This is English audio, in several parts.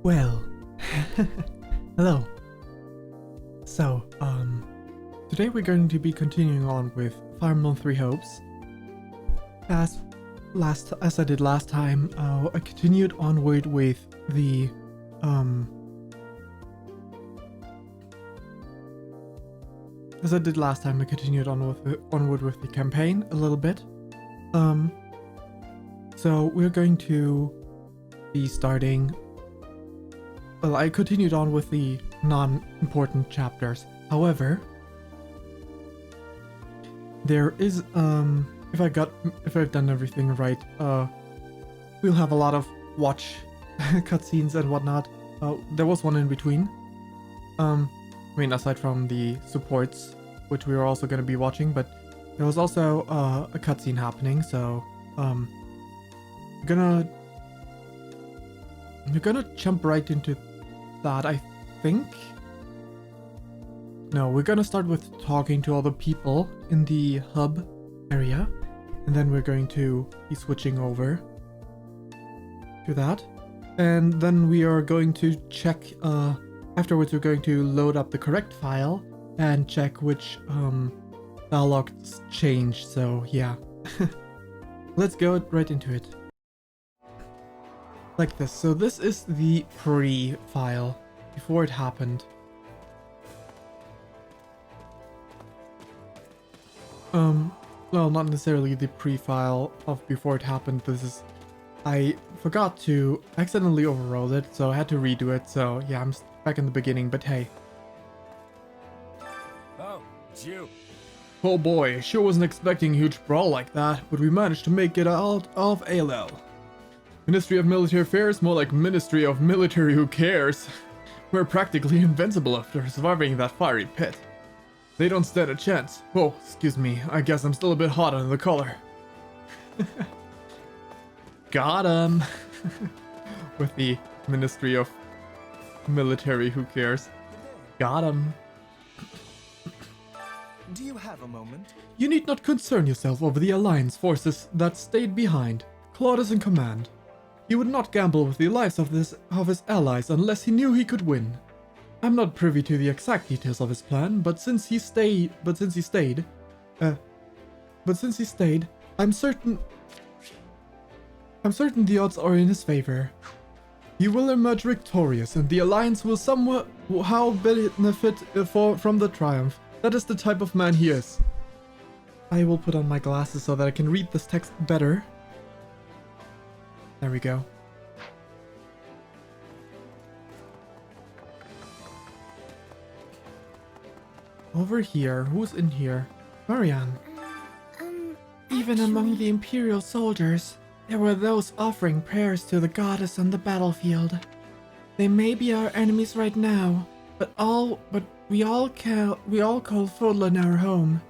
Well, hello. So, today we're going to be continuing on with FE3Hopes. As I did last time, I continued onward with the, as I did last time, I continued onward with the campaign a little bit. So we're going to be starting. Well, I continued on with the non-important chapters. However, there is if I've done everything right, we'll have a lot of watch cutscenes and whatnot. There was one in between. I mean, aside from the supports, which we were also going to be watching, but there was also a cutscene happening. So we're gonna jump right into that, I think. No, we're gonna start with talking to all the people in the hub area, and then we're going to be switching over to that, and then we are going to check, afterwards we're going to load up the correct file and check which dialogues changed. So yeah, let's go right into it. Like this. So this is the pre-file before it happened. Well, not necessarily the pre-file of before it happened. This is, I forgot to accidentally overwrote it, so I had to redo it. So yeah, I'm back in the beginning, but hey. Oh, it's you. Oh boy, sure wasn't expecting a huge brawl like that, but we managed to make it out of ALL. Ministry of Military Affairs, more like Ministry of Military Who Cares. We're practically invincible after surviving that fiery pit. They don't stand a chance. Oh, excuse me, I guess I'm still a bit hot under the collar. Got him! With the Ministry of Military Who Cares. Got him. Do you have a moment? You need not concern yourself over the Alliance forces that stayed behind. Claude is in command. He would not gamble with the lives of his allies unless he knew he could win. I'm not privy to the exact details of his plan, but since he stayed, I'm certain the odds are in his favor. He will emerge victorious, and the Alliance will somehow benefit from the triumph. That is the type of man he is. I will put on my glasses so that I can read this text better. There we go. Over here, who's in here? Marianne. Even among the Imperial soldiers, there were those offering prayers to the goddess on the battlefield. They may be our enemies right now, but we all call Fodlan our home.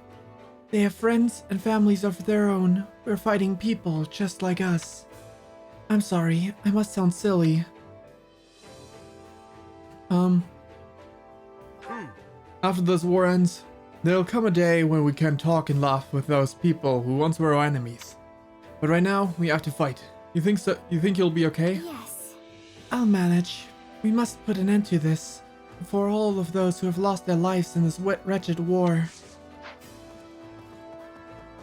They have friends and families of their own. We're fighting people just like us. I'm sorry, I must sound silly. After this war ends, there'll come a day when we can talk and laugh with those people who once were our enemies. But right now, we have to fight. You think so? You think you'll be okay? Yes. I'll manage. We must put an end to this, for all of those who have lost their lives in this wretched war.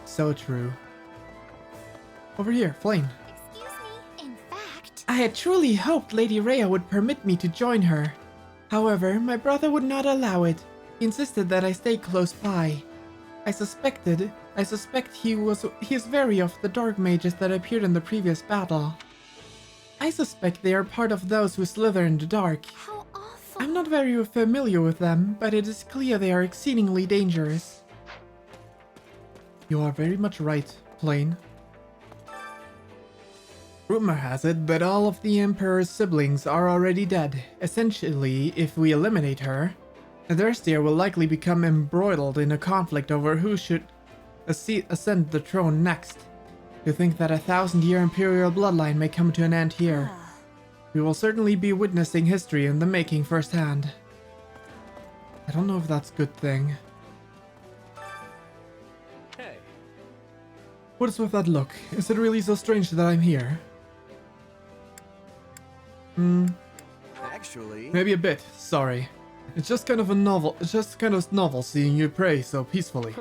So true. Over here, Flame. Excuse me. In fact, I had truly hoped Lady Rhea would permit me to join her. However, my brother would not allow it. He insisted that I stay close by. I suspect he is wary of the dark mages that appeared in the previous battle. I suspect they are part of those who slither in the dark. how awful. I'm not very familiar with them, but it is clear they are exceedingly dangerous. You are very much right, Plain. Rumor has it that all of the Emperor's siblings are already dead. Essentially, if we eliminate her, Adherstia will likely become embroiled in a conflict over who should ascend the throne next. To think that a 1,000-year Imperial bloodline may come to an end here. We will certainly be witnessing history in the making firsthand. I don't know if that's a good thing. Hey. What is with that look? Is it really so strange that I'm here? Actually, Maybe a bit, sorry. It's just kind of novel seeing you pray so peacefully.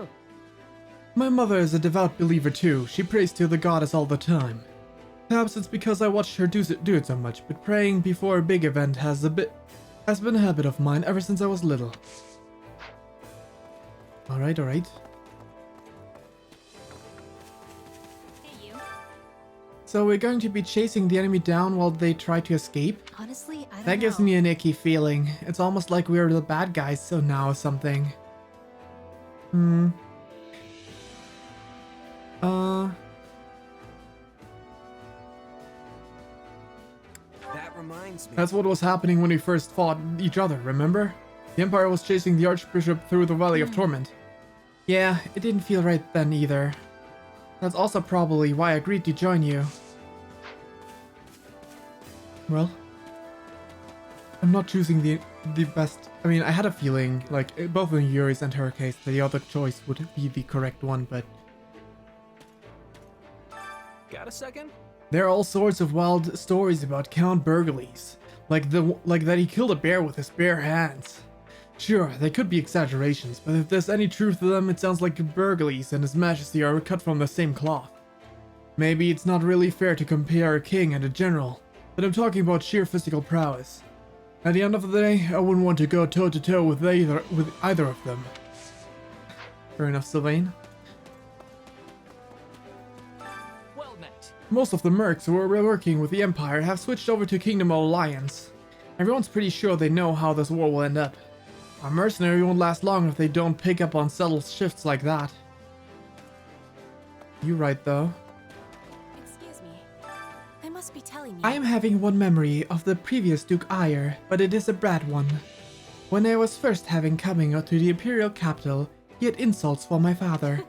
My mother is a devout believer too. She prays to the goddess all the time. Perhaps it's because I watched her do it so much, but praying before a big event has been a habit of mine ever since I was little. Alright, alright. Hey, you. So we're going to be chasing the enemy down while they try to escape? Honestly, I don't That gives know. me an icky feeling. It's almost like we're the bad guys so now or something. that reminds me. That's what was happening when we first fought each other, remember? The Empire was chasing the Archbishop through the Valley of Torment. Yeah, it didn't feel right then either. That's also probably why I agreed to join you. Well, I'm not choosing the best. I mean, I had a feeling, like, both in Yuri's and her case, that the other choice would be the correct one, but Got a second? there are all sorts of wild stories about Count Burgles, like that he killed a bear with his bare hands. Sure, they could be exaggerations, but if there's any truth to them, it sounds like Burgles and His Majesty are cut from the same cloth. Maybe it's not really fair to compare a king and a general, but I'm talking about sheer physical prowess. At the end of the day, I wouldn't want to go toe-to-toe with either of them. Fair enough, Sylvain. Well met. Most of the mercs who are working with the Empire have switched over to Kingdom Alliance. Everyone's pretty sure they know how this war will end up. A mercenary won't last long if they don't pick up on subtle shifts like that. You right though. Excuse me. I must be telling you. I am having one memory of the previous Duke Ayer, but it is a bad one. When I was first having coming to the Imperial capital, he had insults for my father.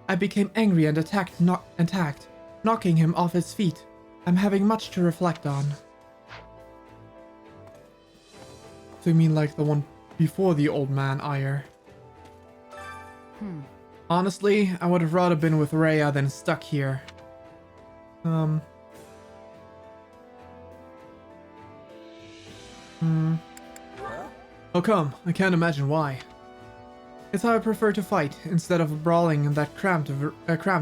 I became angry and attacked, knocking him off his feet. I'm having much to reflect on. So you mean like the one before the old man Ayer? Honestly, I would have rather been with Rhea than stuck here. Huh? How come? I can't imagine why. It's how I prefer to fight, instead of brawling in that cramped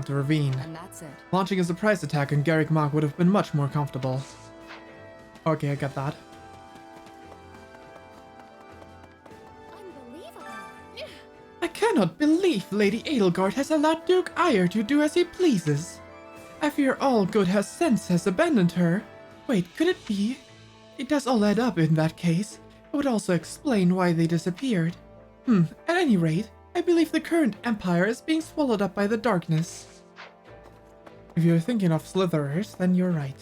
ravine. And that's it. Launching a surprise attack on Garreg Mach would have been much more comfortable. Okay, I get that. Unbelievable. I cannot believe Lady Edelgard has allowed Duke Ayer to do as he pleases. I fear all good sense has abandoned her. Wait, could it be? It does all add up in that case. It would also explain why they disappeared. At any rate, I believe the current empire is being swallowed up by the darkness. If you're thinking of Slitherers, then you're right.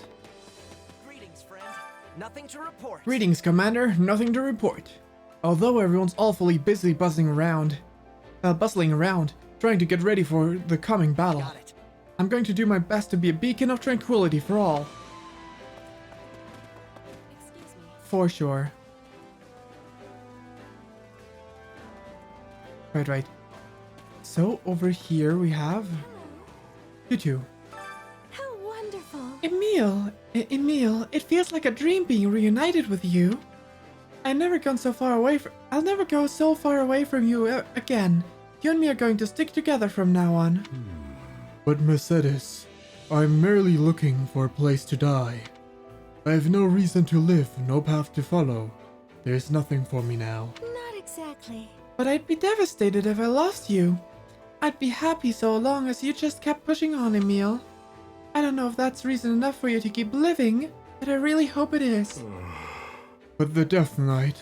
Greetings, friend. Nothing to report. Greetings, Commander. Nothing to report. Although everyone's awfully busy bustling around, trying to get ready for the coming battle, Got it. I'm going to do my best to be a beacon of tranquility for all. Excuse me. For sure. Right. So, over here we have... you two. How wonderful. Emil, it feels like a dream being reunited with you. I'll never go so far away from you again. You and me are going to stick together from now on. But Mercedes, I'm merely looking for a place to die. I have no reason to live, no path to follow. There's nothing for me now. Not exactly. But I'd be devastated if I lost you. I'd be happy so long as you just kept pushing on, Emil. I don't know if that's reason enough for you to keep living, but I really hope it is. But the Death Knight,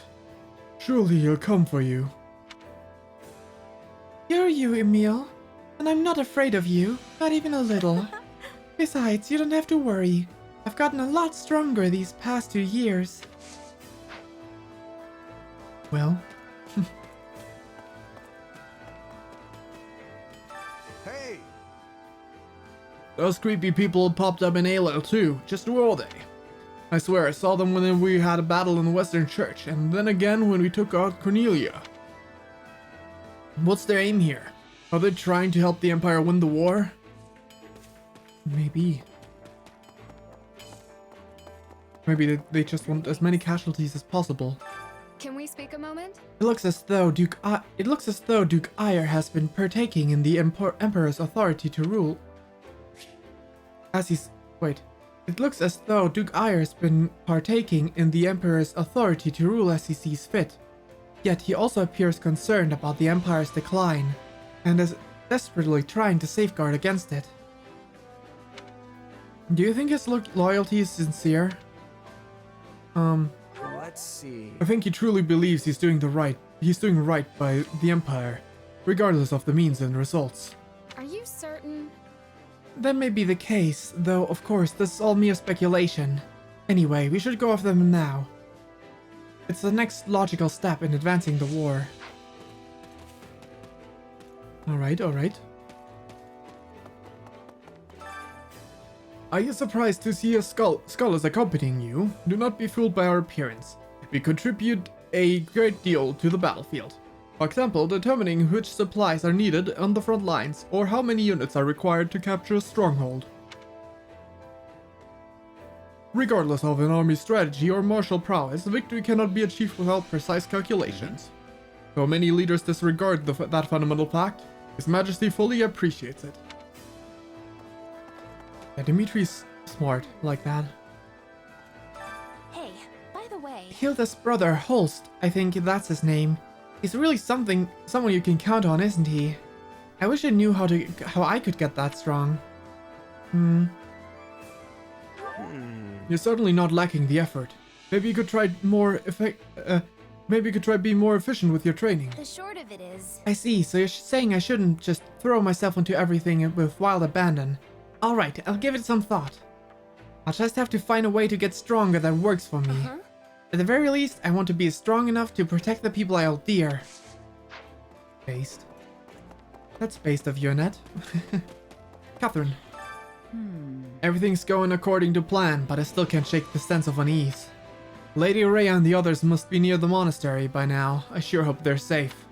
surely he'll come for you. You're you, Emil, and I'm not afraid of you, not even a little. Besides, you don't have to worry. I've gotten a lot stronger these past 2 years. Well... Hey! Those creepy people popped up in Halo too, just where were they? I swear I saw them when we had a battle in the Western Church, and then again when we took out Cornelia. What's their aim here? Are they trying to help the Empire win the war? Maybe. Maybe they just want as many casualties as possible. Can we speak a moment? It looks as though Duke Ayer has been partaking in the Emperor's authority to rule. It looks as though Duke Ayer has been partaking in the Emperor's authority to rule as he sees fit. Yet he also appears concerned about the Empire's decline, and is desperately trying to safeguard against it. Do you think his loyalty is sincere? Let's see. I think he truly believes he's doing right by the Empire, regardless of the means and results. Are you certain? That may be the case, though of course this is all mere speculation. Anyway, we should go after them now. It's the next logical step in advancing the war. Alright. Are you surprised to see a scholars accompanying you? Do not be fooled by our appearance. We contribute a great deal to the battlefield. For example, determining which supplies are needed on the front lines, or how many units are required to capture a stronghold. Regardless of an army's strategy or martial prowess, victory cannot be achieved without precise calculations. Though many leaders disregard that fundamental fact, His Majesty fully appreciates it. Yeah, Dimitri's smart like that. Hey, by the way, Hilda's brother, Holst, I think that's his name. He's really someone you can count on, isn't he? I wish I knew how I could get that strong. You're certainly not lacking the effort. Maybe you could try being more efficient with your training. the short of it is, I see, so you're saying I shouldn't just throw myself into everything with wild abandon. Alright, I'll give it some thought. I'll just have to find a way to get stronger that works for me. At the very least, I want to be strong enough to protect the people I hold dear. Based. That's based of you, Annette. Catherine. Everything's going according to plan, but I still can't shake the sense of unease. Lady Rhea and the others must be near the monastery by now. I sure hope they're safe.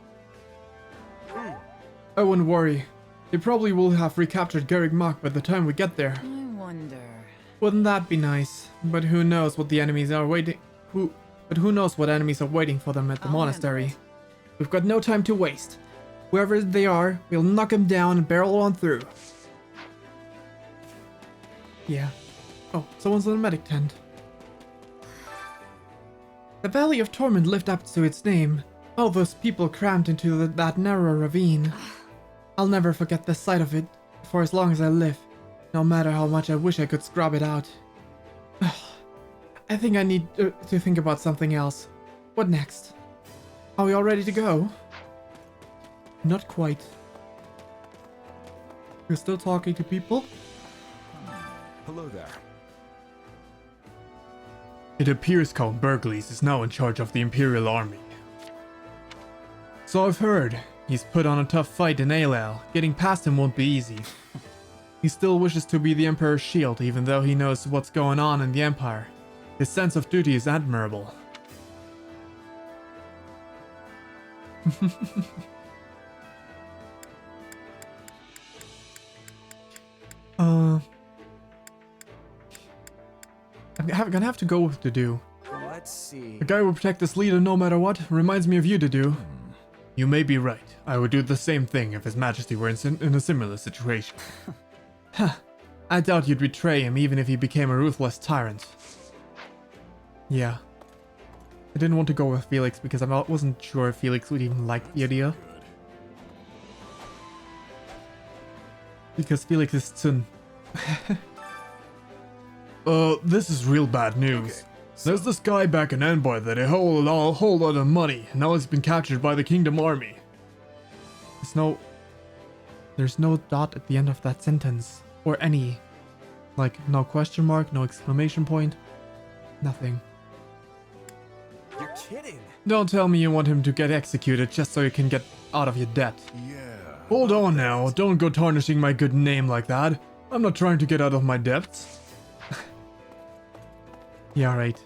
I wouldn't worry. They probably will have recaptured Garreg Mach by the time we get there. I wonder. Wouldn't that be nice? But who knows what the enemies are waiting... who knows what enemies are waiting for them at the monastery. We've got no time to waste. Whoever they are, we'll knock them down and barrel on through. Yeah. Oh, someone's in a medic tent. The Valley of Torment lived up to its name. All those people crammed into that narrow ravine. I'll never forget the sight of it for as long as I live, no matter how much I wish I could scrub it out. I think I need to think about something else. What next? Are we all ready to go? Not quite. You're still talking to people? Hello there. It appears Count Berglis is now in charge of the Imperial Army. So I've heard. He's put on a tough fight in Aelel. Getting past him won't be easy. He still wishes to be the Emperor's shield, even though he knows what's going on in the Empire. His sense of duty is admirable. I'm gonna have to go with Dudu. Let's see. The guy will protect this leader no matter what. Reminds me of you, Dudu. You may be right. I would do the same thing if His Majesty were in a similar situation. I doubt you'd betray him even if he became a ruthless tyrant. Yeah. I didn't want to go with Felix because I wasn't sure if Felix would even like the idea. Because Felix is Tsun. This is real bad news. There's this guy back in Envoy that a whole lot of money, and now he's been captured by the Kingdom Army. There's no dot at the end of that sentence. Or any. Like, no question mark, no exclamation point. Nothing. You're kidding. Don't tell me you want him to get executed just so you can get out of your debt. Yeah. Hold on now, don't go tarnishing my good name like that. I'm not trying to get out of my debts. Yeah, right.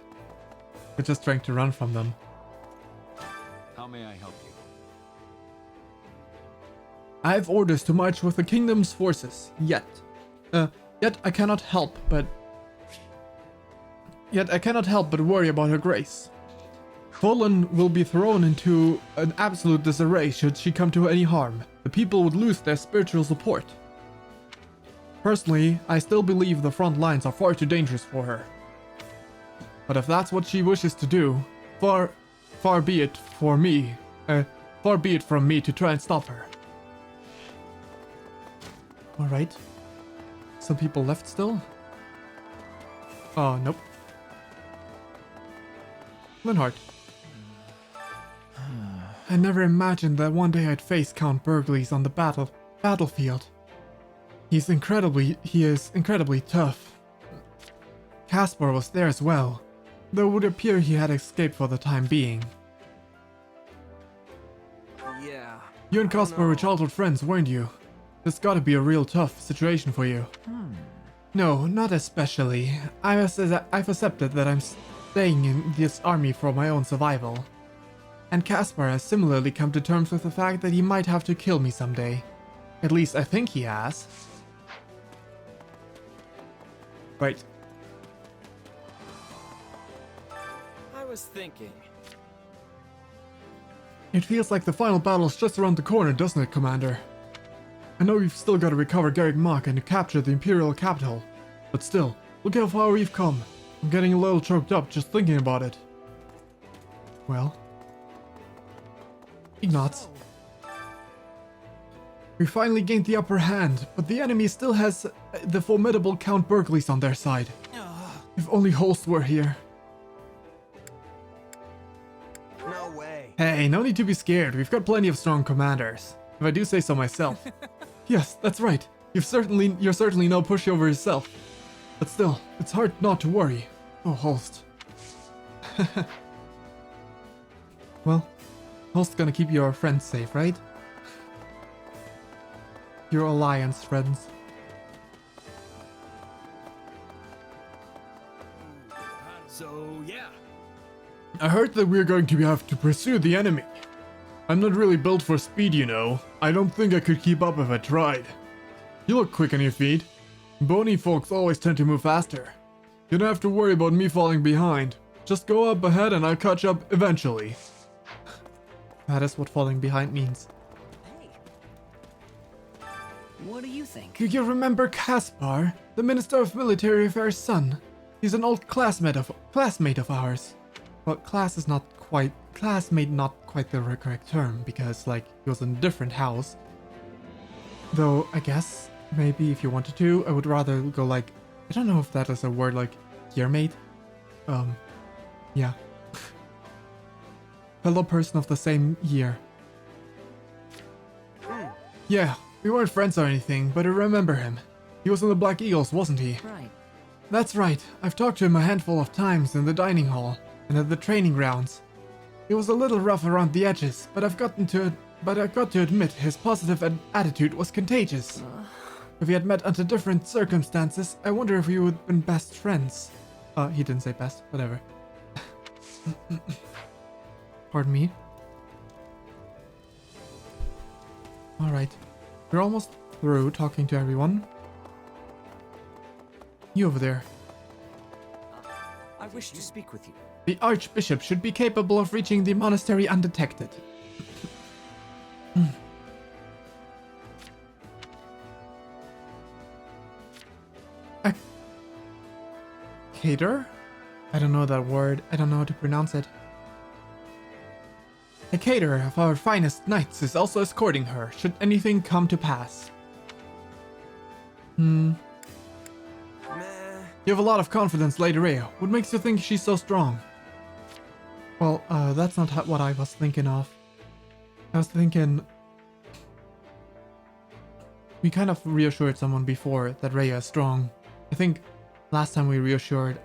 We're just trying to run from them. How may I help you? I have orders to march with the kingdom's forces, yet I cannot help but... Yet I cannot help but worry about her grace. Poland will be thrown into an absolute disarray should she come to any harm. The people would lose their spiritual support. Personally, I still believe the front lines are far too dangerous for her. But if that's what she wishes to do, far be it from me to try and stop her. Alright. Some people left still? Oh, nope. Linhardt. I never imagined that one day I'd face Count Berglies on the battlefield. He is incredibly tough. Caspar was there as well, though it would appear he had escaped for the time being. Yeah. You and Caspar were childhood friends, weren't you? This gotta be a real tough situation for you. No, not especially. I've accepted that I'm staying in this army for my own survival. And Caspar has similarly come to terms with the fact that he might have to kill me someday. At least I think he has. Right. I was thinking. It feels like the final battle's just around the corner, doesn't it, Commander? I know we've still got to recover Garreg Mach and to capture the Imperial capital. But still, look how far we've come. I'm getting a little choked up just thinking about it. Well. Ignatz. We finally gained the upper hand, but the enemy still has the formidable Count Berglies on their side. If only Holst were here. No way. Hey, no need to be scared. We've got plenty of strong commanders. If I do say so myself. Yes, that's right. You're certainly no pushover yourself. But still, it's hard not to worry. Oh, Holst. Well, Holst's gonna keep your friends safe, right? Your alliance friends. So, yeah. I heard that we're going to have to pursue the enemy. I'm not really built for speed, you know. I don't think I could keep up if I tried. You look quick on your feet. Bony folks always tend to move faster. You don't have to worry about me falling behind. Just go up ahead and I'll catch up eventually. That is what falling behind means. Hey. What do you think? Do you remember Caspar, the Minister of Military Affairs' son? He's an old classmate of ours. Well, classmate not quite the correct term, because, like, he was in a different house. Though, I guess, maybe if you wanted to, I would rather go, like, I don't know if that is a word, like, yearmate? Yeah. Fellow person of the same year. Yeah, we weren't friends or anything, but I remember him. He was in the Black Eagles, wasn't he? Right. That's right. I've talked to him a handful of times in the dining hall and at the training grounds. He was a little rough around the edges, but I've got to admit his positive attitude was contagious. If we had met under different circumstances, I wonder if we would have been best friends. He didn't say best, whatever. Pardon me. Alright. We're almost through talking to everyone. You over there. I wish to speak with you. The Archbishop should be capable of reaching the monastery undetected. Cater? I don't know that word. I don't know how to pronounce it. A caterer of our finest knights is also escorting her, should anything come to pass. Meh. You have a lot of confidence, Lady Rhea. What makes you think she's so strong? Well, that's not what I was thinking of. I was thinking... We kind of reassured someone before that Rhea is strong. I think last time we reassured,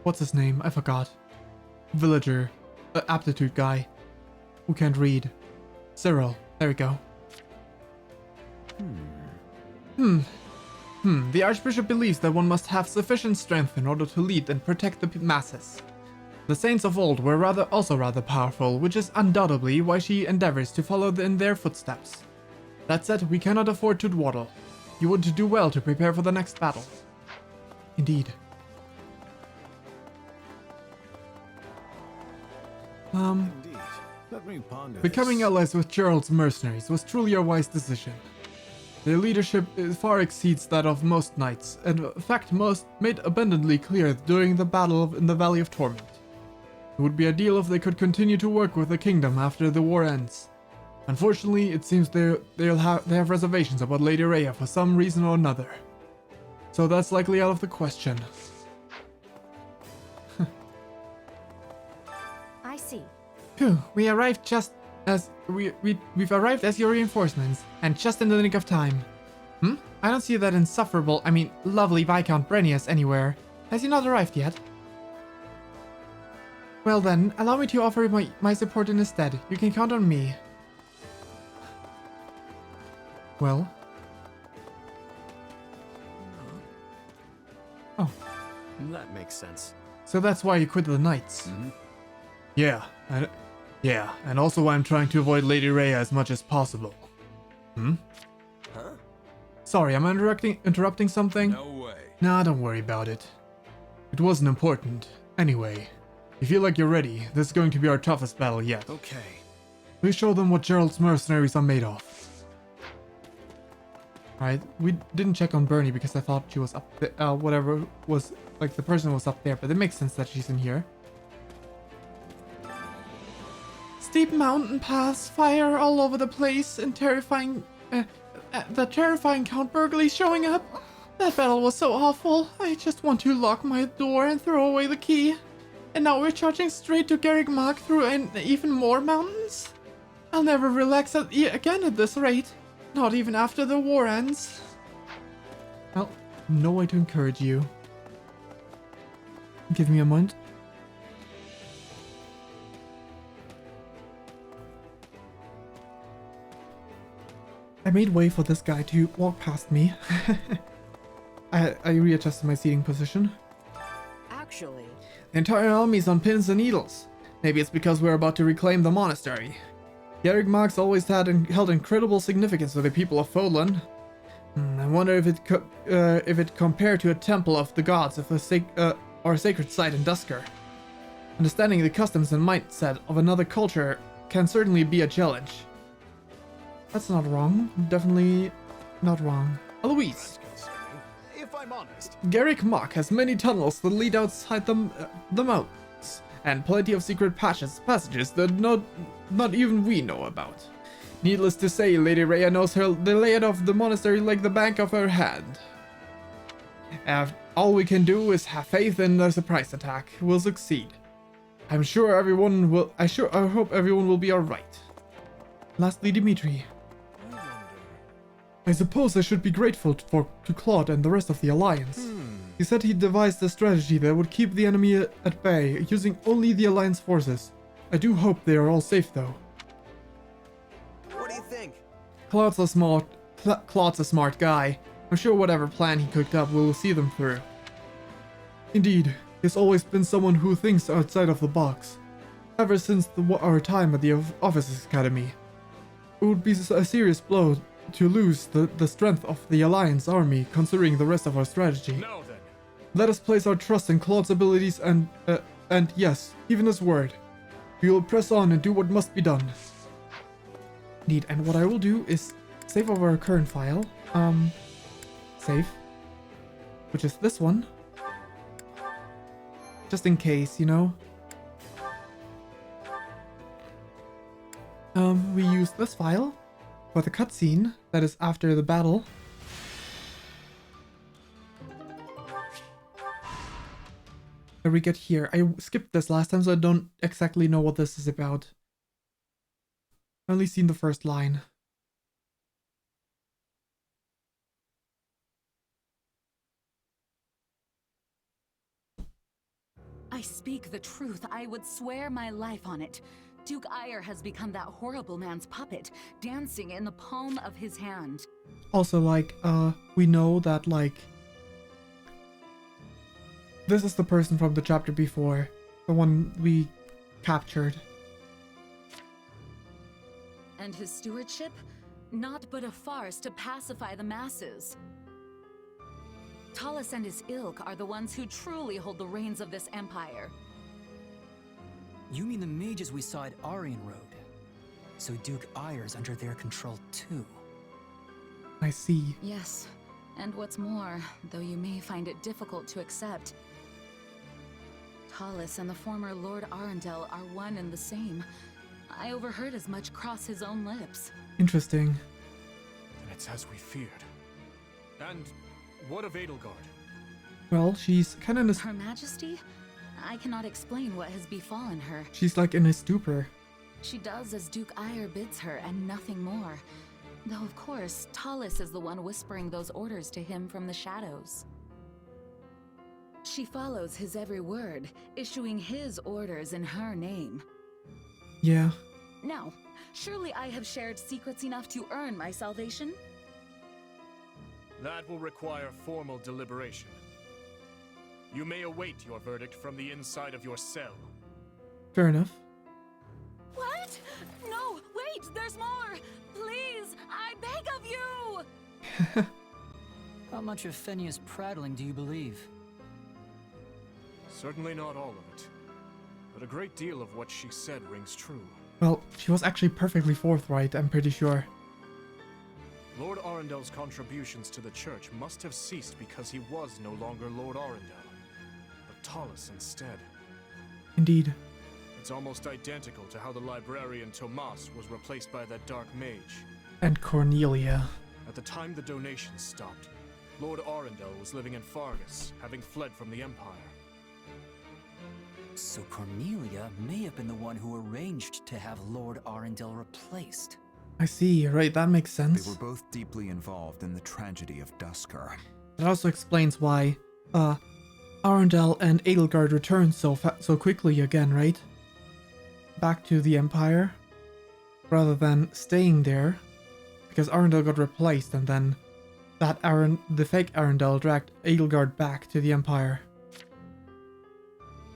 what's his name? I forgot. Villager. Aptitude guy. Who can't read. Cyril. There we go. The Archbishop believes that one must have sufficient strength in order to lead and protect the masses. The saints of old were also rather powerful, which is undoubtedly why she endeavors to follow in their footsteps. That said, we cannot afford to dawdle. You would do well to prepare for the next battle. Indeed. Indeed. Let me ponder Becoming this. allies with Gerald's mercenaries was truly a wise decision. Their leadership far exceeds that of most knights, and in fact most made abundantly clear during the battle in the Valley of Torment. It would be ideal if they could continue to work with the kingdom after the war ends. Unfortunately, it seems they have reservations about Lady Rhea for some reason or another. So that's likely out of the question. I see. Phew, we arrived just as we've arrived as your reinforcements, and just in the nick of time. I don't see that insufferable, I mean, lovely Viscount Brenius anywhere. Has he not arrived yet? Well then, allow me to offer my support in his stead. You can count on me. Well? Oh, That makes sense. so that's why you quit the Knights. Mhm. Yeah, and also why I'm trying to avoid Lady Rhea as much as possible. Huh? Sorry, am I interrupting something? No way. Nah, don't worry about it. It wasn't important. Anyway, you feel like you're ready. This is going to be our toughest battle yet. Okay. Please show them what Gerald's mercenaries are made of. Alright, we didn't check on Bernie because I thought she was up there, whatever was, like the person was up there, but it makes sense that she's in here. Steep mountain paths, fire all over the place, and the terrifying Count Burgley showing up. That battle was so awful. I just want to lock my door and throw away the key. And now we're charging straight to Garreg Mach through even more mountains. I'll never relax again at this rate. Not even after the war ends. Well, no way to encourage you. Give me a moment. I made way for this guy to walk past me. I readjusted my seating position. Actually, The entire army's on pins and needles. Maybe it's because we're about to reclaim the monastery. Garreg Mach's always held incredible significance to the people of Fodlan. I wonder if it compared to a temple of the gods of or a sacred site in Dusker. Understanding the customs and mindset of another culture can certainly be a challenge. That's not wrong. Definitely not wrong. Eloise. Concerning. If I'm honest. Garreg Mach has many tunnels that lead outside the mountains, and plenty of secret passages that not even we know about. Needless to say, Lady Rhea knows the layout of the monastery like the back of her hand. All we can do is have faith in the surprise attack will succeed. I hope everyone will be alright. Lastly, Dimitri. I suppose I should be grateful to Claude and the rest of the Alliance. He said he devised a strategy that would keep the enemy at bay, using only the Alliance forces. I do hope they are all safe though. what do you think? Claude's a smart guy. I'm sure whatever plan he cooked up will see them through. Indeed, he's always been someone who thinks outside of the box. Ever since our time at the Officers Academy. It would be a serious blow to lose the strength of the Alliance army, considering the rest of our strategy. Now then. Let us place our trust in Claude's abilities and yes, even his word. We will press on and do what must be done. Indeed, and what I will do is save over our current file. Save. Which is this one. Just in case, you know. We use this file for the cutscene that is after the battle. Where we get here. I skipped this last time, so I don't exactly know what this is about. I've only seen the first line. I speak the truth. I would swear my life on it. Duke Ire has become that horrible man's puppet, dancing in the palm of his hand. Also, like, we know that, like, this is the person from the chapter before, the one we captured. And his stewardship? naught but a farce to pacify the masses. Talus and his ilk are the ones who truly hold the reins of this empire. You mean the mages we saw at Aryan Road? So Duke Ayer's under their control too. I see. Yes, and what's more, though you may find it difficult to accept, Talus and the former Lord Arundel are one and the same. I overheard as much cross his own lips. Interesting. Then it's as we feared. And what of Edelgard? Well, she's kind of in a... Her Majesty? I cannot explain what has befallen her. She's like in a stupor. She does as Duke Ayer bids her and nothing more. Though of course, Talus is the one whispering those orders to him from the shadows. She follows his every word, issuing his orders in her name. Yeah. Now, surely I have shared secrets enough to earn my salvation? That will require formal deliberation. You may await your verdict from the inside of your cell. Fair enough. What? No, wait, there's more! Please, I beg of you! How much of Fenia's prattling do you believe? Certainly not all of it. But a great deal of what she said rings true. Well, she was actually perfectly forthright, I'm pretty sure. Lord Arendel's contributions to the church must have ceased because he was no longer Lord Arundel, but Talus instead. Indeed. It's almost identical to how the librarian Tomas was replaced by that dark mage. And Cornelia. At the time the donations stopped, Lord Arundel was living in Fargus, having fled from the Empire. So Cornelia may have been the one who arranged to have Lord Arundel replaced. I see, right, that makes sense. They were both deeply involved in the tragedy of Dusker. That also explains why, Arundel and Edelgard returned so quickly again, right? Back to the Empire, rather than staying there, because Arundel got replaced, and then the fake Arundel dragged Edelgard back to the Empire.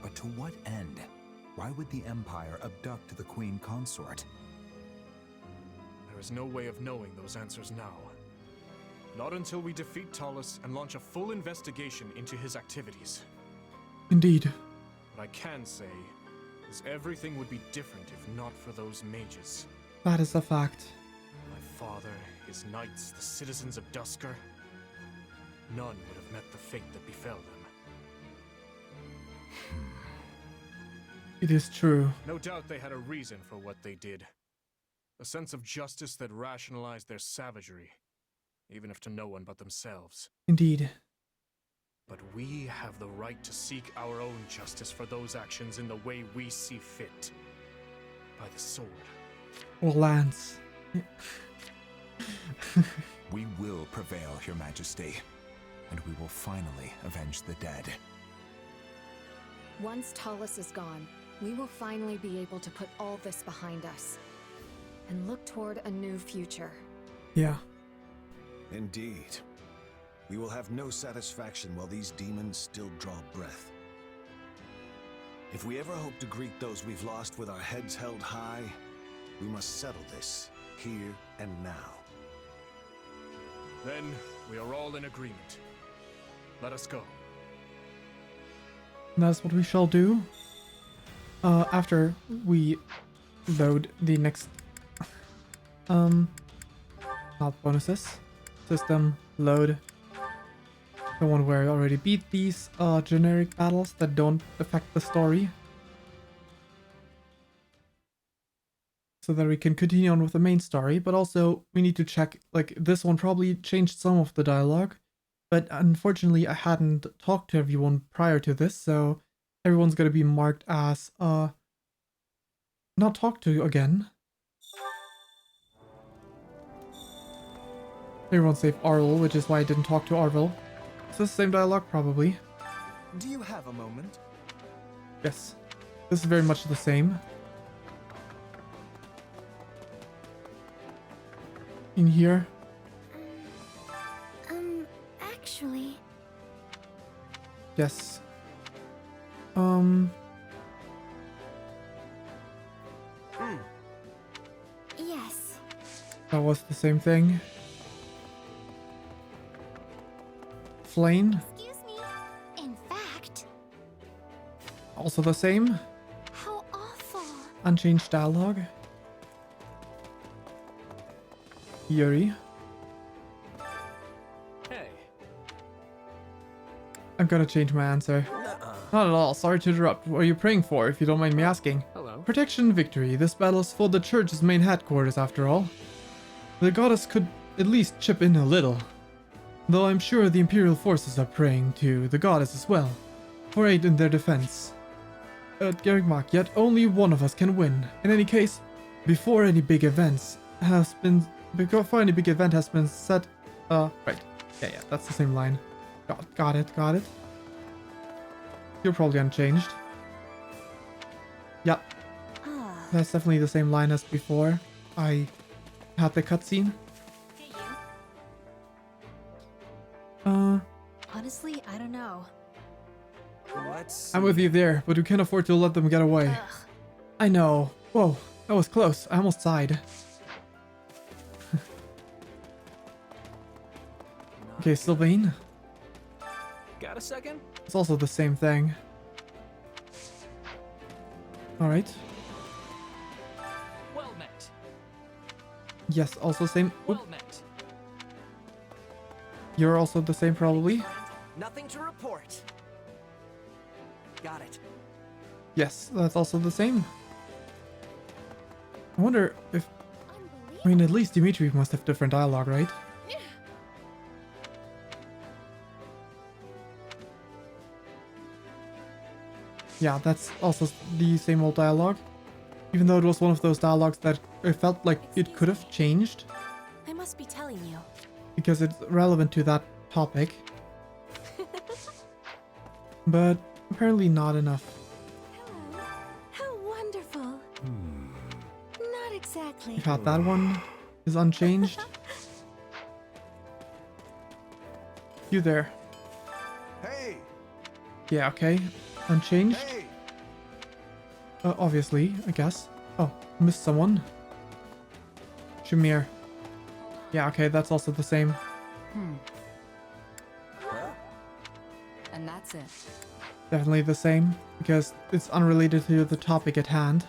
But to what end? Why would the Empire abduct the Queen Consort? There is no way of knowing those answers now. Not until we defeat Talus and launch a full investigation into his activities. Indeed. What I can say is everything would be different if not for those mages. That is a fact. My father, his knights, the citizens of Dusker. None would have met the fate that befell them. It is true. No doubt they had a reason for what they did. A sense of justice that rationalized their savagery, even if to no one but themselves. Indeed. But we have the right to seek our own justice for those actions in the way we see fit. By the sword. Or Lance. We will prevail, Your Majesty, and we will finally avenge the dead. Once Talus is gone, we will finally be able to put all this behind us and look toward a new future. Yeah. Indeed. We will have no satisfaction while these demons still draw breath. If we ever hope to greet those we've lost with our heads held high, we must settle this here and now. Then we are all in agreement. Let us go. That's what we shall do. After we load the next not bonuses. System load. The one where I already beat these generic battles that don't affect the story. So that we can continue on with the main story, but also we need to check, like, this one probably changed some of the dialogue, but unfortunately I hadn't talked to everyone prior to this, so everyone's gonna be marked as not talked to again. Everyone save Arvel, which is why I didn't talk to Arvel. It's the same dialogue, probably. Do you have a moment? Yes. This is very much the same. In here. Actually... Yes. Yes. That was the same thing. Flame. Excuse me. In fact, Also the same. how awful. Unchanged dialogue. Yuri. Hey. I'm gonna change my answer. Not at all. Sorry to interrupt. What are you praying for, if you don't mind me asking? Hello. Protection and victory. This battle is for the church's main headquarters, after all. The goddess could at least chip in a little. Though I'm sure the Imperial forces are praying to the goddess as well, for aid in their defense. At Garreg Mach, yet only one of us can win. In any case, before any big event has been set. Right. Yeah, that's the same line. Got it. You're probably unchanged. Yep. That's definitely the same line as before I had the cutscene. Hey, Uh, honestly, I don't know. Let's I'm with you there, but we can't afford to let them get away. Ugh. I know. Whoa, that was close. I almost sighed. Okay, Sylvain. Got a second? It's also the same thing. Alright. Well met. Yes, also same. Oop, Well met. you're also the same probably. Nothing to report. Got it. Yes, that's also the same. I wonder if... I mean, at least Dimitri must have different dialogue, right? Yeah, that's also the same old dialogue. Even though it was one of those dialogues that it felt like it could have changed, I must be telling you. because it's relevant to that topic. But apparently not enough. Hello. How wonderful. Not exactly. You've had that one is unchanged. You there. Hey! Yeah, okay. Unchanged. Hey! Obviously, I guess. Oh, missed someone. Shamir. Yeah, okay, that's also the same. And that's it. Definitely the same, because it's unrelated to the topic at hand.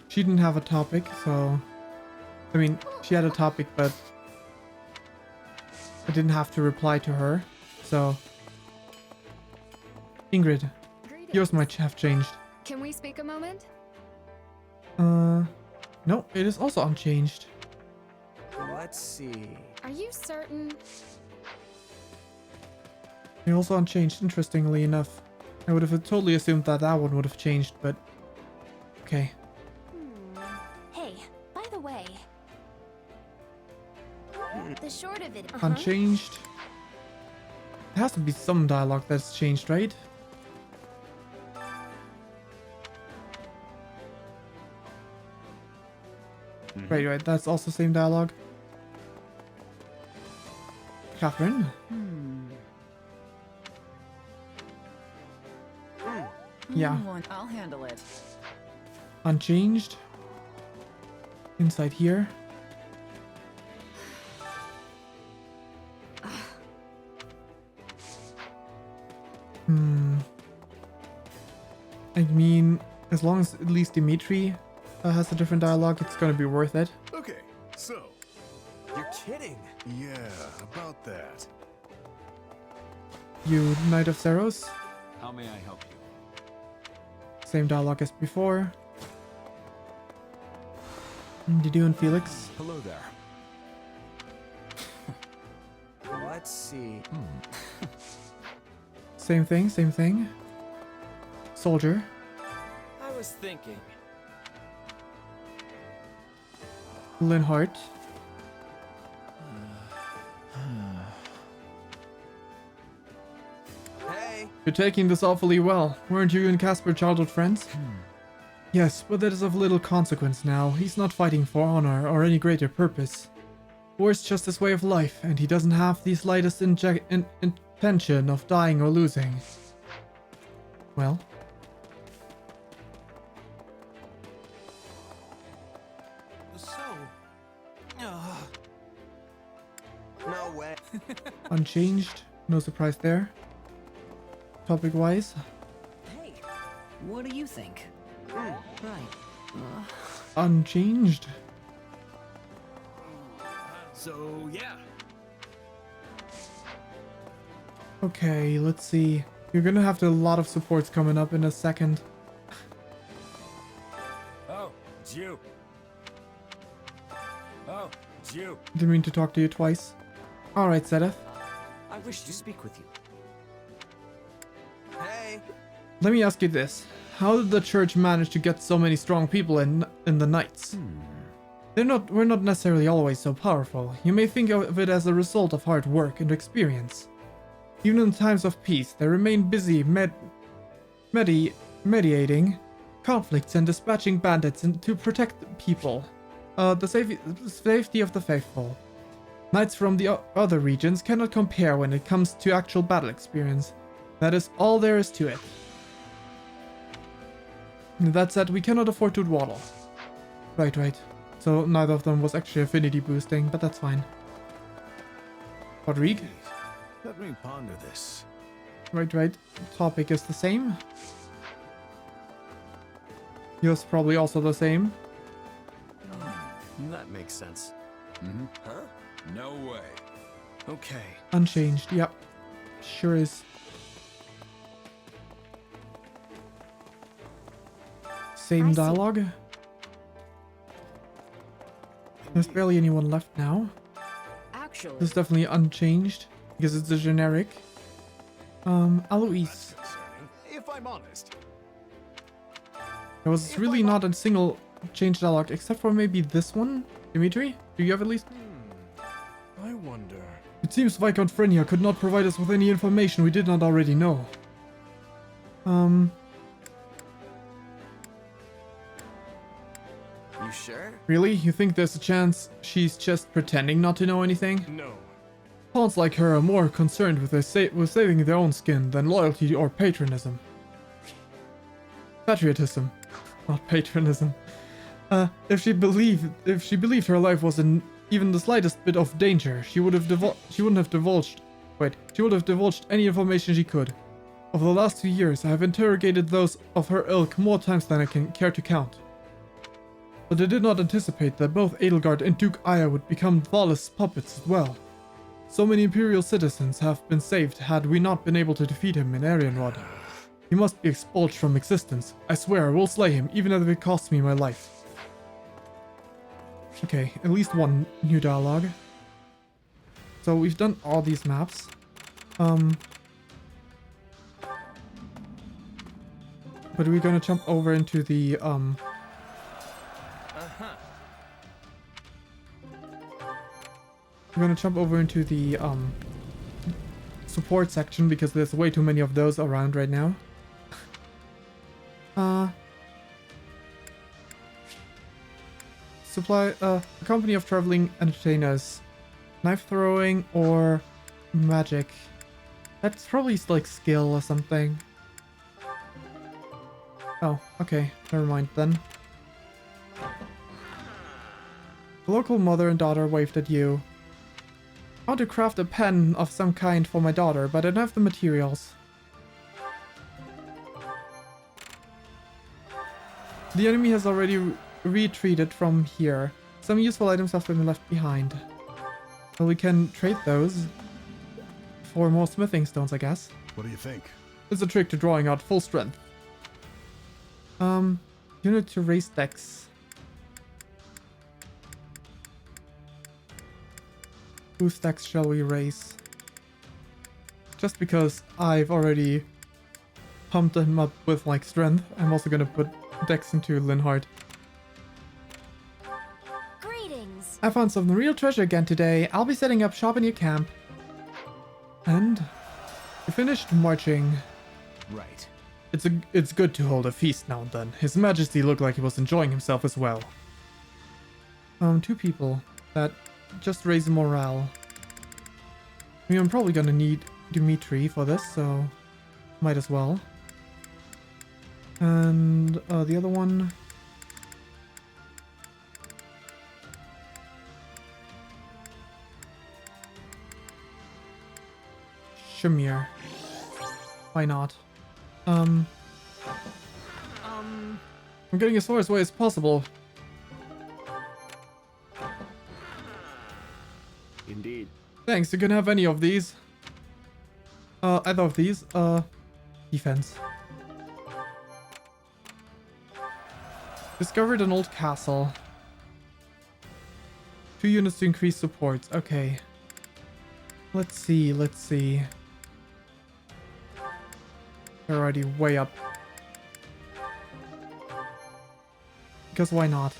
She didn't have a topic, so... I mean, she had a topic, but... I didn't have to reply to her, so... Ingrid, yours might have changed. Can we speak a moment? No, it is also unchanged. Let's see. Are you certain? It also unchanged, interestingly enough. I would have totally assumed that that one would have changed, but... Okay. Hey, by the way. The short of it. Unchanged. There has to be some dialogue that's changed, right? Right, that's also same dialogue. Catherine? Yeah. I'll handle it. Unchanged. Inside here. I mean, as long as at least Dimitri has a different dialogue, it's gonna be worth it. Okay, so, You're kidding. yeah, about that. You, Knight of Zeros. How may I help you? Same dialogue as before. Didu and Felix. Hello there. Let's see. Same thing, same thing. Soldier. I was thinking. Linhart. Hey. You're taking this awfully well. Weren't you and Casper childhood friends? Yes, but that is of little consequence now. He's not fighting for honor or any greater purpose. War's just his way of life, and he doesn't have the slightest intention of dying or losing. Well. So, Unchanged. No surprise there. Topic-wise. Hey, what do you think? Right. Unchanged. So, yeah. Okay, let's see. You're gonna have a lot of supports coming up in a second. Oh, it's you. Oh, it's you. Didn't mean to talk to you twice. Alright, Zedeth. I wish to speak with you. Hey! Let me ask you this. How did the church manage to get so many strong people in the Knights? We're not necessarily always so powerful. You may think of it as a result of hard work and experience. Even in times of peace, they remain busy mediating conflicts and dispatching bandits to protect people. The safety of the faithful. Knights from the other regions cannot compare when it comes to actual battle experience. That is all there is to it. That said, we cannot afford to dawdle. Right. So neither of them was actually affinity boosting, but that's fine. Rodrigue? Let me ponder this. Right. Topic is the same. Yours probably also the same. That makes sense. Huh? No way. Okay. Unchanged, yep. Sure is. Same dialogue. There's barely anyone left now. Actually, This is definitely unchanged because it's a generic. Alois. If I'm honest. There was really not a single change dialogue except for maybe this one. Dimitri, do you have at least? I wonder. It seems Viscount Frenia could not provide us with any information we did not already know. You sure? Really? You think there's a chance she's just pretending not to know anything? No. Pawns like her are more concerned with saving their own skin than loyalty or patriotism. Patriotism, not patronism. If she believed her life was in even the slightest bit of danger, she would have divulged any information she could. Over the last 2 years, I have interrogated those of her ilk more times than I can care to count. But I did not anticipate that both Edelgard and Duke Aya would become lawless puppets as well. So many Imperial citizens have been saved had we not been able to defeat him in Arianrod. He must be expulged from existence. I swear I will slay him, even if it costs me my life. Okay, at least one new dialogue. So we've done all these maps. But we're gonna jump over into the We're gonna jump over into the support section because there's way too many of those around right now. Supply a company of traveling entertainers. Knife throwing or magic. That's probably like skill or something. Oh, okay. Never mind then. The local mother and daughter waved at you. I want to craft a pen of some kind for my daughter, but I don't have the materials. The enemy has already retreated from here. Some useful items have been left behind. So we can trade those for more smithing stones, I guess. What do you think? It's a trick to drawing out full strength. Unit to raise dex. Whose dex shall we raise? Just because I've already pumped him up with like strength, I'm also gonna put dex into Linhard. Greetings. I found some real treasure again today. I'll be setting up shop in your camp. And we finished marching. Right. It's good to hold a feast now and then. His Majesty looked like he was enjoying himself as well. 2 people that just raise morale. I mean, I'm probably gonna need Dimitri for this, so might as well. And the other one. Shamir. Why not? I'm getting as far away as possible. Indeed. Thanks, you can have any of these. Either of these. Defense. Discovered an old castle. 2 units to increase support. Okay. Let's see, let's see. They're already way up. Because why not?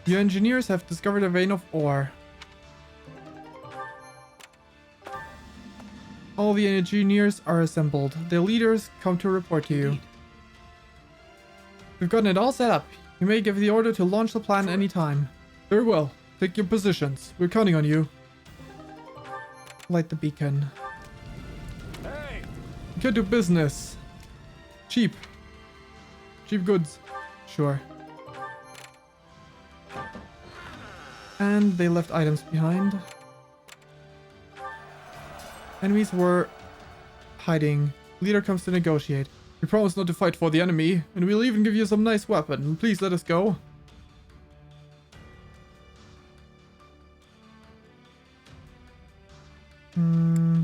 Your engineers have discovered a vein of ore. All the engineers are assembled. Their leaders come to report to you. We've gotten it all set up. You may give the order to launch the plan anytime. Very well. Take your positions. We're counting on you. Light the beacon. Hey! Get to business. Cheap. Cheap goods. Sure. And they left items behind. Enemies were hiding. Leader comes to negotiate. We promise not to fight for the enemy, and we'll even give you some nice weapon. Please let us go.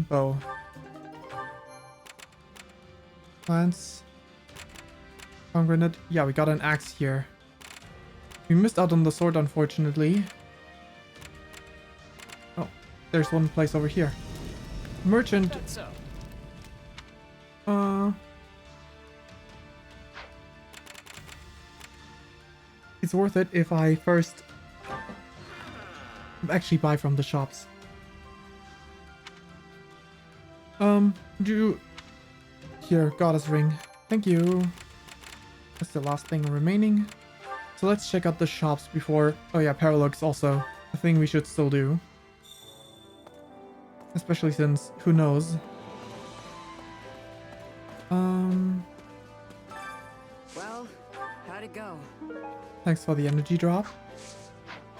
Bow. Lance. Palm grenade. Yeah, we got an axe here. We missed out on the sword, unfortunately. Oh, there's one place over here. Merchant. It's worth it if I first actually buy from the shops. Here, goddess ring. Thank you. That's the last thing remaining. So let's check out the shops before... Oh yeah, Paralux also a thing we should still do. Especially since, who knows? Well, how'd it go? Thanks for the energy drop.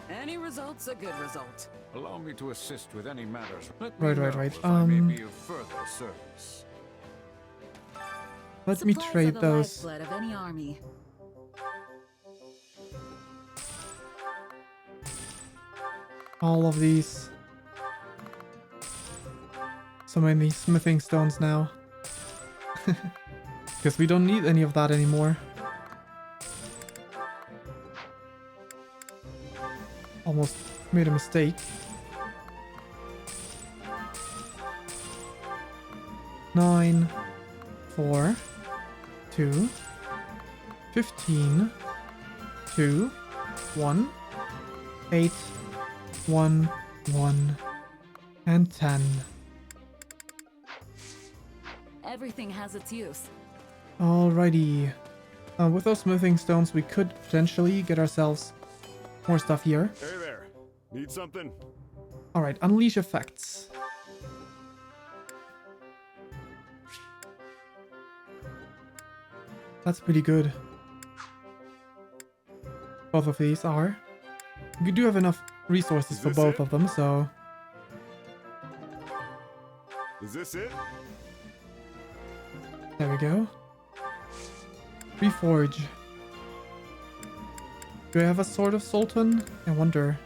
Any result's a good result. Allow me to assist with any matters. Right. If I may be of further service. Let me Supplies trade are the those. lifeblood of any army. All of these. So many smithing stones now. Because we don't need any of that anymore. Almost made a mistake. 9, 4, 2, 15, 2, 1, 8, 1, 1, and 10. Everything has its use. Alrighty. With those smithing stones, we could potentially get ourselves more stuff here. Hey there. Need something? Alright, unleash effects. That's pretty good. Both of these are. We do have enough resources for both of them, so... Is this it? There we go. Reforge. Do I have a Sword of Sultan? I wonder.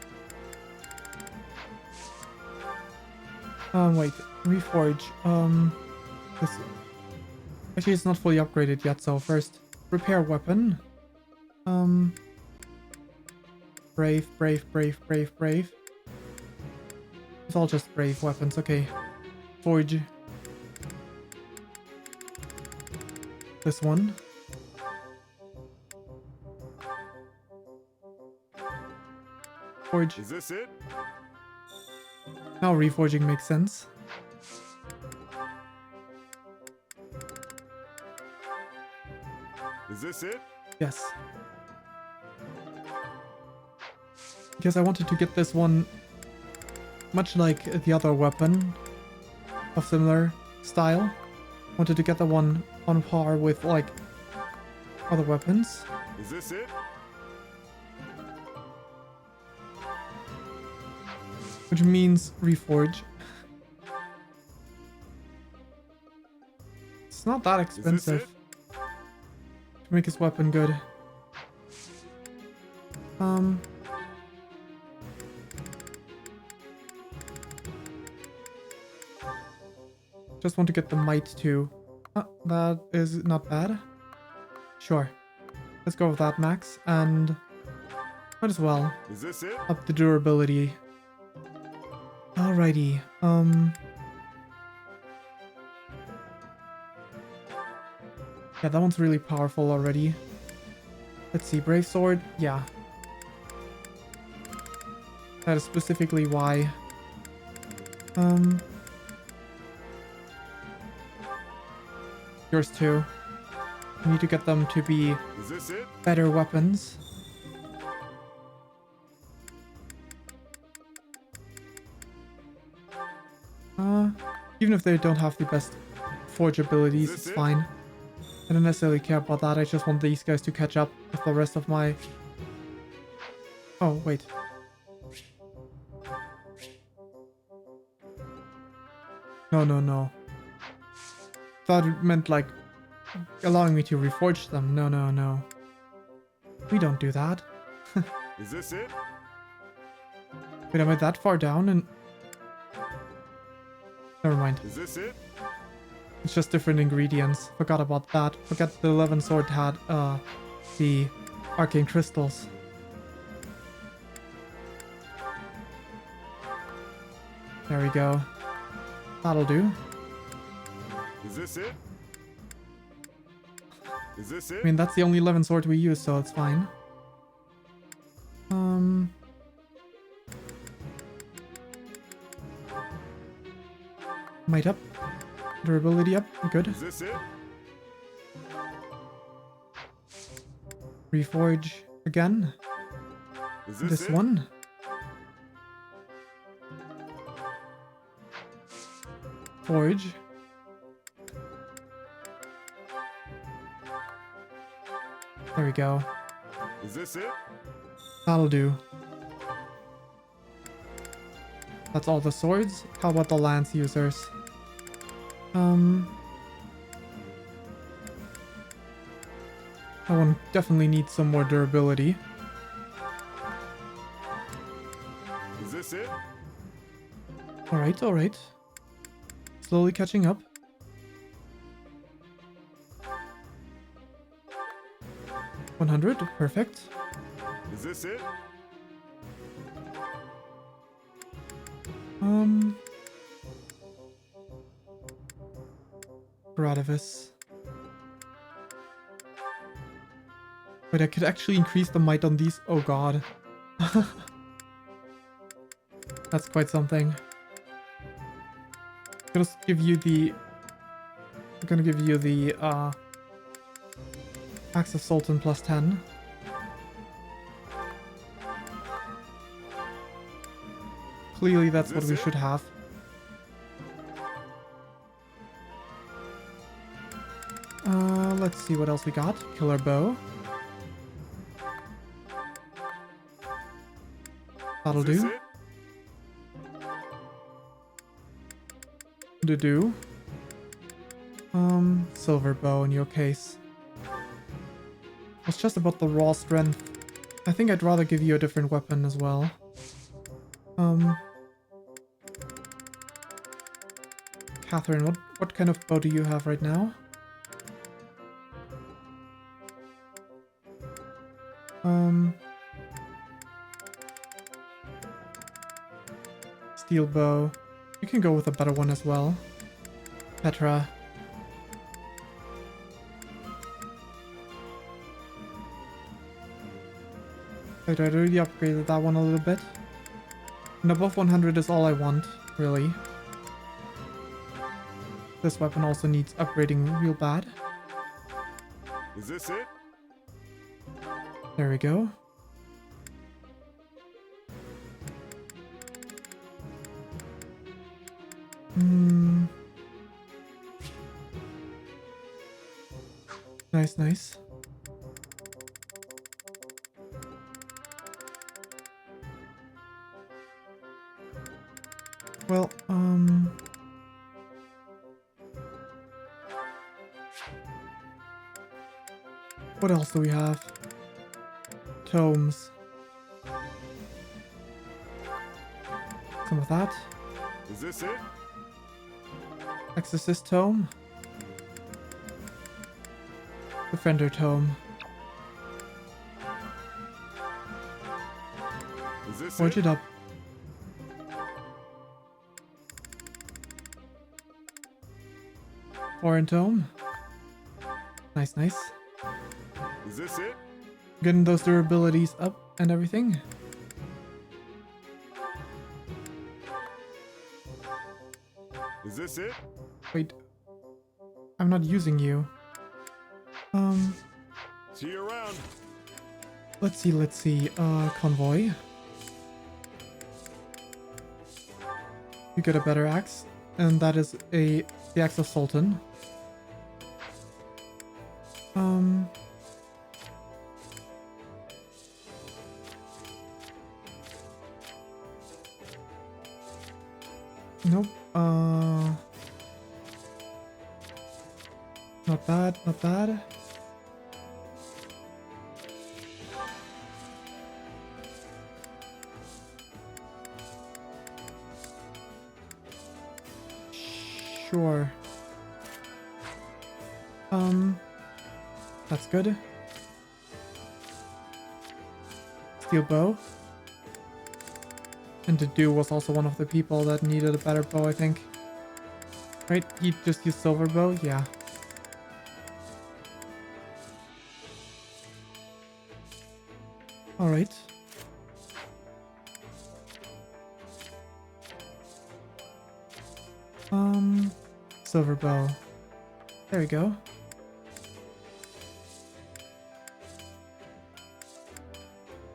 Wait. Reforge. This... Actually, it's not fully upgraded yet, so first, repair weapon. Brave. It's all just brave weapons, okay. Forge. This one. Forge. Is this it? Now reforging makes sense. Is this it? Yes. Because I wanted to get this one much like the other weapon of similar style. Wanted to get the one on par with like other weapons. Is this it? Which means reforge. It's not that expensive to make his weapon good. Just want to get the might too. That is not bad. Sure. Let's go with that, Max. And might as well Is this it? up the durability. Alrighty. Yeah, that one's really powerful already. Let's see, Brave Sword. Yeah. That is specifically why. Yours too. We need to get them to be Is this it? better weapons. Even if they don't have the best forge abilities, it's fine. I don't necessarily care about that, I just want these guys to catch up with the rest of my... Oh, wait. No. Thought it meant, like, allowing me to reforge them. No. We don't do that. Is this it? Wait, am I that far down and... Never mind. Is this it? It's just different ingredients. Forgot about that. Forgot the 11 sword had, the arcane crystals. There we go. That'll do. Is this it? Is this it? I mean, that's the only 11 sword we use, so it's fine. Might up. Durability up. Good. Is this it? Reforge again. Is This it? one. Forge. There we go. Is this it? That'll do. That's all the swords. How about the lance users? That one definitely needs some more durability. Is this it? Alright. Slowly catching up. $100, perfect. Is this it? Gradivis. Wait, I could actually increase the might on these. Oh god. That's quite something. I'm gonna give you the Axe of Sultan plus 10. Clearly that's what we should have. Let's see what else we got. Killer Bow. That'll do. Do. Silver Bow in your case. It's just about the raw strength. I think I'd rather give you a different weapon as well. Catherine, what kind of bow do you have right now? Steel bow. You can go with a better one as well. Petra. Wait, I already upgraded that one a little bit. And above 100 is all I want, really. This weapon also needs upgrading real bad. Is this it? There we go. Nice. Well, What else do we have? Tomes. Some of that. Is this it? Exorcist Tome. Defender Tome. Is this Forge it up. Foreign Tome. Nice, nice. Is this it? Getting those durabilities up and everything. Is this it? Wait. I'm not using you. See you around. Let's see. Convoy. You get a better axe. And that is the axe of Sultan. Nope. Not bad, not bad. Sure. That's good. Steel bow. And Dedu was also one of the people that needed a better bow, I think. Right? He just used silver bow? Yeah. Alright. Silver bow. There we go.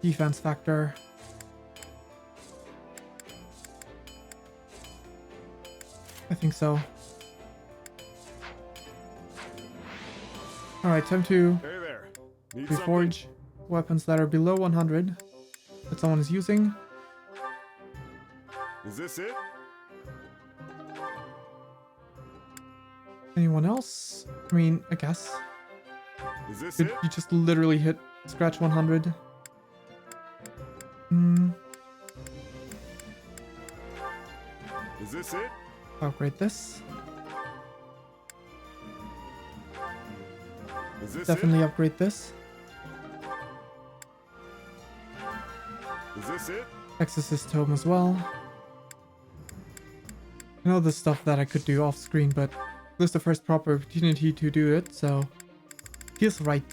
Defense factor. I think so. Alright, time to Hey there. Need reforge weapons that are below 100 that someone is using. Is this it? Anyone else? I mean, I guess. Is this Did it? you just literally hit scratch 100? Is this it? Upgrade this. Is this Definitely upgrade this. it? Is this it? Exorcist Tome as well. I know the stuff that I could do off screen, but this is the first proper opportunity to do it, so feels right.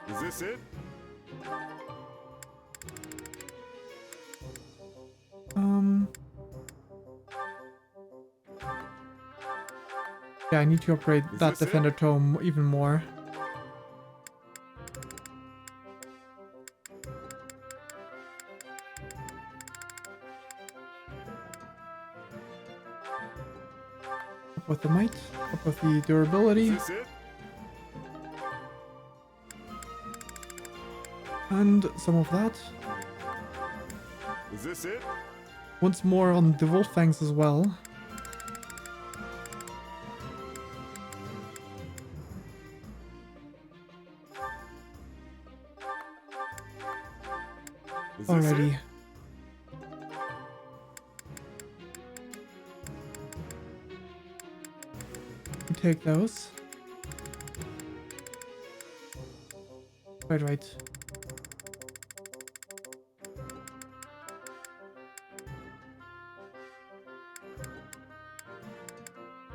Is this it? Yeah, I need to upgrade Is that this it? Defender Tome even more. Up with the might, up with the durability, Is this it? and some of that. Is this it? Once more on the Wolf Fangs as well. Is this Alrighty. it? We take those. Right.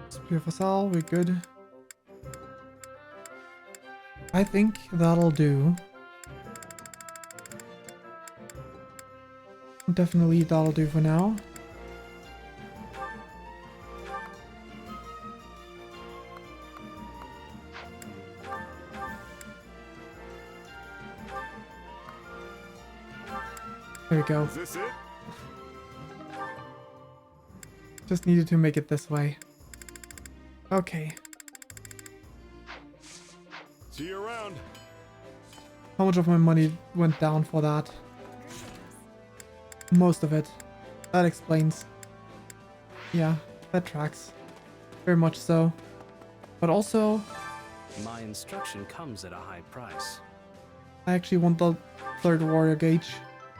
Spear Vassal, we're good. I think that'll do. Definitely that'll do for now. There we go. Is this it? Just needed to make it this way. Okay. See you around. How much of my money went down for that? Most of it. That explains. Yeah, that tracks. Very much so. But also, My instruction comes at a high price. I actually want the third warrior gauge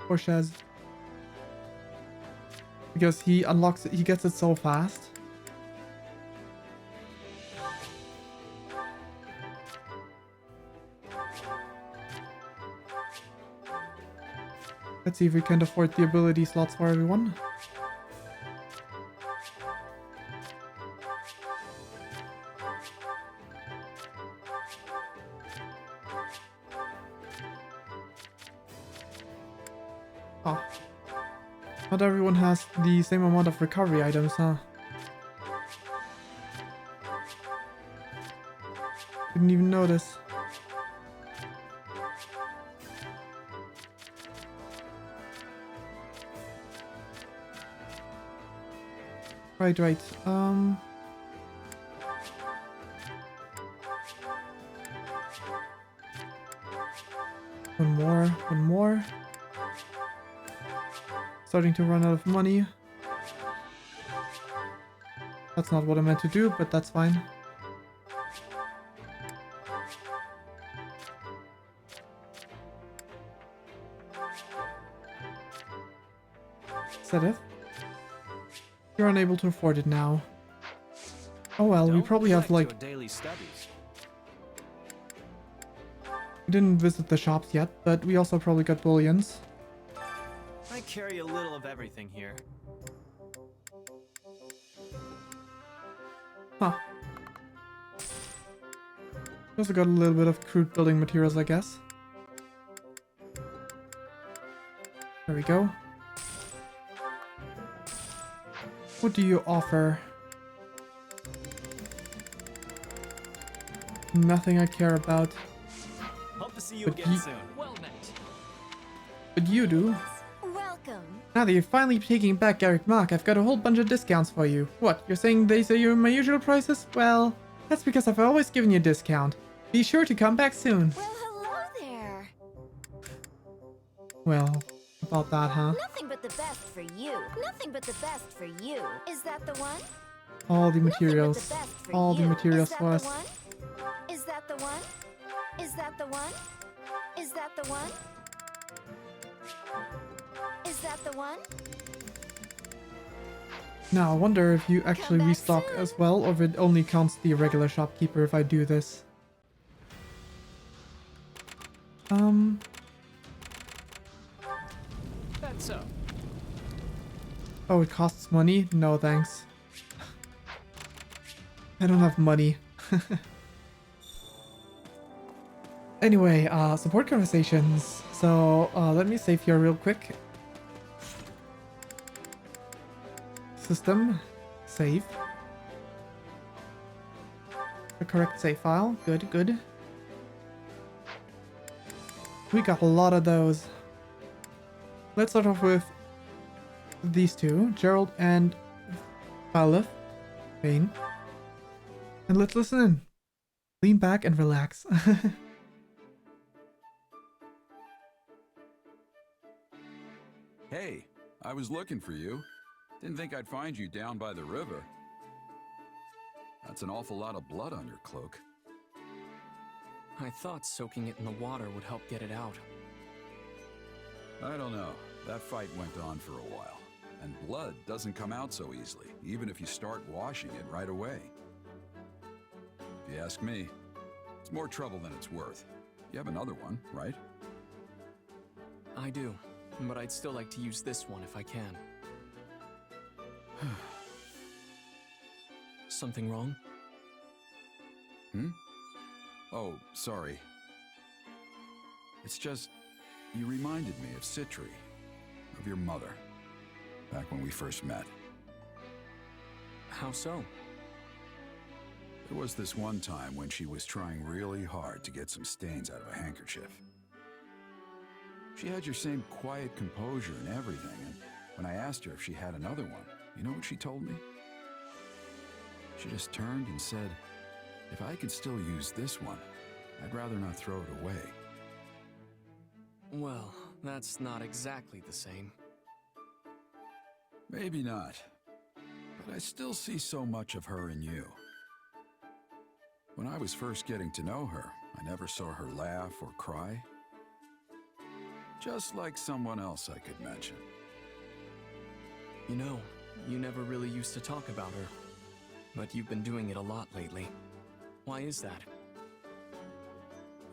for Shez. Because he unlocks it, he gets it so fast. Let's see if we can afford the ability slots for everyone. Oh. Not everyone has the same amount of recovery items, huh? Didn't even notice. Right. One more. Starting to run out of money. That's not what I meant to do, but that's fine. Is that it? You're unable to afford it now. Oh well, we probably have like... Daily studies. We didn't visit the shops yet, but we also probably got BlueLions. I carry a little of everything here. Huh. Also got a little bit of crude building materials, I guess. There we go. What do you offer? Nothing I care about. Hope to see you But again soon. Well met. But you do. Welcome. Now that you're finally taking back Garreg Mach, I've got a whole bunch of discounts for you. What, you're saying these are my usual prices? Well, that's because I've always given you a discount. Be sure to come back soon. Well, hello there. Well, about that, huh? Nothing but the best for you. Nothing but the best for you. Is that the one? All the Nothing but materials. the best for All the you. materials Is that for us. the one? Is that the one? Is that the one? Is that the one? Is that the one? Now, I wonder if you actually back restock soon. as well, or if it only counts the regular shopkeeper if I do this. That's so. Oh, it costs money? No, thanks. I don't have money. Anyway, support conversations. So, let me save here real quick. System. Save. The correct save file. Good, good. We got a lot of those. Let's start off with these two, Gerald and Balif. Bane. And let's listen in. Lean back and relax. Hey, I was looking for you. Didn't think I'd find you down by the river. That's an awful lot of blood on your cloak. I thought soaking it in the water would help get it out. I don't know. That fight went on for a while. And blood doesn't come out so easily, even if you start washing it right away. If you ask me, it's more trouble than it's worth. You have another one, right? I do, but I'd still like to use this one if I can. Something wrong? Hmm? Oh, sorry. It's just, you reminded me of Citri, of your mother, back when we first met. How so? There was this one time when she was trying really hard to get some stains out of a handkerchief. She had your same quiet composure and everything, and when I asked her if she had another one, you know what she told me? She just turned and said, if I could still use this one, I'd rather not throw it away. Well, that's not exactly the same. Maybe not. but I still see so much of her in you. When I was first getting to know her, I never saw her laugh or cry. Just like someone else I could mention. You know, you never really used to talk about her, but you've been doing it a lot lately. Why is that?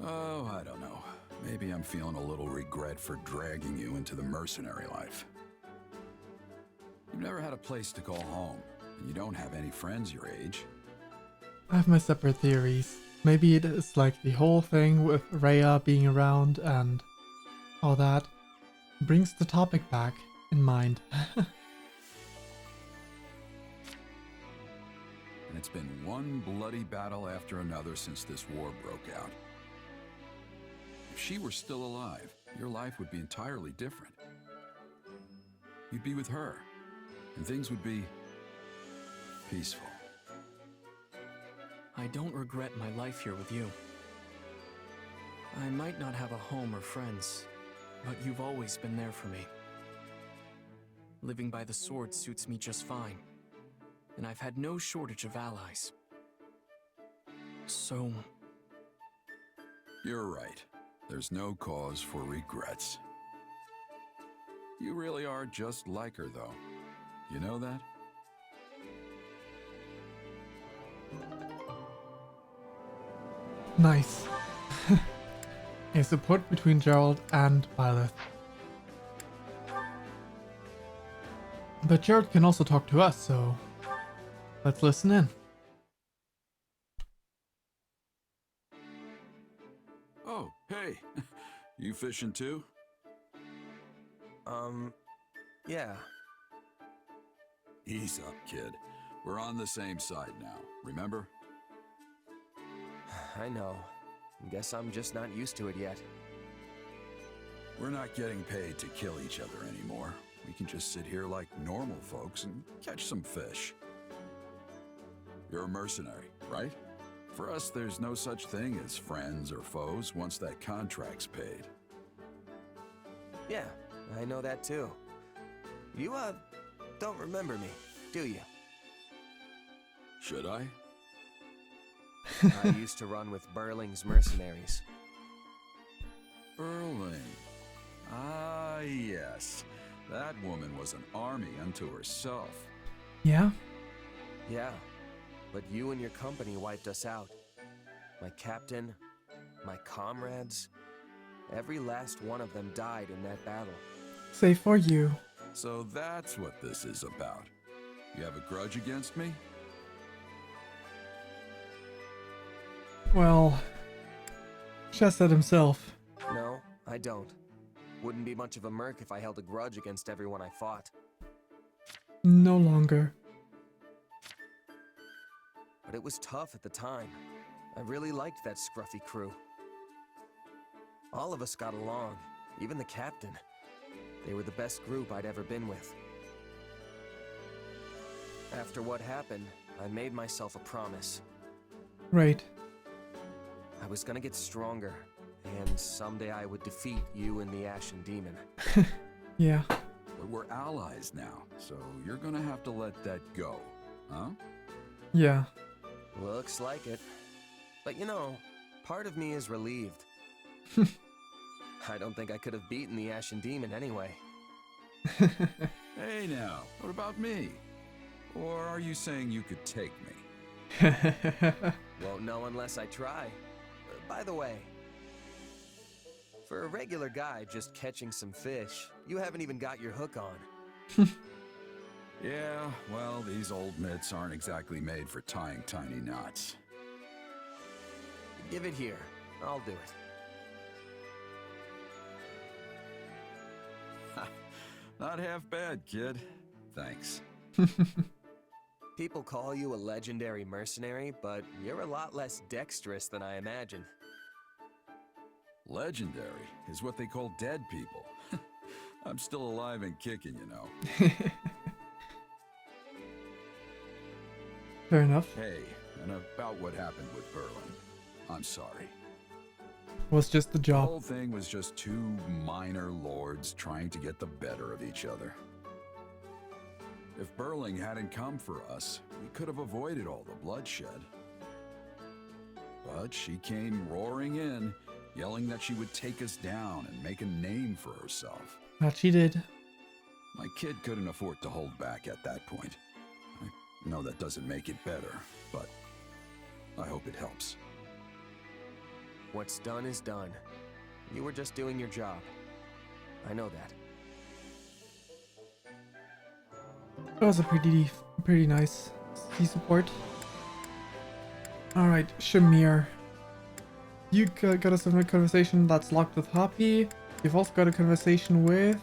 Oh, I don't know. Maybe I'm feeling a little regret for dragging you into the mercenary life. You've never had a place to call home, and you don't have any friends your age. I have my separate theories. Maybe it is like the whole thing with Rhea being around and all that brings the topic back in mind. And it's been one bloody battle after another since this war broke out. If she were still alive, your life would be entirely different. You'd be with her, and things would be peaceful. I don't regret my life here with you. I might not have a home or friends, but you've always been there for me. Living by the sword suits me just fine, and I've had no shortage of allies. So... You're right. There's no cause for regrets. You really are just like her, though. You know that? Nice. A support between Gerald and Violet. But Gerald can also talk to us, so let's listen in. Oh, hey. You fishing too? Yeah. Ease up, kid. We're on the same side now, remember? I know. Guess I'm just not used to it yet. We're not getting paid to kill each other anymore. We can just sit here like normal folks and catch some fish. You're a mercenary, right? For us, there's no such thing as friends or foes once that contract's paid. Yeah, I know that too. You, don't remember me, do you? Should I? I used to run with Burling's mercenaries. Burling. Ah, yes. That woman was an army unto herself. Yeah? Yeah, but you and your company wiped us out. My captain, my comrades, every last one of them died in that battle. Save for you. So that's what this is about. You have a grudge against me? Well, Chess said himself. No, I don't. Wouldn't be much of a merc if I held a grudge against everyone I fought. No longer. But it was tough at the time. I really liked that scruffy crew. All of us got along, even the captain. They were the best group I'd ever been with. After what happened, I made myself a promise. Right. I was gonna get stronger, and someday I would defeat you and the Ashen Demon. Yeah. But we're allies now, so you're gonna have to let that go, huh? Yeah. Looks like it. But you know, part of me is relieved. I don't think I could have beaten the Ashen Demon anyway. Hey now, what about me? Or are you saying you could take me? Won't know unless I try. By the way, for a regular guy just catching some fish, you haven't even got your hook on. Yeah, well, these old mitts aren't exactly made for tying tiny knots. Give it here. I'll do it. Not half bad, kid. Thanks. People call you a legendary mercenary, but you're a lot less dexterous than I imagined. Legendary is what they call dead people. I'm still alive and kicking, you know. Fair enough. Hey, and about what happened with Berlin. I'm sorry. Was just the The job. whole thing was just two minor lords trying to get the better of each other. If Burling hadn't come for us, we could have avoided all the bloodshed. But she came roaring in, yelling that she would take us down and make a name for herself. That she did. My kid couldn't afford to hold back at that point. I know that doesn't make it better, but I hope it helps. What's done is done. You were just doing your job. I know that. That was a pretty nice key support. Alright, Shamir. You got us a conversation that's locked with Hoppy. You've also got a conversation with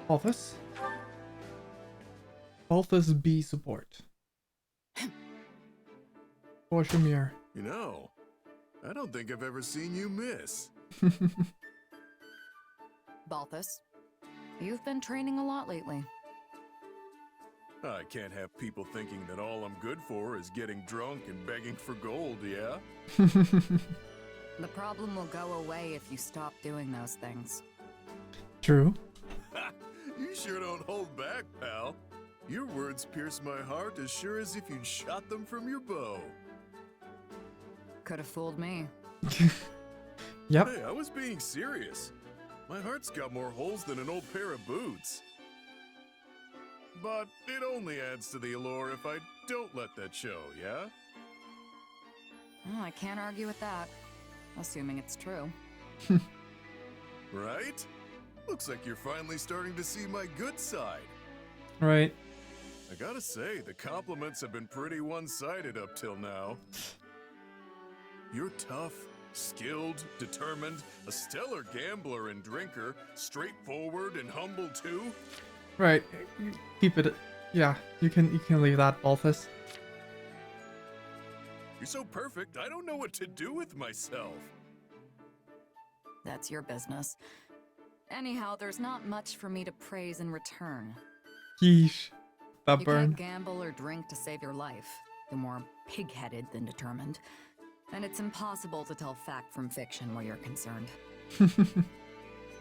Balthus. Balthus B support. For Shamir. You know, I don't think I've ever seen you miss. Balthus, you've been training a lot lately. I can't have people thinking that all I'm good for is getting drunk and begging for gold, yeah? The problem will go away if you stop doing those things. True. You sure don't hold back, pal. Your words pierce my heart as sure as if you'd shot them from your bow. Could have fooled me. Yep. Hey, I was being serious. My heart's got more holes than an old pair of boots. But it only adds to the allure if I don't let that show, yeah? Well, I can't argue with that, assuming it's true. Right? Looks like you're finally starting to see my good side. Right. I gotta say, the compliments have been pretty one-sided up till now. You're tough, skilled, determined, a stellar gambler and drinker, straightforward and humble too. Right. Keep it. Yeah, you can leave that, Balthus. You're so perfect, I don't know what to do with myself. That's your business. Anyhow, there's not much for me to praise in return. Yeesh. That you burn. can't gamble or drink to save your life. You're more pig-headed than determined. And it's impossible to tell fact from fiction where you're concerned.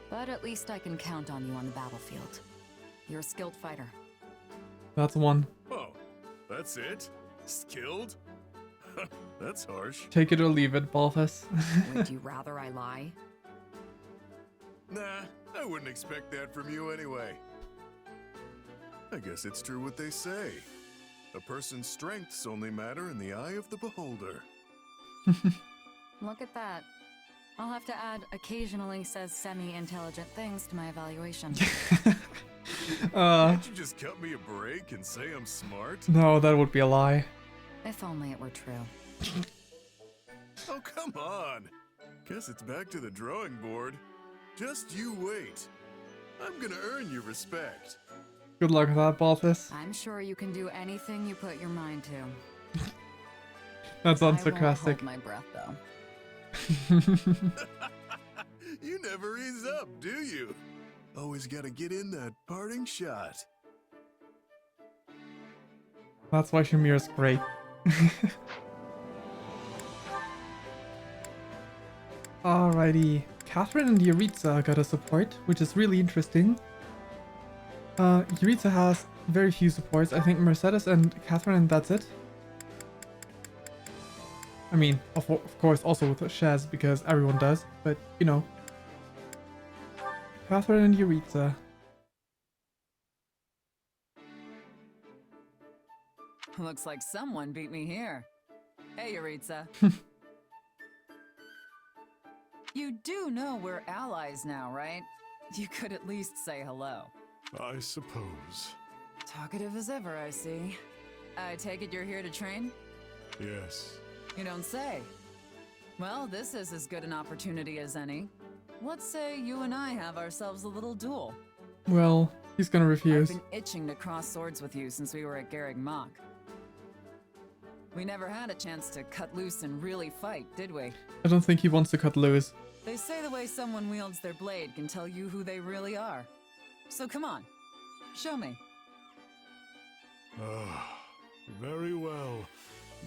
But at least I can count on you on the battlefield. You're a skilled fighter. That's one. Oh, that's it? Skilled? That's harsh. Take it or leave it, Balthus. Would you rather I lie? Nah, I wouldn't expect that from you anyway. I guess it's true what they say. A person's strengths only matter in the eye of the beholder. Look at that. I'll have to add occasionally says semi-intelligent things to my evaluation. Can't you just cut me a break and say I'm smart? No, that would be a lie. If only it were true. Oh, come on. Guess it's back to the drawing board. Just you wait. I'm gonna earn your respect. Good luck with that, Balthus. I'm sure you can do anything you put your mind to. That's I won't unsarcastic. hold my breath, though. You never ease up, do you? Always gotta get in that parting shot. That's why Shamir's great. Alrighty. Catherine and Yuritsa got a support, which is really interesting. Yuritsa has very few supports. I think Mercedes and Catherine, and that's it. I mean, of course, also with Shaz, because everyone does, but you know. Catherine and Yuritsa. Looks like someone beat me here. Hey, Yuritsa. You do know we're allies now, right? You could at least say hello. I suppose. Talkative as ever, I see. I take it you're here to train? Yes. You don't say. Well, this is as good an opportunity as any. Let's say you and I have ourselves a little duel. Well, he's gonna refuse. I've been itching to cross swords with you since we were at Garreg Mach. We never had a chance to cut loose and really fight, did we? I don't think he wants to cut loose. They say the way someone wields their blade can tell you who they really are. So come on, show me. Very well.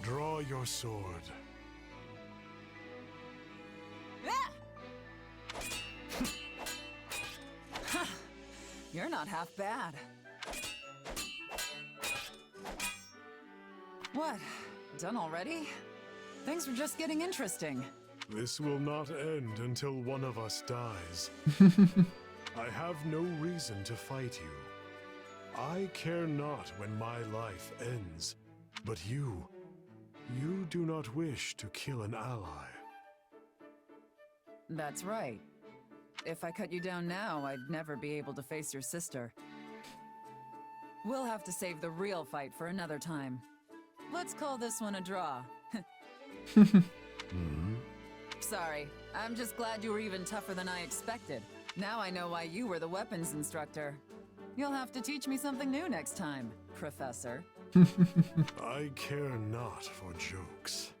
Draw your sword. You're not half bad. What? Done already? Things are just getting interesting. This will not end until one of us dies. I have no reason to fight you. I care not when my life ends, but you do not wish to kill an ally. That's right. If I cut you down now, I'd never be able to face your sister. We'll have to save the real fight for another time. Let's call this one a draw. Sorry, I'm just glad you were even tougher than I expected. Now I know why you were the weapons instructor. You'll have to teach me something new next time, Professor. I care not for jokes.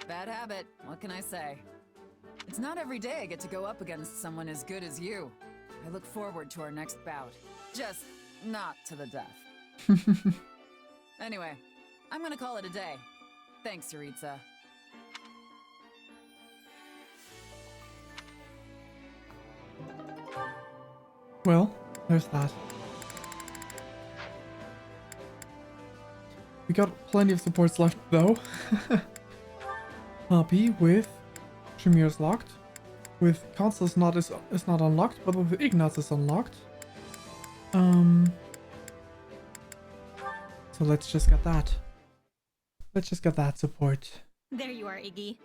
Bad habit, what can I say? It's not every day I get to go up against someone as good as you. I look forward to our next bout. Just not to the death. Anyway, I'm gonna call it a day. Thanks, Yuritsa. Well, there's that. We got plenty of supports left though. Happy with Shamir's locked. With Constance is not unlocked, but with Ignatz is unlocked. So let's just get that. Let's just get that support. There you are, Iggy.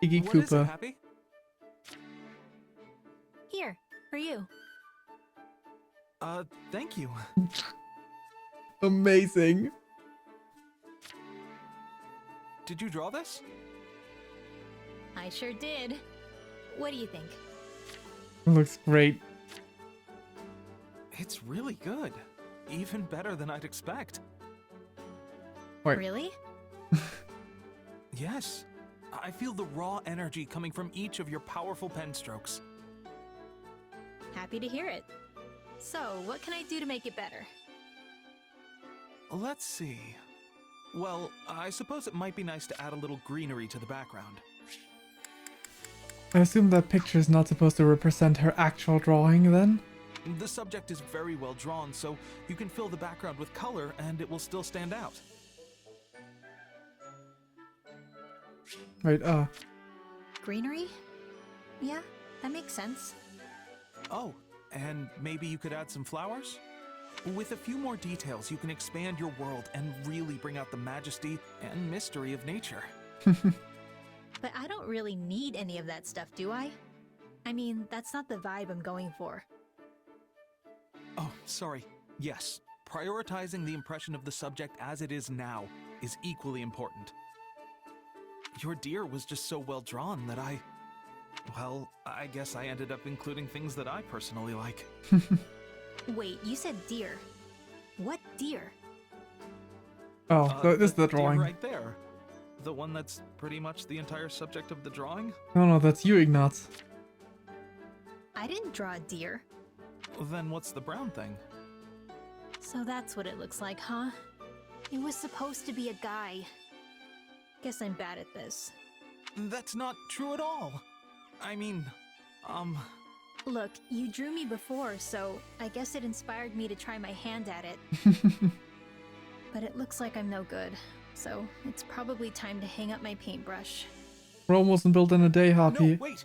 Iggy What Koopa. is it, Happy? Here, for you. Thank you. Amazing. Did you draw this? I sure did. What do you think? It looks great. It's really good. Even better than I'd expect. Wait. Really? Yes. I feel the raw energy coming from each of your powerful pen strokes. Happy to hear it. So, what can I do to make it better? Let's see. Well, I suppose it might be nice to add a little greenery to the background. I assume that picture is not supposed to represent her actual drawing then? The subject is very well drawn, so you can fill the background with color and it will still stand out. Right, Greenery? Yeah, that makes sense. Oh, and maybe you could add some flowers? With a few more details, you can expand your world and really bring out the majesty and mystery of nature. But I don't really need any of that stuff, do I? I mean, that's not the vibe I'm going for. Oh, sorry. Yes, prioritizing the impression of the subject as it is now is equally important. Your deer was just so well drawn that well, I guess I ended up including things that I personally like. Wait, you said deer. What deer? oh, this is the drawing. Deer right there. The one that's pretty much the entire subject of the drawing? No, that's you, Ignatz. I didn't draw a deer. Then what's the brown thing? So that's what it looks like, huh? It was supposed to be a guy. Guess I'm bad at this. That's not true at all. I mean, Look, you drew me before, so I guess it inspired me to try my hand at it. But it looks like I'm no good, so it's probably time to hang up my paintbrush. Rome wasn't built in a day, Happy. No, wait!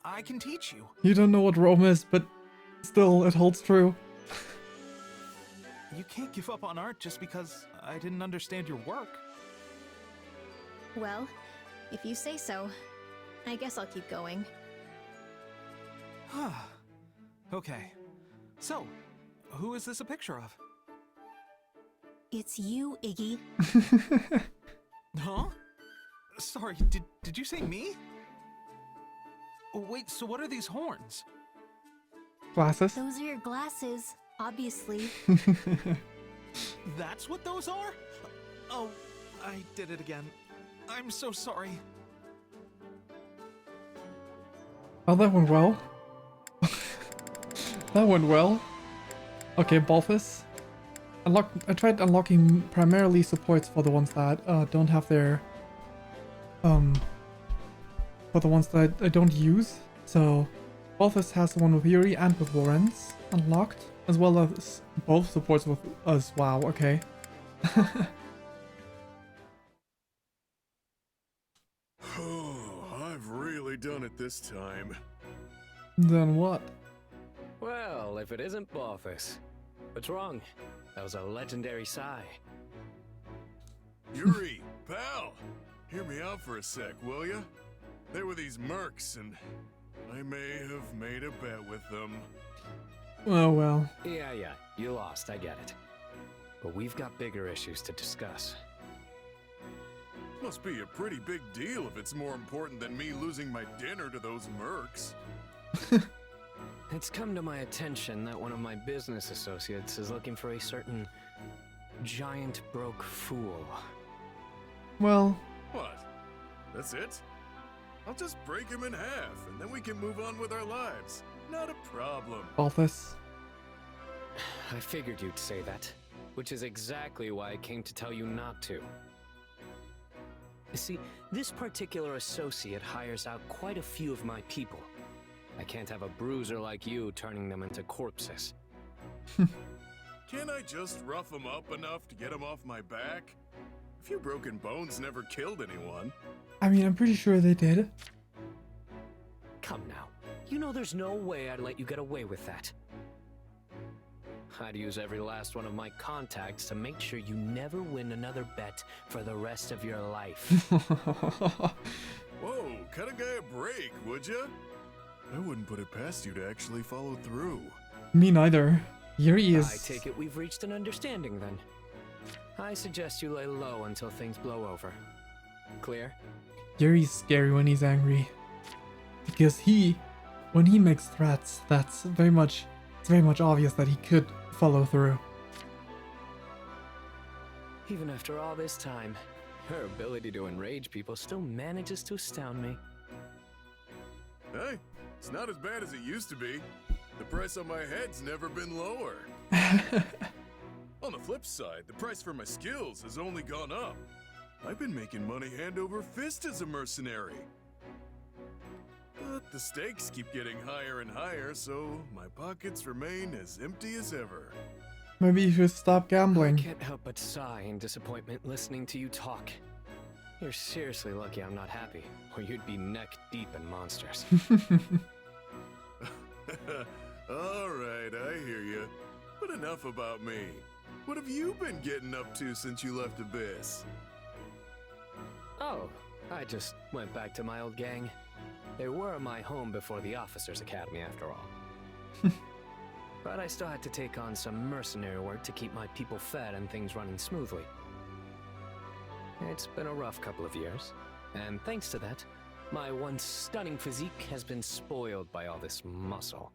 I can teach you. You don't know what Rome is, but still, it holds true. You can't give up on art just because I didn't understand your work. Well, if you say so, I guess I'll keep going. Okay. So, who is this a picture of? It's you, Iggy. Huh? Sorry, did you say me? Wait, so what are these horns? Glasses? Those are your glasses, obviously. That's what those are? Oh, I did it again. I'm so sorry. Oh, that went well. That went well. Okay, Balthus. I tried unlocking primarily supports for the ones that don't have their for the ones that I don't use. So Balthus has the one with Yuri and with Warrens. unlocked, as well as both supports with us. Wow, okay. I've really done it this time. Then what? Well, if it isn't Balthus. What's wrong? That was a legendary sigh. Yuri, pal, hear me out for a sec, will ya? There were these mercs, and I may have made a bet with them. Oh well. Yeah, you lost, I get it. But we've got bigger issues to discuss. Must be a pretty big deal if it's more important than me losing my dinner to those mercs. It's come to my attention that one of my business associates is looking for a certain giant broke fool. Well... What? That's it? I'll just break him in half, and then we can move on with our lives. Not a problem. Balthus. I figured you'd say that, which is exactly why I came to tell you not to. You see, this particular associate hires out quite a few of my people. I can't have a bruiser like you turning them into corpses. Can't I just rough him up enough to get him off my back? A few broken bones never killed anyone. I mean, I'm pretty sure they did. Come now. You know there's no way I'd let you get away with that. I'd use every last one of my contacts to make sure you never win another bet for the rest of your life. Whoa, cut a guy a break, would ya? I wouldn't put it past you to actually follow through. Me neither. Yuri is... I take it we've reached an understanding then. I suggest you lay low until things blow over. Clear? Yuri's scary when he's angry. Because when he makes threats, it's very much obvious that he could follow through. Even after all this time, her ability to enrage people still manages to astound me. Hey, it's not as bad as it used to be. The price on my head's never been lower. On the flip side, the price for my skills has only gone up. I've been making money hand over fist as a mercenary. But the stakes keep getting higher and higher, so my pockets remain as empty as ever. Maybe you should stop gambling. I can't help but sigh in disappointment listening to you talk. You're seriously lucky I'm not happy, or you'd be neck deep in monsters. Alright, I hear you. But enough about me. What have you been getting up to since you left Abyss? Oh, I just went back to my old gang. They were my home before the Officers' Academy, after all. But I still had to take on some mercenary work to keep my people fed and things running smoothly. It's been a rough couple of years, and thanks to that, my once stunning physique has been spoiled by all this muscle.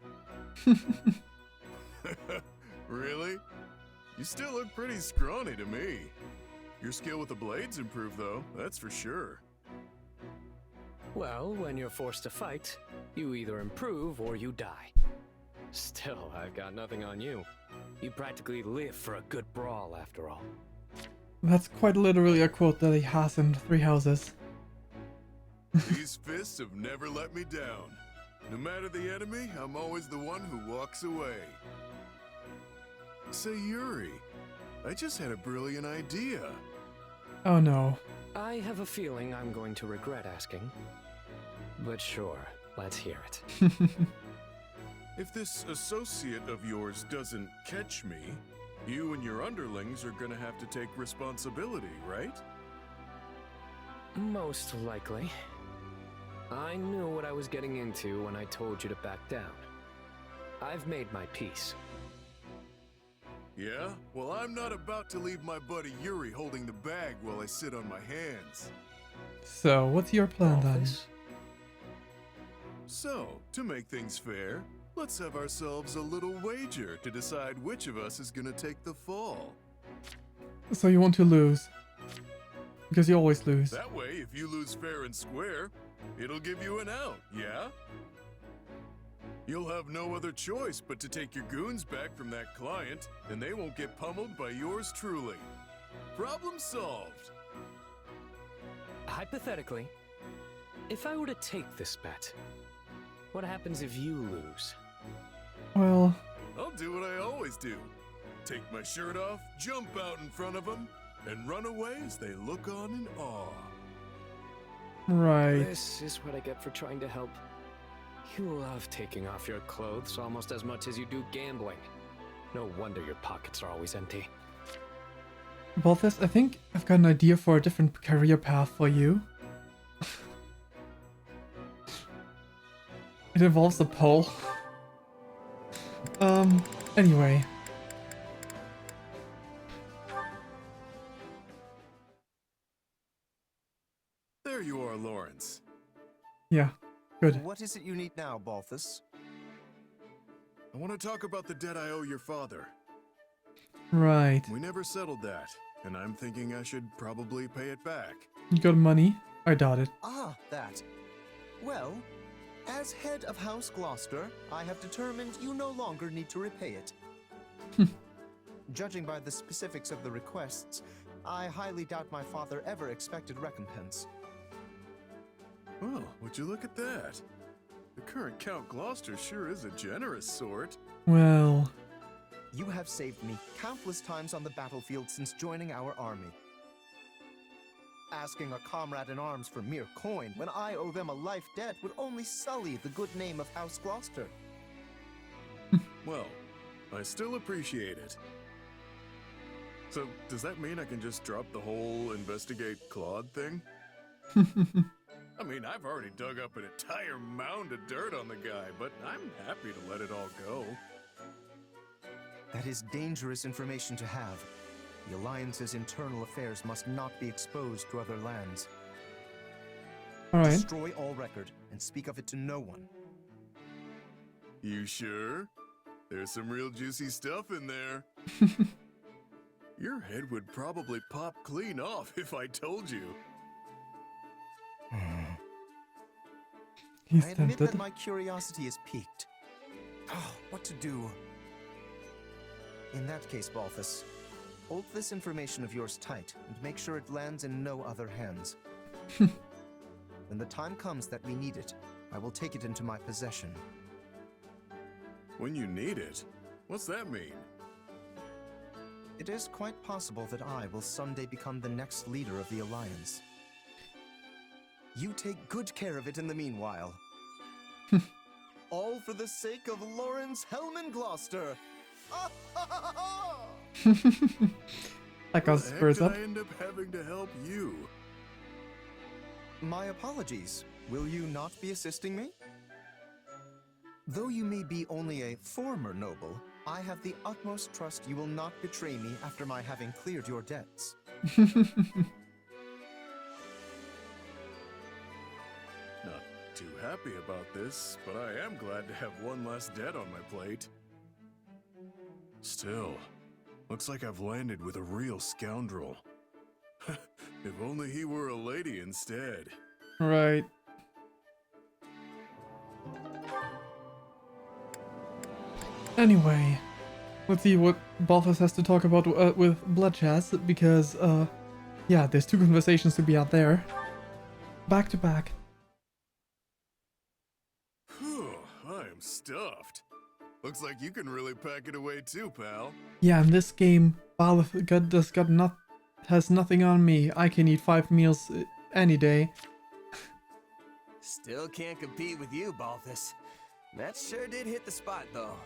Really? You still look pretty scrawny to me. Your skill with the blades improved, though, that's for sure. Well, when you're forced to fight, you either improve or you die. Still, I've got nothing on you. You practically live for a good brawl, after all. That's quite literally a quote that he has in Three Houses. These fists have never let me down. No matter the enemy, I'm always the one who walks away. Say, Yuri, I just had a brilliant idea. Oh no. I have a feeling I'm going to regret asking. But sure, let's hear it. If this associate of yours doesn't catch me, you and your underlings are gonna have to take responsibility, right? Most likely. I knew what I was getting into when I told you to back down. I've made my peace. Yeah? Well, I'm not about to leave my buddy Yuri holding the bag while I sit on my hands. So, what's your plan then? So, to make things fair, let's have ourselves a little wager to decide which of us is gonna take the fall. So you want to lose. Because you always lose. That way, if you lose fair and square, it'll give you an out, yeah? You'll have no other choice but to take your goons back from that client, and they won't get pummeled by yours truly. Problem solved. Hypothetically, if I were to take this bet, what happens if you lose? Well, I'll do what I always do. Take my shirt off, jump out in front of them, and run away as they look on in awe. Right. This is what I get for trying to help. You love taking off your clothes almost as much as you do gambling. No wonder your pockets are always empty. Balthus, I think I've got an idea for a different career path for you. It involves a pole. Anyway. There you are, Lawrence. Yeah, good. What is it you need now, Balthus? I want to talk about the debt I owe your father. Right. We never settled that, and I'm thinking I should probably pay it back. You got money? I doubt it. Ah, that. Well, as head of House Gloucester, I have determined you no longer need to repay it. Judging by the specifics of the requests, I highly doubt my father ever expected recompense. Well, would you look at that? The current Count Gloucester sure is a generous sort. Well... You have saved me countless times on the battlefield since joining our army. Asking a comrade in arms for mere coin when I owe them a life debt would only sully the good name of House Gloucester. Well, I still appreciate it. So, does that mean I can just drop the whole investigate Claude thing? I mean, I've already dug up an entire mound of dirt on the guy, but I'm happy to let it all go. That is dangerous information to have. The Alliance's internal affairs must not be exposed to other lands. All right. Destroy all record and speak of it to no one. You sure? There's some real juicy stuff in there. Your head would probably pop clean off if I told you. He's I admit tempted. that my curiosity is piqued. Oh, what to do? In that case, Balthus, hold this information of yours tight and make sure it lands in no other hands. When the time comes that we need it, I will take it into my possession. When you need it? What's that mean? It is quite possible that I will someday become the next leader of the Alliance. You take good care of it in the meanwhile. All for the sake of Lawrence Hellman Gloucester! That got spurs up. I end up having to help you. My apologies. Will you not be assisting me? Though you may be only a former noble, I have the utmost trust you will not betray me after my having cleared your debts. Not too happy about this, but I am glad to have one less debt on my plate. Still, looks like I've landed with a real scoundrel. If only he were a lady instead. Right. Anyway, let's see what Balthus has to talk about with Bloodchaz, because, yeah, there's two conversations to be out there. Back to back. Whew, I am stuffed. Looks like you can really pack it away too, pal. Yeah, in this game, Balthus has nothing on me. I can eat 5 meals any day. Still can't compete with you, Balthus. That sure did hit the spot, though.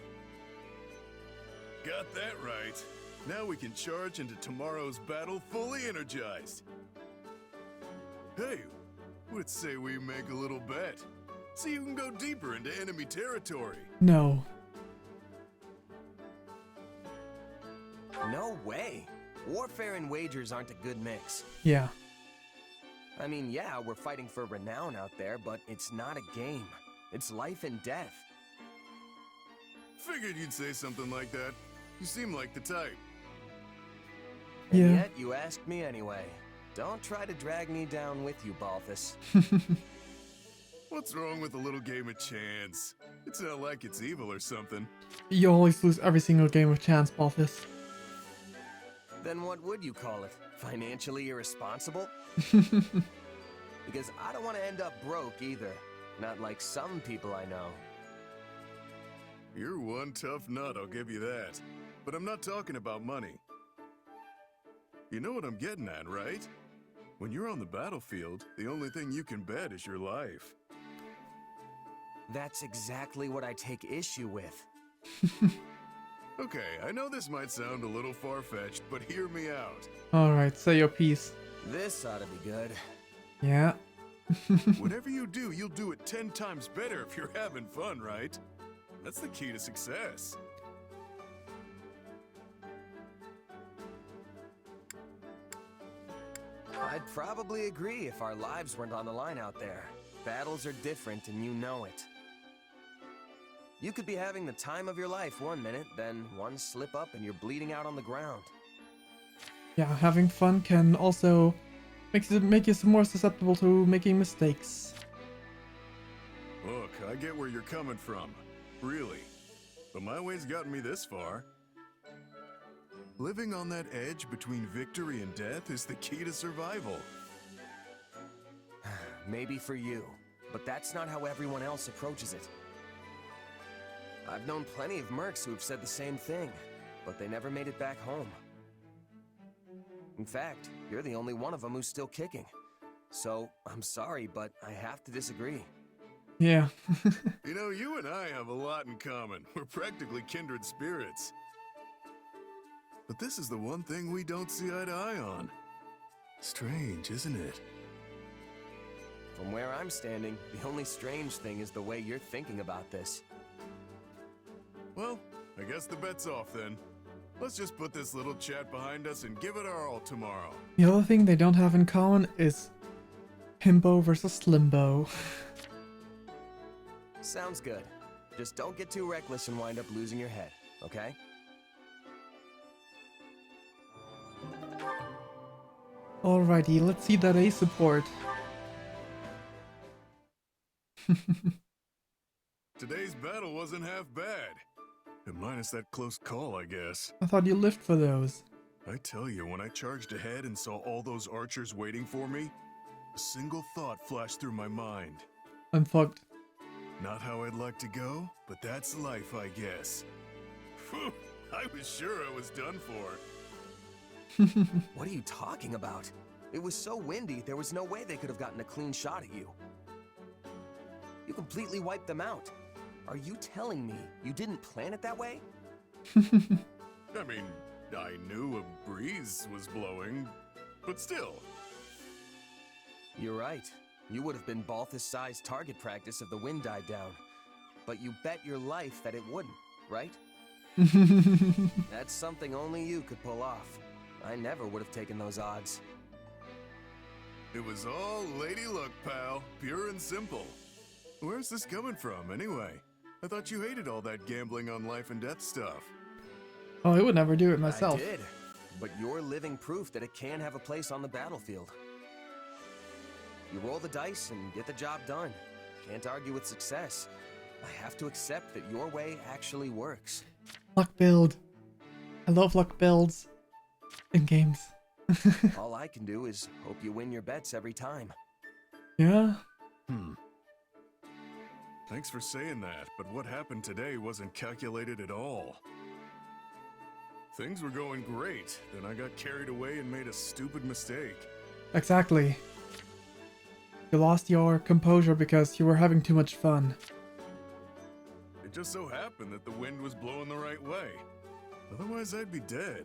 Got that right. Now we can charge into tomorrow's battle fully energized. Hey, let's say we make a little bet. See who can go deeper into enemy territory. No. No way. Warfare and wagers aren't a good mix. Yeah. I mean, yeah, we're fighting for renown out there, but it's not a game. It's life and death. Figured you'd say something like that. You seem like the type. And Yeah. yet you asked me anyway. Don't try to drag me down with you, Balthus. What's wrong with a little game of chance? It's not like it's evil or something. You always lose every single game of chance, Balthus. Then what would you call it? Financially irresponsible? Because I don't want to end up broke either. Not like some people I know. You're one tough nut, I'll give you that. But I'm not talking about money. You know what I'm getting at, right? When you're on the battlefield, the only thing you can bet is your life. That's exactly what I take issue with. Okay, I know this might sound a little far-fetched, but hear me out. Alright, say your piece. This ought to be good. Yeah. Whatever you do, you'll do it 10 times better if you're having fun, right? That's the key to success. I'd probably agree if our lives weren't on the line out there. Battles are different and you know it. You could be having the time of your life one minute, then one slip up and you're bleeding out on the ground. Yeah, having fun can also make you more susceptible to making mistakes. Look, I get where you're coming from. Really. But my way's gotten me this far. Living on that edge between victory and death is the key to survival. Maybe for you, but that's not how everyone else approaches it. I've known plenty of mercs who have said the same thing, but they never made it back home. In fact, you're the only one of them who's still kicking. So, I'm sorry, but I have to disagree. Yeah. You know, you and I have a lot in common. We're practically kindred spirits. But this is the one thing we don't see eye to eye on. Strange, isn't it? From where I'm standing, the only strange thing is the way you're thinking about this. Well, I guess the bet's off then. Let's just put this little chat behind us and give it our all tomorrow. The other thing they don't have in common is Himbo versus Limbo. Sounds good. Just don't get too reckless and wind up losing your head, okay? Alrighty, let's see that A support. Today's battle wasn't half bad. And minus that close call, I guess. I thought you lived for those. I tell you, when I charged ahead and saw all those archers waiting for me, a single thought flashed through my mind. I'm fucked. Not how I'd like to go, but that's life, I guess. Phew, I was sure I was done for. What are you talking about? It was so windy, there was no way they could have gotten a clean shot at you. You completely wiped them out. Are you telling me you didn't plan it that way? I mean, I knew a breeze was blowing, but still. You're right. You would have been Balthus-sized target practice if the wind died down. But you bet your life that it wouldn't, right? That's something only you could pull off. I never would have taken those odds. It was all lady luck, pal. Pure and simple. Where's this coming from, anyway? I thought you hated all that gambling on life and death stuff. Oh, I would never do it myself. I did, but you're living proof that it can have a place on the battlefield. You roll the dice and get the job done. Can't argue with success. I have to accept that your way actually works. Luck build. I love luck builds in games. All I can do is hope you win your bets every time. Yeah? Thanks for saying that, but what happened today wasn't calculated at all. Things were going great, then I got carried away and made a stupid mistake. Exactly. You lost your composure because you were having too much fun. It just so happened that the wind was blowing the right way. Otherwise, I'd be dead.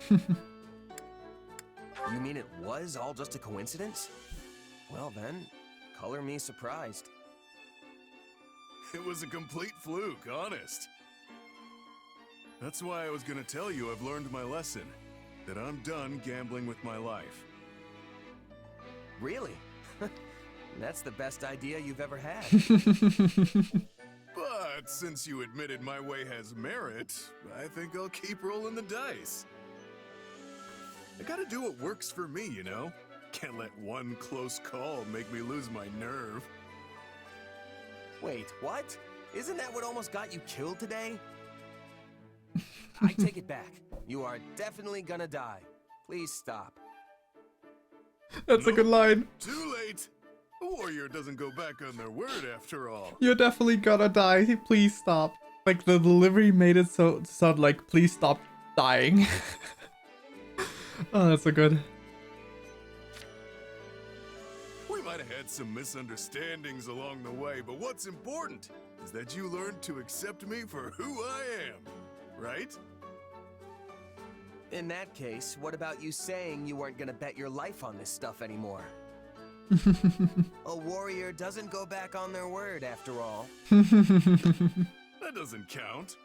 You mean it was all just a coincidence? Well then, color me surprised. It was a complete fluke, honest. That's why I was gonna tell you I've learned my lesson. That I'm done gambling with my life. Really? That's the best idea you've ever had. But since you admitted my way has merit, I think I'll keep rolling the dice. I gotta do what works for me, you know? Can't let one close call make me lose my nerve. Wait, what? Isn't that what almost got you killed today? I take it back. You are definitely gonna die. Please stop. That's a good line. Too late. A warrior doesn't go back on their word after all. You're definitely gonna die. Please stop. Like, the delivery made it so sound like, please stop dying. Oh, that's so good. We might have had some misunderstandings along the way, but what's important is that you learned to accept me for who I am, right? In that case, what about you saying you weren't gonna bet your life on this stuff anymore? A warrior doesn't go back on their word, after all. That doesn't count.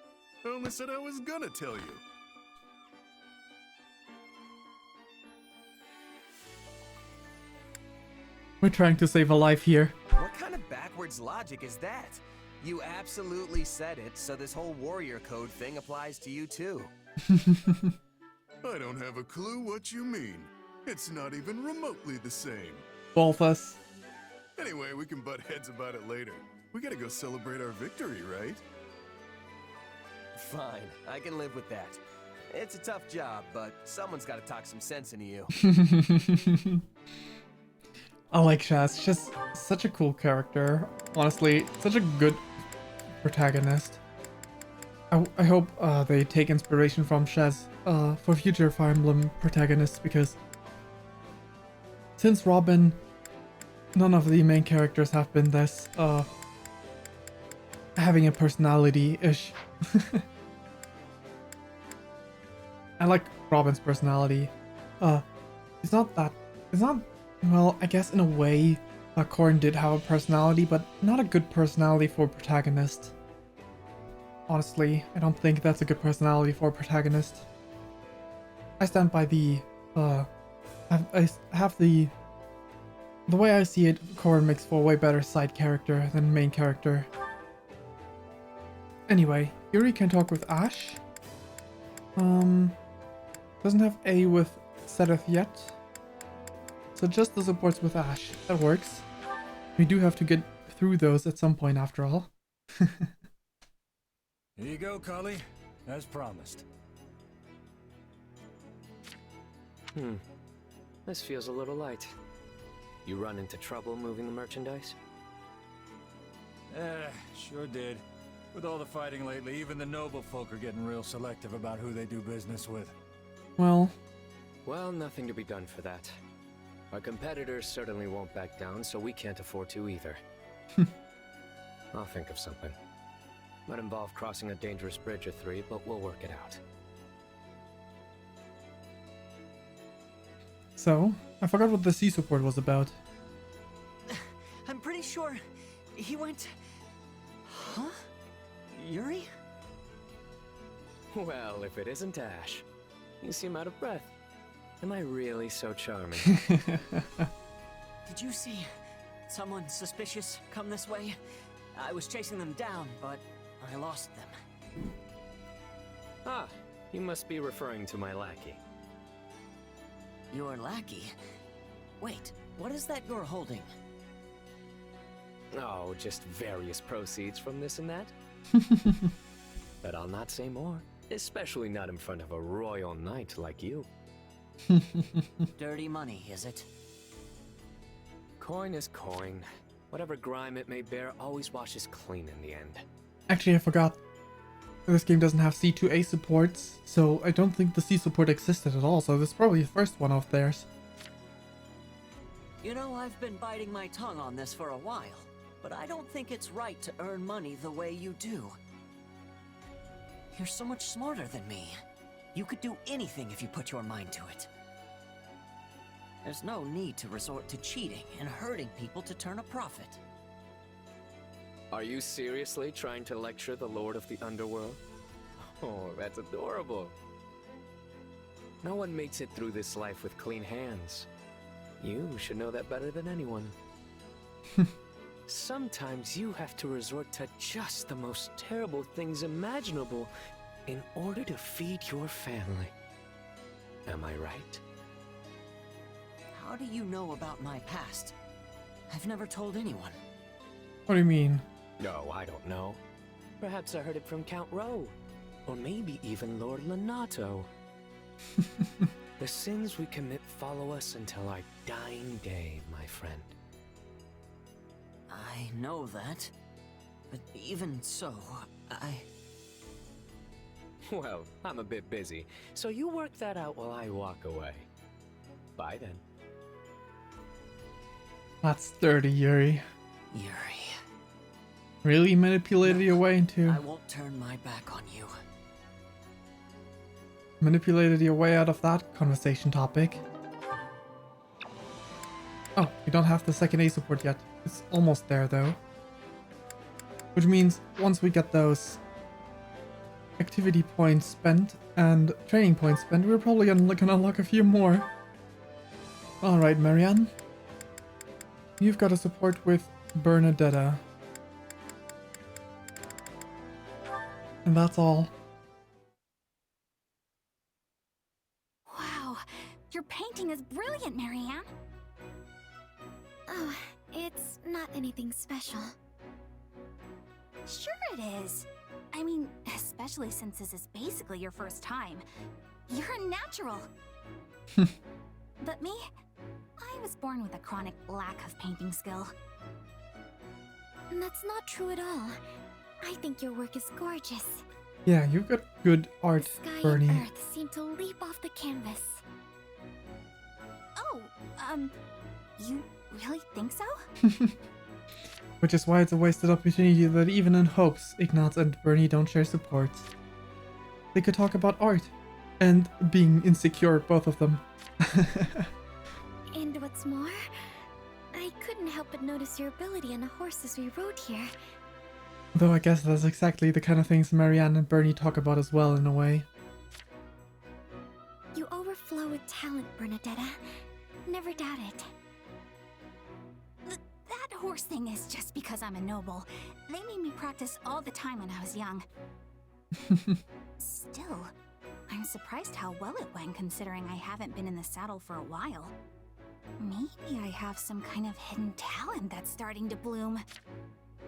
I only said I was gonna tell you. We're trying to save a life here. What kind of backwards logic is that? You absolutely said it, so this whole warrior code thing applies to you too. I don't have a clue what you mean. It's not even remotely the same. Balthus. Anyway, we can butt heads about it later. We gotta go celebrate our victory, right? Fine, I can live with that. It's a tough job, but someone's gotta talk some sense into you. I like Shaz. She's such a cool character. Honestly, such a good protagonist. I hope they take inspiration from Shaz for future Fire Emblem protagonists, because since Robin, none of the main characters have been this having a personality-ish. I like Robin's personality. It's not, well, I guess in a way, Corrin did have a personality, but not a good personality for a protagonist. Honestly, I don't think that's a good personality for a protagonist. I stand by the, I have the way I see it, Corrin makes for a way better side character than main character. Anyway, Yuri can talk with Ash. Doesn't have A with Seteth yet. So just the supports with Ash. That works. We do have to get through those at some point after all. Here you go, Cully. As promised. This feels a little light. You run into trouble moving the merchandise? Sure did. With all the fighting lately, even the noble folk are getting real selective about who they do business with. Well, nothing to be done for that. Our competitors certainly won't back down, so we can't afford to either. I'll think of something. Might involve crossing a dangerous bridge or three, but we'll work it out. So, I forgot what the C support was about. I'm pretty sure he went... Huh? Yuri? Well, if it isn't Ash. You seem out of breath. Am I really so charming? Did you see someone suspicious come this way? I was chasing them down, but I lost them. Ah, you must be referring to my lackey. Your lackey? Wait, what is that you're holding? Oh, just various proceeds from this and that. But I'll not say more, especially not in front of a royal knight like you. Dirty money, is it? Coin is coin. Whatever grime it may bear always washes clean in the end. Actually, I forgot. This game doesn't have C2A supports, so I don't think the C support existed at all, so this is probably the first one of theirs. You know, I've been biting my tongue on this for a while, but I don't think it's right to earn money the way you do. You're so much smarter than me. You could do anything if you put your mind to it. There's no need to resort to cheating and hurting people to turn a profit. Are you seriously trying to lecture the Lord of the Underworld? Oh, that's adorable. No one makes it through this life with clean hands. You should know that better than anyone. Sometimes you have to resort to just the most terrible things imaginable in order to feed your family. Am I right? How do you know about my past? I've never told anyone. What do you mean? No, I don't know. Perhaps I heard it from Count Rowe. Or maybe even Lord Lenato. The sins we commit follow us until our dying day, my friend. I know that. But even so, Well, I'm a bit busy, so you work that out while I walk away. Bye then. That's dirty, Yuri. Yuri. Really manipulated your way into... I won't turn my back on you. Manipulated your way out of that conversation topic. Oh, you don't have the second A support yet. It's almost there though. Which means once we get those activity points spent and training points spent, we're probably gonna unlock a few more. Alright, Marianne. You've got a support with Bernadetta. And that's all. Wow, your painting is brilliant, Marianne. Oh, it's not anything special. Sure it is. I mean, especially since this is basically your first time. You're a natural. But me? I was born with a chronic lack of painting skill. That's not true at all. I think your work is gorgeous. Yeah, you've got good art, Sky Bernie. and earth seem to leap off the canvas. Oh, you really think so? Which is why it's a wasted opportunity that even in Hopes, Ignatz and Bernie don't share support. They could talk about art and being insecure, both of them. And what's more, I couldn't help but notice your ability on a horse as we rode here. Though I guess that's exactly the kind of things Marianne and Bernie talk about as well, in a way. You overflow with talent, Bernadetta. Never doubt it. That horse thing is just because I'm a noble. They made me practice all the time when I was young. Still, I'm surprised how well it went considering I haven't been in the saddle for a while. Maybe I have some kind of hidden talent that's starting to bloom.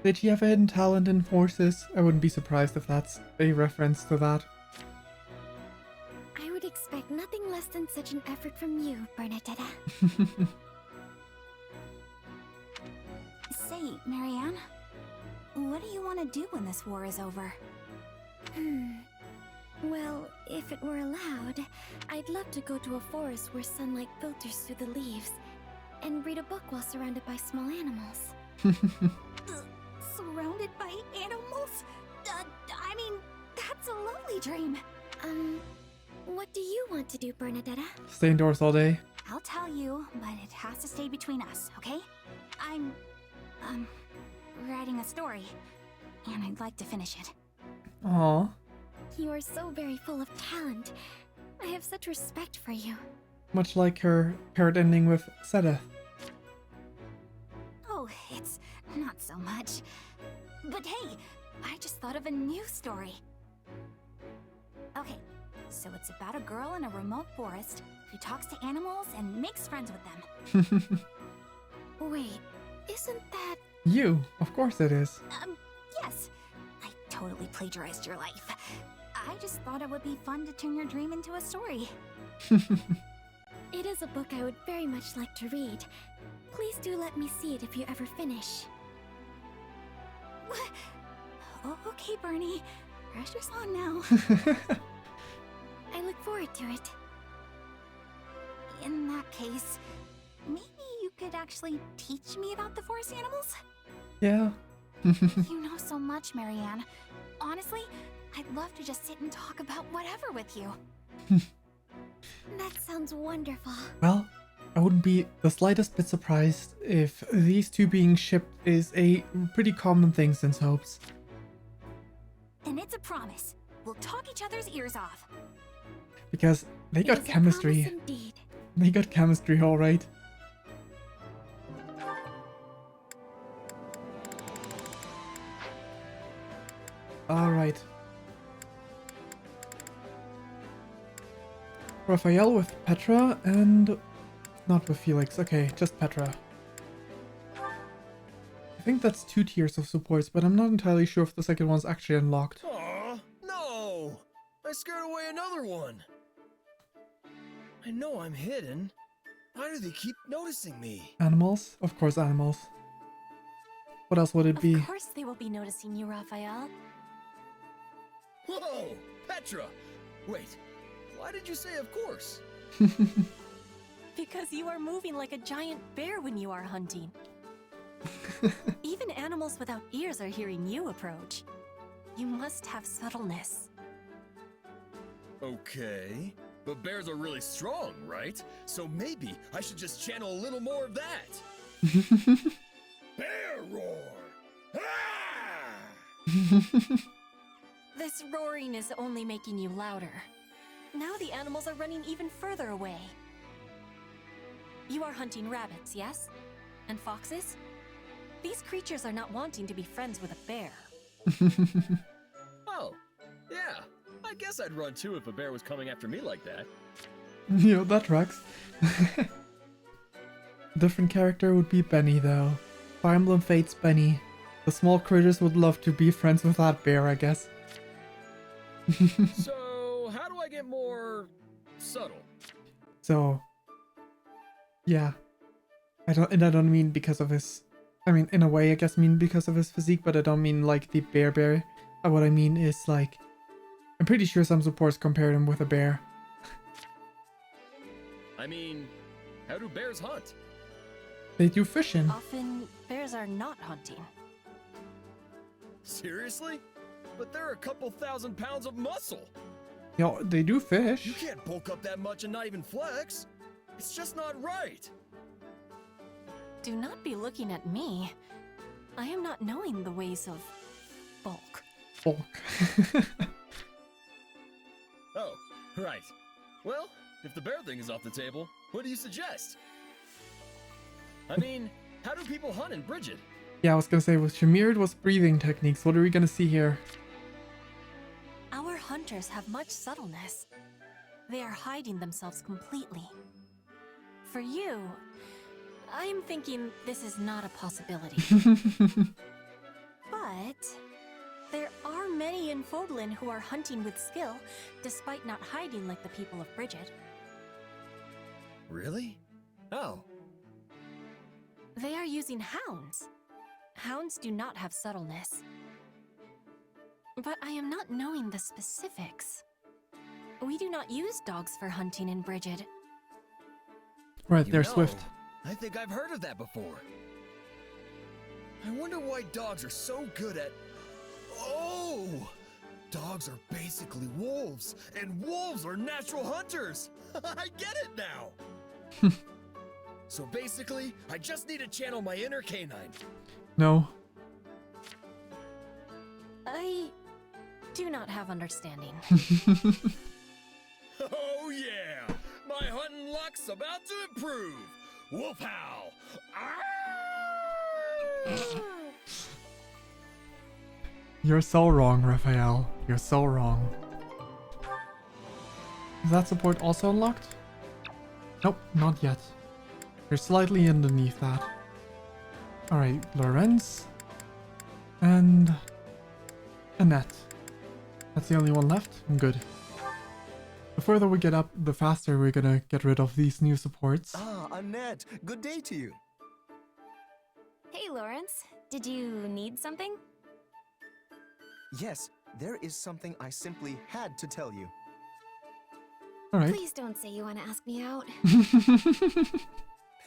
Did she have a hidden talent in horses? I wouldn't be surprised if that's a reference to that. I would expect nothing less than such an effort from you, Bernadetta. Say, Marianne, what do you want to do when this war is over? Well, if it were allowed, I'd love to go to a forest where sunlight filters through the leaves, and read a book while surrounded by small animals. Surrounded by animals? I mean, that's a lovely dream. What do you want to do, Bernadetta? Stay indoors all day. I'll tell you, but it has to stay between us, okay? I'm, writing a story, and I'd like to finish it. Aww. You are so very full of talent. I have such respect for you. Much like her paired ending with Sedith. Oh, it's not so much. But hey, I just thought of a new story. Okay, so it's about a girl in a remote forest who talks to animals and makes friends with them. Wait, isn't that... You, of course it is. Yes. I totally plagiarized your life. I just thought it would be fun to turn your dream into a story. It is a book I would very much like to read. Please do let me see it if you ever finish. Oh, okay, Bernie. Pressure's on now. I look forward to it. In that case, maybe you could actually teach me about the forest animals? Yeah. You know so much, Marianne. Honestly, I'd love to just sit and talk about whatever with you. That sounds wonderful. Well, I wouldn't be the slightest bit surprised if these two being shipped is a pretty common thing since Hopes. And it's a promise. We'll talk each other's ears off. Because they got chemistry. Indeed. They got chemistry, alright. Alright. Raphael with Petra and... not with Felix. Okay, just Petra. I think that's 2 tiers of supports, but I'm not entirely sure if the second one's actually unlocked. Aw, no! I scared away another one! I know I'm hidden. Why do they keep noticing me? Animals? Of course animals. What else would it be? Of course they will be noticing you, Raphael. Whoa! Petra! Wait, why did you say of course? Because you are moving like a giant bear when you are hunting. Even animals without ears are hearing you approach. You must have subtleness. Okay, but bears are really strong, right? So maybe I should just channel a little more of that. Bear roar! This roaring is only making you louder. Now the animals are running even further away. You are hunting rabbits, yes? And foxes? These creatures are not wanting to be friends with a bear. Oh, yeah. I guess I'd run too if a bear was coming after me like that. Yeah, that tracks. Different character would be Benny though. Fire Emblem Fates Benny. The small critters would love to be friends with that bear, I guess. So, how do I get more subtle? So, yeah. I don't mean because of his, I mean, in a way, I guess mean because of his physique, but I don't mean like the bear. What I mean is like, I'm pretty sure some supports compared him with a bear. I mean, how do bears hunt? They do fishing. Often, bears are not hunting. Seriously? But they're a couple thousand pounds of muscle. Yeah, they do fish. You can't bulk up that much and not even flex. It's just not right. Do not be looking at me. I am not knowing the ways of bulk. Bulk. Oh, right. Well, if the bear thing is off the table, what do you suggest? I mean, how do people hunt in Bridget? Yeah, I was gonna say, with Shamir, it was breathing techniques. What are we gonna see here? Our hunters have much subtleness. They are hiding themselves completely. For you, I am thinking this is not a possibility. But there are many in Fodlan who are hunting with skill, despite not hiding like the people of Bridget. Really? Oh. They are using hounds. Hounds do not have subtleness. But I am not knowing the specifics. We do not use dogs for hunting in Bridget. Right, they're swift. I think I've heard of that before. I wonder why dogs are so good at... Oh! Dogs are basically wolves, and wolves are natural hunters! I get it now! So basically, I just need to channel my inner canine. No. I do not have understanding. Oh yeah! My hunting luck's about to improve! Wolf howl! You're so wrong, Raphael. You're so wrong. Is that support also unlocked? Nope, not yet. You're slightly underneath that. Alright, Lorenz. And... Annette. That's the only one left? I'm good. The further we get up, the faster we're gonna get rid of these new supports. Ah, Annette, good day to you. Hey, Lawrence. Did you need something? Yes, there is something I simply had to tell you. Alright. Please don't say you want to ask me out.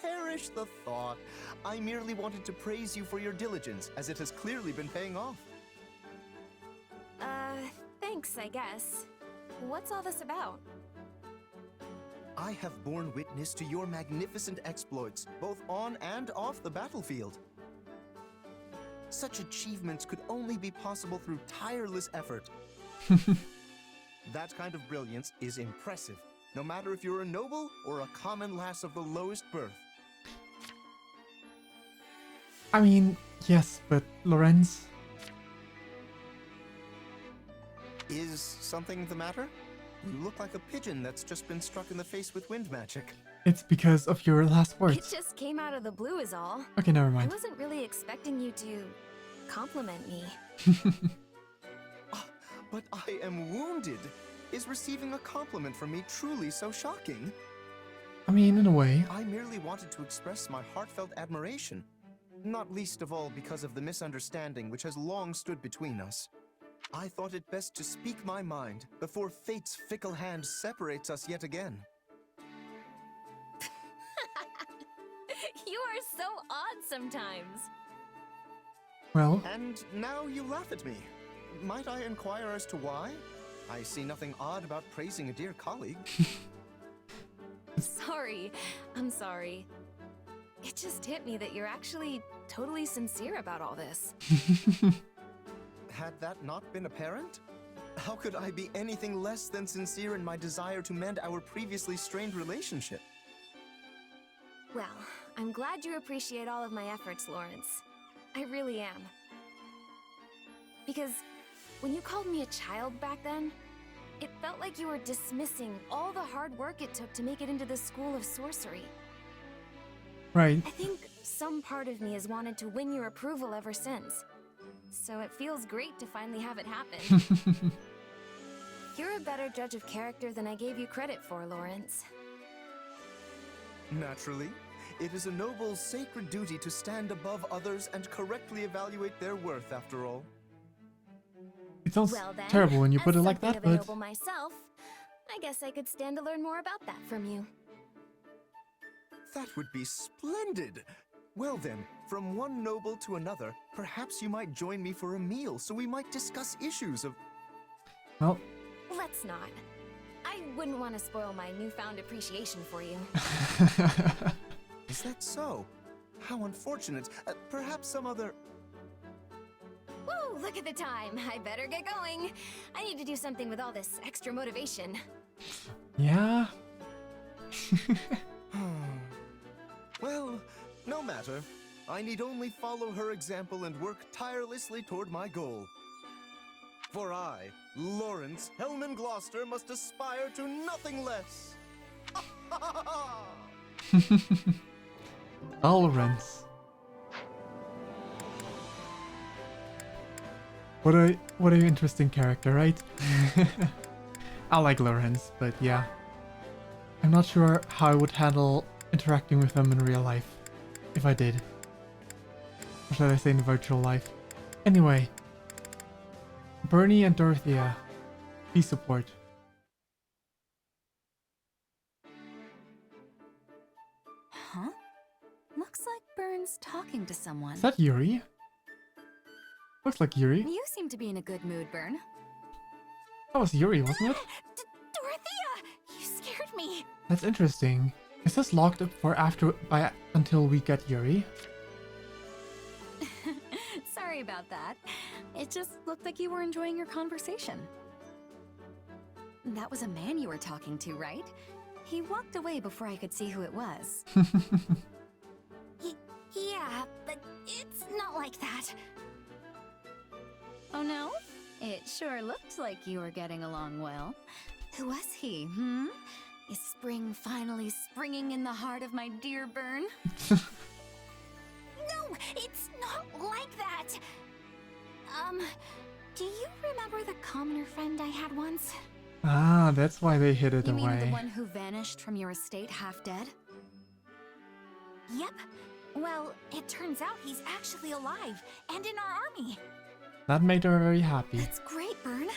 Perish the thought. I merely wanted to praise you for your diligence, as it has clearly been paying off. Thanks, I guess. What's all this about? I have borne witness to your magnificent exploits, both on and off the battlefield. Such achievements could only be possible through tireless effort. That kind of brilliance is impressive, no matter if you're a noble or a common lass of the lowest birth. I mean, yes, but Lorenz... Is something the matter? You look like a pigeon that's just been struck in the face with wind magic. It's because of your last It words. just came out of the blue is all. Okay, never mind. I wasn't really expecting you to compliment me. But I am wounded. Is receiving a compliment from me truly so shocking? I mean, in a way. I merely wanted to express my heartfelt admiration. not least of all because of the misunderstanding which has long stood between us. I thought it best to speak my mind before fate's fickle hand separates us yet again. You are so odd sometimes. Well. And now you laugh at me. Might I inquire as to why? I see nothing odd about praising a dear colleague. Sorry. I'm sorry. It just hit me that you're actually totally sincere about all this. Had that not been apparent? How could I be anything less than sincere in my desire to mend our previously strained relationship? Well, I'm glad you appreciate all of my efforts, Lawrence. I really am. Because when you called me a child back then, it felt like you were dismissing all the hard work it took to make it into the School of Sorcery. Right. I think some part of me has wanted to win your approval ever since. So it feels great to finally have it happen. You're a better judge of character than I gave you credit for, Lawrence. Naturally. It is a noble, sacred duty to stand above others and correctly evaluate their worth, after all. It sounds Well then, terrible when you put it as like something that, of a but noble myself, I guess I could stand to learn more about that from you. That would be splendid! Well then, from one noble to another, perhaps you might join me for a meal so we might discuss issues of... Well... Let's not. I wouldn't want to spoil my newfound appreciation for you. Is that so? How unfortunate. Perhaps some other... Whoa, look at the time. I better get going. I need to do something with all this extra motivation. Yeah? Well, no matter. I need only follow her example and work tirelessly toward my goal. For I, Lawrence Hellman Gloucester, must aspire to nothing less. Lawrence. What an interesting character, right? I like Lawrence, but yeah. I'm not sure how I would handle interacting with him in real life, if I did. Or should I say in virtual life? Anyway. Bernie and Dorothea. Please support. Huh? Looks like Byrne's talking to someone. Is that Yuri? Looks like Yuri. You seem to be in a good mood, Byrne. That was Yuri, wasn't it? Dorothea! You scared me! That's interesting. Is this locked up for until we get Yuri? Sorry about that. It just looked like you were enjoying your conversation. That was a man you were talking to, right? He walked away before I could see who it was. Yeah, but it's not like that. Oh no? It sure looked like you were getting along well. Who was he, hmm? Is spring finally springing in the heart of my dear Byrne? No, it's not like that! Do you remember the commoner friend I had once? Ah, that's why they hid it You away. mean the one who vanished from your estate half dead? Yep. Well, it turns out he's actually alive, and in our army. That made her very happy. That's great, Byrne.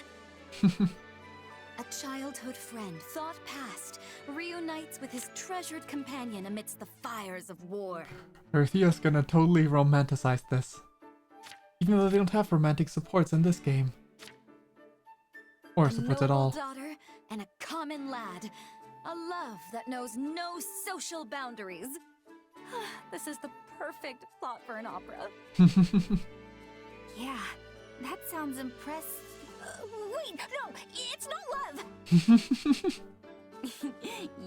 A childhood friend, thought past, reunites with his treasured companion amidst the fires of war. Dorothea's gonna totally romanticize this. Even though they don't have romantic supports in this game. Or supports at all. A noble daughter and a common lad. A love that knows no social boundaries. This is the perfect plot for an opera. Yeah, that sounds impressive. Wait, no, it's not love!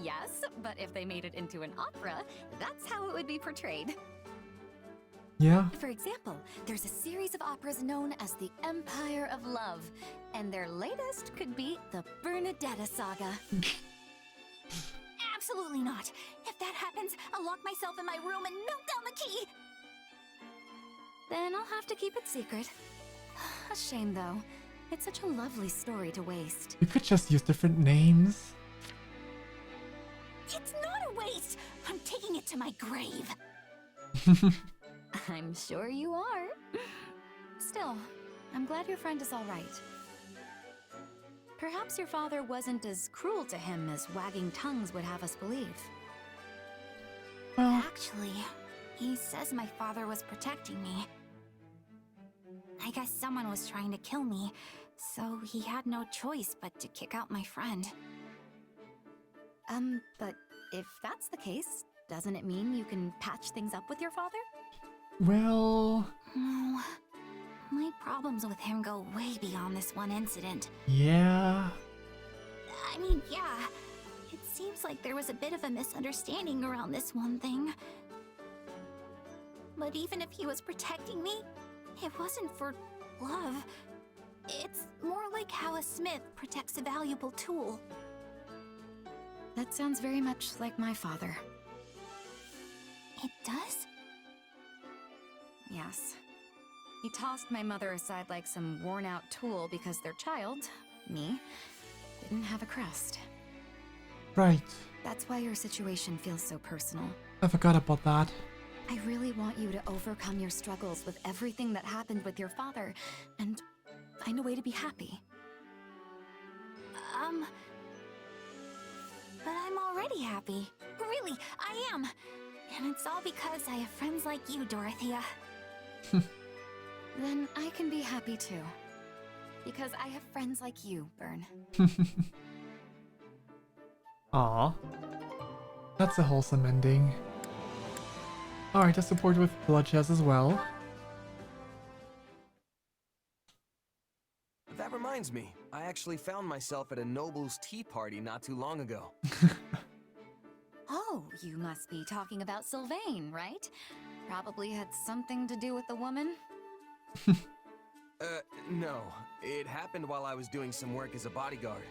Yes, but if they made it into an opera, that's how it would be portrayed. Yeah. For example, there's a series of operas known as the Empire of Love, and their latest could be the Bernadetta Saga. Absolutely not. If that happens, I'll lock myself in my room and melt down the key. Then I'll have to keep it secret. A shame, though. It's such a lovely story to waste. You could just use different names. It's not a waste. I'm taking it to my grave. I'm sure you are. Still, I'm glad your friend is all right. Perhaps your father wasn't as cruel to him as wagging tongues would have us believe. Well, actually, he says my father was protecting me. I guess someone was trying to kill me, so he had no choice but to kick out my friend. But if that's the case, doesn't it mean you can patch things up with your father? well... No. My problems with him go way beyond this one incident. Yeah... I mean, yeah. It seems like there was a bit of a misunderstanding around this one thing. But even if he was protecting me, it wasn't for love. It's more like how a smith protects a valuable tool. That sounds very much like my father. It does? Yes. He tossed my mother aside like some worn-out tool because their child, me, didn't have a crest. Right. That's why your situation feels so personal. I forgot about that. I really want you to overcome your struggles with everything that happened with your father and find a way to be happy. But I'm already happy. Really, I am. And it's all because I have friends like you, Dorothea. Then I can be happy too. Because I have friends like you, Byrne. Aw. That's a wholesome ending. Alright, I support with Bloodchest as well. That reminds me, I actually found myself at a noble's tea party not too long ago. Oh, you must be talking about Sylvain, right? Probably had something to do with the woman? No. It happened while I was doing some work as a bodyguard.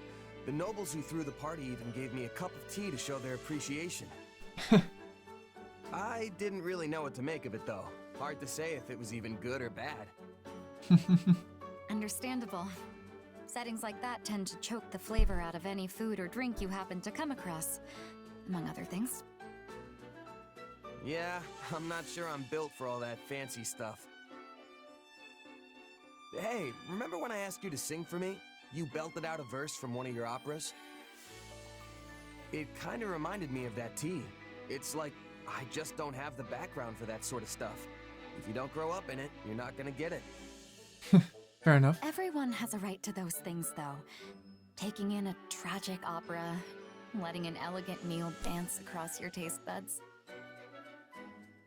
The nobles who threw the party even gave me a cup of tea to show their appreciation. I didn't really know what to make of it, though. Hard to say if it was even good or bad. Understandable. Settings like that tend to choke the flavor out of any food or drink you happen to come across, among other things. Yeah, I'm not sure I'm built for all that fancy stuff. Hey, remember when I asked you to sing for me? You belted out a verse from one of your operas? It kind of reminded me of that tea. It's like I just don't have the background for that sort of stuff. If you don't grow up in it, you're not gonna get it. Fair enough. Everyone has a right to those things, though. Taking in a tragic opera, letting an elegant meal dance across your taste buds.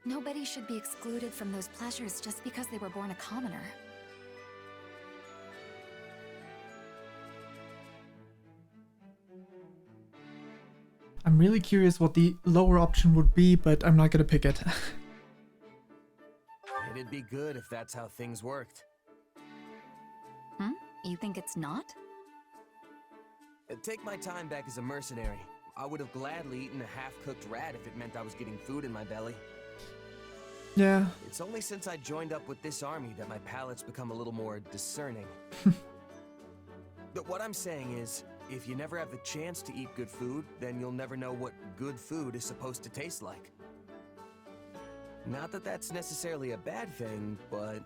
Nobody should be excluded from those pleasures just because they were born a commoner. I'm really curious what the lower option would be, but I'm not gonna pick it. It'd be good if that's how things worked. You think it's not? Take my time back as a mercenary. I would have gladly eaten a half-cooked rat if it meant I was getting food in my belly. Yeah. It's only since I joined up with this army that my palate's become a little more discerning. But what I'm saying is, if you never have the chance to eat good food, then you'll never know what good food is supposed to taste like. Not that that's necessarily a bad thing, but...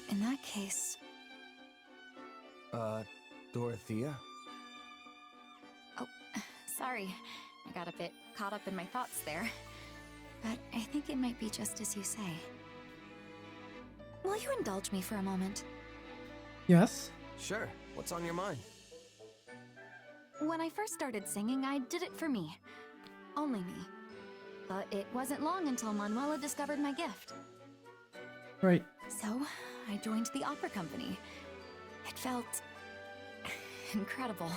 In that case... Dorothea? Oh, sorry. I got a bit caught up in my thoughts there. But I think it might be just as you say. Will you indulge me for a moment? Yes? Sure. What's on your mind? When I first started singing, I did it for me. Only me. But it wasn't long until Manuela discovered my gift. Right. So, I joined the opera company. It felt... incredible.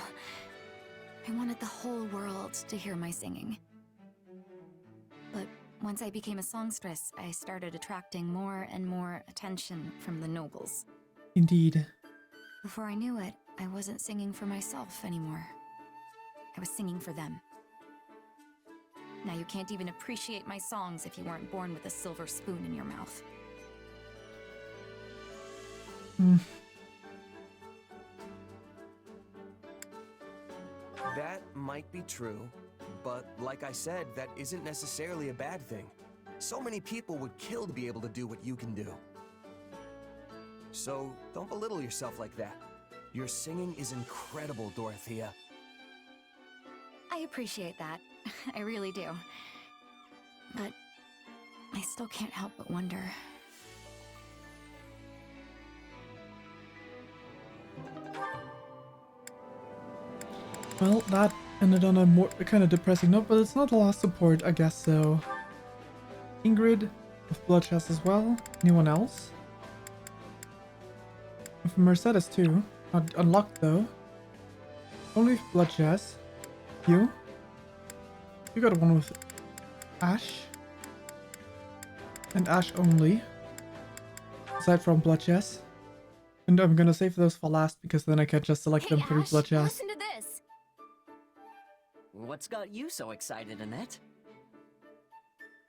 I wanted the whole world to hear my singing. But once I became a songstress, I started attracting more and more attention from the nobles. Indeed. Before I knew it, I wasn't singing for myself anymore. I was singing for them. Now you can't even appreciate my songs if you weren't born with a silver spoon in your mouth. That might be true, but like I said, that isn't necessarily a bad thing. So many people would kill to be able to do what you can do. So, don't belittle yourself like that. Your singing is incredible, Dorothea. I appreciate that. I really do. But I still can't help but wonder. Well, that ended on a more kind of depressing note, but it's not the last support, I guess so. Ingrid with Blood Chest as well. Anyone else? With Mercedes too. Not unlocked though. Only with Blood Chest. You? You got one with Ash. And Ash only. Aside from Blood Chest. And I'm gonna save those for last because then I can just select them through Blood Chest. Listen to this. What's got you so excited, Annette?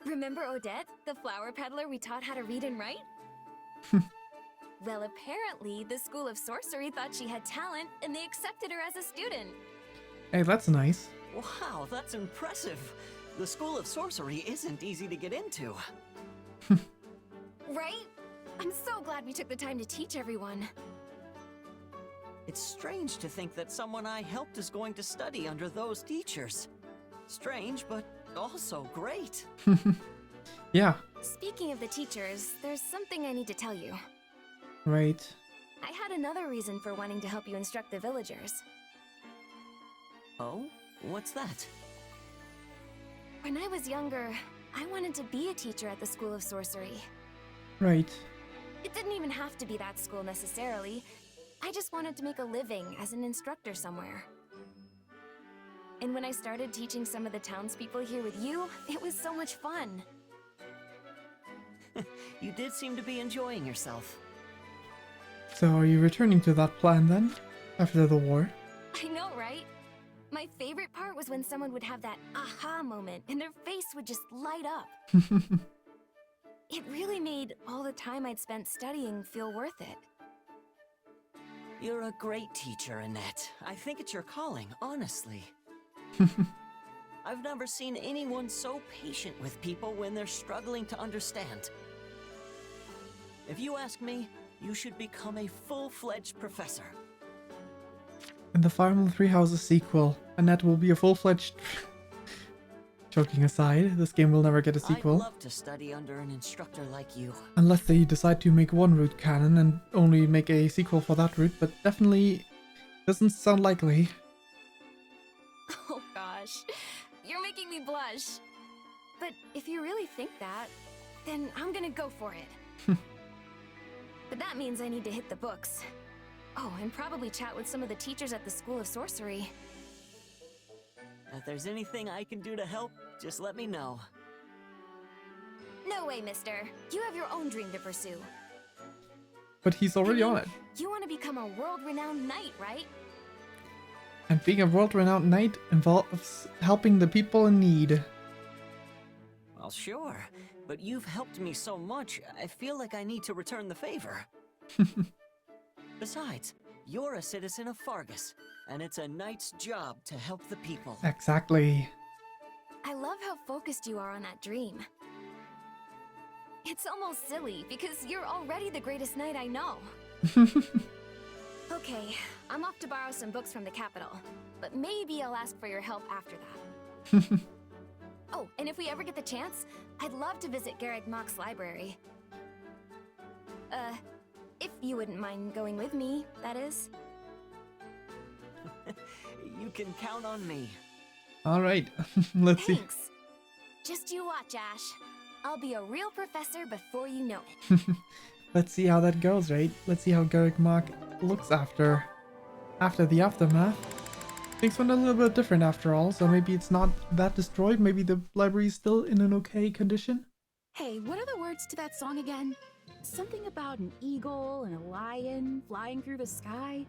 Remember Odette, the flower peddler we taught how to read and write? Well, apparently, the School of Sorcery thought she had talent, and they accepted her as a student. Hey, that's nice. Wow, that's impressive. The School of Sorcery isn't easy to get into. Right? I'm so glad we took the time to teach everyone. It's strange to think that someone I helped is going to study under those teachers. Strange, but also great. Yeah. Speaking of the teachers, there's something I need to tell you. Right. I had another reason for wanting to help you instruct the villagers. Oh? What's that? When I was younger, I wanted to be a teacher at the School of Sorcery. Right. It didn't even have to be that school necessarily. I just wanted to make a living as an instructor somewhere. And when I started teaching some of the townspeople here with you, it was so much fun. You did seem to be enjoying yourself. So are you returning to that plan then? After the war? I know, right? My favorite part was when someone would have that aha moment and their face would just light up. It really made all the time I'd spent studying feel worth it. You're a great teacher, Annette. I think it's your calling, honestly. I've never seen anyone so patient with people when they're struggling to understand. If you ask me, you should become a full-fledged professor. In the Fire Emblem Three Houses sequel, Annette will be a full-fledged... Joking aside, this game will never get a sequel. I'd love to study under an instructor like you. Unless they decide to make one route canon and only make a sequel for that route, but definitely doesn't sound likely. Oh gosh, you're making me blush. But if you really think that, then I'm gonna go for it. But that means I need to hit the books. Oh, and probably chat with some of the teachers at the School of Sorcery. If there's anything I can do to help, just let me know. No way, mister. You have your own dream to pursue. But he's already on it. You want to become a world-renowned knight, right? And being a world-renowned knight involves helping the people in need. Well, sure. But you've helped me so much, I feel like I need to return the favor. Besides, you're a citizen of Fargus, and it's a knight's job to help the people. Exactly. I love how focused you are on that dream. It's almost silly, because you're already the greatest knight I know. Okay, I'm off to borrow some books from the capital, but maybe I'll ask for your help after that. Oh, and if we ever get the chance, I'd love to visit Garreg Mach's library. If you wouldn't mind going with me, that is. You can count on me. Alright, let's see. Thanks. Just you watch, Ash. I'll be a real professor before you know it. Let's see how that goes, right? Let's see how Garreg Mach looks after the aftermath. Things went a little bit different after all, so maybe it's not that destroyed. Maybe the library is still in an okay condition. Hey, what are the words to that song again? Something about an eagle and a lion flying through the sky?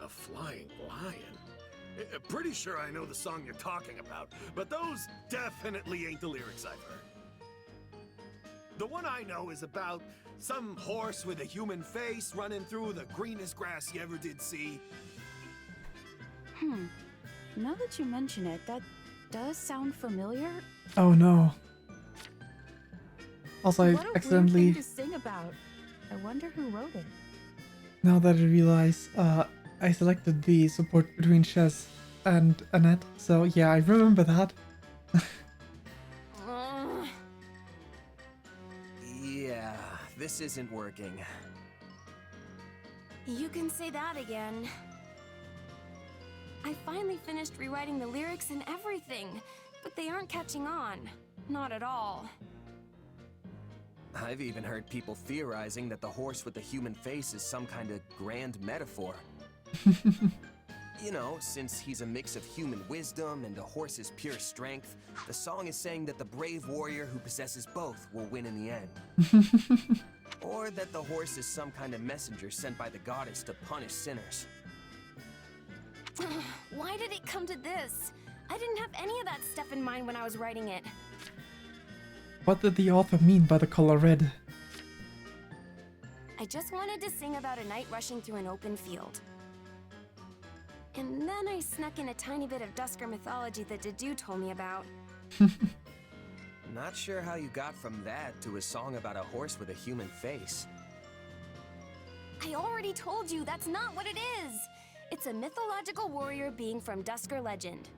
A flying lion? Pretty sure I know the song you're talking about, but those definitely ain't the lyrics I've heard. The one I know is about some horse with a human face running through the greenest grass you ever did see. Now that you mention it, that does sound familiar. Oh no. Also, I What a accidentally... weird thing to sing about. I wonder who wrote it. Now that I realize, I selected the support between Chez and Annette, so yeah, I remember that. Yeah, this isn't working. You can say that again. I finally finished rewriting the lyrics and everything, but they aren't catching on. Not at all. I've even heard people theorizing that the horse with the human face is some kind of grand metaphor. You know, since he's a mix of human wisdom and a horse's pure strength, the song is saying that the brave warrior who possesses both will win in the end. Or that the horse is some kind of messenger sent by the goddess to punish sinners. Why did it come to this? I didn't have any of that stuff in mind when I was writing it. What did the author mean by the color red? I just wanted to sing about a knight rushing through an open field. And then I snuck in a tiny bit of Dusker mythology that Dedu told me about. Not sure how you got from that to a song about a horse with a human face. I already told you that's not what it is! It's a mythological warrior being from Dusker legend.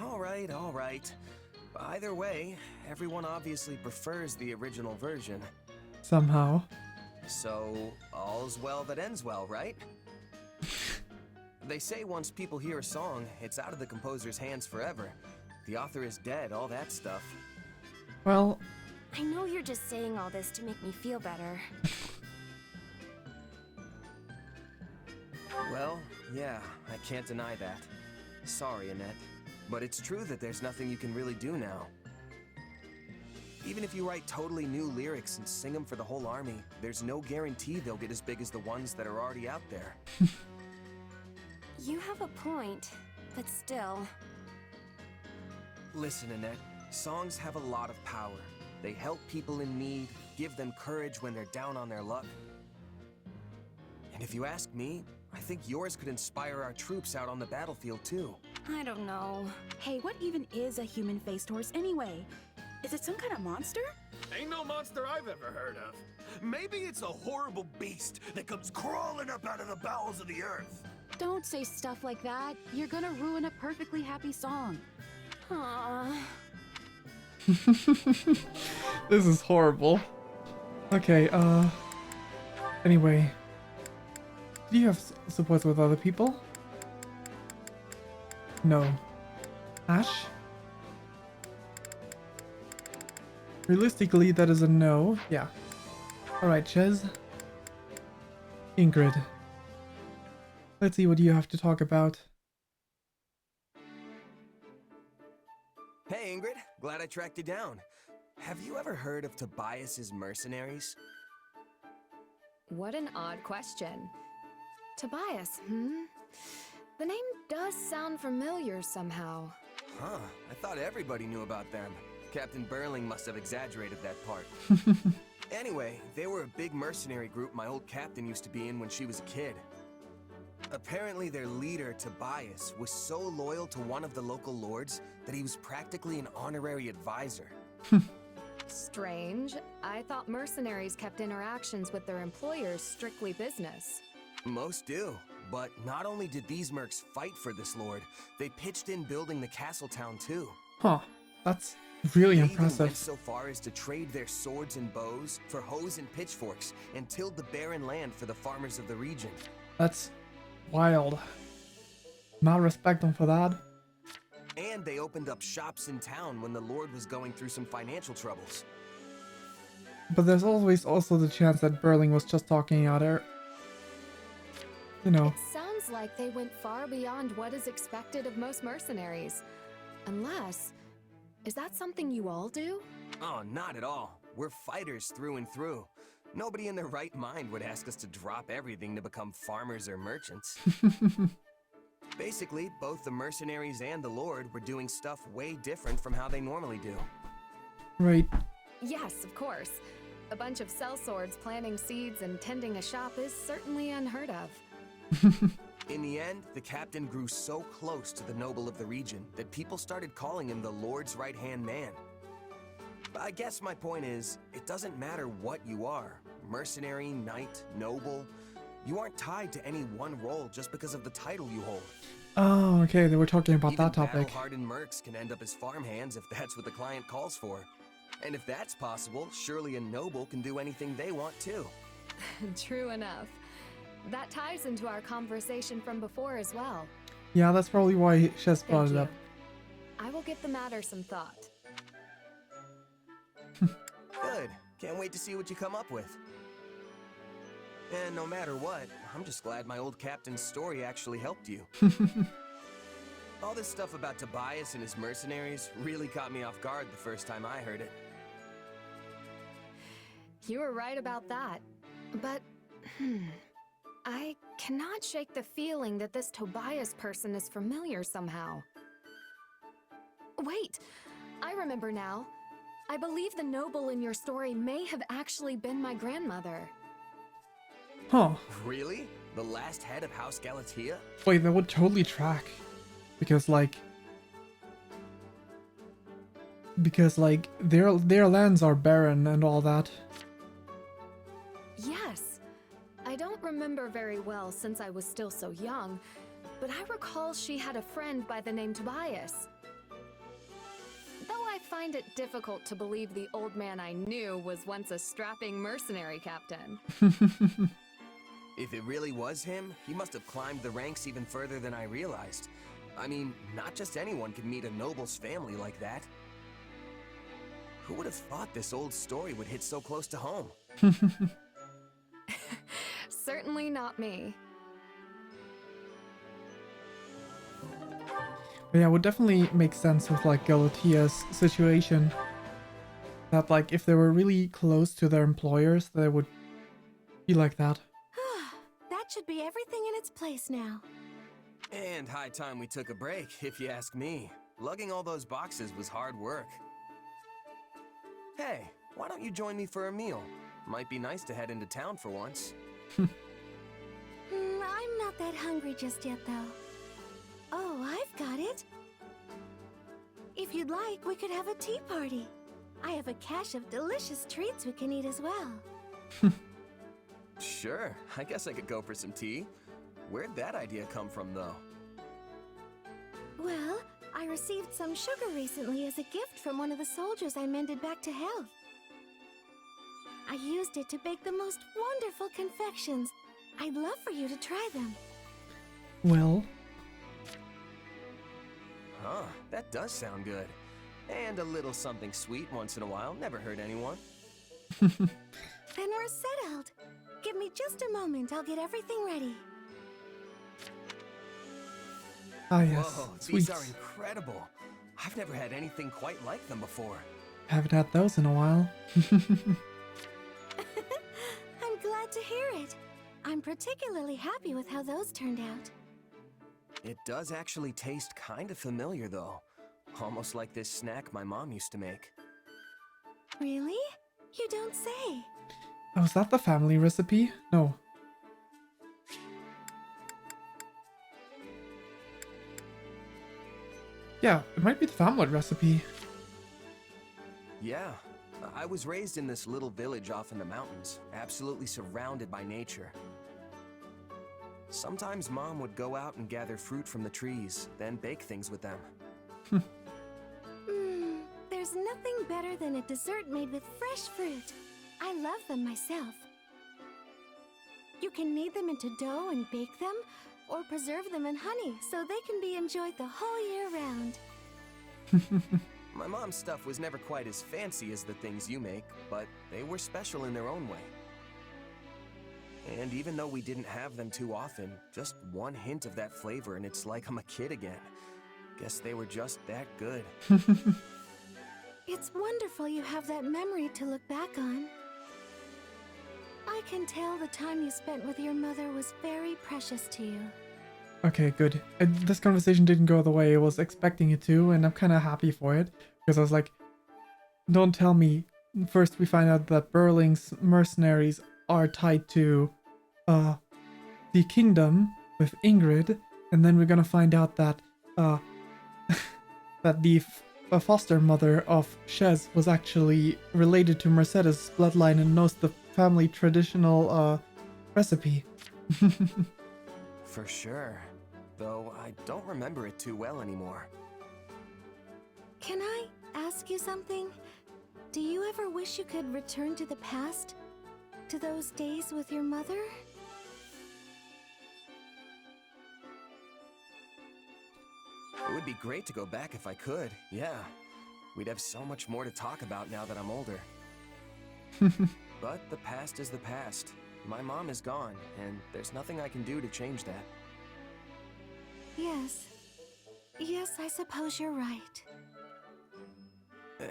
Alright, alright. Either way, everyone obviously prefers the original version. Somehow. So, all's well that ends well, right? They say once people hear a song, it's out of the composer's hands forever. The author is dead, all that stuff. Well... I know you're just saying all this to make me feel better. Well, yeah, I can't deny that. Sorry, Annette. But it's true that there's nothing you can really do now. Even if you write totally new lyrics and sing them for the whole army, there's no guarantee they'll get as big as the ones that are already out there. You have a point, but still... Listen, Annette, songs have a lot of power. They help people in need, give them courage when they're down on their luck. And if you ask me, I think yours could inspire our troops out on the battlefield too. I don't know. Hey, what even is a human-faced horse anyway? Is it some kind of monster? Ain't no monster I've ever heard of. Maybe it's a horrible beast that comes crawling up out of the bowels of the earth. Don't say stuff like that. You're gonna ruin a perfectly happy song. Aww. This is horrible. Okay, anyway. Do you have support with other people? No. Ash? Realistically, that is a no. Yeah. Alright, Chez. Ingrid. Let's see what you have to talk about. Hey, Ingrid. Glad I tracked you down. Have you ever heard of Tobias's mercenaries? What an odd question. Tobias, The name does sound familiar somehow. Huh. I thought everybody knew about them. Captain Burling must have exaggerated that part. Anyway, they were a big mercenary group my old captain used to be in when she was a kid. Apparently their leader, Tobias, was so loyal to one of the local lords that he was practically an honorary advisor. Strange. I thought mercenaries kept interactions with their employers strictly business. Most do. But not only did these mercs fight for this lord, they pitched in building the castle town too. Huh. That's really They even impressive. went so far as to trade their swords and bows for hoes and pitchforks and tilled the barren land for the farmers of the region. That's wild. Not respect them for that. And they opened up shops in town when the lord was going through some financial troubles. But there's always also the chance that Burling was just talking out her. You know. It sounds like they went far beyond what is expected of most mercenaries. Unless... Is that something you all do? Oh, not at all. We're fighters through and through. Nobody in their right mind would ask us to drop everything to become farmers or merchants. Basically, both the mercenaries and the lord were doing stuff way different from how they normally do. Right. Yes, of course. A bunch of sellswords planting seeds and tending a shop is certainly unheard of. In the end, the captain grew so close to the noble of the region that people started calling him the Lord's right-hand man. I guess my point is, it doesn't matter what you are. Mercenary, knight, noble. You aren't tied to any one role just because of the title you hold. Oh, okay, they were talking about Even that topic. battle-hardened mercs can end up as farmhands if that's what the client calls for. And if that's possible, surely a noble can do anything they want too. True enough. That ties into our conversation from before as well. Yeah, that's probably why Shez brought it up. I will give the matter some thought. Good. Can't wait to see what you come up with. And no matter what, I'm just glad my old captain's story actually helped you. All this stuff about Tobias and his mercenaries really caught me off guard the first time I heard it. You were right about that. But, I cannot shake the feeling that this Tobias person is familiar somehow. Wait, I remember now. I believe the noble in your story may have actually been my grandmother. Huh. Really? The last head of House Galatea? Wait, that would totally track. Because like their lands are barren and all that. Yes. I don't remember very well since I was still so young, but I recall she had a friend by the name Tobias. Though I find it difficult to believe the old man I knew was once a strapping mercenary captain. If it really was him, he must have climbed the ranks even further than I realized. I mean, not just anyone can meet a noble's family like that. Who would have thought this old story would hit so close to home? Certainly not me. But yeah, it would definitely make sense with like Galatea's situation. That like if they were really close to their employers, they would be like that. That should be everything in its place now. And high time we took a break, if you ask me. Lugging all those boxes was hard work. Hey, why don't you join me for a meal? Might be nice to head into town for once. I'm not that hungry just yet, though. Oh, I've got it. If you'd like, we could have a tea party. I have a cache of delicious treats we can eat as well. Sure, I guess I could go for some tea. Where'd that idea come from, though? Well, I received some sugar recently as a gift from one of the soldiers I mended back to health. I used it to bake the most wonderful confections. I'd love for you to try them. Well. Huh, that does sound good. And a little something sweet once in a while never hurt anyone. Then we're settled. Give me just a moment, I'll get everything ready. Ah yes, Whoa, sweets. these are incredible. I've never had anything quite like them before. Haven't had those in a while. I'm glad to hear it. I'm particularly happy with how those turned out. It does actually taste kind of familiar, though. Almost like this snack my mom used to make. Really? You don't say. Oh, is that the family recipe? No. Yeah, it might be the family recipe. Yeah, I was raised in this little village off in the mountains, absolutely surrounded by nature. Sometimes Mom would go out and gather fruit from the trees, then bake things with them. There's nothing better than a dessert made with fresh fruit. I love them myself. You can knead them into dough and bake them, or preserve them in honey so they can be enjoyed the whole year round. My mom's stuff was never quite as fancy as the things you make, but they were special in their own way. And even though we didn't have them too often, just one hint of that flavor and it's like I'm a kid again. Guess they were just that good. It's wonderful you have that memory to look back on. I can tell the time you spent with your mother was very precious to you. Okay, good. This conversation didn't go the way I was expecting it to, and I'm kind of happy for it. Because I was like, don't tell me. First we find out that Berling's mercenaries are tied to the kingdom with Ingrid, and then we're gonna find out that that the foster mother of Shez was actually related to Mercedes' bloodline and knows the family traditional recipe. For sure. Though I don't remember it too well anymore. Can I ask you something? Do you ever wish you could return to the past? To those days with your mother? It would be great to go back if I could, yeah. We'd have so much more to talk about now that I'm older. But the past is the past. My mom is gone, and there's nothing I can do to change that. Yes. Yes, I suppose you're right.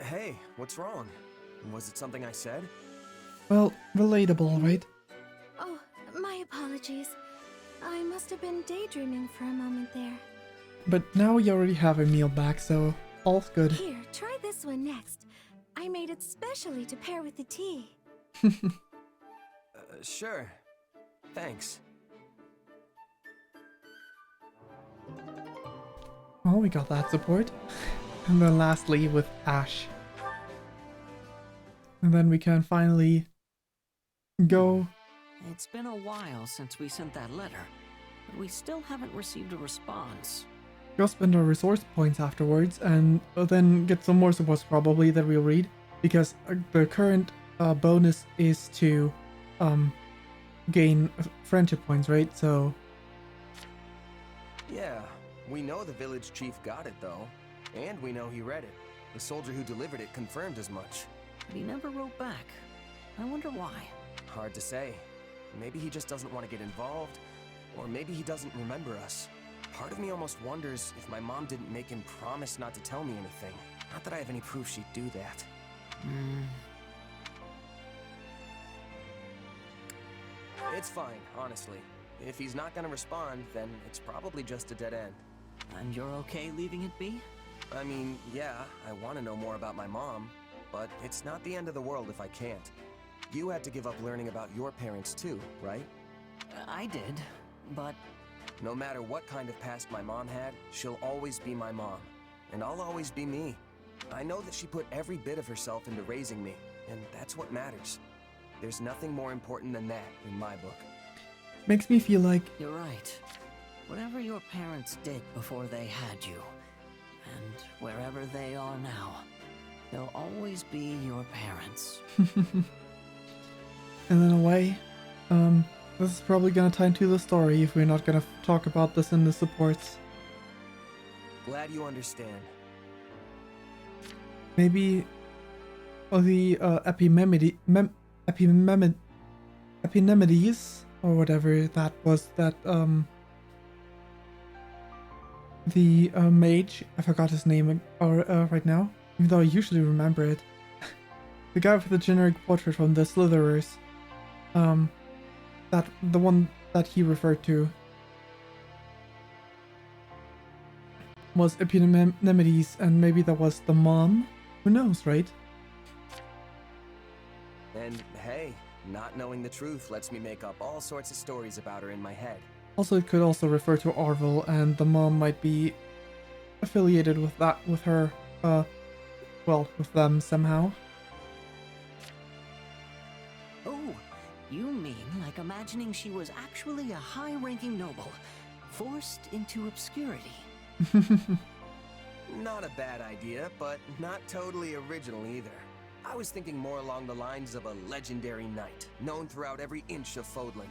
Hey, what's wrong? Was it something I said? Well, relatable, right? Oh, my apologies. I must have been daydreaming for a moment there. But now we already have a meal back, so all's good. Here, try this one next. I made it specially to pair with the tea. Sure. Thanks. Well, we got that support. And then lastly with Ash. And then we can finally go. It's been a while since we sent that letter, but we still haven't received a response. Go spend our resource points afterwards and then get some more supports probably that we'll read. Because the current bonus is to gain friendship points, right? So... Yeah, we know the village chief got it though. And we know he read it. The soldier who delivered it confirmed as much. But he never wrote back. I wonder why. Hard to say. Maybe he just doesn't want to get involved, or maybe he doesn't remember us. Part of me almost wonders if my mom didn't make him promise not to tell me anything. Not that I have any proof she'd do that. It's fine, honestly. If he's not gonna respond, then it's probably just a dead end. And you're okay leaving it be? I mean, yeah, I want to know more about my mom, but it's not the end of the world if I can't. You had to give up learning about your parents too, right? I did, but... No matter what kind of past my mom had, she'll always be my mom. And I'll always be me. I know that she put every bit of herself into raising me, and that's what matters. There's nothing more important than that in my book. Makes me feel like... You're right. Whatever your parents did before they had you, and wherever they are now, they'll always be your parents. And in a way, this is probably gonna tie into the story if we're not gonna talk about this in the supports. Glad you understand. Maybe the Epimenides, or whatever that was, that the mage, I forgot his name right now, even though I usually remember it. The guy with the generic portrait from the Slitherers. That the one that he referred to was Epimenides, and maybe that was the mom. Who knows, right? And hey, not knowing the truth lets me make up all sorts of stories about her in my head. Also, it could also refer to Arvel, and the mom might be affiliated with that, with her, well, with them somehow. Oh, you mean like imagining she was actually a high-ranking noble, forced into obscurity? Not a bad idea, but not totally original either. I was thinking more along the lines of a legendary knight, known throughout every inch of Fodlan.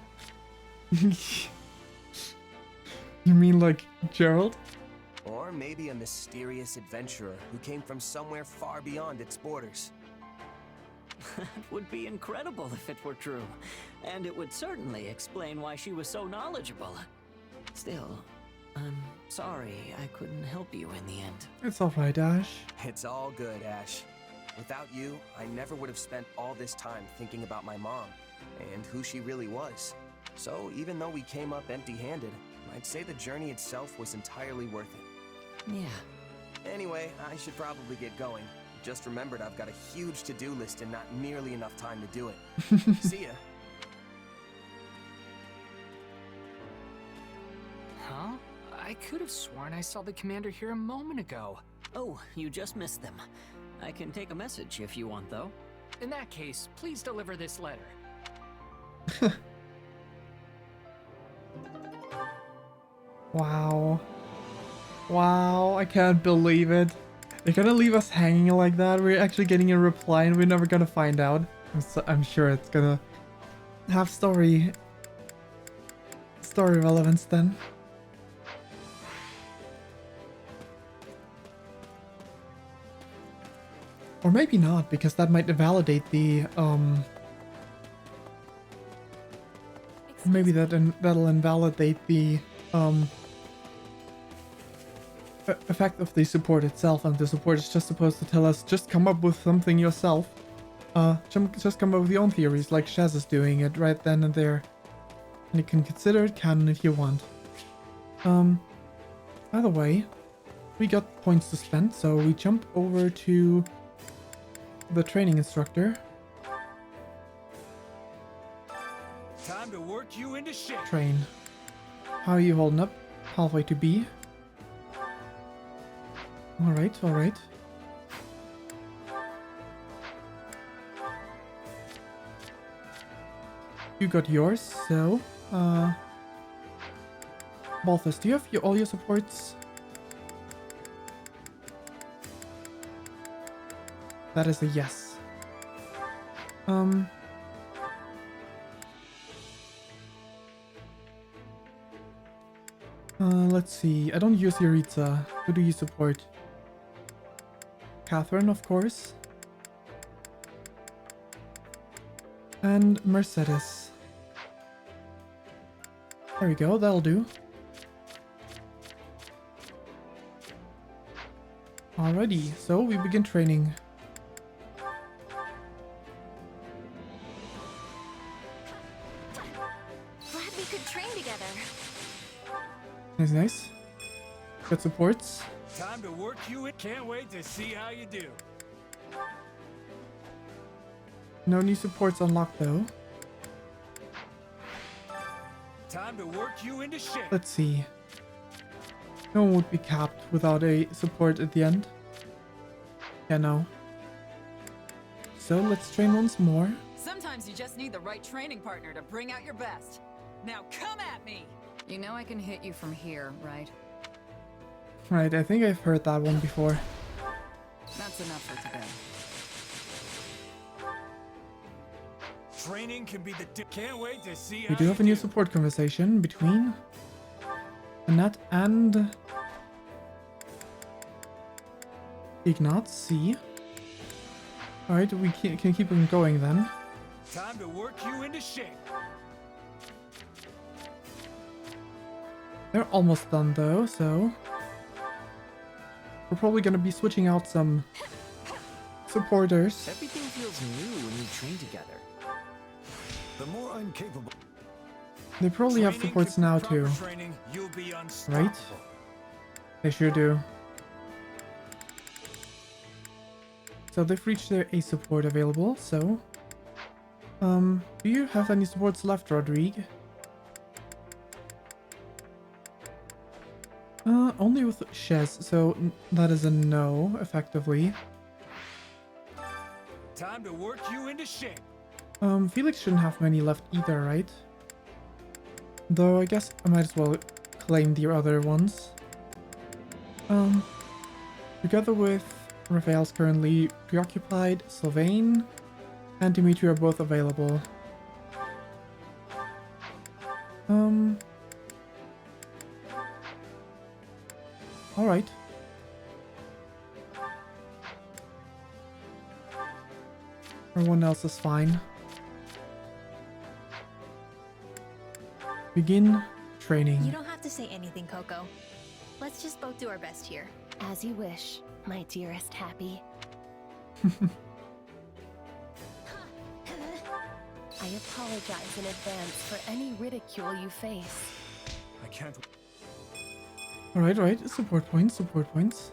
You mean like Gerald? Or maybe a mysterious adventurer who came from somewhere far beyond its borders. That would be incredible if it were true, and it would certainly explain why she was so knowledgeable. Still, I'm sorry I couldn't help you in the end. It's alright, Ash. It's all good, Ash. Without you, I never would have spent all this time thinking about my mom and who she really was. So even though we came up empty-handed, I'd say the journey itself was entirely worth it. Yeah. Anyway, I should probably get going. Just remembered I've got a huge to-do list and not nearly enough time to do it. See ya. Huh? I could have sworn I saw the commander here a moment ago. Oh, you just missed them. I can take a message if you want, though. In that case, please deliver this letter. Wow. Wow, I can't believe it. They're gonna leave us hanging like that. We're actually getting a reply and we're never gonna find out. I'm sure it's gonna have story relevance then. Or maybe not, because that might invalidate the maybe that'll invalidate the effect of the support itself, and the support is just supposed to tell us, just come up with something yourself. Just come up with your own theories, like Shaz is doing it right then and there. And you can consider it canon if you want. Either way, we got points to spend, so we jump over to the training instructor. Time to work you into shape. Train. How are you holding up? Halfway to B. Alright, alright. You got yours, so Balthus, do you have all your supports? That is a yes. Let's see. I don't use Yuritsa. Who do you support? Catherine, of course. And Mercedes. There we go, that'll do. Alrighty, so we begin training. Glad we could train together. Nice, nice. Got supports. Time to work you in. Can't wait to see how you do. No new supports unlocked though. Time to work you into shape. Let's see. No one would be capped without a support at the end. Yeah, no. So let's train once more. Sometimes you just need the right training partner to bring out your best. Now come at me! You know I can hit you from here, right? Right, I think I've heard that one before. That's enough for today. Training can be the can't wait to see We how do have a new support conversation between Annette and Ignatz. See. Alright, we can keep them going then. Time to work you into shape. They're almost done though, so we're probably gonna be switching out some supporters. Everything feels new when we train together. The more I'm capable. They probably have supports now too. Right? They sure do. So they've reached their A support available, so do you have any supports left, Rodrigue? Only with Shez, so that is a no, effectively. Time to work you into shape. Felix shouldn't have many left either, right? Though I guess I might as well claim the other ones. Together with Raphael's currently preoccupied, Sylvain and Dimitri are both available. Alright. Everyone else is fine. Begin training. You don't have to say anything, Coco. Let's just both do our best here. As you wish, my dearest Happy. I apologize in advance for any ridicule you face. I can't. Alright, right. Support points, support points.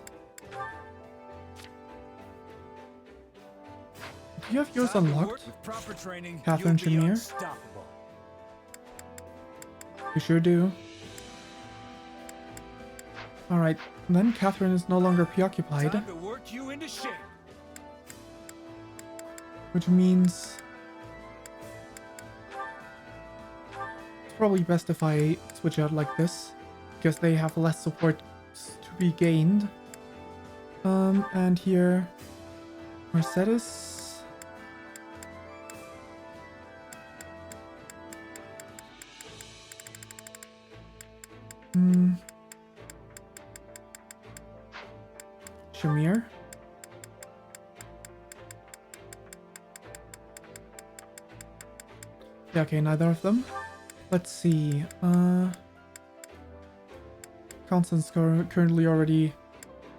Do you have yours unlocked? With proper training, Catherine Shamir? You sure do. Alright, then Catherine is no longer preoccupied. Time to work you into shape. Which means it's probably best if I switch out like this, because they have less support to be gained. And here, Mercedes. Shamir. Yeah, okay, neither of them. Let's see. Constance currently already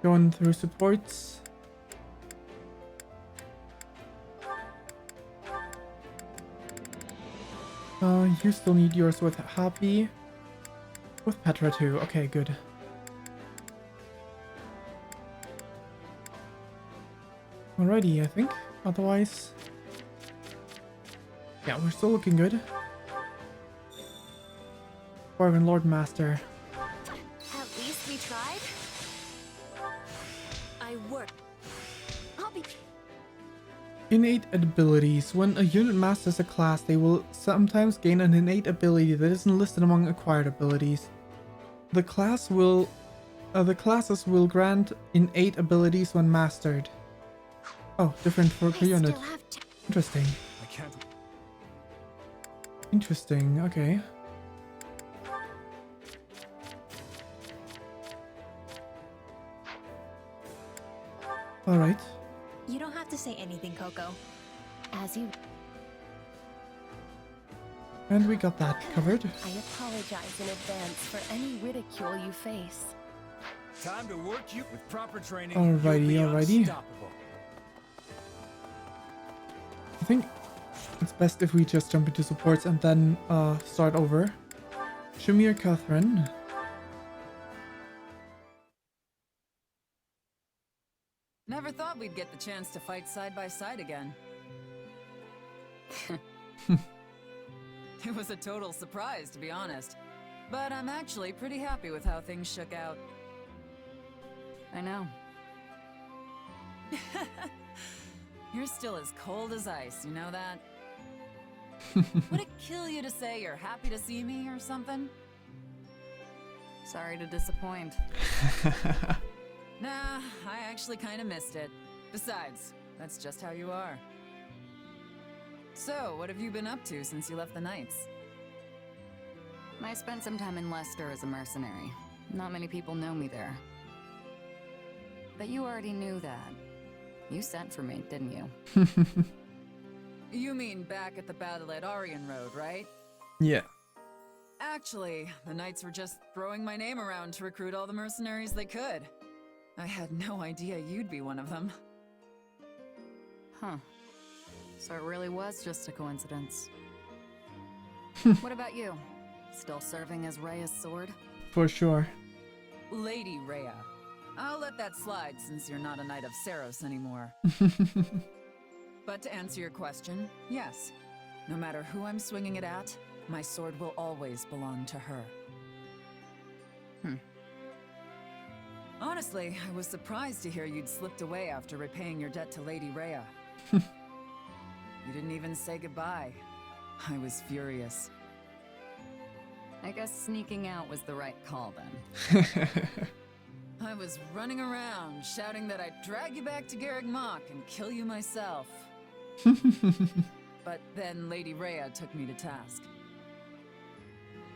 going through supports. You still need yours with Happy. With Petra too. Okay, good. Alrighty, I think. Otherwise... yeah, we're still looking good. Bargain Lord Master. At least we tried. I work. I'll be... Innate abilities. When a unit masters a class, they will sometimes gain an innate ability that isn't listed among acquired abilities. The classes will grant innate abilities when mastered. Oh, different for per unit. Interesting. I can't. Interesting, okay. Alright. You don't have to say anything, Coco. As you... And we got that covered. I apologize in advance for any ridicule you face. Time to work you with proper training. Alrighty. I think it's best if we just jump into supports and then start over. Shamir, Catherine. Never thought we'd get the chance to fight side by side again. It was a total surprise, to be honest. But I'm actually pretty happy with how things shook out. I know. You're still as cold as ice, you know that? Would it kill you to say you're happy to see me or something? Sorry to disappoint. Nah, I actually kind of missed it. Besides, that's just how you are. So, what have you been up to since you left the Knights? I spent some time in Leicester as a mercenary. Not many people know me there. But you already knew that. You sent for me, didn't you? You mean back at the battle at Arian Road, right? Yeah. Actually, the Knights were just throwing my name around to recruit all the mercenaries they could. I had no idea you'd be one of them. Huh. So it really was just a coincidence. What about you? Still serving as Rhea's sword? For sure. Lady Rhea. I'll let that slide since you're not a Knight of Saros anymore. But to answer your question, yes. No matter who I'm swinging it at, my sword will always belong to her. Honestly, I was surprised to hear you'd slipped away after repaying your debt to Lady Rhea. You didn't even say goodbye. I was furious. I guess sneaking out was the right call then. I was running around, shouting that I'd drag you back to Garreg Mach and kill you myself. But then Lady Rhea took me to task.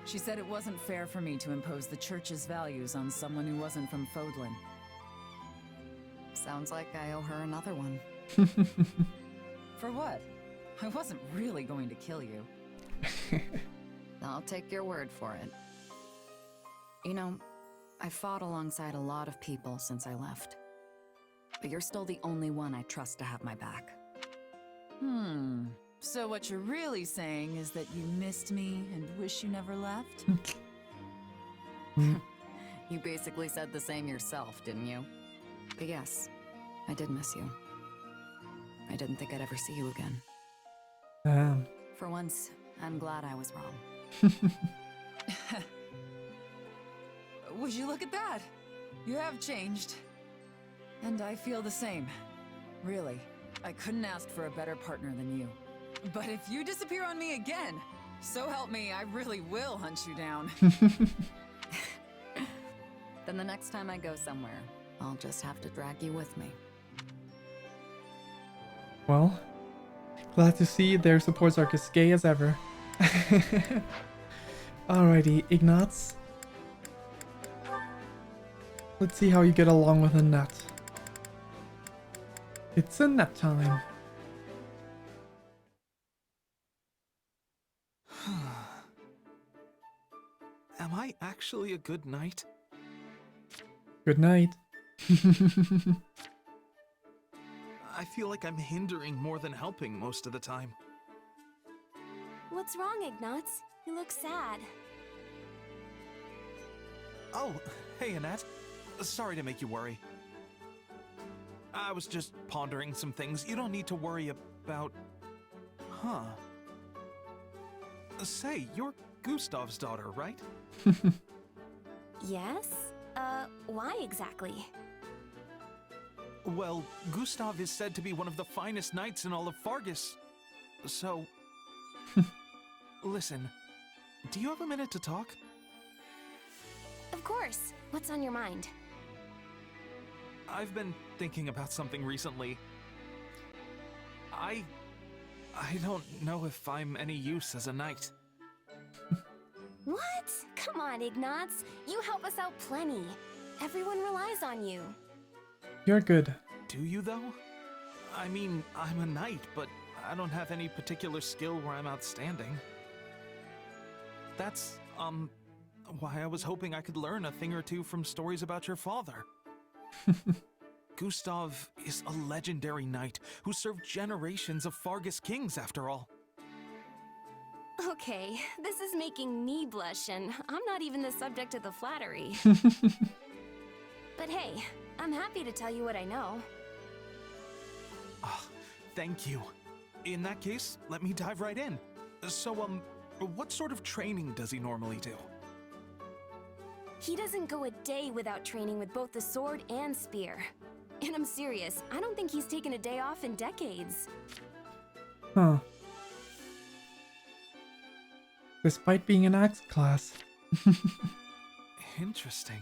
She said it wasn't fair for me to impose the church's values on someone who wasn't from Fodlan. Sounds like I owe her another one. For what? I wasn't really going to kill you. I'll take your word for it. You know, I fought alongside a lot of people since I left. But you're still the only one I trust to have my back. So what you're really saying is that you missed me and wish you never left? You basically said the same yourself, didn't you? But yes, I did miss you. I didn't think I'd ever see you again. For once, I'm glad I was wrong. Would you look at that? You have changed. And I feel the same. Really, I couldn't ask for a better partner than you. But if you disappear on me again, so help me, I really will hunt you down. Then the next time I go somewhere, I'll just have to drag you with me. Well, glad to see their supports are as gay as ever. Alrighty, Ignatz. Let's see how you get along with a nut. It's a nut time. Am I actually a good knight? Good night. I feel like I'm hindering more than helping most of the time. What's wrong, Ignatz? You look sad. Oh, hey Annette. Sorry to make you worry. I was just pondering some things you don't need to worry about. Huh. Say, you're Gustav's daughter, right? Yes? Why exactly? Well, Gustav is said to be one of the finest knights in all of Fargus. So... Listen, do you have a minute to talk? Of course. What's on your mind? I've been thinking about something recently. I don't know if I'm any use as a knight. What? Come on, Ignatz. You help us out plenty. Everyone relies on you. You're good. Do you, though? I mean, I'm a knight, but I don't have any particular skill where I'm outstanding. That's, why I was hoping I could learn a thing or two from stories about your father. Gustav is a legendary knight who served generations of Fargus kings, after all. Okay, this is making me blush, and I'm not even the subject of the flattery. But hey, I'm happy to tell you what I know. Oh, thank you. In that case, let me dive right in. So, what sort of training does he normally do? He doesn't go a day without training with both the sword and spear. And I'm serious, I don't think he's taken a day off in decades. Huh. Despite being an axe class. Interesting.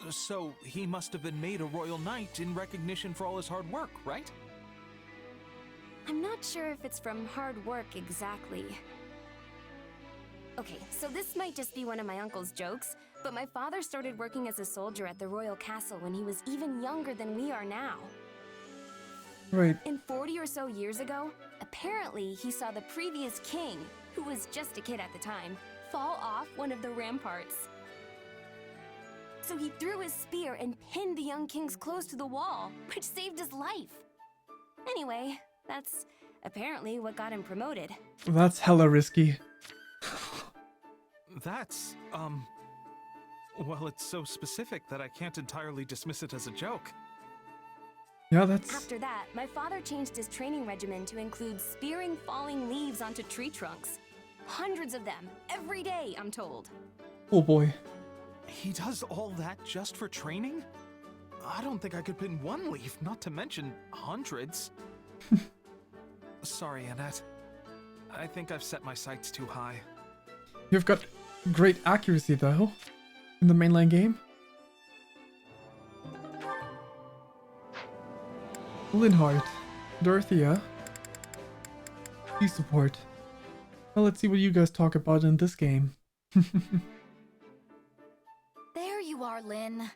So, he must have been made a royal knight in recognition for all his hard work, right? I'm not sure if it's from hard work exactly. Okay, so this might just be one of my uncle's jokes, but my father started working as a soldier at the royal castle when he was even younger than we are now. Right. And 40 or so years ago, apparently he saw the previous king, who was just a kid at the time, fall off one of the ramparts. So he threw his spear and pinned the young king's clothes to the wall, which saved his life. Anyway, that's apparently what got him promoted. That's hella risky. That's, well, it's so specific that I can't entirely dismiss it as a joke. Yeah, that's... After that, my father changed his training regimen to include spearing falling leaves onto tree trunks. Hundreds of them, every day, I'm told. Oh boy. He does all that just for training? I don't think I could pin one leaf, not to mention hundreds. Sorry, Annette. I think I've set my sights too high. You've got great accuracy, though, in the mainline game. Linhardt, Dorothea, please support. Well, let's see what you guys talk about in this game. There you are, Lynn.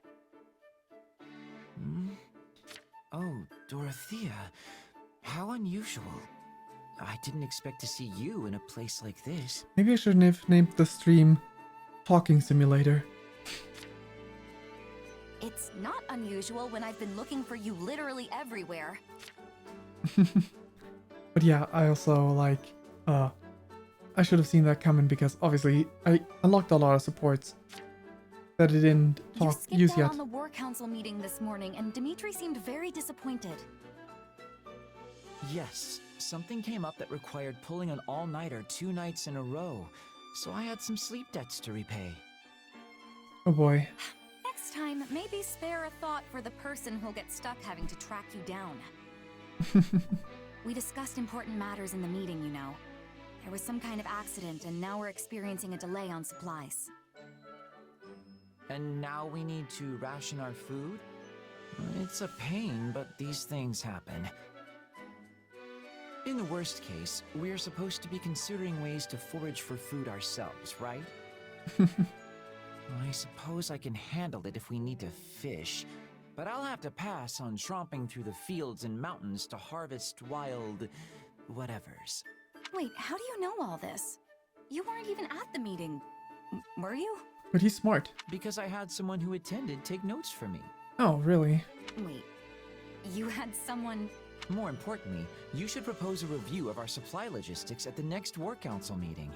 Oh, Dorothea. How unusual. I didn't expect to see you in a place like this. Maybe I shouldn't have named the stream Talking Simulator. It's not unusual when I've been looking for you literally everywhere. But yeah, I also like, I should have seen that coming because obviously I unlocked a lot of supports that I didn't use out yet. on the War Council meeting this morning, and Dimitri seemed very disappointed. Yes, something came up that required pulling an all-nighter 2 nights in a row, so I had some sleep debts to repay. Oh boy. Next time, time, maybe spare a thought for the person who'll get stuck having to track you down. We discussed important matters in the meeting, you know. There was some kind of accident, and now we're experiencing a delay on supplies. And now we need to ration our food? It's a pain, but these things happen. In the worst case, we're supposed to be considering ways to forage for food ourselves, right? I suppose I can handle it if we need to fish, but I'll have to pass on tromping through the fields and mountains to harvest wild whatevers. Wait, how do you know all this? You weren't even at the meeting, were you? But he's smart. Because I had someone who attended take notes for me. Oh, really? Wait, you had someone... More importantly, you should propose a review of our supply logistics at the next War Council meeting.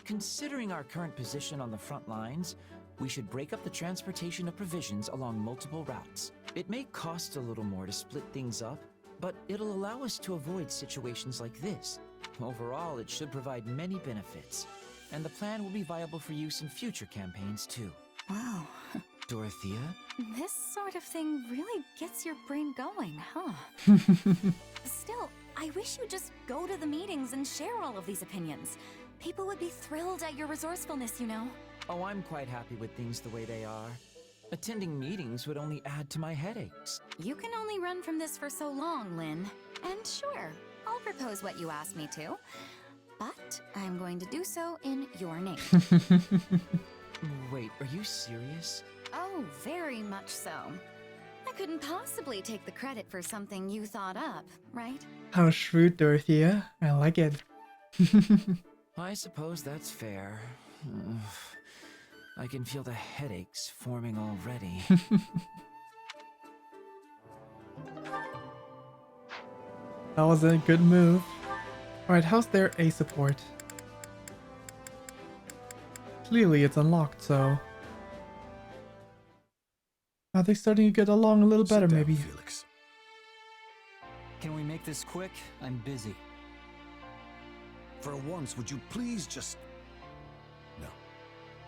Considering our current position on the front lines, we should break up the transportation of provisions along multiple routes. It may cost a little more to split things up, but it'll allow us to avoid situations like this. Overall, it should provide many benefits, and the plan will be viable for use in future campaigns too. Wow. Dorothea? This sort of thing really gets your brain going, huh? Still, I wish you'd just go to the meetings and share all of these opinions. People would be thrilled at your resourcefulness, you know. Oh, I'm quite happy with things the way they are. Attending meetings would only add to my headaches. You can only run from this for so long, Lynn. And sure, I'll propose what you asked me to. But I'm going to do so in your name. Wait, are you serious? Oh, very much so. I couldn't possibly take the credit for something you thought up, right? How shrewd, Dorothea. I like it. I suppose that's fair. I can feel the headaches forming already. That was a good move. Alright, how's their A support? Clearly it's unlocked, so... Are they starting to get along a little better, maybe? Felix. Can we make this quick? I'm busy. For once, would you please just... No,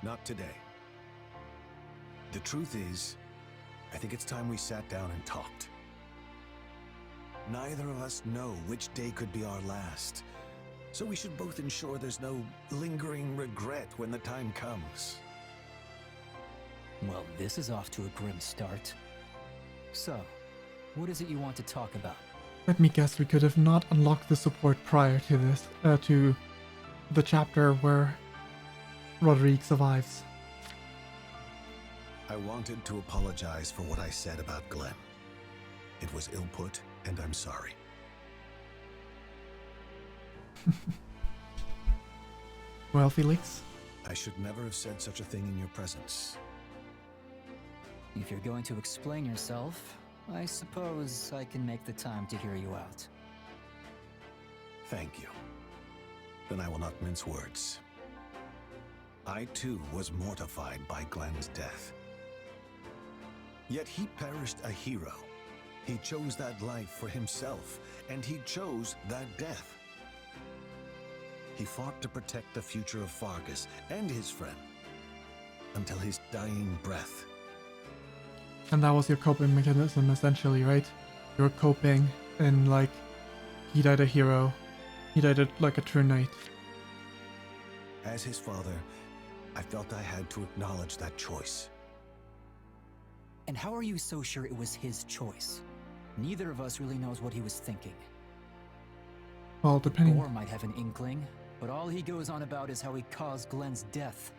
not today. The truth is, I think it's time we sat down and talked. Neither of us know which day could be our last, so we should both ensure there's no lingering regret when the time comes. Well, this is off to a grim start. So, what is it you want to talk about? Let me guess, we could have not unlocked the support prior to this, to the chapter where Roderick survives. I wanted to apologize for what I said about Glenn. It was ill put, and I'm sorry. Well, Felix? I should never have said such a thing in your presence. If you're going to explain yourself, I suppose I can make the time to hear you out. Thank you. Then I will not mince words. I too was mortified by Glenn's death. Yet he perished a hero. He chose that life for himself, and he chose that death. He fought to protect the future of Fargus and his friend, until his dying breath. And that was your coping mechanism, essentially, right? You were coping, and like, he died a hero. He died like a true knight. As his father, I felt I had to acknowledge that choice. And how are you so sure it was his choice? Neither of us really knows what he was thinking. Well, depending... Gore might have an inkling, but all he goes on about is how he caused Glenn's death.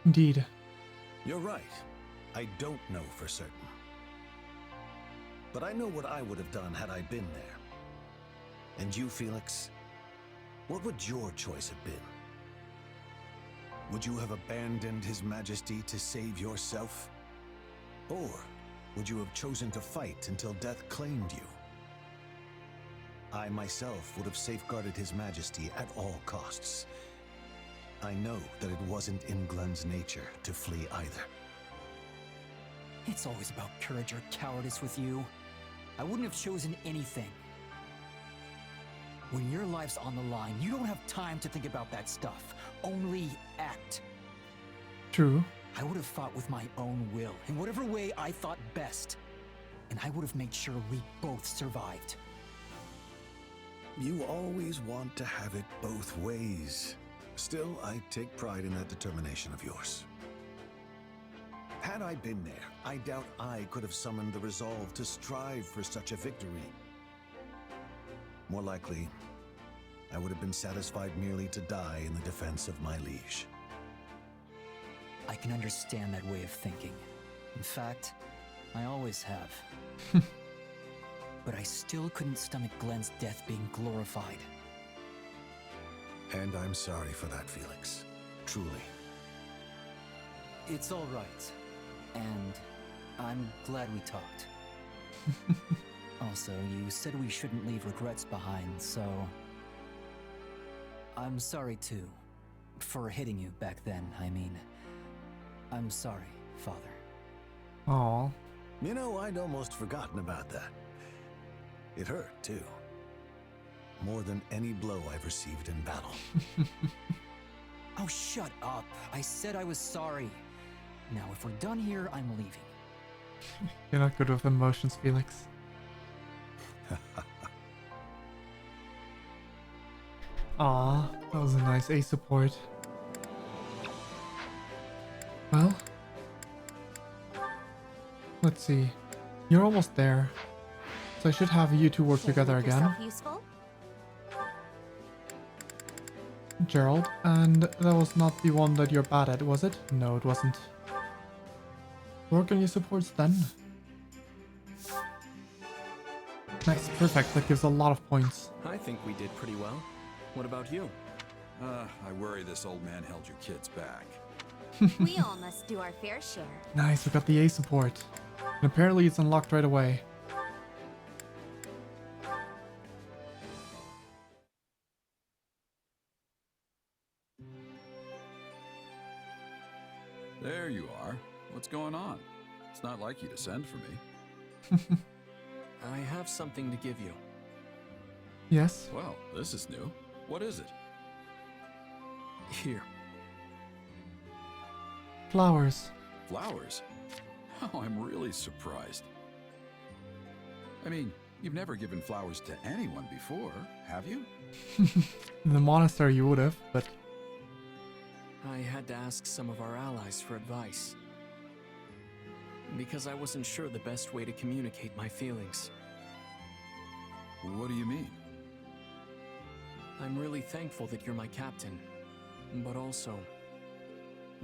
Indeed. You're right. I don't know for certain. But I know what I would have done had I been there. And you, Felix? What would your choice have been? Would you have abandoned His Majesty to save yourself? Or would you have chosen to fight until death claimed you? I myself would have safeguarded His Majesty at all costs. I know that it wasn't in Glenn's nature to flee either. It's always about courage or cowardice with you. I wouldn't have chosen anything. When your life's on the line, you don't have time to think about that stuff. Only act. True. I would have fought with my own will, in whatever way I thought best. And I would have made sure we both survived. You always want to have it both ways. Still, I take pride in that determination of yours. Had I been there, I doubt I could have summoned the resolve to strive for such a victory. More likely, I would have been satisfied merely to die in the defense of my liege. I can understand that way of thinking. In fact, I always have. But I still couldn't stomach Glenn's death being glorified. And I'm sorry for that, Felix. Truly. It's all right. And I'm glad we talked. Also, you said we shouldn't leave regrets behind, so... I'm sorry too. For hitting you back then, I mean. I'm sorry, Father. Aww. You know, I'd almost forgotten about that. It hurt, too. More than any blow I've received in battle. Oh, shut up. I said I was sorry. Now, if we're done here, I'm leaving. You're not good with emotions, Felix. Aw, that was a nice A support. Well, let's see. You're almost there. So I should have you two work together again. Gerald, and that was not the one that you're bad at, was it? No, it wasn't. Work on your supports then. Nice, perfect. That gives a lot of points. I think we did pretty well. What about you? I worry this old man held your kids back. We all must do our fair share. Nice, we got the A support. And apparently it's unlocked right away. There you are. What's going on? It's not like you to send for me. I have something to give you. Yes? Well, this is new. What is it? Here. Flowers. Flowers? Oh, I'm really surprised. I mean, you've never given flowers to anyone before, have you? In the monastery you would have, but... I had to ask some of our allies for advice. Because I wasn't sure the best way to communicate my feelings. What do you mean? I'm really thankful that you're my captain, but also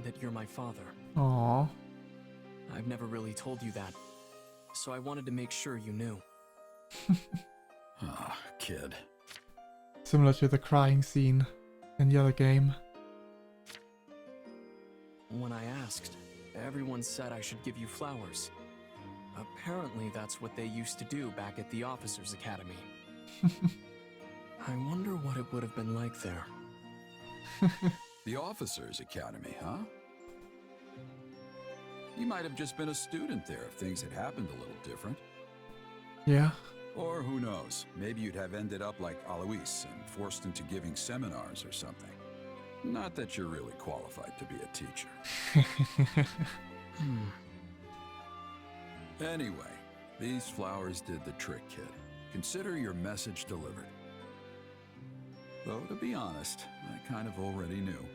that you're my father. Aww. I've never really told you that, so I wanted to make sure you knew. Ah, kid. Similar to the crying scene in the other game. When I asked, everyone said I should give you flowers. Apparently that's what they used to do back at the Officers' Academy. I wonder what it would have been like there. The Officers' Academy, huh? You might have just been a student there if things had happened a little different. Yeah. Or who knows, maybe you'd have ended up like Alois and forced into giving seminars or something. Not that you're really qualified to be a teacher. Anyway, these flowers did the trick, kid. Consider your message delivered. Though, to be honest, I kind of already knew.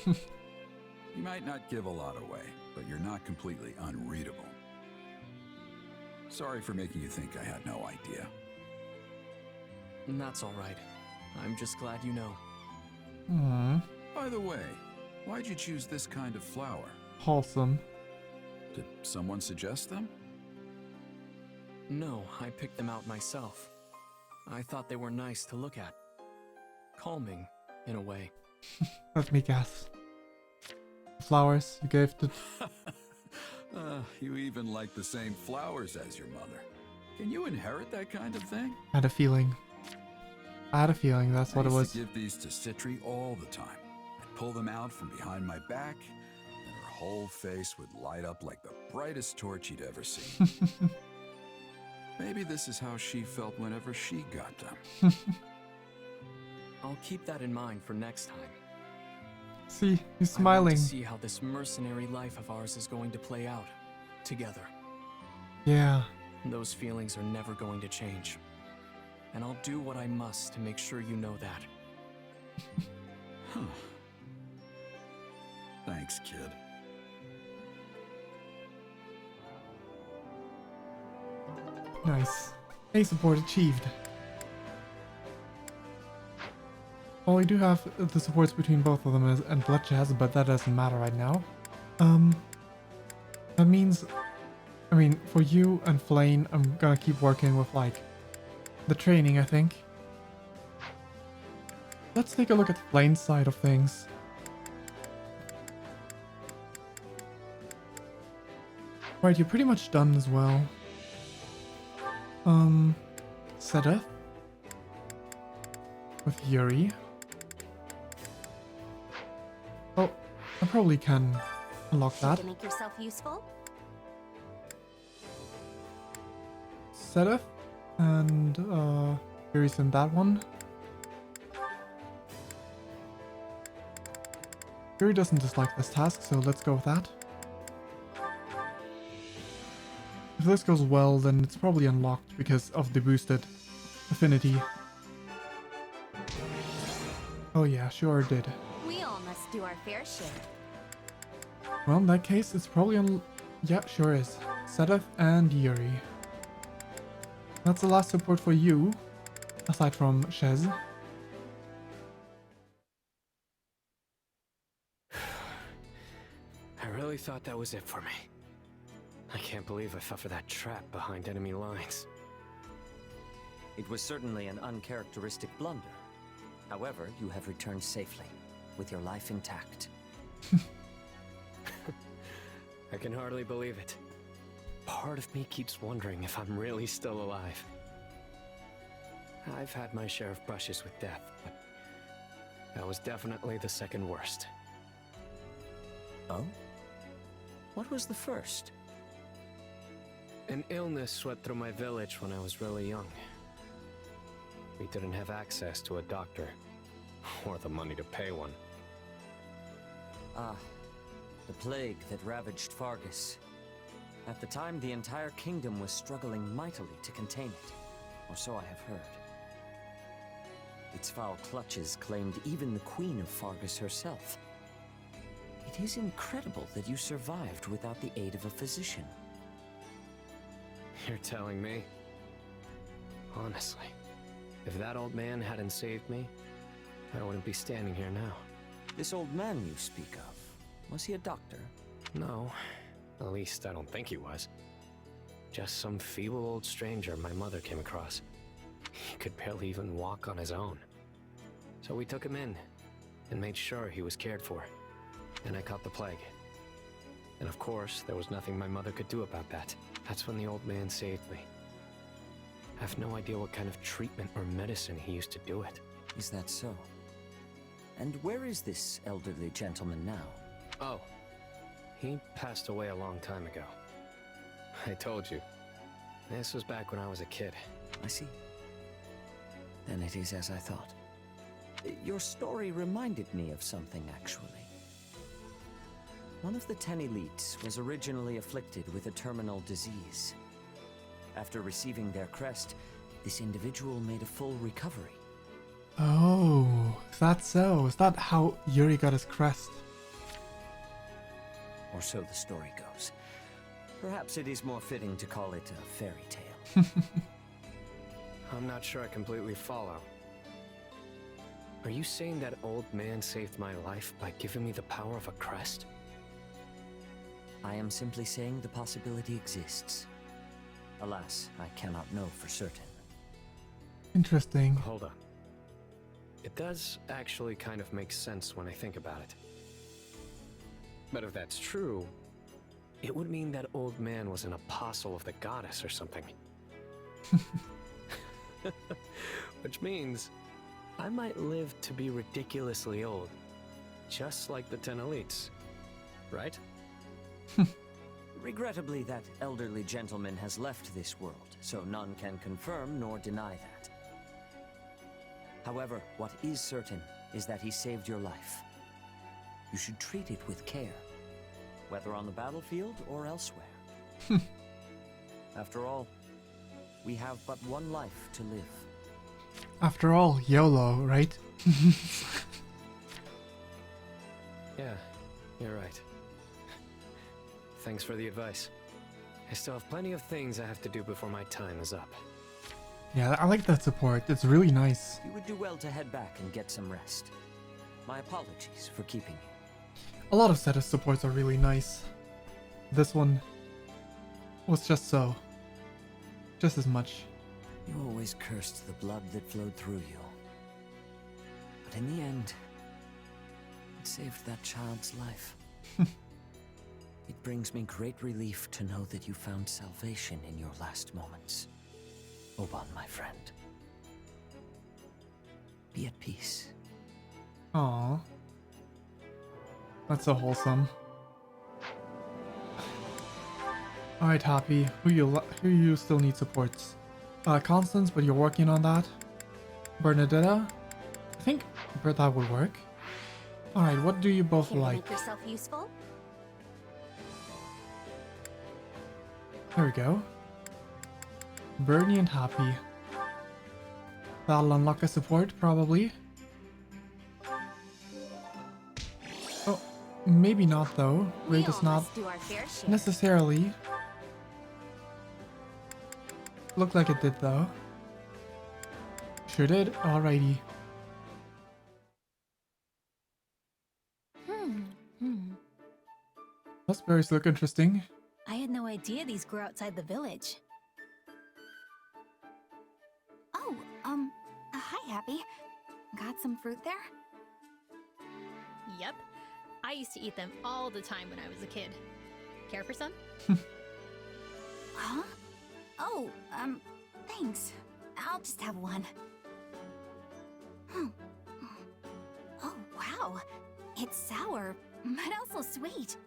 You might not give a lot away, but you're not completely unreadable. Sorry for making you think I had no idea. That's all right. I'm just glad you know. Aww. By the way, why'd you choose this kind of flower? Wholesome. Did someone suggest them? No, I picked them out myself. I thought they were nice to look at. Calming, in a way. Let me guess. Flowers you gave to... You even like the same flowers as your mother. Can you inherit that kind of thing? I had a feeling. That's what it was. I used to give these to Citri all the time. I'd pull them out from behind my back, and her whole face would light up like the brightest torch you'd ever seen. Maybe this is how she felt whenever she got them. I'll keep that in mind for next time. See, he's I want smiling. to see how this mercenary life of ours is going to play out together. Yeah. Those feelings are never going to change. And I'll do what I must to make sure you know that. Huh. Thanks, kid. Nice. A support achieved. Well, we do have the supports between both of them and Bloodchaz, but that doesn't matter right now. That means, I mean, for you and Flane, I'm gonna keep working with, like, the training, I think. Let's take a look at Flane's side of things. Right, you're pretty much done as well. Sedith. With Yuri. Oh, I probably can unlock that. To make yourself useful? Sedith. And, Yuri's in that one. Yuri doesn't dislike this task, so let's go with that. If this goes well, then it's probably unlocked because of the boosted affinity. Oh yeah, sure did. We all must do our fair share. Well, in that case, it's probably yeah, sure is. Sedith and Yuri. That's the last support for you, aside from Shez. I really thought that was it for me. I can't believe I fell for that trap behind enemy lines. It was certainly an uncharacteristic blunder. However, you have returned safely, with your life intact. I can hardly believe it. Part of me keeps wondering if I'm really still alive. I've had my share of brushes with death, but that was definitely the second worst. Oh? What was the first? An illness swept through my village when I was really young. We didn't have access to a doctor, or the money to pay one. Ah, the plague that ravaged Fargus. At the time, the entire kingdom was struggling mightily to contain it, or so I have heard. Its foul clutches claimed even the Queen of Fargus herself. It is incredible that you survived without the aid of a physician. You're telling me? Honestly, if that old man hadn't saved me, I wouldn't be standing here now. This old man you speak of, was he a doctor? No, at least I don't think he was. Just some feeble old stranger my mother came across. He could barely even walk on his own. So we took him in, and made sure he was cared for. And I caught the plague. And of course, there was nothing my mother could do about that. That's when the old man saved me. I have no idea what kind of treatment or medicine he used to do it. Is that so? And where is this elderly gentleman now? Oh, he passed away a long time ago. I told you. This was back when I was a kid. I see. Then it is as I thought. Your story reminded me of something, actually. One of the 10 elites was originally afflicted with a terminal disease. After receiving their crest, this individual made a full recovery. Oh, is that so? Is that how Yuri got his crest? Or so the story goes. Perhaps it is more fitting to call it a fairy tale. I'm not sure I completely follow. Are you saying that old man saved my life by giving me the power of a crest? I am simply saying the possibility exists. Alas, I cannot know for certain. Interesting. Hold on. It does actually kind of make sense when I think about it. But if that's true, it would mean that old man was an apostle of the goddess or something. Which means I might live to be ridiculously old, just like the 10 elites, right? Regrettably, that elderly gentleman has left this world, so none can confirm nor deny that. However, what is certain is that he saved your life. you should treat it with care, whether on the battlefield or elsewhere. After all, we have but one life to live. After all, YOLO, right? Yeah, you're right. Thanks for the advice. I still have plenty of things I have to do before my time is up. Yeah, I like that support. It's really nice. You would do well to head back and get some rest. My apologies for keeping you. A lot of status supports are really nice. This one was just so. Just as much. You always cursed the blood that flowed through you. But in the end, it saved that child's life. It brings me great relief to know that you found salvation in your last moments. Oban, my friend. Be at peace. Aww. That's so wholesome. Alright, Happy. Who you still need supports? Constance, but you're working on that. Bernadetta? I think that would work. Alright, what do you both Here to like? make yourself useful? There we go. Bernie and Happy. That'll unlock a support, probably. Oh, maybe not though. Raid does not necessarily look like it did though. Sure did. Alrighty. Those berries look interesting. I had no idea these grew outside the village. Oh, hi, Happy. Got some fruit there? Yep. I used to eat them all the time when I was a kid. Care for some? Huh? Oh, thanks. I'll just have one. Oh, wow. It's sour, but also sweet.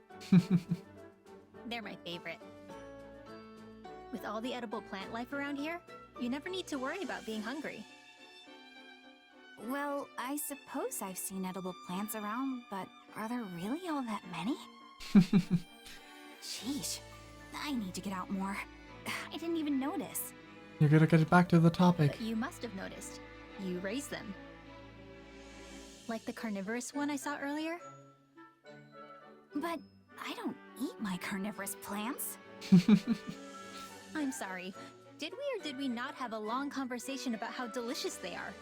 They're my favorite. With all the edible plant life around here, you never need to worry about being hungry. Well, I suppose I've seen edible plants around, but are there really all that many? Sheesh. I need to get out more. I didn't even notice. You're gonna get it back to the topic. But you must have noticed. You raise them. Like the carnivorous one I saw earlier? But I don't eat my carnivorous plants. I'm sorry. Did we or did we not have a long conversation about how delicious they are?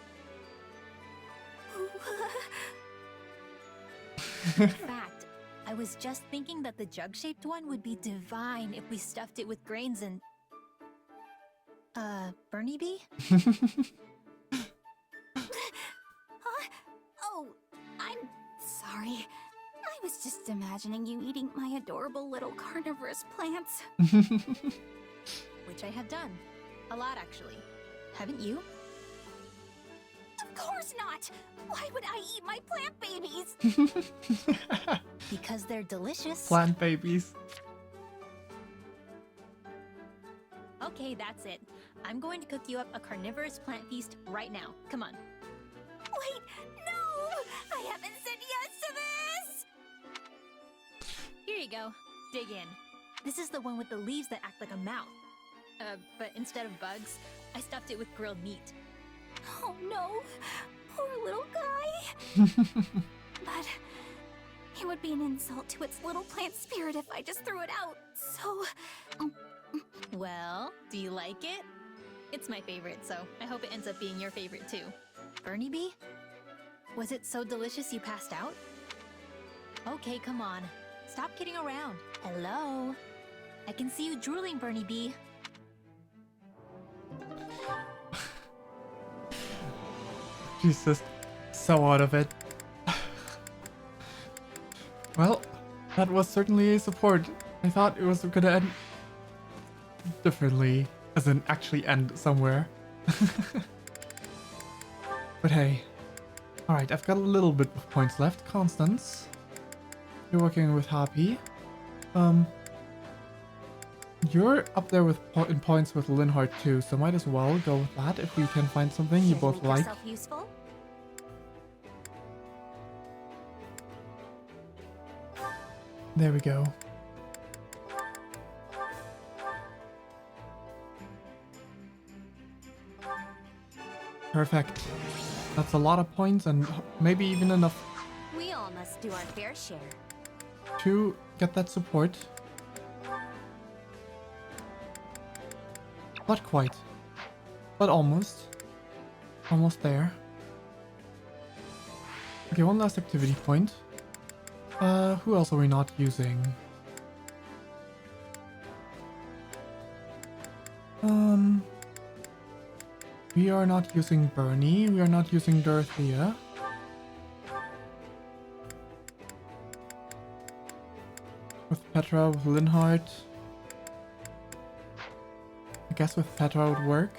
In fact, I was just thinking that the jug-shaped one would be divine if we stuffed it with grains and... Bernie Bee? Oh, I'm sorry. I was just imagining you eating my adorable little carnivorous plants. Which I have done. A lot, actually. Haven't you? Of course not! Why would I eat my plant babies? Because they're delicious. Plant babies. Okay, that's it. I'm going to cook you up a carnivorous plant feast right now. Come on. Wait, no! I haven't said yes to this! Here you go. Dig in. This is the one with the leaves that act like a mouth. But instead of bugs, I stuffed it with grilled meat. Oh no! Poor little guy! But it would be an insult to its little plant spirit if I just threw it out, so... Well, do you like it? It's my favorite, so I hope it ends up being your favorite too. Bernie Bee? Was it so delicious you passed out? Okay, come on. Stop kidding around. Hello? I can see you drooling, Bernie Bee. She's just so out of it. Well, that was certainly a support. I thought it was gonna end differently, as in actually end somewhere. But hey. Alright, I've got a little bit of points left. Constance, you're working with Happy. You're up there with in points with Linhardt too, so might as well go with that if we can find something you both like. Useful? There we go. Perfect. That's a lot of points and maybe even enough We all must do our fair share. to get that support. Not quite, but almost. Almost there. Okay, one last activity point. Who else are we not using? We are not using Bernie. We are not using Dorothea. With Petra, with Linhardt. I guess with Petra would work.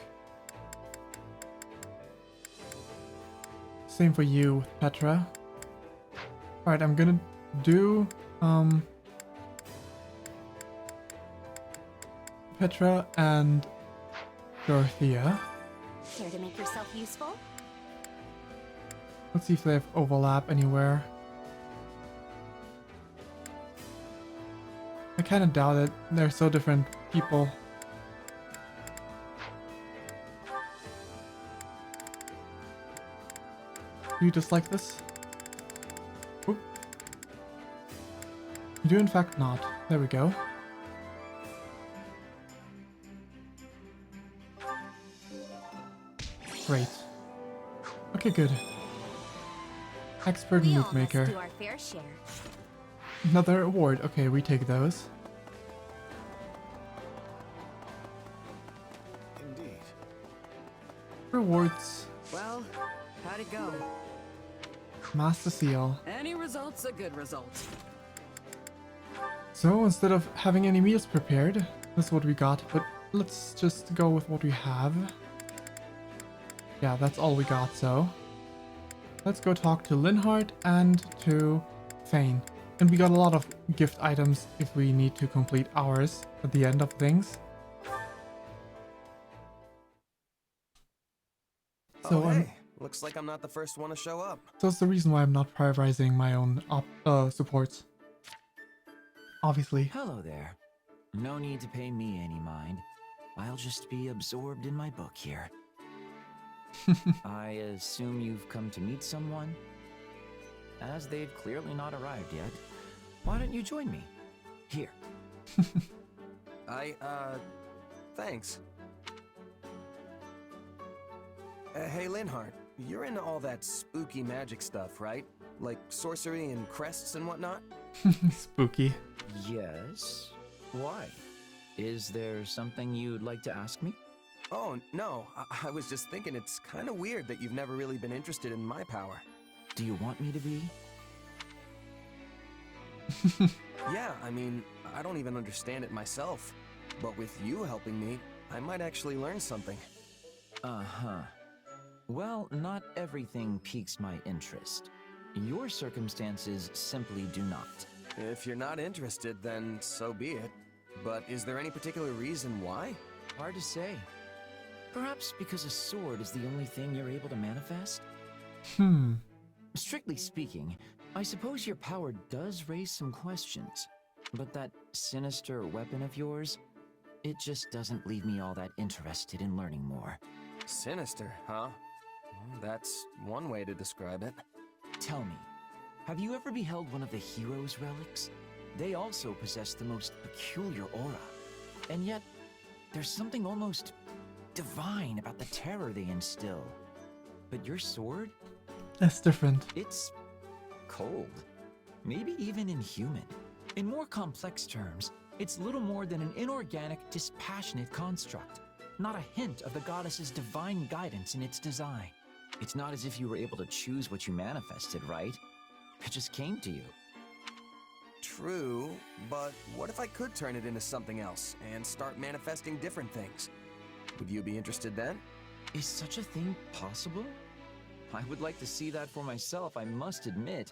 Same for you with Petra. Alright, I'm gonna do Petra and Dorothea. Care to make yourself useful? Let's see if they have overlap anywhere. I kind of doubt it. They're so different people. Do you dislike this? Oop. You do in fact not. There we go. Great. Okay, good. Expert We all move must maker. do our fair share. Another award. Okay, we take those. Indeed. Rewards. Well, how'd it go? Master Seal. Any result's a good result. So instead of having any meals prepared, that's what we got. But let's just go with what we have. Yeah, that's all we got, so. Let's go talk to Linhardt and to Thane. And we got a lot of gift items if we need to complete ours at the end of things. So, Oh, hey. Looks like I'm not the first one to show up. so it's the reason why I'm not prioritizing my own supports. Obviously. Hello there. No need to pay me any mind. I'll just be absorbed in my book here. I assume you've come to meet someone? As they've clearly not arrived yet, why don't you join me? Here. Thanks. Hey, Linhardt, you're into all that spooky magic stuff, right? Like sorcery and crests and whatnot? Spooky. Yes. Why? Is there something you'd like to ask me? Oh, no. I was just thinking it's kind of weird that you've never really been interested in my power. Do you want me to be? Yeah, I mean, I don't even understand it myself. But with you helping me, I might actually learn something. Uh-huh. Well, not everything piques my interest. Your circumstances simply do not. If you're not interested, then so be it. But is there any particular reason why? Hard to say. Perhaps because a sword is the only thing you're able to manifest? Strictly speaking, I suppose your power does raise some questions. But that sinister weapon of yours, it just doesn't leave me all that interested in learning more. Sinister, huh? Well, that's one way to describe it. Tell me, have you ever beheld one of the hero's relics? They also possess the most peculiar aura. And yet, there's something almost divine about the terror they instill. But your sword? That's different. It's cold. Maybe even inhuman. In more complex terms, it's little more than an inorganic, dispassionate construct. Not a hint of the goddess's divine guidance in its design. It's not as if you were able to choose what you manifested, right? It just came to you. True, but what if I could turn it into something else and start manifesting different things? Would you be interested then? Is such a thing possible? I would like to see that for myself, I must admit.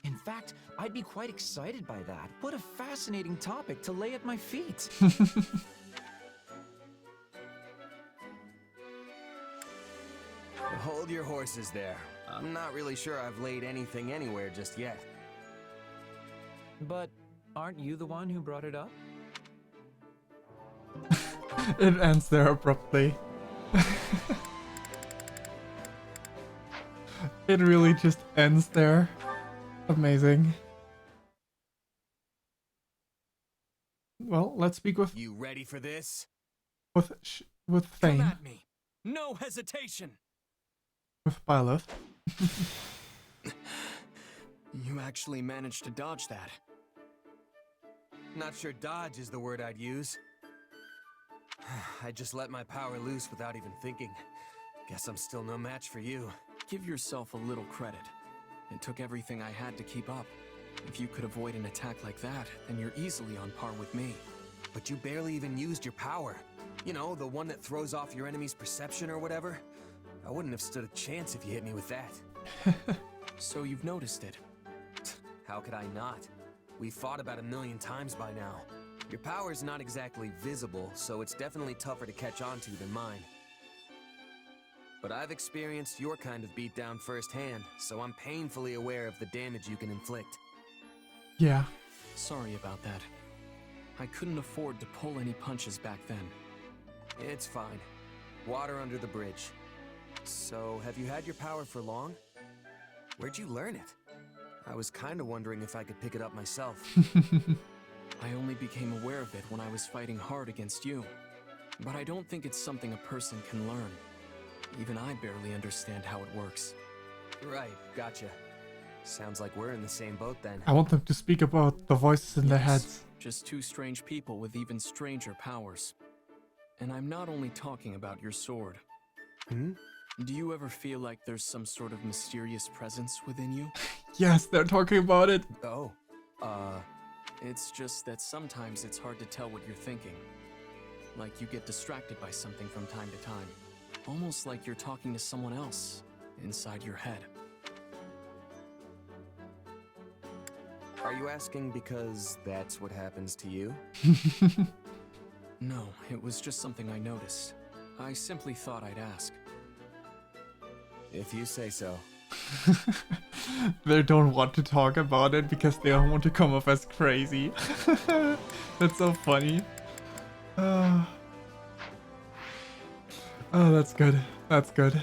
In fact, I'd be quite excited by that. What a fascinating topic to lay at my feet. Hold your horses there. I'm not really sure I've laid anything anywhere just yet. But Aren't you the one who brought it up? It ends there abruptly. It really just ends there. Amazing. Well, let's speak with You ready for this? with Come Thane, at me. No hesitation. with Byleth. You actually managed to dodge that. Not sure dodge is the word I'd use. I just let my power loose without even thinking. Guess I'm still no match for you. Give yourself a little credit. It took everything I had to keep up. If you could avoid an attack like that, then you're easily on par with me. But you barely even used your power. You know, the one that throws off your enemy's perception or whatever. I wouldn't have stood a chance if you hit me with that. So you've noticed it. How could I not? We've fought about 1,000,000 times by now. Your power's not exactly visible, so it's definitely tougher to catch on to than mine. But I've experienced your kind of beatdown firsthand, so I'm painfully aware of the damage you can inflict. Yeah. Sorry about that. I couldn't afford to pull any punches back then. It's fine. Water under the bridge. So, have you had your power for long? Where'd you learn it? I was kinda wondering if I could pick it up myself. I only became aware of it when I was fighting hard against you. But I don't think it's something a person can learn. Even I barely understand how it works. Right, gotcha. Sounds like we're in the same boat then. I want them to speak about the voices in their heads. Just two strange people with even stranger powers. And I'm not only talking about your sword. Do you ever feel like there's some sort of mysterious presence within you? Yes, they're talking about it. Oh, It's just that sometimes it's hard to tell what you're thinking. Like you get distracted by something from time to time. Almost like you're talking to someone else inside your head. Are you asking because that's what happens to you? No, it was just something I noticed. I simply thought I'd ask. If you say so. They don't want to talk about it because they don't want to come off as crazy. That's so funny. Oh, that's good. That's good.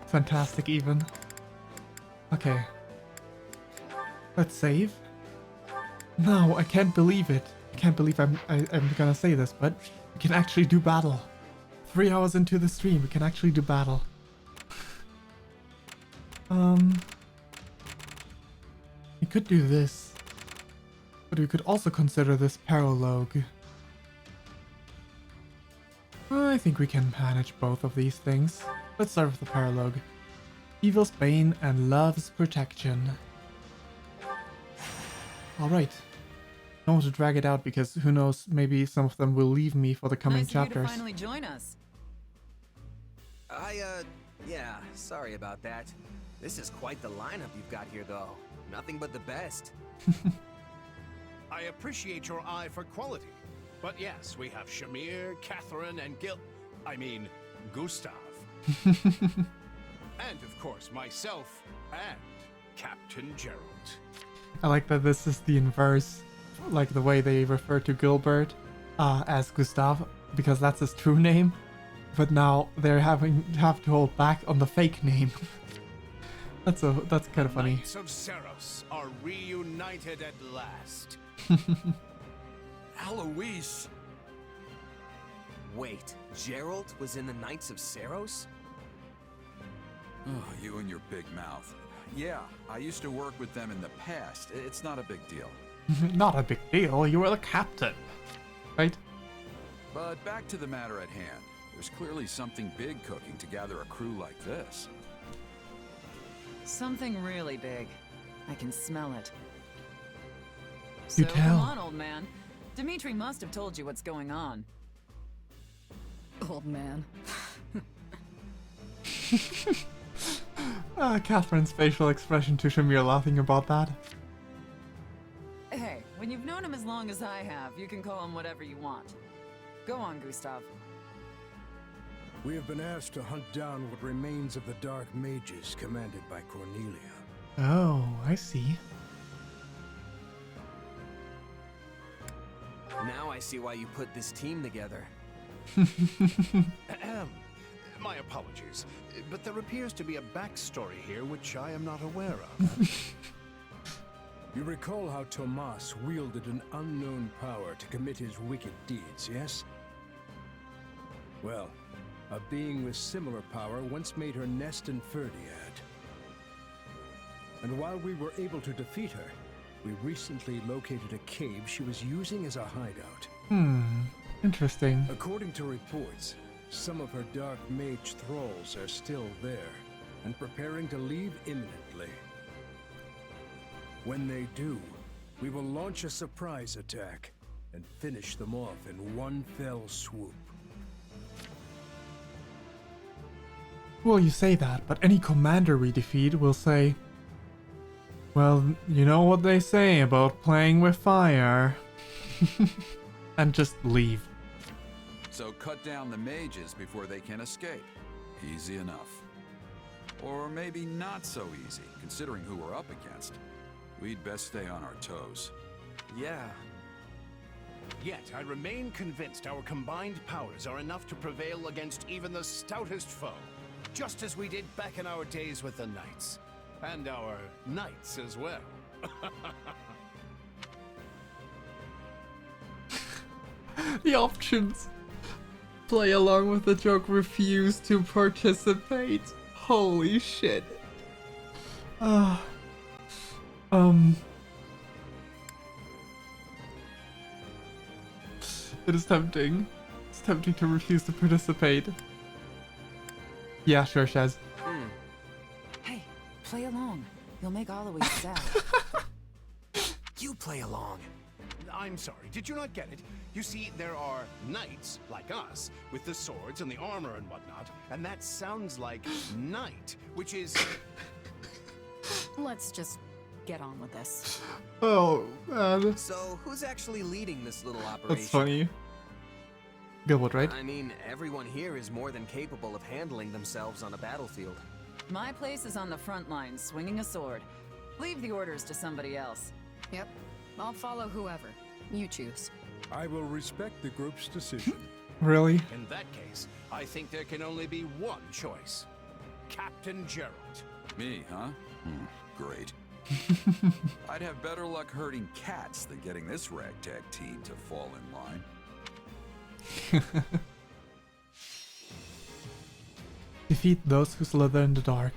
Fantastic even. Okay. Let's save. No, I can't believe it. I can't believe I'm gonna say this, but we can actually do battle. 3 hours into the stream, we can actually do battle. We could do this, but we could also consider this paralogue. I think we can manage both of these things. Let's start with the paralogue. Evil's bane and love's protection. Alright. Don't want to drag it out because who knows, maybe some of them will leave me for the coming chapters. Nice of you to finally join us. Yeah, sorry about that. This is quite the lineup you've got here, though. Nothing but the best. I appreciate your eye for quality. But yes, we have Shamir, Catherine, and Gustav. And of course, myself and Captain Gerald. I like that this is the inverse, like the way they refer to Gilbert as Gustav, because that's his true name. But now they're have to hold back on the fake name. That's kind of funny. Knights of Seros are reunited at last. Alois! Wait, Gerald was in the Knights of Seros? Oh, you and your big mouth. Yeah, I used to work with them in the past. It's not a big deal. Not a big deal, you were the captain. Right? But back to the matter at hand. There's clearly something big cooking to gather a crew like this. Something really big. I can smell it. You So tell. come on, old man. Dimitri must have told you what's going on. Old man. Catherine's facial expression to Shamir laughing about that. Hey, when you've known him as long as I have, you can call him whatever you want. Go on, Gustav. We have been asked to hunt down what remains of the Dark Mages commanded by Cornelia. Oh, I see. Now I see why you put this team together. My apologies, but there appears to be a backstory here which I am not aware of. You recall how Tomas wielded an unknown power to commit his wicked deeds, yes? Well, a being with similar power once made her nest in Ferdiad. And while we were able to defeat her, we recently located a cave she was using as a hideout. Interesting. According to reports, some of her dark mage thralls are still there, and preparing to leave imminently. When they do, we will launch a surprise attack, and finish them off in one fell swoop. Well, you say that, but any commander we defeat will say, well, you know what they say about playing with fire. And just leave. So cut down the mages before they can escape. Easy enough. Or maybe not so easy, considering who we're up against. We'd best stay on our toes. Yeah. Yet, I remain convinced our combined powers are enough to prevail against even the stoutest foe. Just as we did back in our days with the Knights. And our Knights as well. The options. Play along with the joke, refuse to participate. Holy shit. It is tempting. It's tempting to refuse to participate. Yeah, sure, Shaz. Hey, play along. You'll make Alois sad. You play along. I'm sorry, did you not get it? You see, there are knights, like us, with the swords and the armor and whatnot, and that sounds like knight, which is... Let's just get on with this. Oh, man. So, who's actually leading this little operation? That's funny. Gilbert, right? I mean, everyone here is more than capable of handling themselves on a battlefield. My place is on the front lines, swinging a sword. Leave the orders to somebody else. Yep, I'll follow whoever. You choose. I will respect the group's decision. Really? In that case, I think there can only be one choice. Captain Gerald. Me, huh? Great. I'd have better luck hurting cats than getting this ragtag team to fall in line. Defeat those who slither in the dark.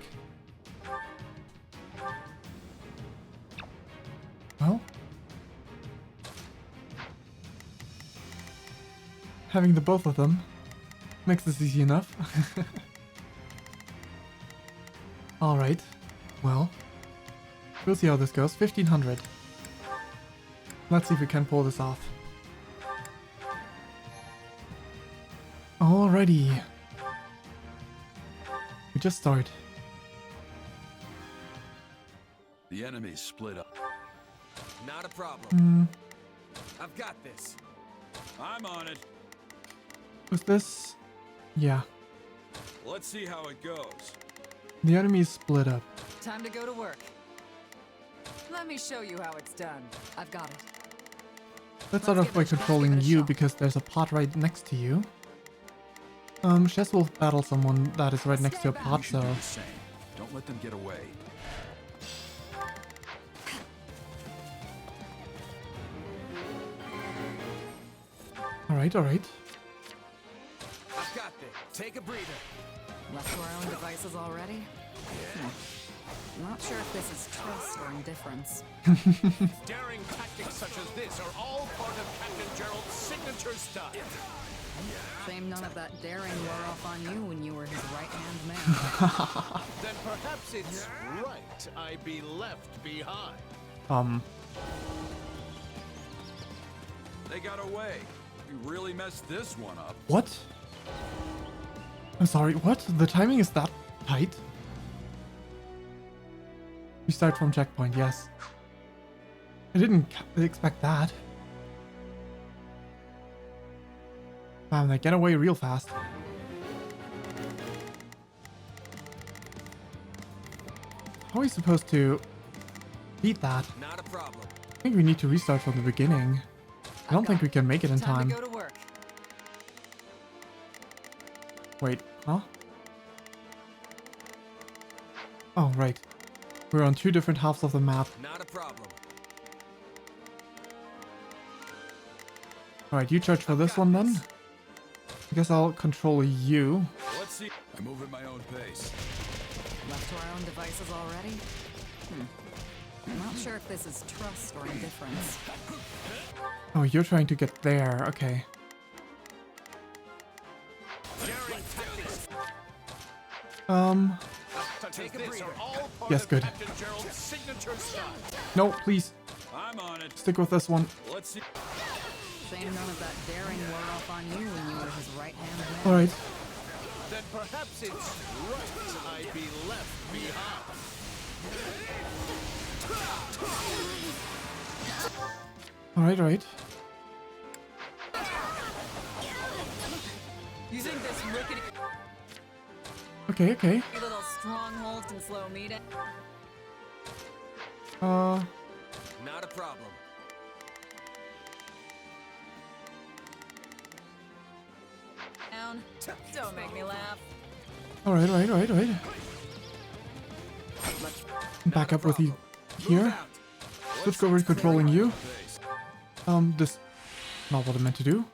Well, having the both of them makes this easy enough. Alright, well, we'll see how this goes. 1500. Let's see if we can pull this off. Alrighty. We just start. The enemy's split up. Not a problem. I've got this. I'm on it. Was this? Yeah. Let's see how it goes. The enemy is split up. Time to go to work. Let me show you how it's done. I've got it. Let's start off by controlling you because there's a pot right next to you. Shess will battle someone that is right next to a pot, so... Do the same. Don't let them get away. Alright, alright. I've got this. Take a breather. Left to our own devices already? Not sure if this is trust or indifference. Daring tactics such as this are all part of Captain Gerald's signature style. Shame none of that daring wore off on you when you were his right-hand man. Then perhaps it's right I be left behind. They got away. You really messed this one up. What? I'm sorry, what? The timing is that tight? We start from checkpoint, yes. I didn't expect that. Wow, they get away real fast. How are we supposed to beat that? Not a problem. I think we need to restart from the beginning. I don't think we can make it in time. to go to work. Wait, huh? Oh, right. We're on two different halves of the map. Not a problem. Alright, you charge for this one then. I guess I'll control you. Let's see. I move at my own pace. Left to our own devices already? I'm not sure if this is trust or indifference. Oh, you're trying to get there. Okay. Yes, good. No, please. I'm on it. Stick with this one. Let's see. Shame none of that daring wore off on you when you were his right-hand man. Alright. Then perhaps it's right I be left behind. Alright. Using this rickety Okay. little stronghold can slow me down. Not a problem. Don't make me laugh. Alright. Back up with you here. Switch over to controlling you. This... Not what I meant to do.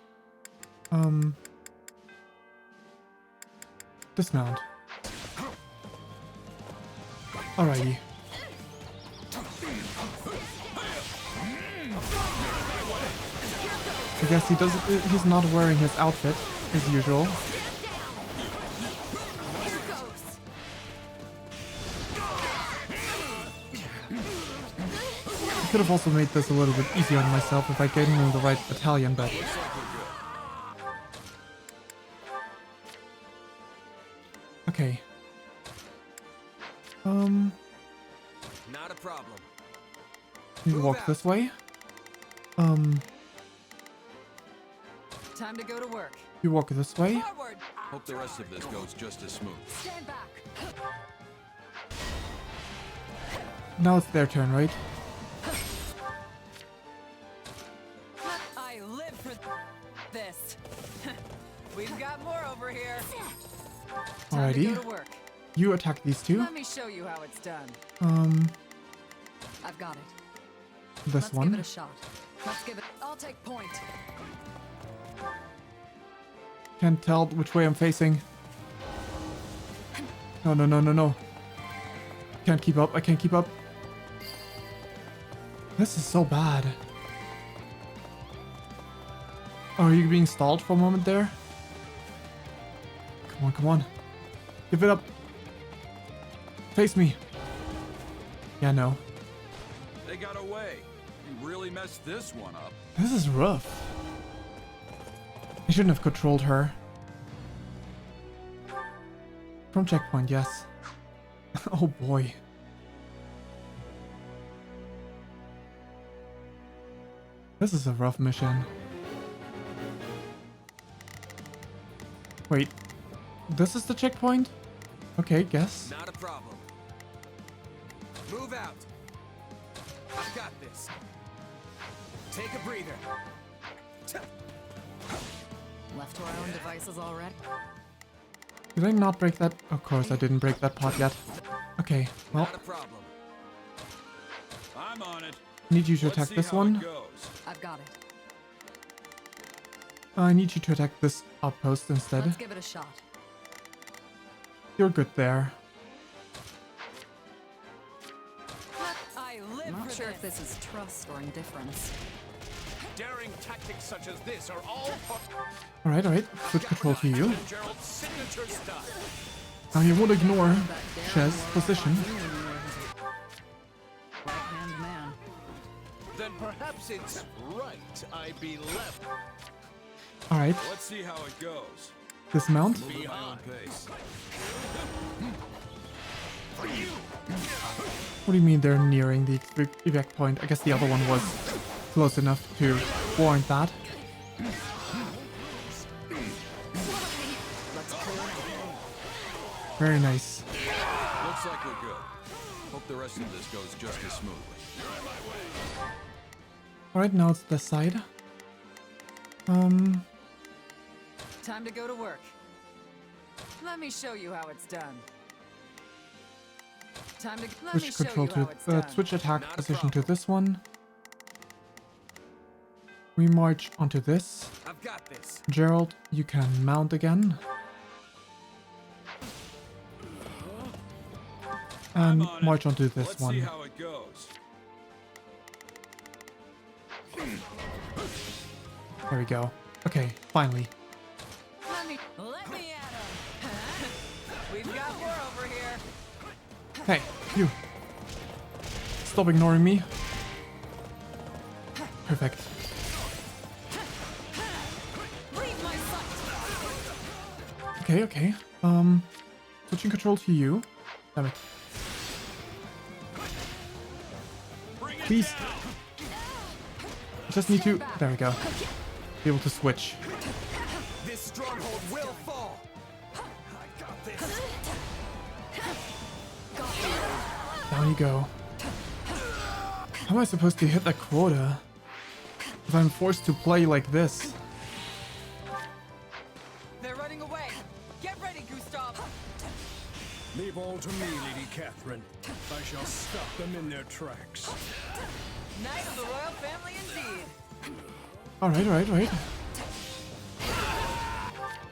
Dismount. Alrighty. I guess he's not wearing his outfit as usual. I could have also made this a little bit easier on myself if I gave him the right battalion, but... Okay. Not a problem. You walk this way. Time to go to work. You walk this way. Forward. Hope the rest of this goes just as smooth. Stand back. Now it's their turn, right? I live for this. We've got more over here. Time to Alrighty. go to work. You attack these two. Let me show you how it's done. I've got it. This Let's one. give it a shot. Let's give it. I'll take point. Can't tell which way I'm facing. No. Can't keep up. I can't keep up. This is so bad. Oh, are you being stalled for a moment there? Come on. Give it up. Face me. Yeah, no. They got away. You really messed this one up. This is rough. I shouldn't have controlled her. From checkpoint, yes. Oh boy. This is a rough mission. Wait, this is the checkpoint? Okay, guess. Not a problem. Move out. I've got this. Take a breather. Left to our own devices already? Did I not break that? Of course I didn't break that pot yet. Okay, well. Not a problem. I'm on it. I need you to attack this one. I've got it. I need you to attack this outpost instead. Let's give it a shot. You're good there. I'm not sure if this is trust or indifference. Daring tactics such as this are all Alright. Switch control to you. Gerald's signature style. Now you won't ignore Chez's position. Right-hand man. Then perhaps it's right I be left. Alright. Let's see how it goes. Dismount. Move at my own pace. What do you mean they're nearing the evac point? I guess the other one was close enough to warrant that. Very nice. Looks like we're good. Hope the rest of this goes just as smoothly. Alright, now it's this side. Time to go to work. Let me show you how it's done. Time to let me Switch show control you how to it's done. switch attack position to this one. We march onto this. I've got this. Gerald, you can mount again. And march onto this Let's one. see how it goes. There we go. Okay, finally. Let me at him. We've got war over here. Hey, you. Stop ignoring me. Perfect. Leave my sight. Okay, okay. Switching control to you. Damn it. Please. Just need to. There we go. Be able to switch. This stronghold will fall. I got this. Down you go. How am I supposed to hit that quota if I'm forced to play like this? They're running away. Get ready, Gustav. Leave all to me, Lady Catherine. I shall stop them in their tracks. Knight of the royal family indeed. Alright.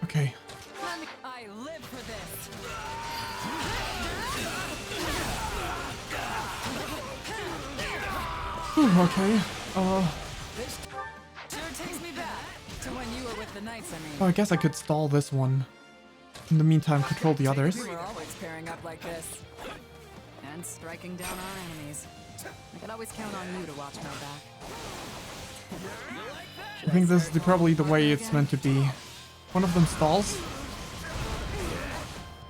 Okay. I live for this. Whew, okay. This sure takes me back to when you were with the knights, I mean. Oh, I guess I could stall this one. In the meantime, control the others. We were always pairing up like this. And striking down our enemies. I could always count on you to watch my back. I think this is probably the way it's meant to be. One of them stalls,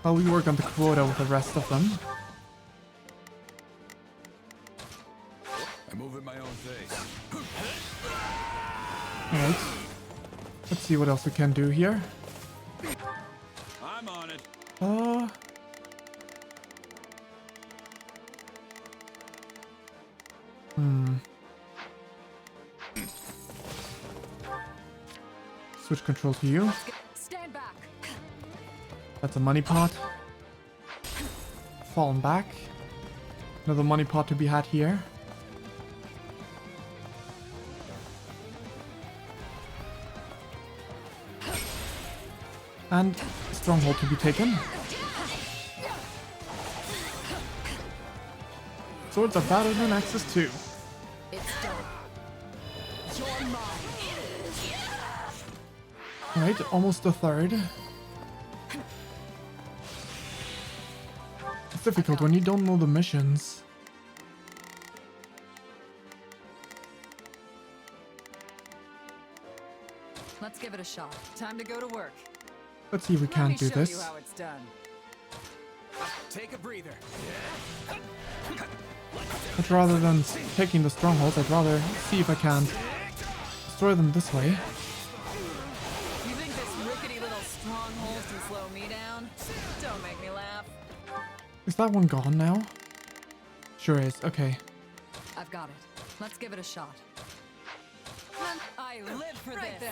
while we work on the quota with the rest of them. I move at my own pace. Alright. Let's see what else we can do here. I'm on it. Switch control to you. Stand back. That's a money pot. Fallen back. Another money pot to be had here. And stronghold to be taken. Swords are better than axes too. It's done. You're mine. Alright, almost a third. It's difficult when you don't know the missions. Let's give it a shot. Time to go to work. Let's see if we can't do Let me show this. you how it's done. Take a breather. But rather than taking the strongholds, I'd rather see if I can destroy them this way. You think this rickety little stronghold can slow me down? Don't make me laugh. Is that one gone now? Sure is. Okay. I've got it. Let's give it a shot. I live for this. Then.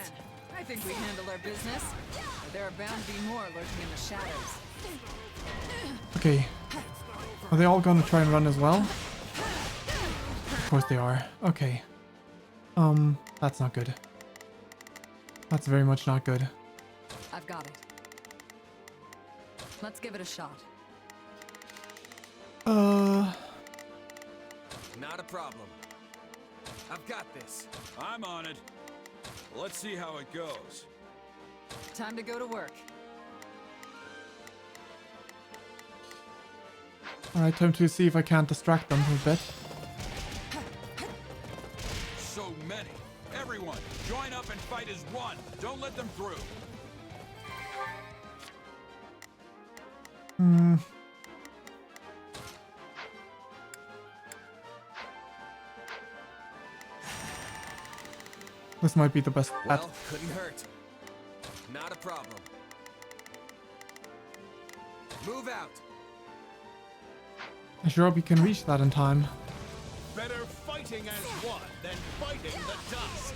I think we handle our business. There are bound to be more lurking in the shadows. Okay. Are they all gonna try and run as well? Of course they are. Okay. That's not good. That's very much not good. I've got it. Let's give it a shot. Not a problem. I've got this. I'm on it. Let's see how it goes. Time to go to work. Alright, time to see if I can't distract them a bit. So many. Everyone, join up and fight as one. Don't let them through. This might be the best bet. Well, couldn't hurt. Not a problem. Move out. I sure hope you can reach that in time. Better fighting as one than fighting the dusk.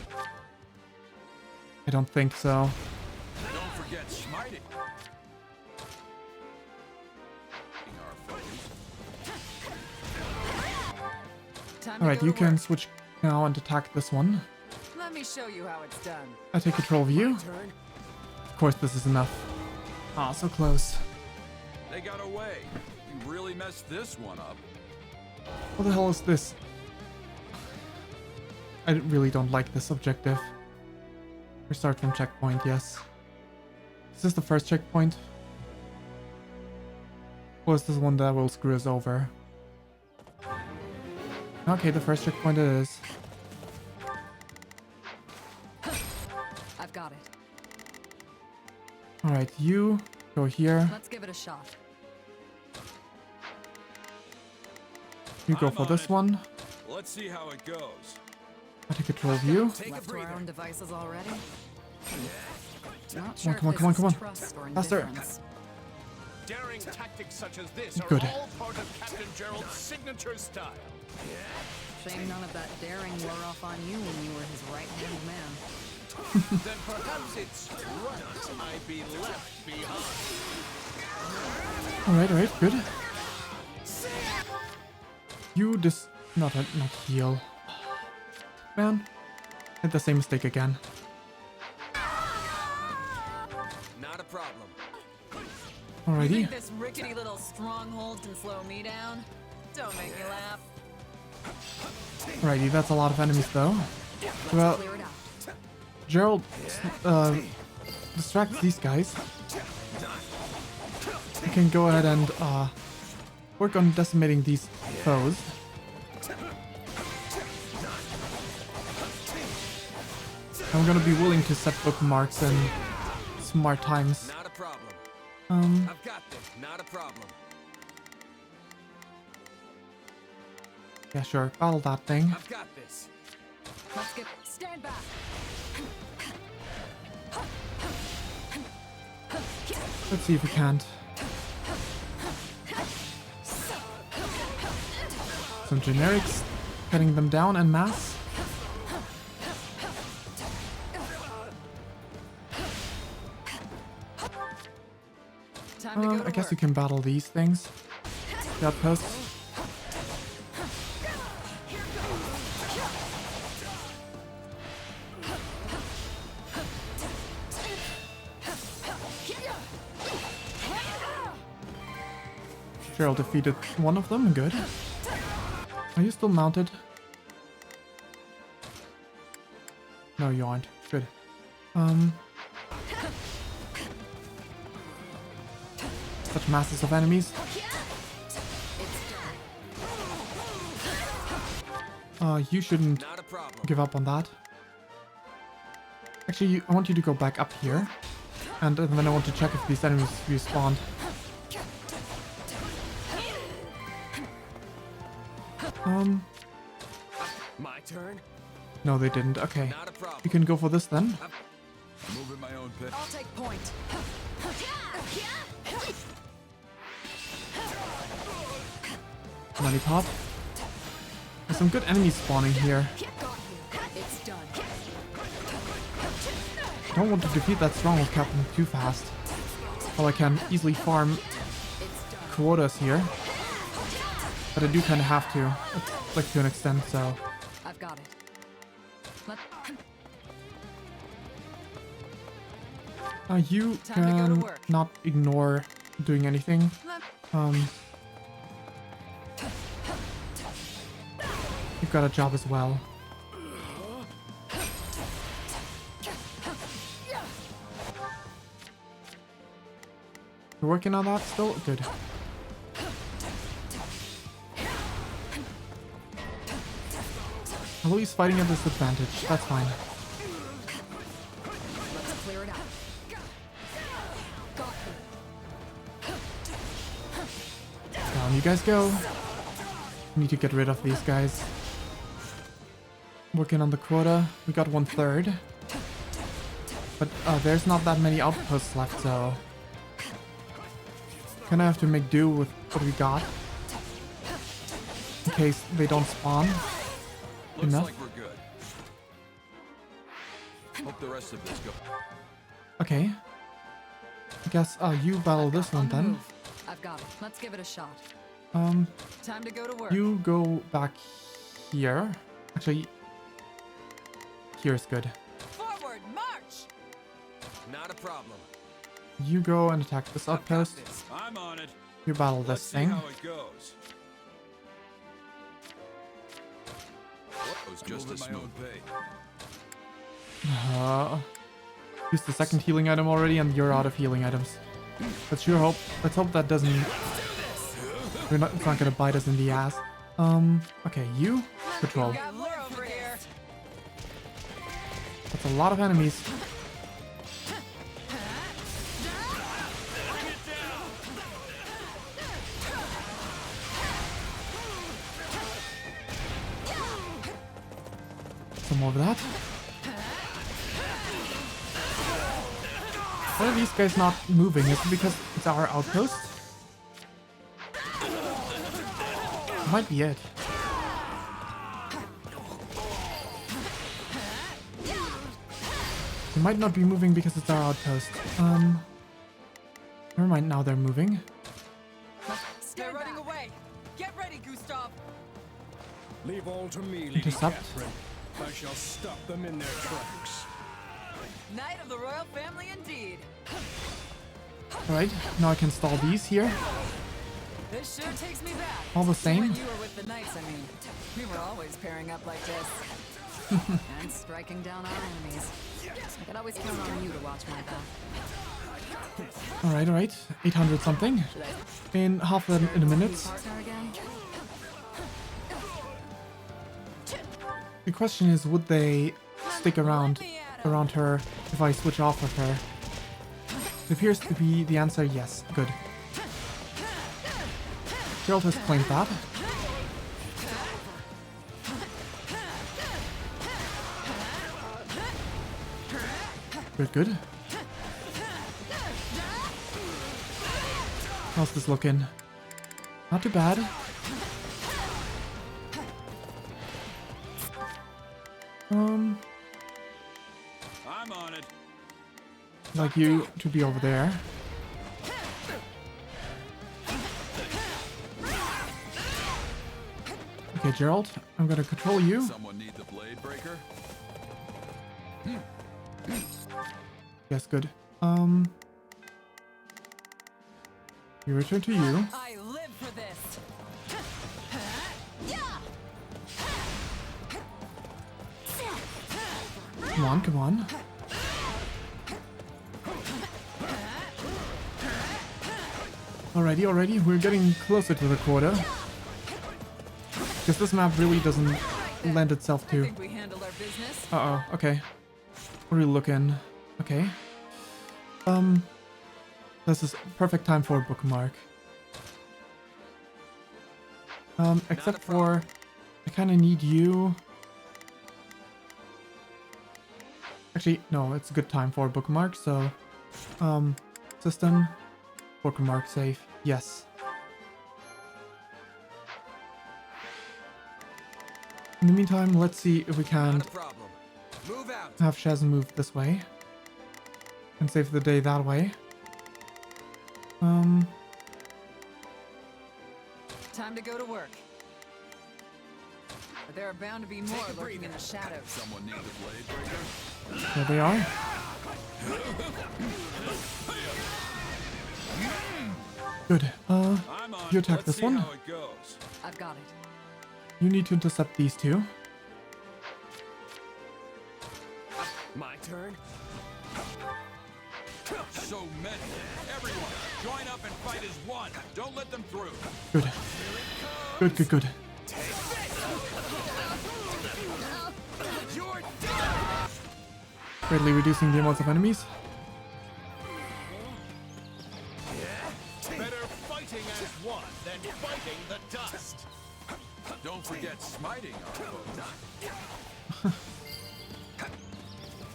I don't think so. Don't forget smiting. Alright, you can switch now and attack this one. Let me show you how it's done. I take control of you. Of course, this is enough. Ah, so close. They got away. You really messed this one up. What the hell is this? I really don't like this objective. Restart from checkpoint, yes. Is this the first checkpoint? Or is this one that will screw us over? Okay, the first checkpoint it is. I've got it. Alright, you go here. Let's give it a shot. You go for this one. Let's see how it goes. I take control of you. Left to our own devices already? Not Come on, come on, come on, come on. Faster. Daring tactics such as this are Good. all part of Captain Gerald's signature style. Shame none of that daring wore off on you when you were his right-hand man. Then perhaps it's right I be left behind. Alright, good. You just not heal. Man, did the same mistake again. Not a problem. You Alrighty. think this rickety little stronghold can slow me down? Don't make me laugh. Alrighty, that's a lot of enemies though. Well, Gerald distracts these guys. You can go ahead and work on decimating these foes. I'm gonna be willing to set bookmarks and smart times. Not a problem. I've got this. Not a problem. Yeah, sure. Battle that thing. I've got this. Let's get... Stand back! Let's see if we can't. Some generics, cutting them down en masse. I guess you can battle these things. The outposts. Gerald defeated one of them, good. Are you still mounted? No, you aren't. Good. Such masses of enemies. You shouldn't give up on that. Actually, I want you to go back up here. And then I want to check if these enemies respawned. My turn? No, they didn't. Okay. You can go for this then. Move in my own pit. I'll take point. Money pop. There's some good enemies spawning here. It's done. Don't want to defeat that stronghold captain too fast. Well, I can easily farm quotas here. But I do kind of have to, like to an extent, so. I've got it. You can not ignore doing anything. You've got a job as well. You're working on that still? Good. Although he's fighting at disadvantage, that's fine. Let's clear it out. Down you guys go. Need to get rid of these guys. Working on the quota. We got 1/3. But there's not that many outposts left, so gonna have to make do with what we got. In case they don't spawn. Looks enough. like we're good. let the rest of this go. Okay. I guess you battle this one then. Move. I've got it. Let's give it a shot. Time to go to work. You go back here. Actually, here's good. Forward, march! Not a problem. You go and attack this outpost. I'm on it. You battle Let's this see thing. how it goes. It was just a smooth Use the second healing item already, and you're out of healing items. Let's hope that doesn't. It's not gonna bite us in the ass. Okay, you patrol. That's a lot of enemies. Some more of that. Why are these guys not moving? Is it because it's our outpost? Might be it. They might not be moving because it's our outpost. Never mind, now they're moving. They're running away. Get ready, Gustav. Leave all to me, Lady Intercept. Catherine. I shall stop them in their tracks. Knight of the royal family indeed. Alright, now I can stall these here. This sure takes me back. All the To same. when you were with the knights, I mean. We were always pairing up like this. And striking down our enemies. I could always count on you to watch my back. Alright. 800 something. In in a minute. Partner again? The question is, would they stick around her if I switch off of her? It appears to be the answer yes. Good. Gerald has claimed that. Good. How's this looking? Not too bad. I'm on it. Like you to be over there. Okay, Gerald, I'm gonna control you. Someone need the blade breaker? Yes, good. We return to you. I live for this. Come on. Alrighty, we're getting closer to the quarter. Because this map really doesn't lend itself to... We handle our business. Uh-oh, okay. What are we looking? Okay. This is perfect time for a bookmark. Except for... I kind of need you... Actually, no, it's a good time for a bookmark, so... System... Bookmark save. Yes. In the meantime, let's see if we can have Shaz move this way and save the day that way. Time to go to work. But there are bound to be more lurking in the shadows. Someone need the blade breaker? There they are. Good. You attack this one. I've got it. You need to intercept these two. My turn? So many. Everyone, join up and fight as one. Don't let them through. Good. Greatly reducing the amounts of enemies. Better fighting as one than fighting the dust. Don't forget smiting our foes.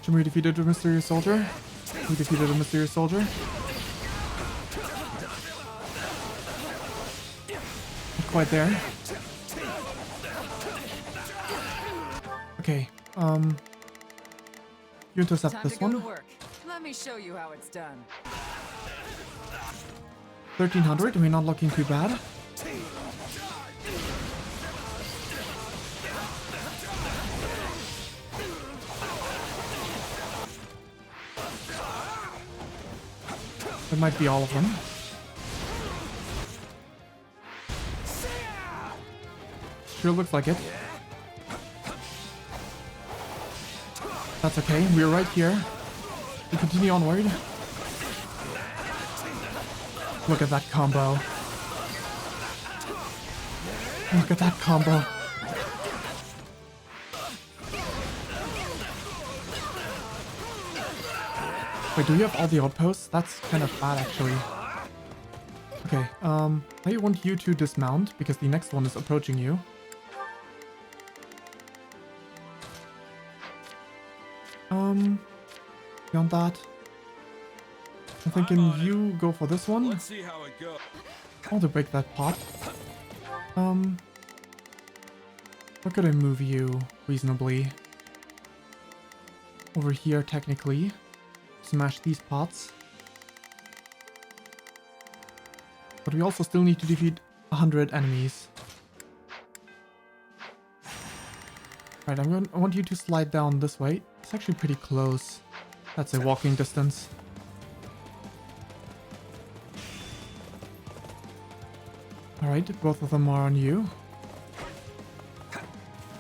Jimmy defeated a mysterious soldier. We defeated a mysterious soldier. Not quite there. Okay. You intercept Time this to go one. to work. Let me show you how it's done. 1300, we're not looking too bad. That might be all of them. Sure looks like it. That's okay, we're right here. We continue onward. Look at that combo. Look at that combo. Wait, do you have all the outposts? That's kind of bad, actually. Okay, I want you to dismount, because the next one is approaching you. Beyond that, I'm thinking you go for this one. Let's see how it goes. I want to break that pot. Where could I move you reasonably? Over here, technically. Smash these pots. But we also still need to defeat 100 enemies. Right, I want you to slide down this way. It's actually pretty close. That's a walking distance. Alright, both of them are on you.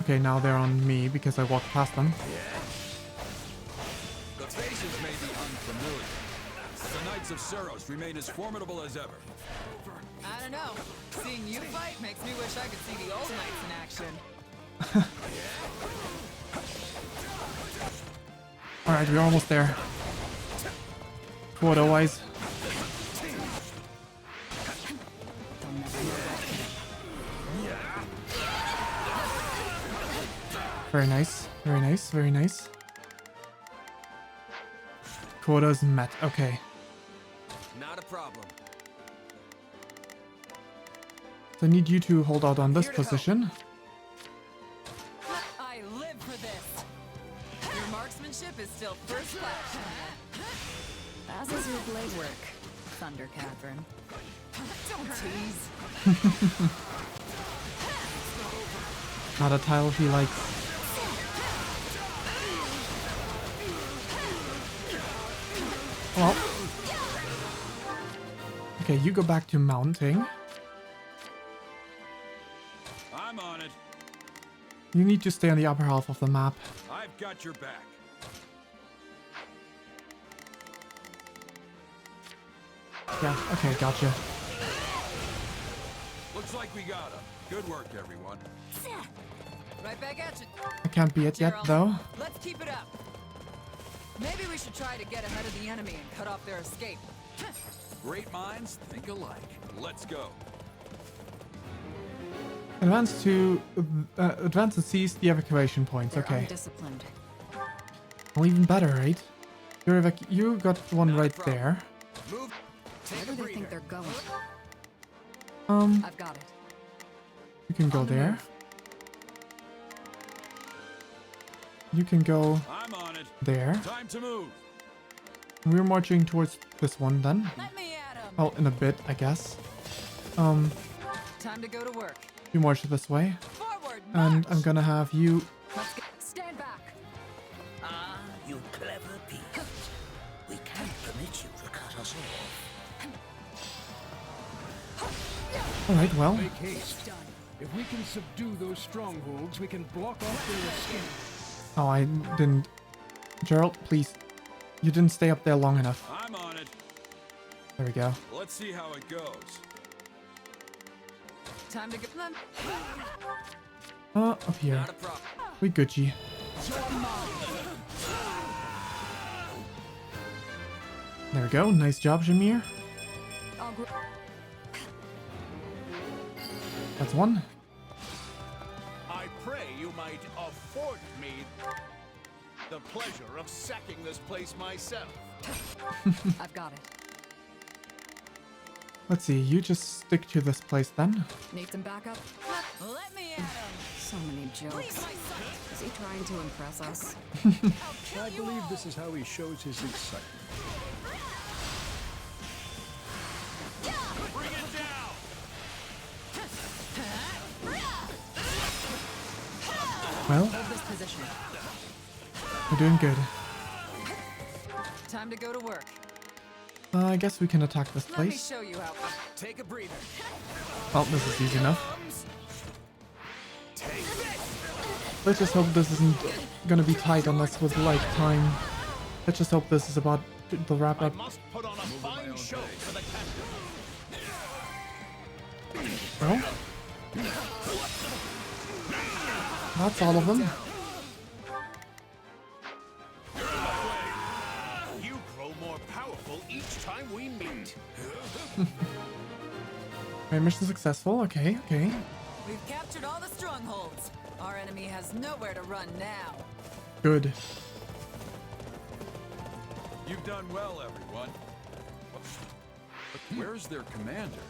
Okay, now they're on me because I walked past them. The faces may be unfamiliar. The Knights of Suros remain as formidable as ever. I don't know. Seeing you fight makes me wish I could see the old knights in action. Alright, we're almost there. Quota-wise. Very nice, very nice, very nice. Quota's met, okay. Not a problem. So I need you to hold out on this position. I live for this. Your marksmanship is still first class. As is your blade work, Thunder Catherine. Don't tease. Not a tile he likes. Well. Okay, you go back to mounting. I'm on it. You need to stay on the upper half of the map. I've got your back. Yeah, okay, gotcha. Looks like we got him. Good work, everyone. Right back at you. I can't be it yet, Gerald, though. Let's keep it up. Maybe we should try to get ahead of the enemy and cut off their escape. Great minds think alike. Let's go. Advance and seize the evacuation points. They're Okay. undisciplined. Well, even better, right? You got one right there. Move. Where do they think they're going? I've got it. You can go there. You can go I'm on it. there. Time to move. We're marching towards this one then. Let me at 'em. Well, in a bit, I guess. Time to go to work. You march this way. Forward, And I'm gonna have you... Let's get. Stand back. Ah, you clever peasant. We can't permit you to cut us off. Alright, well. Make haste. If we can subdue those strongholds, we can block off their escape. Oh, I didn't... Gerald, please. You didn't stay up there long enough. I'm on it. There we go. Let's see how it goes. Time to get them. Up here. We Gucci. There we go. Nice job, Jameer. That's one. I pray you might afford me the pleasure of sacking this place myself. I've got it. Let's see. You just stick to this place then. Need some backup? Let me at 'em. So many jokes. Is he trying to impress us? I believe this is how he shows his excitement. Bring it down! Well, Hold this position. we're doing good. Time to go to work. I guess we can attack this Let me place. show you how. Take a breather. Well, this is easy enough. Let's just hope this isn't gonna be tight on us with like time. Let's just hope this is about the wrap up. Must put on a fine show for the captain. Well, that's all of them. You grow more powerful each time we meet. Right, mission successful. Okay, okay. We've captured all the strongholds. Our enemy has nowhere to run now. Good. You've done well, everyone. But where's their commander?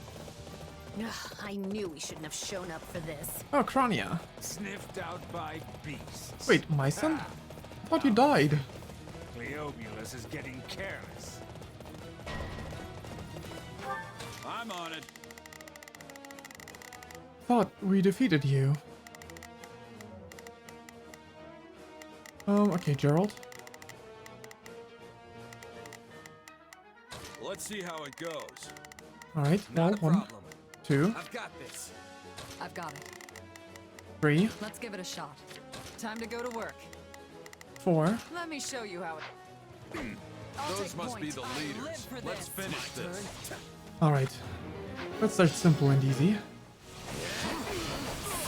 Ugh, I knew we shouldn't have shown up for this. Oh, Crania. Sniffed out by beasts. Wait, my son? I thought you died. Cleobulus is getting careless. I'm on it. Thought we defeated you. Okay, Gerald. Let's see how it goes. Alright, well, Not a 1, problem. 2, I've got this. I've got it. 3, Let's give it a shot. Time to go to work. 4. Let me show you how it. Those must be the leaders. Let's finish this. Alright. Let's start simple and easy.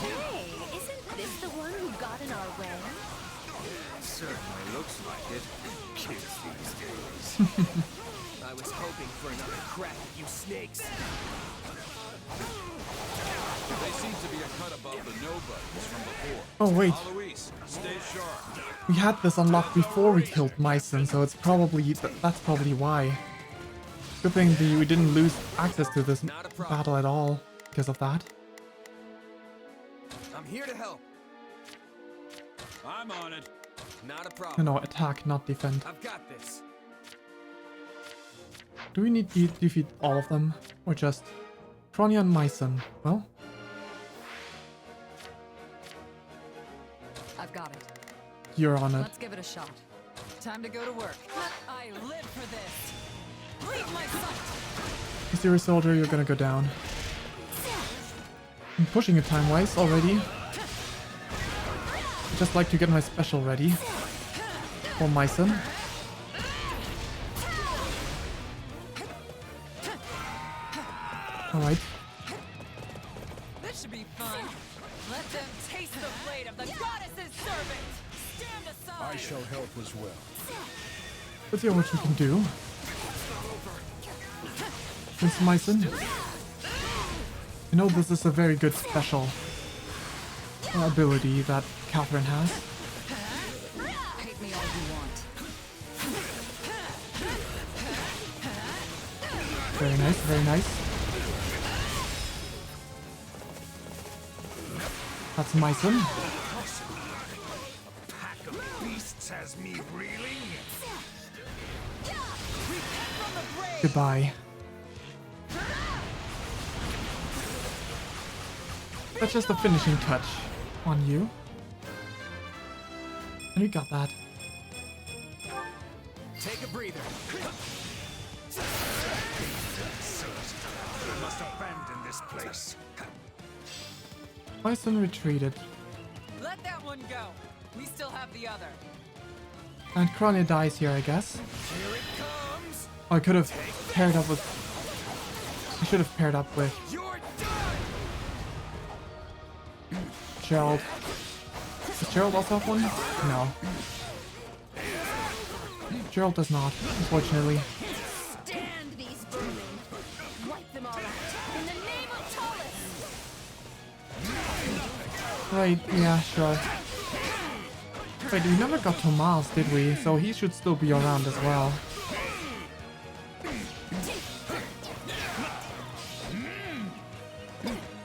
Hey, isn't this the one who got in our way? Certainly looks like it. Kids these days. I was hoping for another crack at you snakes. They seem to be a cut above the nobodies from before. Oh, wait. Alois, stay sharp. We had this unlocked before we killed Myson, so it's probably that's probably why. Good thing we didn't lose access to this battle at all because of that. I'm here to help. I'm on it. Not a problem. No, attack, not defend. I've got this. Do we need to defeat all of them? Or just Crania and Myson? Well, I've got it. you're on it. Let's give it a shot. Time to go to work. I live for this. Leave my sight. Mysterious soldier, you're gonna go down. I'm pushing it time-wise already. I'd just like to get my special ready for Myson. Alright. This should be fun. Let them taste the blade of the goddess's servant. Stand aside. I shall help as well. Let's see what we can do. Prince Myson. You know this is a very good special ability that Catherine has. Hate me all you want. Very nice, very nice. That's Myson. Pack of beasts has me reeling. Goodbye. That's just a finishing touch on you. And we got that. Take a breather. I must abandon this place. Myson retreated. Let that one go. We still have the other. And Crania dies here, I guess. Here it comes. Oh, I could have paired up with... I should have paired up with You're done. Gerald. Does Gerald also have one? No. Gerald does not, unfortunately. Stand these vermin. Wipe them all out. In the name of Taurus. Right, yeah, sure. Wait, we never got Tomas, did we? So he should still be around as well.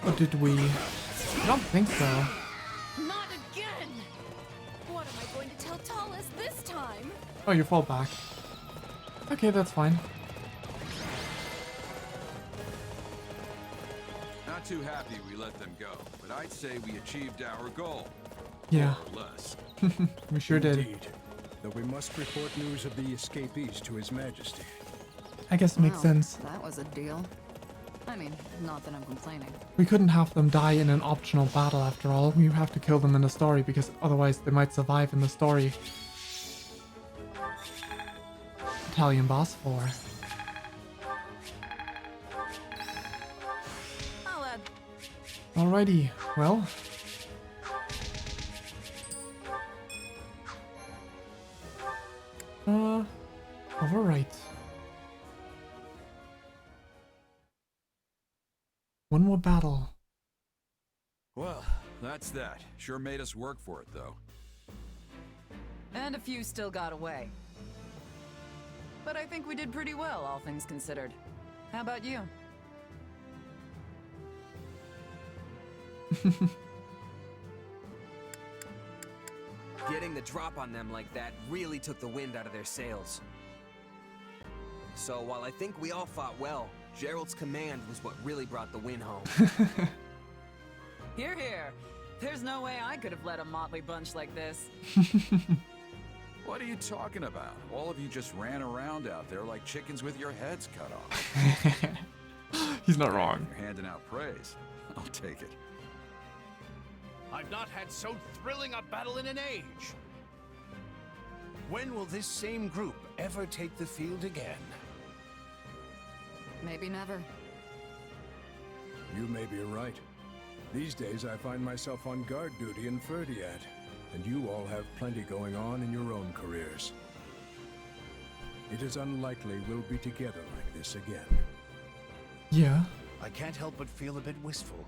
Or did we? I don't think so. Oh, you fall back. Okay, that's fine. Not too happy we let them go, but I'd say we achieved our goal. Yeah. More or less. We sure did. Indeed. Though we must report news of the escapees to His Majesty. I guess it makes sense. That was a deal. I mean, not that I'm complaining. We couldn't have them die in an optional battle after all. We have to kill them in the story because otherwise they might survive in the story. Italian boss 4. I'll add. Alrighty, well. Alright. One more battle. Well, that's that. Sure made us work for it, though. And a few still got away. But I think we did pretty well, all things considered. How about you? Getting the drop on them like that really took the wind out of their sails. So while I think we all fought well, Gerald's command was what really brought the win home. Hear, hear. There's no way I could have led a motley bunch like this. What are you talking about? All of you just ran around out there like chickens with your heads cut off. He's not wrong. You're handing out praise. I'll take it. I've not had so thrilling a battle in an age. When will this same group ever take the field again? Maybe never. You may be right. These days I find myself on guard duty in Ferdiad, and you all have plenty going on in your own careers. It is unlikely we'll be together like this again. Yeah. I can't help but feel a bit wistful.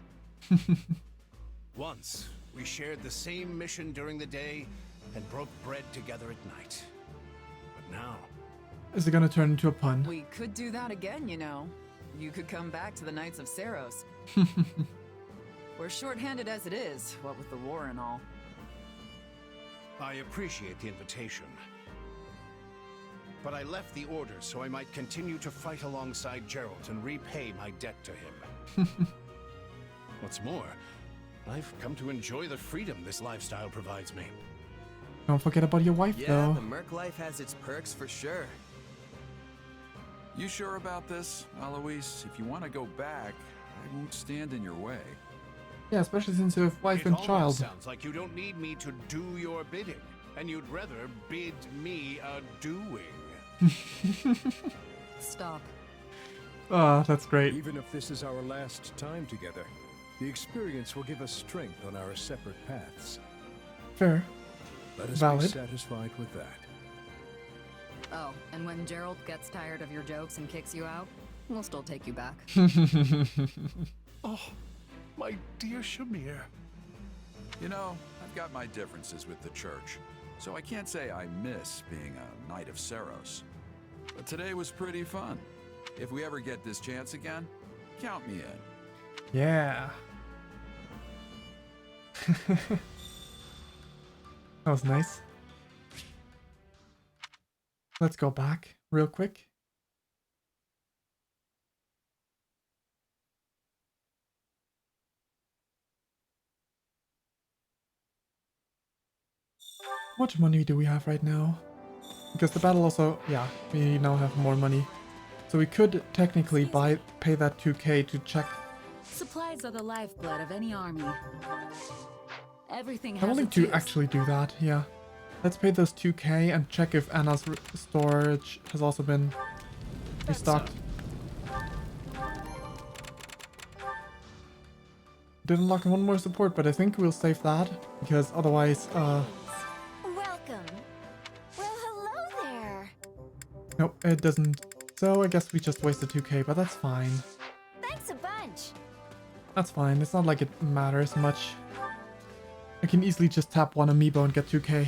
Once, we shared the same mission during the day and broke bread together at night. But now... Is it gonna turn into a pun? We could do that again, you know. You could come back to the Knights of Saros. We're short-handed as it is, what with the war and all. I appreciate the invitation. But I left the Order so I might continue to fight alongside Gerald and repay my debt to him. What's more, I've come to enjoy the freedom this lifestyle provides me. Don't forget about your wife, Yeah, though. the Merc life has its perks for sure. You sure about this, Alois? If you want to go back, I won't stand in your way. Yeah, especially since you have wife and It child. almost sounds like you don't need me to do your bidding, and you'd rather bid me a doing. Stop. Ah, that's great. Even if this is our last time together, the experience will give us strength on our separate paths. Fair. Let us Valid. be satisfied with that. Oh, and when Gerald gets tired of your jokes and kicks you out, we'll still take you back. Oh, my dear Shamir. You know, I've got my differences with the church, so I can't say I miss being a Knight of Saros. But today was pretty fun. If we ever get this chance again, count me in. Yeah. That was nice. Let's go back real quick. How much money do we have right now? Because the battle also, yeah, we now have more money. So we could technically pay that 2k to check. Supplies are the lifeblood of any army. Everything I'm has willing its to use. actually do that, yeah. Let's pay those 2k and check if Anna's storage has also been restocked. Did unlock one more support, but I think we'll save that, because otherwise, Welcome. Well, hello there. nope, it doesn't. So I guess we just wasted 2k, but that's fine. Thanks a bunch. That's fine, it's not like it matters much. I can easily just tap one amiibo and get 2k.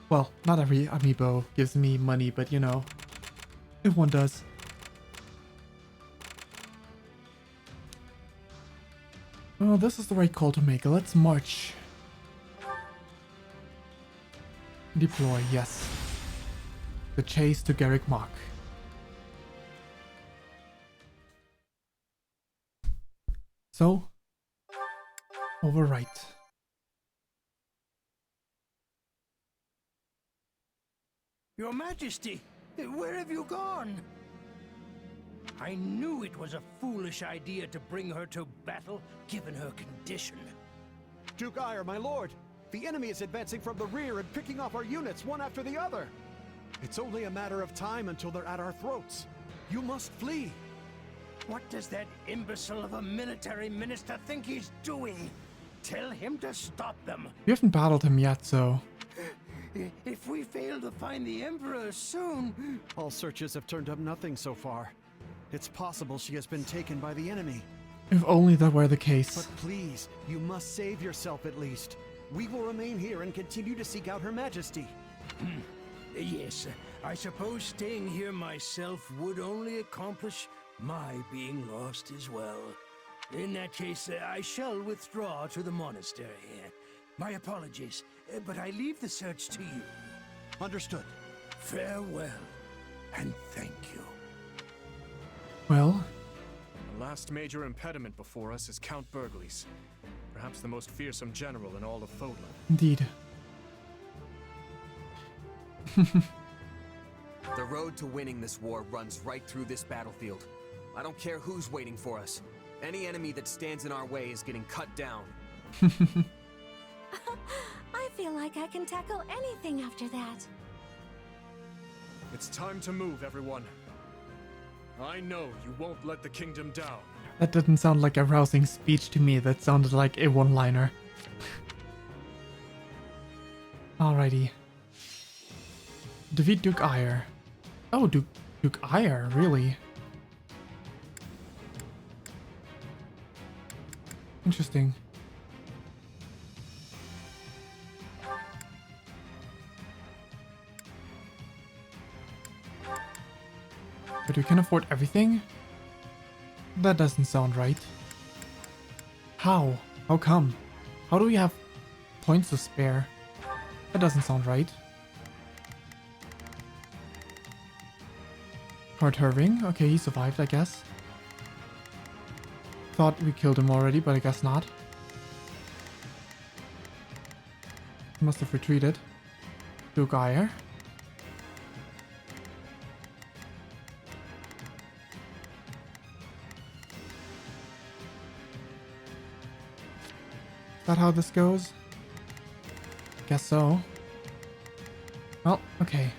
Well, not every amiibo gives me money, but you know, if one does. Oh, this is the right call to make. Let's march. Deploy, yes. The chase to Garreg Mach. So, overwrite. Your Majesty, where have you gone? I knew it was a foolish idea to bring her to battle, given her condition. Duke Ire, my lord, the enemy is advancing from the rear and picking off our units one after the other. It's only a matter of time until they're at our throats. You must flee. What does that imbecile of a military minister think he's doing? Tell him to stop them. We haven't battled him yet, so... If we fail to find the Emperor soon... All searches have turned up nothing so far. It's possible she has been taken by the enemy. If only that were the case. But please, you must save yourself at least. We will remain here and continue to seek out Her Majesty. Yes, I suppose staying here myself would only accomplish my being lost as well. In that case, I shall withdraw to the monastery. My apologies, but I leave the search to you. Understood. Farewell, and thank you. Well... The last major impediment before us is Count Burgles, perhaps the most fearsome general in all of Fodlan. Indeed. The road to winning this war runs right through this battlefield. I don't care who's waiting for us. Any enemy that stands in our way is getting cut down. I feel like I can tackle anything after that. It's time to move, everyone. I know you won't let the kingdom down. That didn't sound like a rousing speech to me. That sounded like a one-liner. Alrighty. Defeat Duke Ire. Oh, Duke Ire, really? Interesting. But we can afford everything? That doesn't sound right. How? How come? How do we have points to spare? That doesn't sound right. Hard Herving. Okay, he survived, I guess. Thought we killed him already, but I guess not. He must have retreated. Duke Ire. Is that how this goes? Guess so. Well, okay.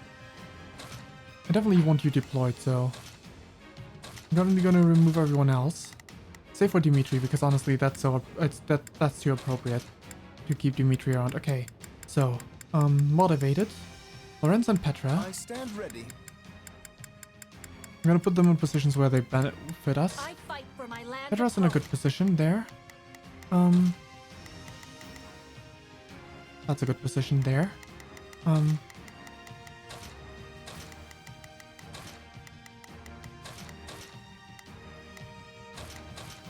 I definitely want you deployed, so I'm definitely gonna remove everyone else. Save for Dimitri, because honestly that's that's too appropriate to keep Dimitri around. Okay, so motivated. Lorenz and Petra. I stand ready. I'm gonna put them in positions where they benefit us. I fight for my land. Petra's in a good position there. That's a good position there.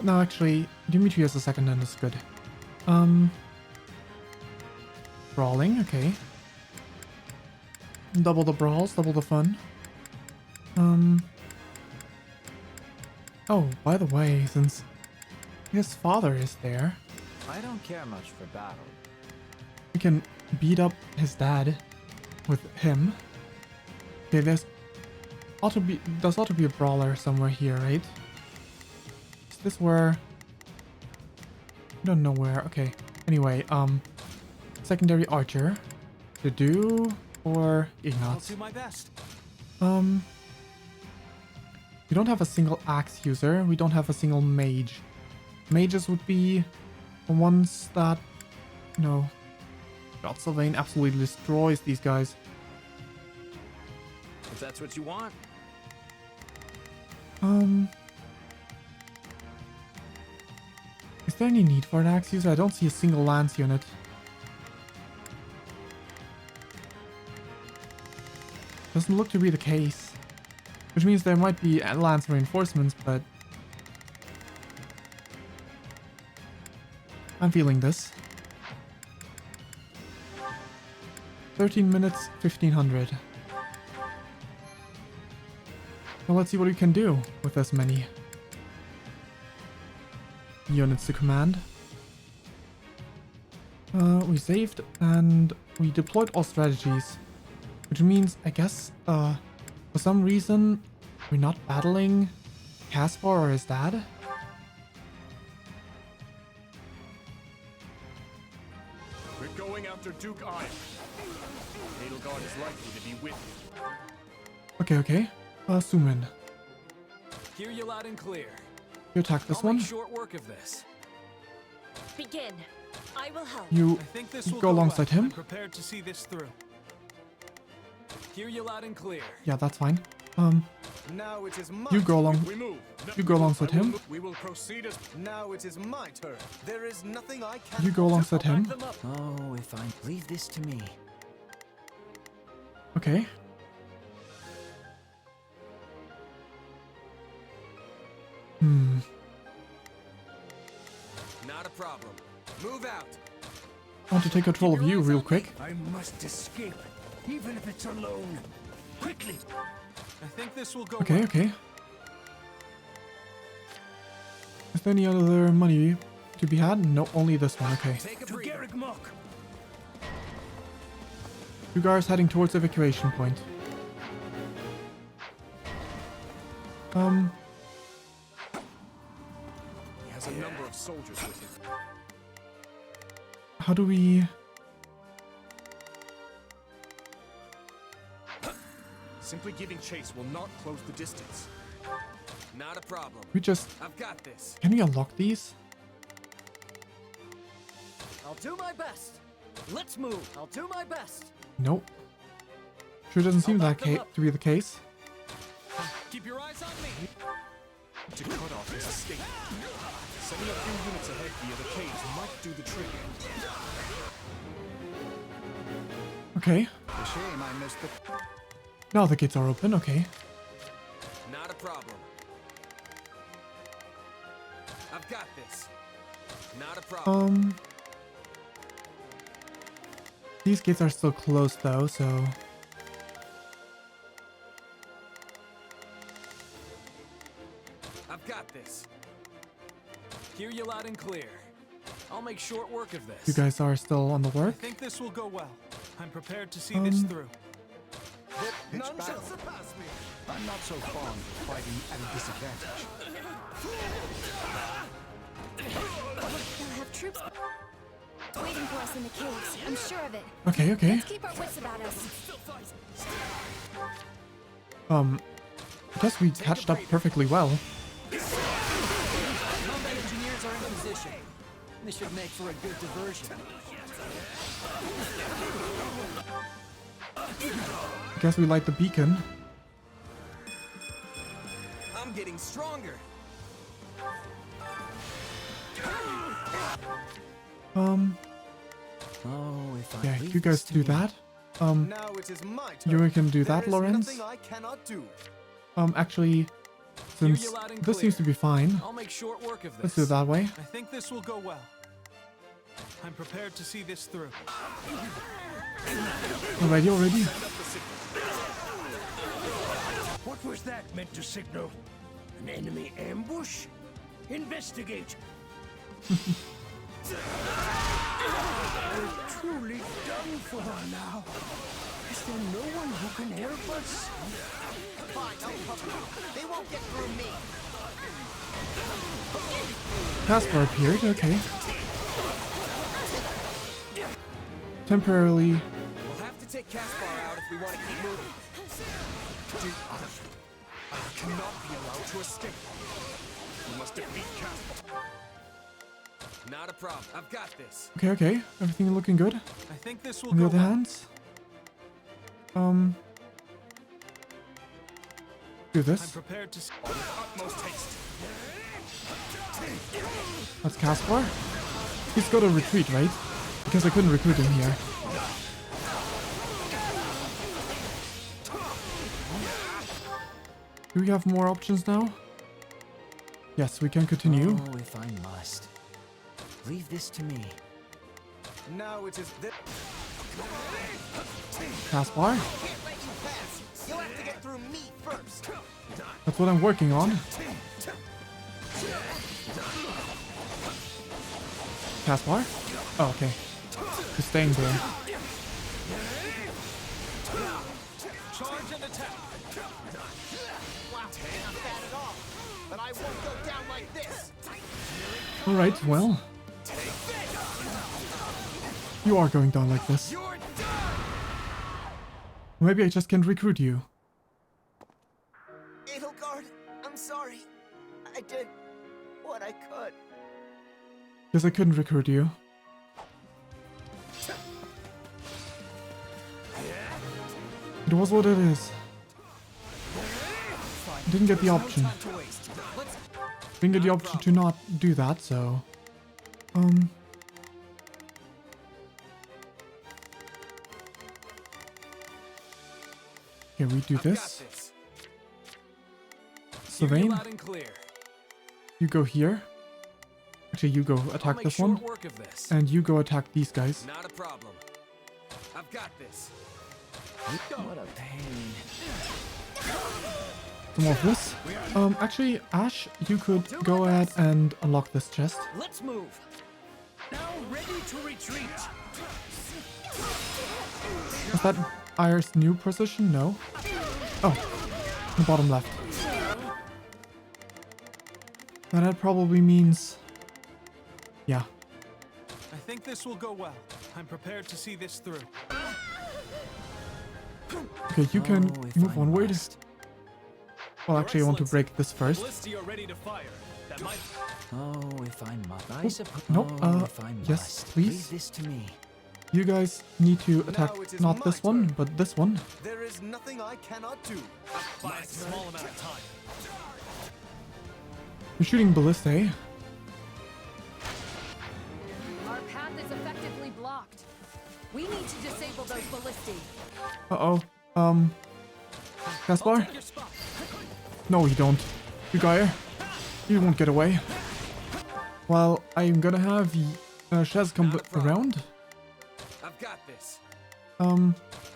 No, actually, Dimitri as a second hand is good. Brawling, okay. Double the brawls, double the fun. Oh, by the way, since his father is there, I don't care much for battle. we can beat up his dad with him. Okay, there's ought to be a brawler somewhere here, right? Is this where? I don't know where. Okay. Anyway, secondary archer, to do or I'll Ignatz. do my best. We don't have a single axe user. We don't have a single mage. Mages would be the ones that, you know, God, Sylvain absolutely destroys these guys. If that's what you want. Is there any need for an axe user? I don't see a single lance unit. Doesn't look to be the case. Which means there might be lance reinforcements, but I'm feeling this. 13 minutes, 1500. Well, let's see what we can do with as many units to command. We saved and we deployed all strategies, which means, I guess, for some reason, we're not battling Caspar or his dad. We're going after Duke Iron. Edelgard is likely to be with you. Okay, okay. Zoom in. Hear you loud and clear. You attack this I'll one. make short work of this. Begin. I will help. You I think this will go alongside well. him. I'm prepared to see this through. Hear you loud and clear. Yeah, that's fine. Now it is my You go along. We move. You go alongside him. We will proceed as now it is my turn. There is nothing I can You go alongside him. Oh, if I leave this to me. Okay. Not a problem. Move out. I want to take control of you real quick. I must escape, even if it's alone. Quickly! I think this will go Okay, well. okay. Is there any other money to be had? No, only this one. Okay. To Garreg Mach. You guys heading towards evacuation point. He has a number of soldiers with him. How do we... Simply giving chase will not close the distance. Not a problem. We just... I've got this. Can we unlock these? I'll do my best. Let's move. I'll do my best. Nope. Sure doesn't seem that to be the case. Keep your eyes on me. To cut off his escape. Sending a few units ahead via the caves might do the trick. Okay. A shame I missed the... Now the gates are open. Okay. Not a problem. I've got this. Not a problem. These gates are still closed though, so... I've got this. Hear you loud and clear. I'll make short work of this. You guys are still on the I work? think this will go well. I'm prepared to see this through. None shall surpass me. I'm not so fond of fighting at a disadvantage. They'll have troops waiting for us in the caves. I'm sure of it. Okay, okay. Let's keep our wits about us. I guess we catched up perfectly well. Combat engineers are in position. This should make for a good diversion. I guess we light the beacon. I'm getting stronger. Oh, if I Yeah, leave you guys this to do me. that. Now it is my turn. You can do that, There is Lorenz? nothing I cannot do. Actually, since you loud and this clear. seems to be fine, I'll make short work of this. let's do it that way. I think this will go well. I'm prepared to see this through. Alrighty, already. What was that meant to signal? An enemy ambush? Investigate! We're truly done for now. Is there no one who can help us? Fine, I'll cover you. They won't get through me. Caspar appeared, okay. Temporarily. We'll have to take Caspar out if we want to keep moving. Duke Iron. I cannot be allowed to escape. We must defeat Caspar. Not a problem. I've got this. Okay, okay. Everything looking good. I think this will On the go other well. hand, do I'm this. prepared to see Utmost haste. That's Caspar. He's got to retreat, right? Because I couldn't recruit him here. Do we have more options now? Yes, we can continue. Oh, if I must. Leave this to me. Now it is Caspar. You'll have to get through me first. That's what I'm working on. Caspar? Oh, okay. Just staying there. Charge and attack. Wow, not bad at all. But I won't go down like this. Alright, well. You are going down like this. Maybe I just can't recruit you. Edelgard, I'm sorry. I did what I could. Because I couldn't recruit you. It was what it is. I didn't get the option. Didn't get the option to not do that, so... Okay, we do this. Sylvain, you go here. Actually, you go attack this one. And you go attack these guys. Not a problem. I've got this. What a pain. Some more of this. Actually, Ash, you could go ahead and unlock this chest. Let's move. Now ready to retreat. Is that Ayer's new position? No. Oh, the bottom left. That probably means... Yeah. I think this will go well. I'm prepared to see this through. Okay, you can move onward. Well, actually, I want to break this first. Oh, if I must. I suppose. Nope. If I must. Yes, please. Leave this to me. You guys need to attack not this one, but this one. There is nothing I cannot do. By a small amount of time. You're shooting ballistae. Our path is effectively blocked. We need to disable those ballistae. Uh-oh. Caspar? No, you don't. You Gaia. You won't get away. Well, I'm gonna have Shaz come around. I've got this.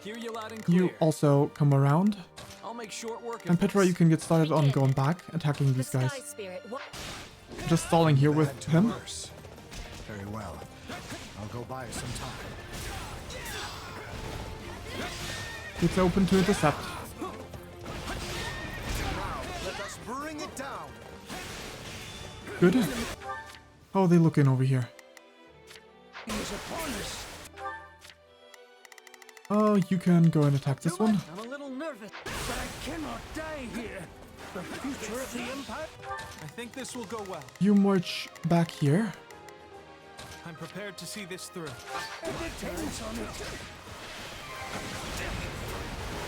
Hear you loud and clear. You also come around. I'll make short work of And Petra, this. you can get started on going back, attacking these guys. Just stalling here with him. Very well. I'll go buy some time. It's open to intercept. Now, let us bring it down. Good. How are they looking over here? He's upon us. Oh, you can go and attack this one. I'm a little nervous, but I cannot die here. The future of the Empire. I think this will go well. You march back here. I'm prepared to see this through. It depends on it.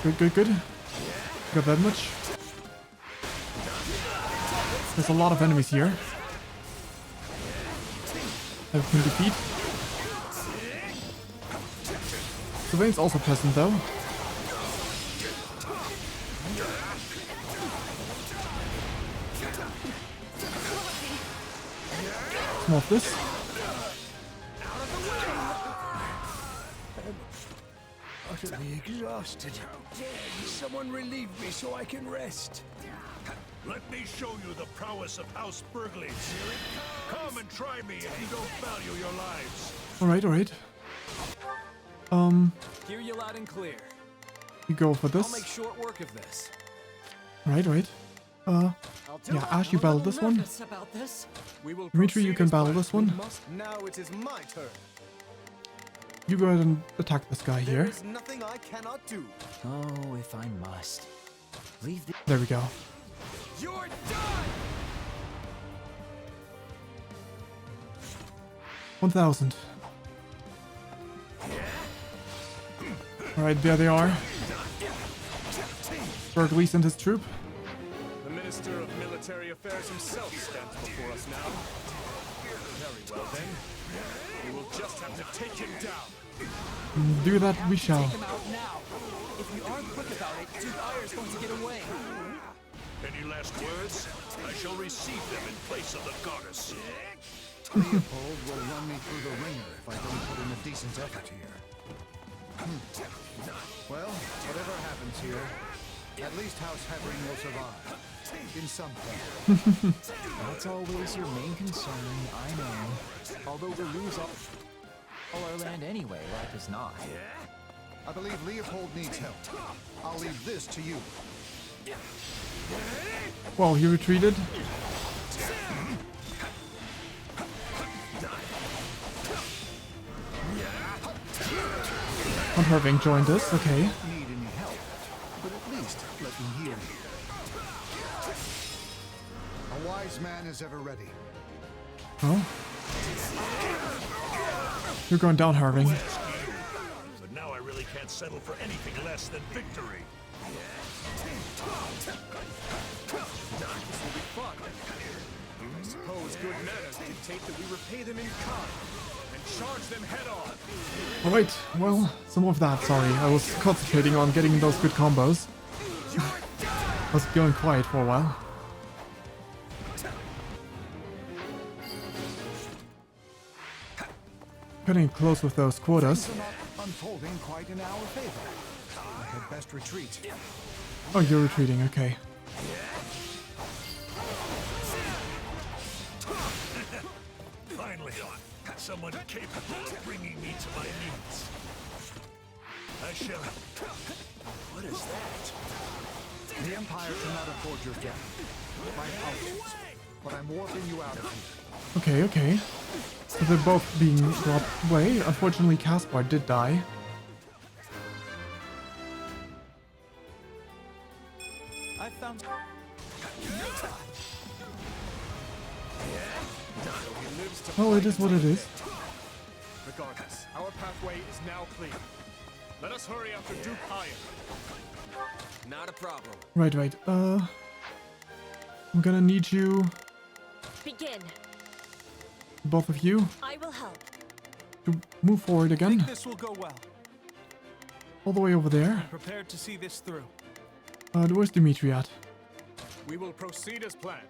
Good. Got that much. There's a lot of enemies here. I can defeat. Sylvain's also present though. Some more of this. Utterly exhausted. How dare you? Someone relieve me so I can rest. Let me show you the prowess of House Burglings. Come and try me if you don't value your lives. Alright. Hear you loud and clear. You go for I'll make this. short work of this. Right. Yeah, Ash, you battle this one. Dimitri, you can battle this one. Now it is my turn. You go ahead and attack this guy There here. is nothing I cannot do. Oh, if I must. Leave the... There we go. You're done! 1,000. Alright, there they are. Burgley and his troop. The Minister of Military Affairs himself stands before us now. Very well then. We will just have to take him down. Do that we shall. Take him out now. If we aren't quick about it, Duke Ayer's going to get away. Any last words? I shall receive them in place of the goddess. Leopold will run me through the ringer if I don't put in a decent effort here. Well, whatever happens here, at least House Heavering will survive. In some form. That's always your main concern, I know. Although we'll lose all our land anyway, like as not. I believe Leopold needs help. I'll leave this to you. Well, he retreated. Von Herving joined us, okay. Need any help, but at least let me heal you. A wise man is ever ready. Oh. You're going down, Herving. But now I really can't settle for anything less than victory. This will be fun. I suppose good manners dictate that we repay them in kind and charge them head on. Alright, well, some of that, sorry. I was concentrating on getting those good combos. I was going quiet for a while. Getting close with those quotas. Things are not unfolding quite in our favor. I had best retreat. Oh, you're retreating, okay. Finally, someone capable of bringing me to my knees. I shall... What is that? The Empire cannot afford your death. My apologies, but I'm warping you out of here. Okay, okay. So they're both being dropped away. Unfortunately, Caspar did die. I found... Well, it is what it is. Regardless, our pathway is now clear. Let us hurry after Duke Iron. Not a problem. Right, right. I'm gonna need you, Begin. both of you, I will help. to move forward I again. think this will go well. All the way over there. I'm prepared to see this through. Where's Dimitri at? We will proceed as planned.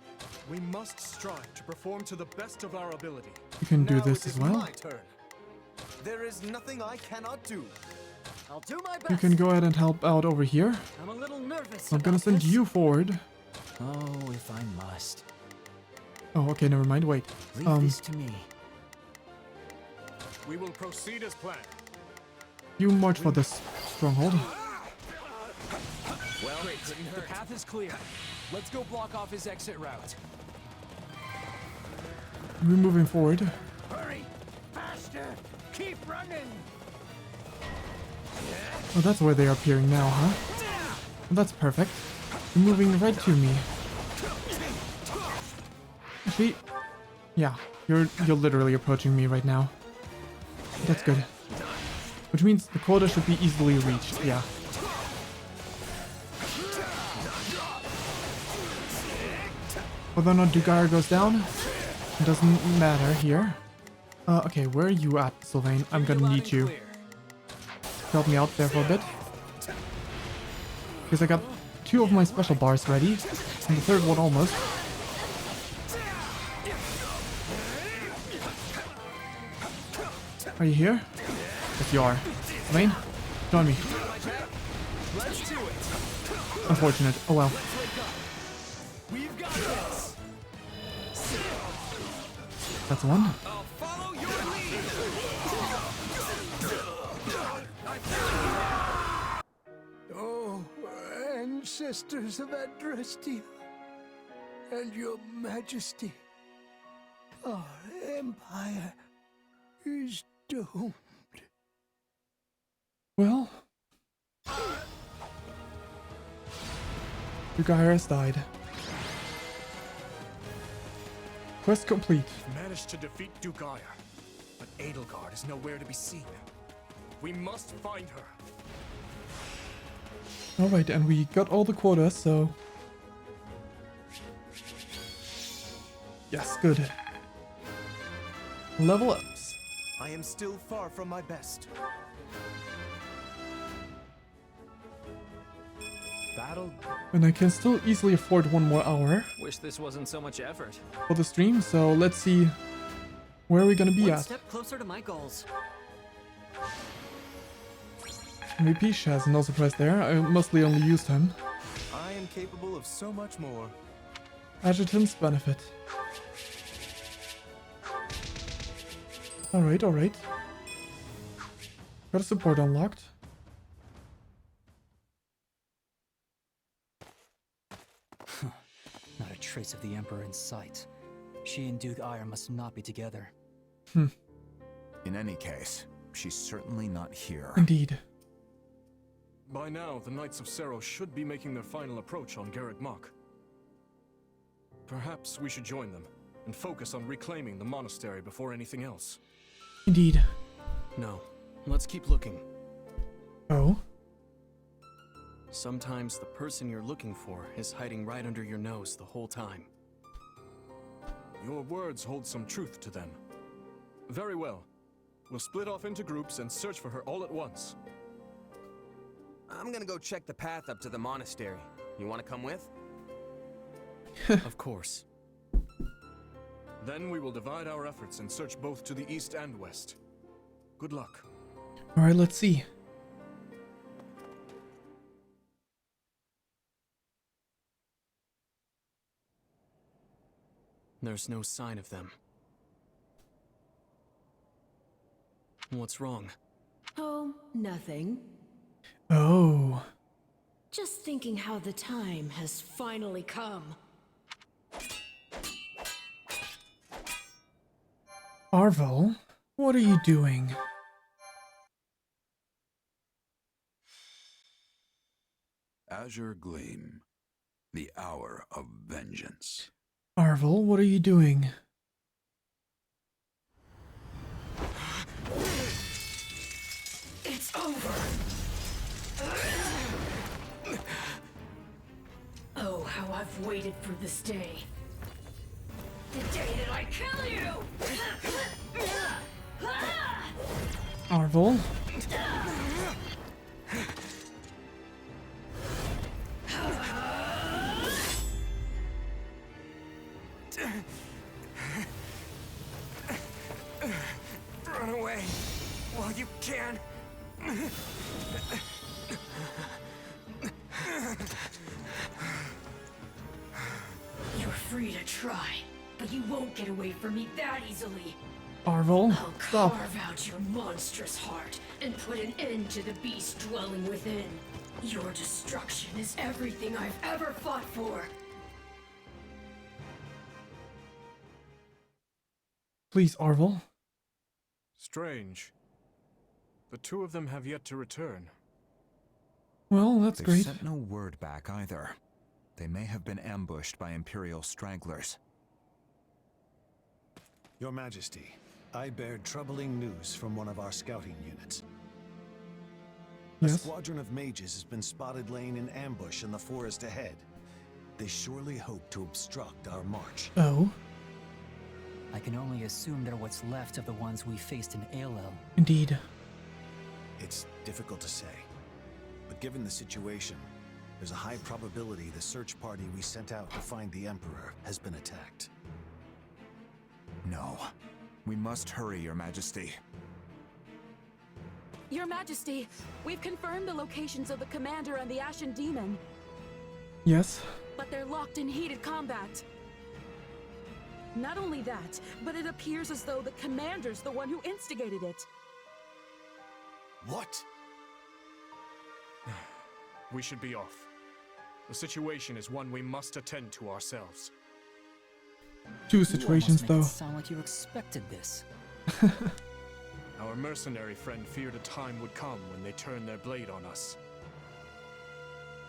We must strive to perform to the best of our ability. You can do Now this it as is well. my turn. There is nothing I cannot do. I'll do my best. You can go ahead and help out over here. I'm a little nervous. I'm gonna send you forward. Oh, if I must. Oh, okay, never mind. Wait. Leave this to me. We will proceed as planned. You march for this stronghold. Well, the path is clear. Let's go block off his exit route. We're moving forward. Hurry! Faster! Keep running! Oh, that's where they are appearing now, huh? Well, that's perfect. You're moving right to me. Actually, yeah, you're literally approaching me right now. That's good. Which means the quota should be easily reached, yeah. Whether or not Garreg goes down, it doesn't matter here. Okay, where are you at, Sylvain? I'm gonna need you. Help me out there for a bit. Because I got 2 of my special bars ready, and the 3rd one almost. Are you here? Yes, you are. Sylvain, join me. Let's do it. Unfortunate. Oh well. We've got this. That's one. I'll follow your lead. Oh, ancestors of Adrastia, and your majesty, our empire is doomed. Well, Garreg has died. Quest complete. We've managed to defeat Duke Iron, but Edelgard is nowhere to be seen. We must find her. Alright, and we got all the quotas, so... Yes, good. Level ups. I am still far from my best. Battle. And I can still easily afford 1 more hour Wish this wasn't so much effort. for the stream, so let's see where are we gonna be One at. step closer to my goals. MVP Shaz, no surprise there. I mostly only used him. I am capable of so much more. Adjutant's benefit. Alright, alright. Got a support unlocked. Not a trace of the Emperor in sight. She and Duke Ire must not be together. In any case, she's certainly not here. Indeed. By now, the Knights of Sero should be making their final approach on Garreg Mach. Perhaps we should join them and focus on reclaiming the monastery before anything else. Indeed. No, let's keep looking. Oh? Sometimes the person you're looking for is hiding right under your nose the whole time. Your words hold some truth to them. Very well. We'll split off into groups and search for her all at once. I'm gonna go check the path up to the monastery. You wanna come with? Of course. Then we will divide our efforts and search both to the east and west. Good luck. Alright, let's see. There's no sign of them. What's wrong? Oh, nothing. Oh. Just thinking how the time has finally come. Arvel, what are you doing? Azure Gleam, the hour of vengeance. Arvel, what are you doing? It's over. Oh, how I've waited for this day. The day that I kill you! Arvel? Run away while you can. You're free to try, but you won't get away from me that easily. Arvel, I'll stop. carve out your monstrous heart and put an end to the beast dwelling within. Your destruction is everything I've ever fought for. Please, Arvel. Strange. The two of them have yet to return. Well, that's They've great. sent no word back either. They may have been ambushed by Imperial stragglers. Your Majesty, I bear troubling news from one of our scouting units. A Yes? squadron of mages has been spotted laying in ambush in the forest ahead. They surely hope to obstruct our march. Oh? I can only assume they're what's left of the ones we faced in Aelel. Indeed. It's difficult to say, but given the situation, there's a high probability the search party we sent out to find the Emperor has been attacked. No. We must hurry, Your Majesty. Your Majesty, we've confirmed the locations of the Commander and the Ashen Demon, Yes? but they're locked in heated combat. Not only that, but it appears as though the Commander's the one who instigated it. What? We should be off. The situation is one we must attend to ourselves. Two situations, You though. almost make it sound like you expected this. Our mercenary friend feared a time would come when they turned their blade on us.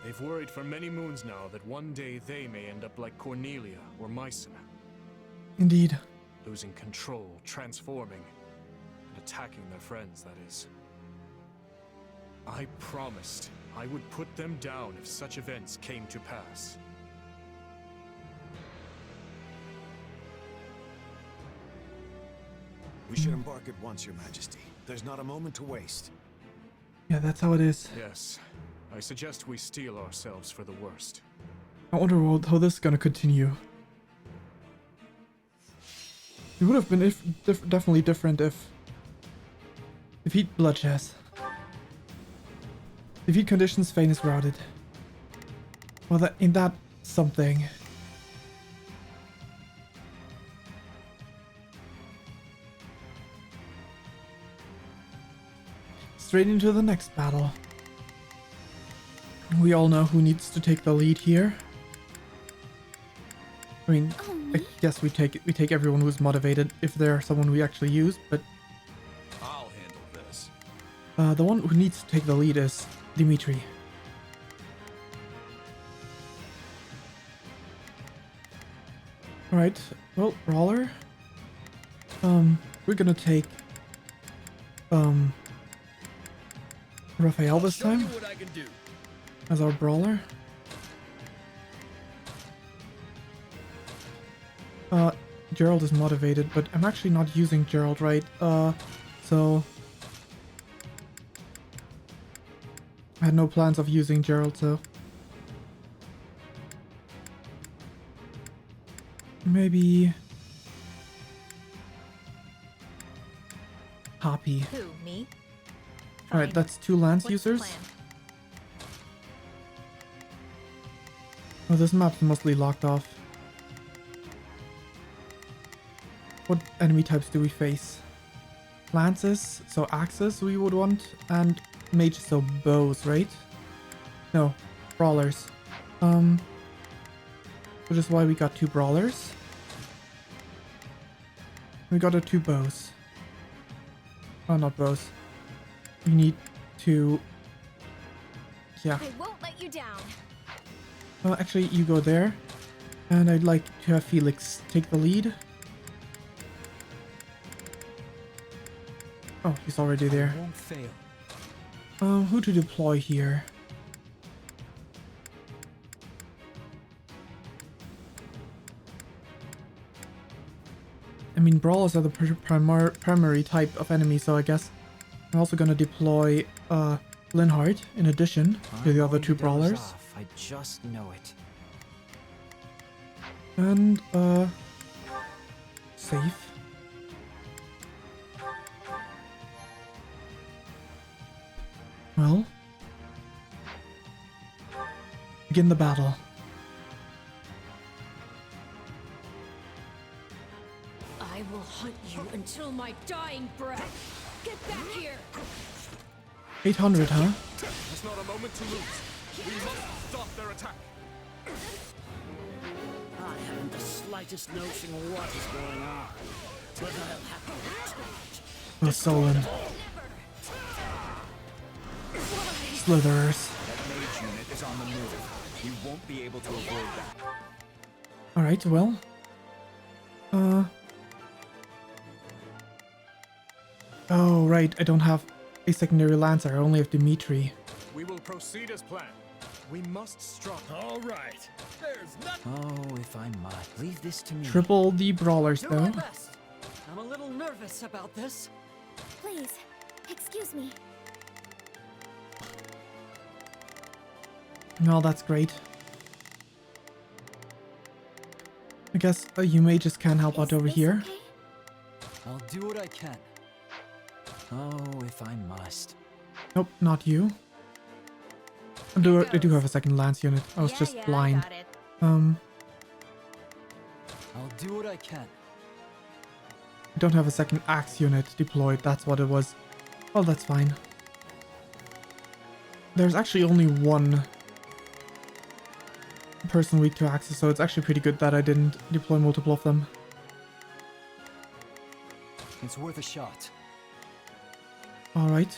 They've worried for many moons now that one day they may end up like Cornelia or Mycena, Indeed. losing control, transforming, and attacking their friends, that is. I promised I would put them down if such events came to pass. We should embark at once, Your Majesty. There's not a moment to waste. Yeah, that's how it is. Yes, I suggest we steel ourselves for the worst. I wonder how this is gonna continue. It would have been definitely different if he'd blood chest. Defeat conditions, Fane is routed. Well, that ain't that something. Straight into the next battle. We all know who needs to take the lead here. I mean, I guess we take everyone who's motivated if they're someone we actually use, but I'll handle this. the one who needs to take the lead is Dimitri. Alright, well, Brawler. We're gonna take Raphael this time as our Brawler. Gerald is motivated, but I'm actually not using Gerald, right? So I had no plans of using Gerald, so maybe Hoppy. Who, me? Alright, that's 2 Lance What's the users. plan? Oh, this map's mostly locked off. What enemy types do we face? Lances, so axes we would want, and mages, so bows, right? No, brawlers. Which is why we got 2 brawlers. We got 2 bows. Oh, not bows. We need to... Yeah. I won't let you down. Actually, you go there. And I'd like to have Felix take the lead. Oh, he's already there. Won't fail. Who to deploy here? I mean, brawlers are the primary type of enemy, so I guess I'm also gonna deploy Linhardt in addition to the other 2 brawlers. I just know it. And safe. Well, begin the battle. I will hunt you until my dying breath. Get back here! 800, huh? It's not a moment to lose. We must stop their attack. I haven't the slightest notion what is going on, but I'll have to retreat. Oh, Solon. Slithers. That mage unit is on the move. You won't be able to avoid that. Alright, well. Oh, right, I don't have a secondary lancer, I only have Dimitri. We will proceed as planned. We must strike. All right. There's nothing. Oh, if I might. Leave this to me. Triple the brawlers, Do though. my best. I'm a little nervous about this. Please, excuse me. No, that's great. I guess you may just can't help out over here. Okay? I'll do what I can. Oh, if I must. Nope, not you. I do have a second lance unit. I was just blind. I'll do what I can. I don't have a second axe unit deployed. That's what it was. Well, that's fine. There's actually only 1 person weak to axes, so it's actually pretty good that I didn't deploy multiple of them. It's worth a shot. Alright.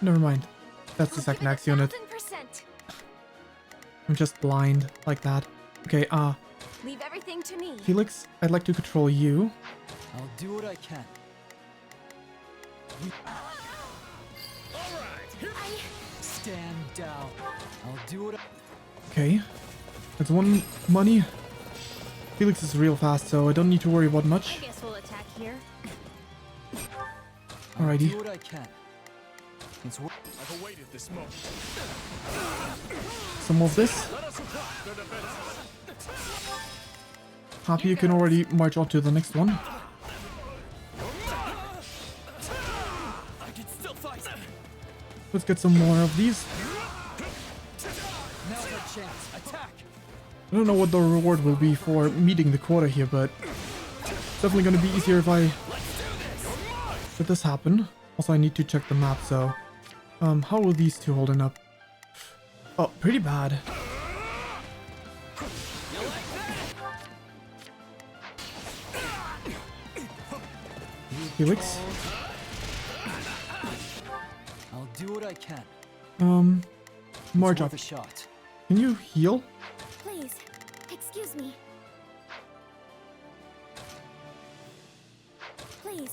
Never mind. That's the second axe unit. 1000%. I'm just blind like that. Okay, Leave everything to me. Felix, I'd like to control you. I'll do what I can. Stand down. I'll do what I... Okay. That's 1 money. Felix is real fast, so I don't need to worry about much. I guess we'll attack here. Alrighty. Do what I can. I've awaited this moment. Some of this. Let us attack their defenses. Happy you can already march on to the next one. I can still fight. Let's get some more of these. Now's our chance. Attack! I don't know what the reward will be for meeting the quota here, but it's definitely going to be easier if I let this happen. Also, I need to check the map, so how are these two holding up? Oh, pretty bad. Felix? I'll do what I can. March It's up. worth a shot. Can you heal? Please, excuse me. Please,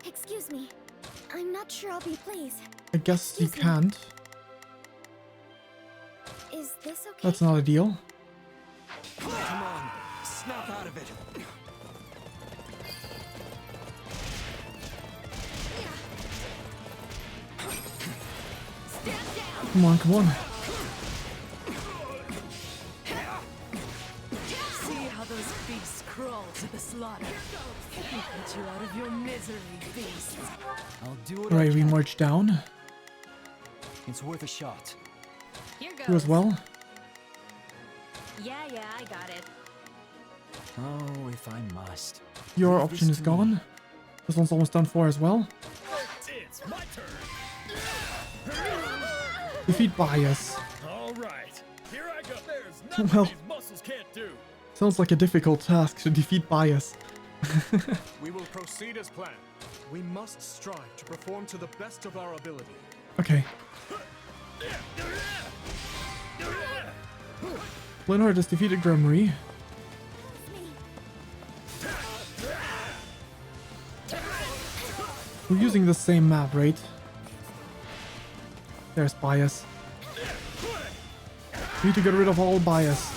excuse me. I'm not sure I'll be pleased. I guess you Excuse me. can't. Is this okay? That's not ideal. Come on, snap out of it. Come on, come on. See how those beasts crawl to the slaughter. Let me get you out of your misery, beasts. I'll do what I Right, we can. march down. It's worth a shot. Here You as well. Yeah, I got it. Oh, if I must. Your Leave option this is to me. gone. This one's almost done for as well. It's my turn. Defeat bias. All right, here I go. There's nothing Well. these muscles can't do. Sounds like a difficult task to defeat bias. We will proceed as planned. We must strive to perform to the best of our ability. Okay. Leonhard has defeated Gremory. We're using the same map, right? There's bias. We need to get rid of all bias.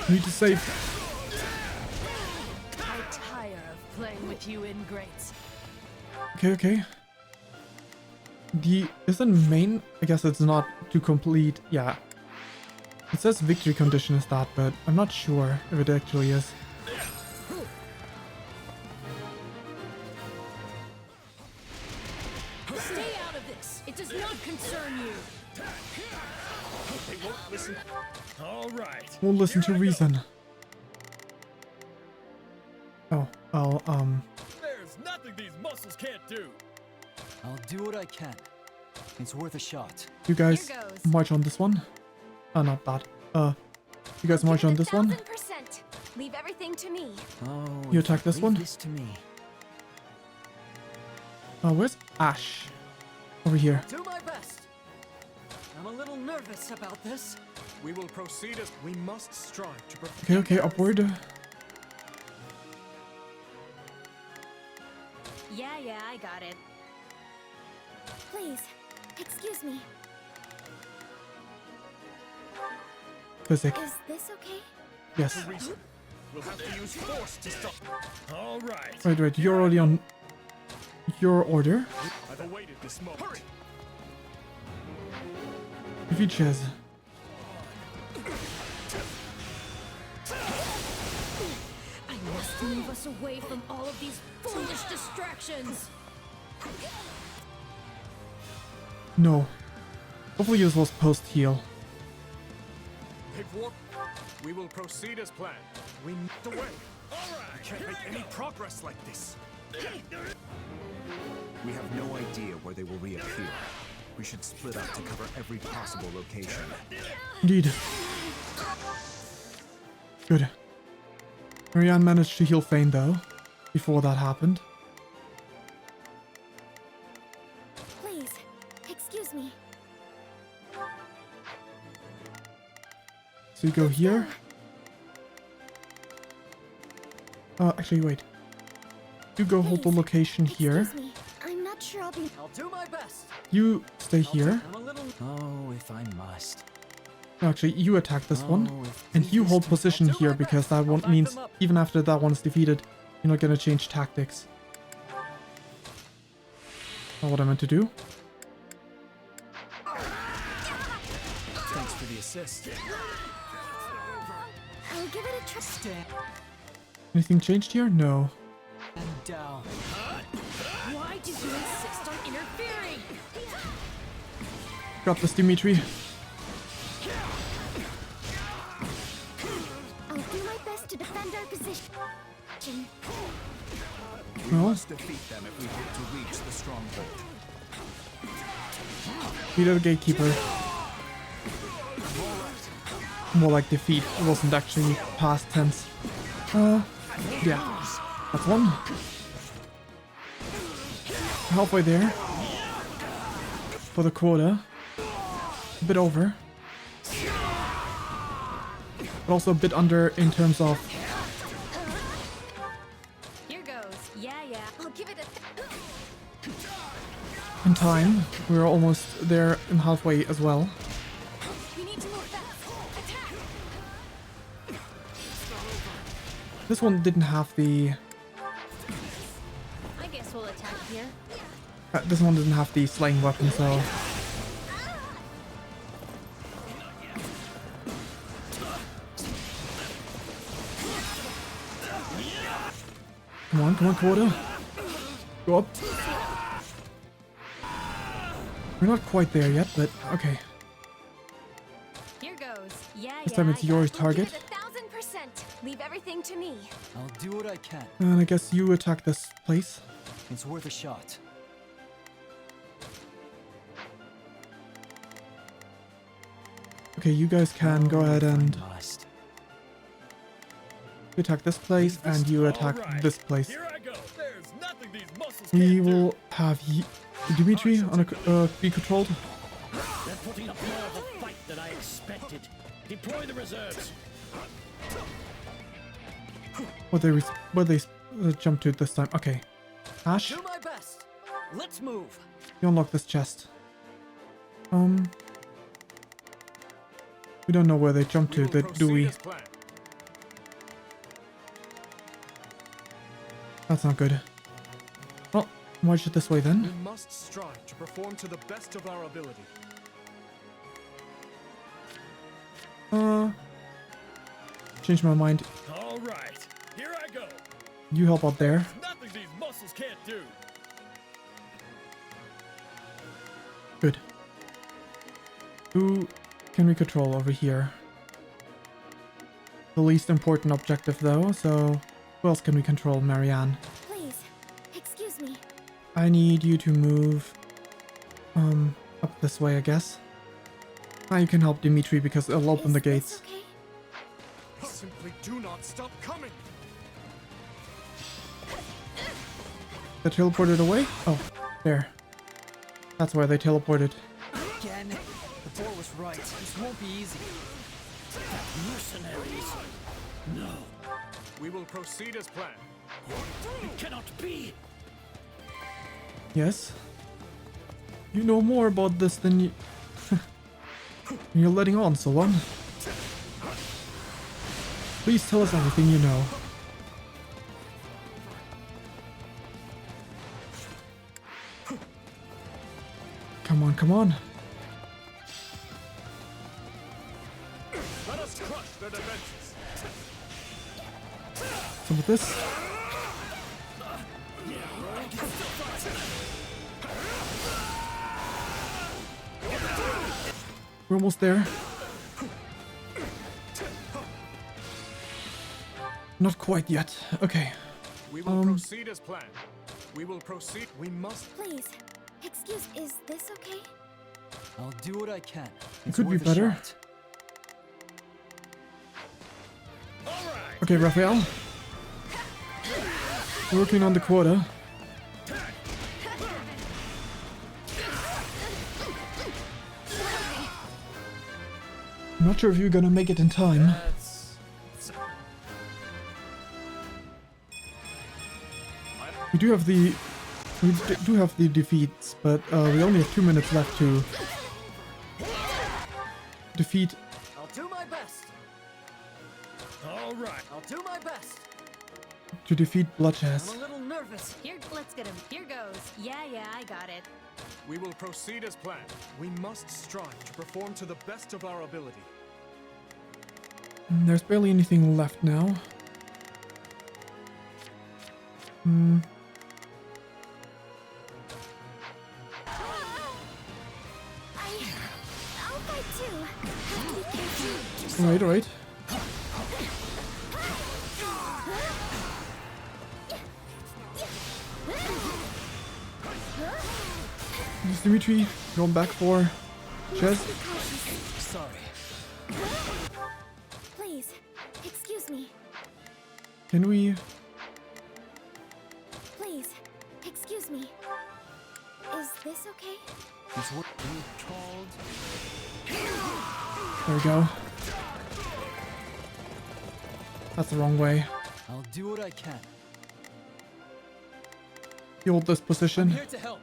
Need to save. I tire of playing with you ingrates. Okay. Isn't main? I guess it's not to complete. Yeah. It says victory condition is that, but I'm not sure if it actually is. Stay out of this. It does not concern you. They won't listen. All right. Won't listen to reason. Oh, well, There's nothing these muscles can't do. I'll do what I can. It's worth a shot. you guys Here goes. march on this one. Not that. You guys march on this one. 1000%. Leave everything to me. Oh, You if attack this leave one? This to me. Where's Ash? Over here. Do my best. I'm a little nervous about this. We will proceed as we must strive to perform. Okay, upward. Yeah, I got it. Please, excuse me. Physic. Is this okay? Yes. We'll have to use force to stop. All right. Right. You're already on your order. I've awaited this moment. Hurry. Defeat Ches. I must move us away from all of these foolish distractions. No. Hopefully this was post-heal. They've warped. We will proceed as planned. We need the way. All right. We can't make any progress like this. We have no idea where they will reappear. We should split up to cover every possible location. Indeed. Good. Marianne managed to heal Fane though, before that happened. Please, excuse me. So you go here. Actually, wait. You go hold the location here. Excuse me. I'm not sure I'll be. I'll do my best. You stay here. I'm a little. Oh, if I must. Actually, you attack this one. And you hold position here because that one means even after that one's defeated, you're not gonna change tactics. Not what I meant to do. Thanks for the assist. I'll give it a try. Anything changed here? No. And down. Why did you insist on interfering? Drop this, Dimitri. I'll do my best to defend our position. We No. must defeat them if we hope to reach the stronghold. Beat the gatekeeper. More like defeat. It wasn't actually past tense. Yeah. That's one. Halfway there. For the quota. A bit over. But also a bit under in terms of... Here goes. Yeah. I'll give it a... in time. We're almost there in halfway as well. We need to move fast. Attack! This one didn't have the... I guess we'll attack here. this one didn't have the slaying weapon, so... Come on, quota. Go up. We're not quite there yet, but okay. Here goes. Yeah. This time it's your I'll target. give it 1000%. Leave everything to me. I'll do what I can. And I guess you attack this place. It's worth a shot. Okay, you guys can go ahead and... You attack this place, and you attack this place. We will have Dimitri on a, be controlled. They're putting up more of a fight than I expected. Deploy the reserves. What they jump to this time? Okay, Ash, Do my best. Let's move. you unlock this chest. We don't know where they jump to, do we? That's not good. Well, march it this way then. We must strive to perform to the best of our ability. Change my mind. All right, here I go. You help out there. Nothing these muscles can't do. Good. Who can we control over here? The least important objective though, so who else can we control? Marianne. Please, excuse me. I need you to move up this way, I guess. Now you can help Dimitri because it'll open the gates. Simply do not stop coming. They teleported away? Oh, there. That's where they teleported. Again, the boar was right. This won't be easy. Mercenaries. No. We will proceed as planned. It cannot be. Yes? You know more about this than you... You're letting on, Solon. Please tell us everything you know. Come on, come on. Let us crush their defenses. So with this... We're almost there. Not quite yet. Okay. We will proceed as planned. We will proceed. We must. Please, excuse. Is this okay? I'll do what I can. It could be better. Okay, Raphael. Working on the quota. I'm not sure if you're gonna make it in time. We do have the defeats, but we only have 2 minutes left to defeat. I'll do my best. All right. I'll do my best. To defeat Bloodchest. I'm a little nervous. Here, let's get him. Here goes. Yeah, I got it. We will proceed as planned. We must strive to perform to the best of our ability. There's barely anything left now. I'll fight too. Alright, alright. Is Dimitri going back for Chess? Sorry. Please, excuse me. Can we? Please, excuse me. Is this okay? It's what you told. There we go. That's the wrong way. I'll do what I can. Hold this position. I'm here to help.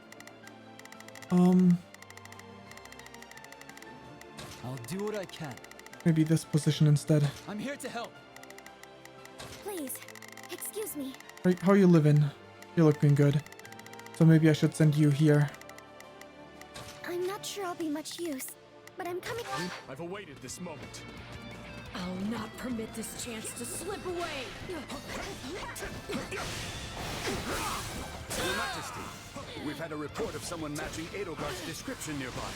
I'll do what I can. Maybe this position instead. I'm here to help. Please, excuse me. Right, how are you living? You're looking good. So maybe I should send you here. I'm not sure I'll be much use, but I'm coming. I've awaited this moment. I'll not permit this chance to slip away. Your Majesty, we've had a report of someone matching Edelgard's description nearby.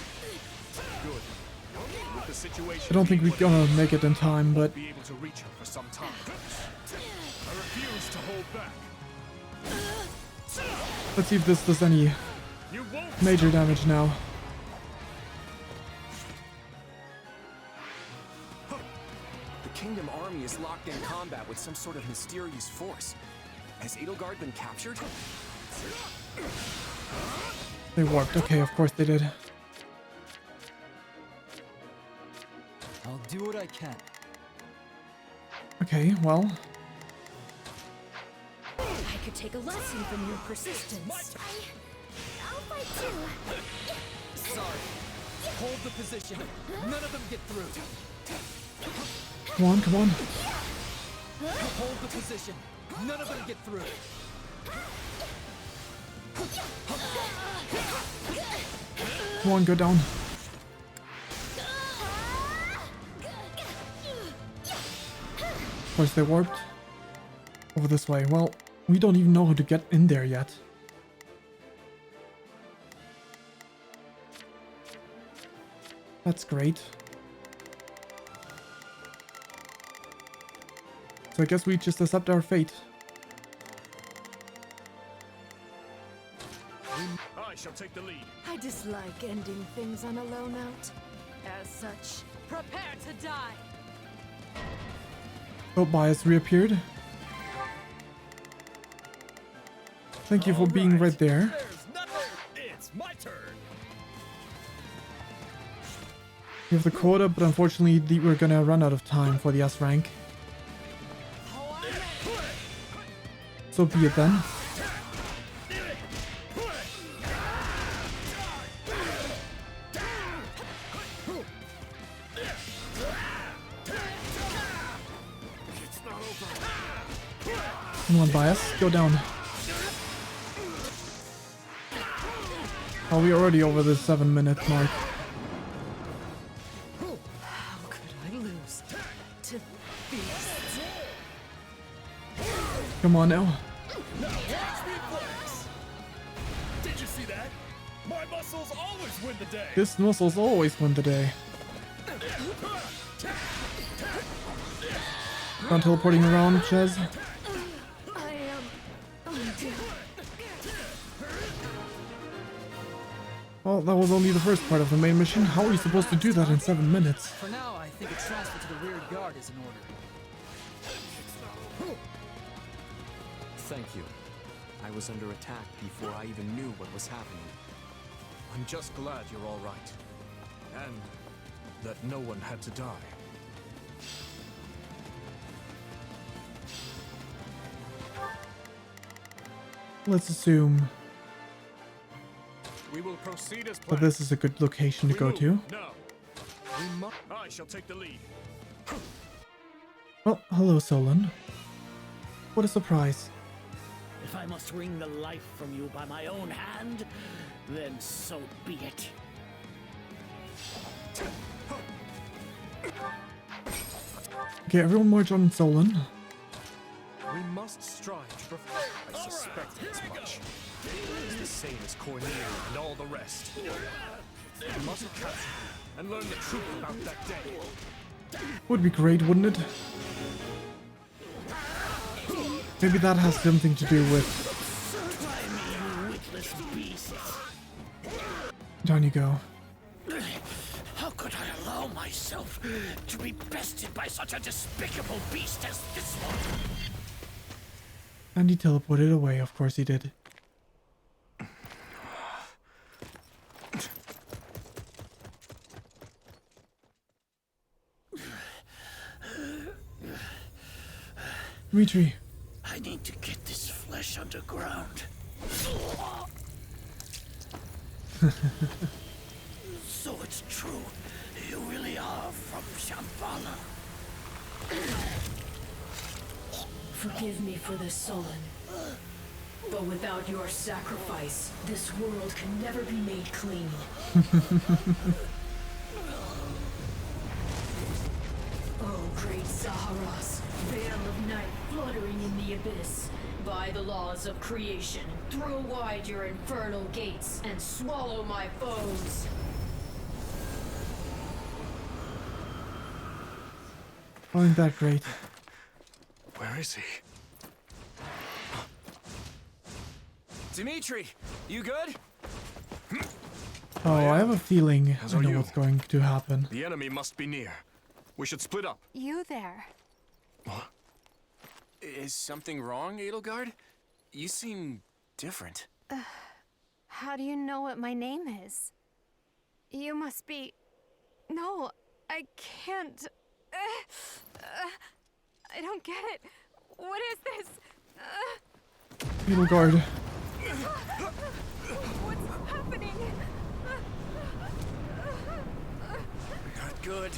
Good. With the situation I don't think we're gonna make it in time, but be able to reach her for some time. I refuse to hold back. let's see if this does any major damage now. The Kingdom Army is locked in combat with some sort of mysterious force. Has Edelgard been captured? They warped. Okay, of course they did. I'll do what I can. Okay, well. I could take a lesson from your persistence. I'll fight too. Sorry. Hold the position. None of them get through. Come on, come on. Hold the position. None of them get through. Come on, go down. Of course they warped. Over this way. Well, we don't even know how to get in there yet. That's great. So I guess we just accept our fate. I shall take the lead. I dislike ending things on a low note. As such, prepare to die. Oh, Bias reappeared. Thank you for being right there. It's my turn. We have the quota, but unfortunately we're gonna run out of time for the S rank. So be it then. Come on, Bias, go down. Oh, we're already over the 7-minute mark. How could I lose to beasts? Come on now. Did you see that? My muscles always win the day. This muscles always win the day. Not teleporting around, Chez. I am undone. Well, that was only the first part of the main mission. How are you supposed to do that in 7 minutes? For now, I think a transfer to the rear guard is in order. Thank you. I was under attack before I even knew what was happening. I'm just glad you're all right. And that no one had to die. Let's assume We will proceed as that planned. this is a good location to go to. No. I shall take the lead. Well, hello, Solon. What a surprise. If I must wring the life from you by my own hand, then so be it. Okay, everyone march on Solon. We must strive to perfect. I suspect as much. It's the same as Cornelia and all the rest. We must capture him and learn the truth about that day. Would be great, wouldn't it? Maybe that has something to do with... Down you go. How could I allow myself to be bested by such a despicable beast as this one? And he teleported away, of course he did. Dimitri. I need to get this flesh underground. So it's true. You really are from Shambhala. Forgive me for this, Solon. But without your sacrifice, this world can never be made clean. Oh, great Zaharas, veil of night fluttering in the abyss. By the laws of creation, throw wide your infernal gates and swallow my foes. Isn't that great? Where is he? Dimitri, you good? Oh, I have a feeling As I are know you. what's going to happen. The enemy must be near. We should split up. You there. Is something wrong, Edelgard? You seem different. How do you know what my name is? You must be... No, I can't. I don't get it. What is this? Edelgard. What's happening? Not good.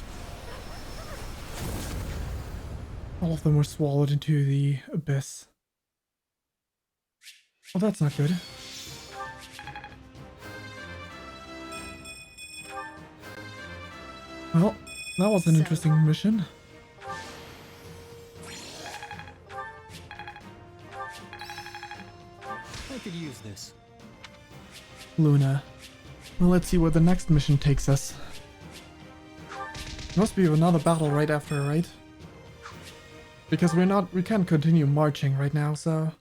All of them were swallowed into the abyss. Well, that's not good. Well, that was an interesting mission. I could use this. Luna. Well, let's see where the next mission takes us. Must be another battle right after, right? Because we can't continue marching right now, so...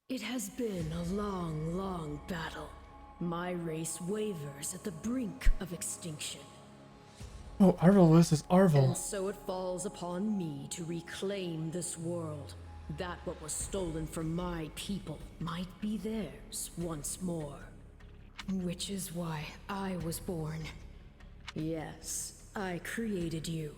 It has been a long, long battle. My race wavers at the brink of extinction. Oh, Arvel versus Arvel. And so it falls upon me to reclaim this world. That what was stolen from my people might be theirs once more. Which is why I was born. Yes, I created you.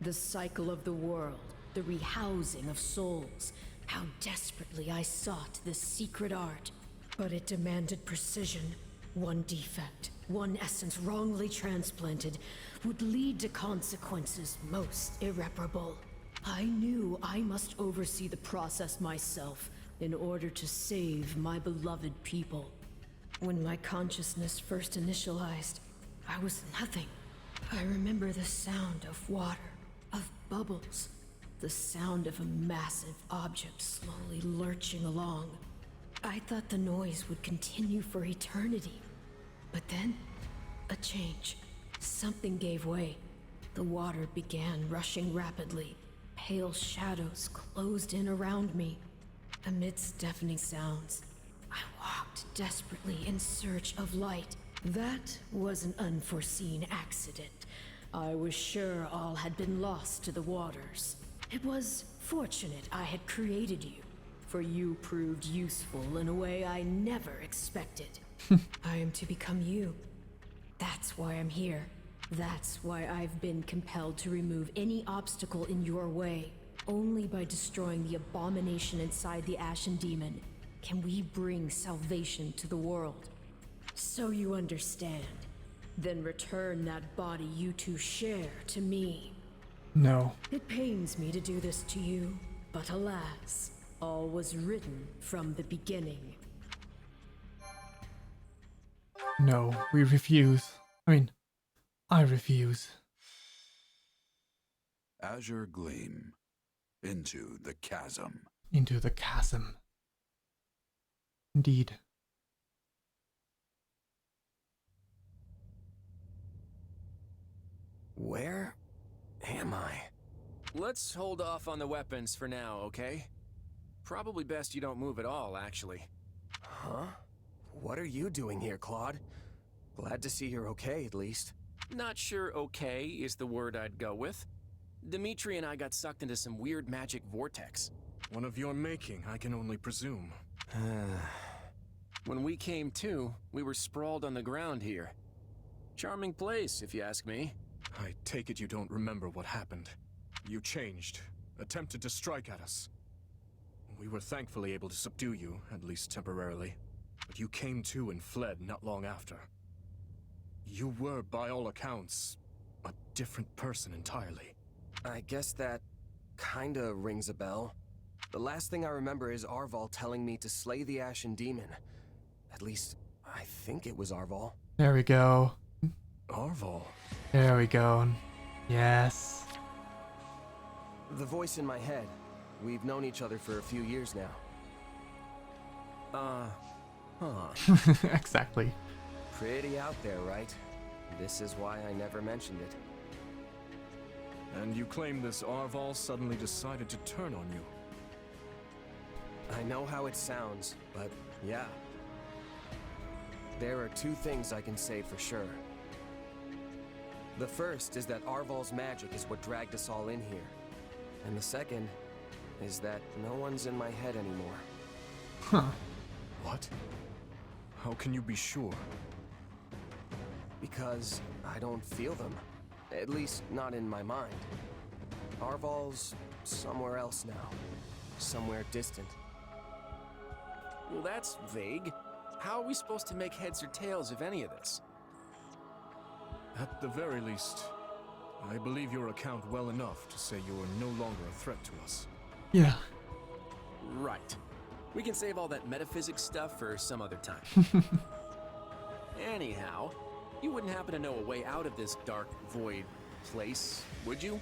The cycle of the world, the rehousing of souls. How desperately I sought this secret art. But it demanded precision. One defect, one essence wrongly transplanted, would lead to consequences most irreparable. I knew I must oversee the process myself in order to save my beloved people. When my consciousness first initialized, I was nothing. I remember the sound of water, of bubbles, the sound of a massive object slowly lurching along. I thought the noise would continue for eternity. But then, a change. Something gave way. The water began rushing rapidly. Pale shadows closed in around me. Amidst deafening sounds, I walked desperately in search of light. That was an unforeseen accident. I was sure all had been lost to the waters. It was fortunate I had created you, for you proved useful in a way I never expected. I am to become you. That's why I'm here. That's why I've been compelled to remove any obstacle in your way. Only by destroying the abomination inside the Ashen Demon can we bring salvation to the world. So you understand. Then return that body you two share to me. No. It pains me to do this to you, but alas, all was written from the beginning. No, we refuse. I refuse. azure gleam into the chasm. Into the chasm. Indeed. Where am I? Let's hold off on the weapons for now, okay? Probably best you don't move at all, actually. Huh? What are you doing here, Claude? Glad to see you're okay, at least. Not sure okay is the word I'd go with. Dimitri and I got sucked into some weird magic vortex. One of your making, I can only presume. When we came to, we were sprawled on the ground here. Charming place, if you ask me. I take it you don't remember what happened. You changed, attempted to strike at us. We were thankfully able to subdue you, at least temporarily. But you came to and fled not long after. You were, by all accounts, a different person entirely. I guess that kinda rings a bell. The last thing I remember is Arval telling me to slay the Ashen Demon. At least, I think it was Arval. There we go. Arval? There we go. Yes. The voice in my head. We've known each other for a few years now. Exactly. Pretty out there, right? This is why I never mentioned it. And you claim this Arval suddenly decided to turn on you. I know how it sounds, but yeah. There are two things I can say for sure. The first is that Arval's magic is what dragged us all in here. And the second is that no one's in my head anymore. Huh. What? How can you be sure? Because I don't feel them. At least not in my mind. Arval's somewhere else now. Somewhere distant. Well, that's vague. How are we supposed to make heads or tails of any of this? At the very least, I believe your account well enough to say you are no longer a threat to us. Yeah. Right. We can save all that metaphysics stuff for some other time. Anyhow, you wouldn't happen to know a way out of this dark void place, would you?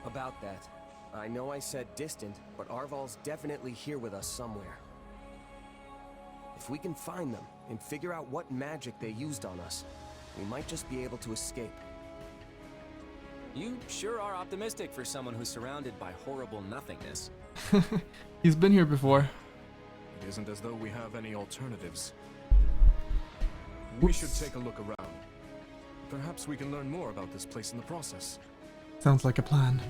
About that. I know I said distant, but Arval's definitely here with us somewhere. If we can find them and figure out what magic they used on us, we might just be able to escape. You sure are optimistic for someone who's surrounded by horrible nothingness. He's been here before. It isn't as though we have any alternatives. We should take a look around. Perhaps we can learn more about this place in the process. Sounds like a plan.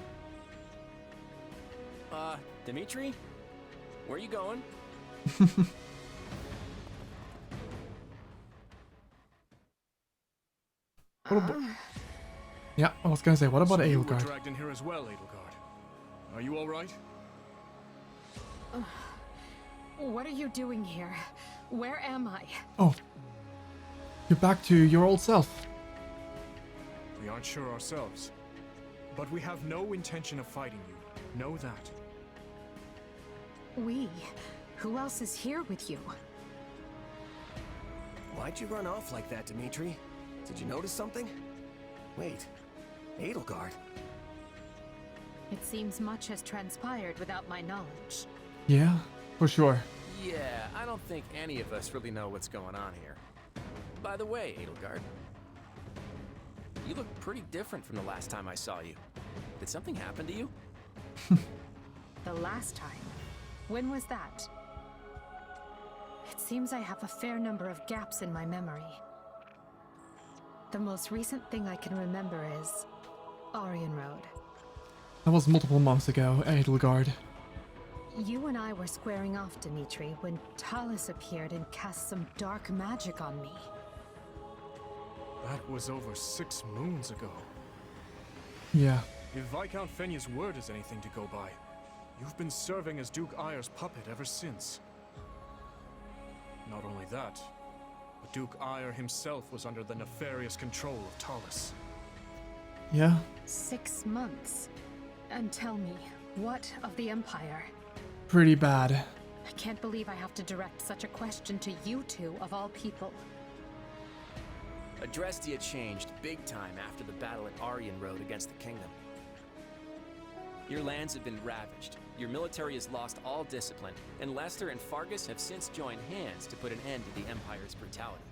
Dimitri? Where are you going? Yeah, I was gonna say, what about So you were Edelgard? dragged in here as well, Edelgard. Are you all right? What are you doing here? Where am I? Oh. You're back to your old self. We aren't sure ourselves. But we have no intention of fighting you. Know that. We? Who else is here with you? Why'd you run off like that, Dimitri? Did you notice something? Wait, Edelgard. It seems much has transpired without my knowledge. Yeah, for sure. Yeah, I don't think any of us really know what's going on here. By the way, Edelgard, you look pretty different from the last time I saw you. Did something happen to you? The last time? When was that? It seems I have a fair number of gaps in my memory. The most recent thing I can remember is Aryan Road. That was multiple months ago, Edelgard. You and I were squaring off, Dimitri, when Talus appeared and cast some dark magic on me. That was over 6 moons ago. Yeah. If Viscount Fenya's word is anything to go by, you've been serving as Duke Ayer's puppet ever since. Not only that, but Duke Ayer himself was under the nefarious control of Talus. Yeah. 6 months. And tell me, what of the Empire? Pretty bad. I can't believe I have to direct such a question to you two, of all people. Adrestia changed big time after the battle at Aryan Road against the Kingdom. Your lands have been ravaged, your military has lost all discipline, and Lester and Fargus have since joined hands to put an end to the Empire's brutality.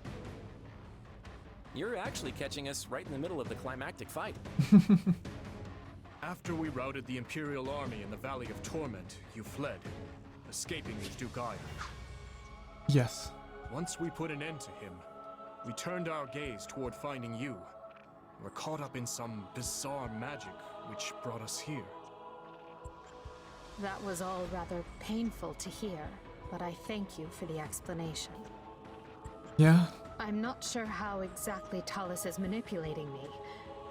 You're actually catching us right in the middle of the climactic fight. After we routed the Imperial army in the Valley of Torment, you fled, escaping with Duke Ire. Yes. Once we put an end to him, we turned our gaze toward finding you. We're caught up in some bizarre magic which brought us here. That was all rather painful to hear, but I thank you for the explanation. Yeah? I'm not sure how exactly Talus is manipulating me,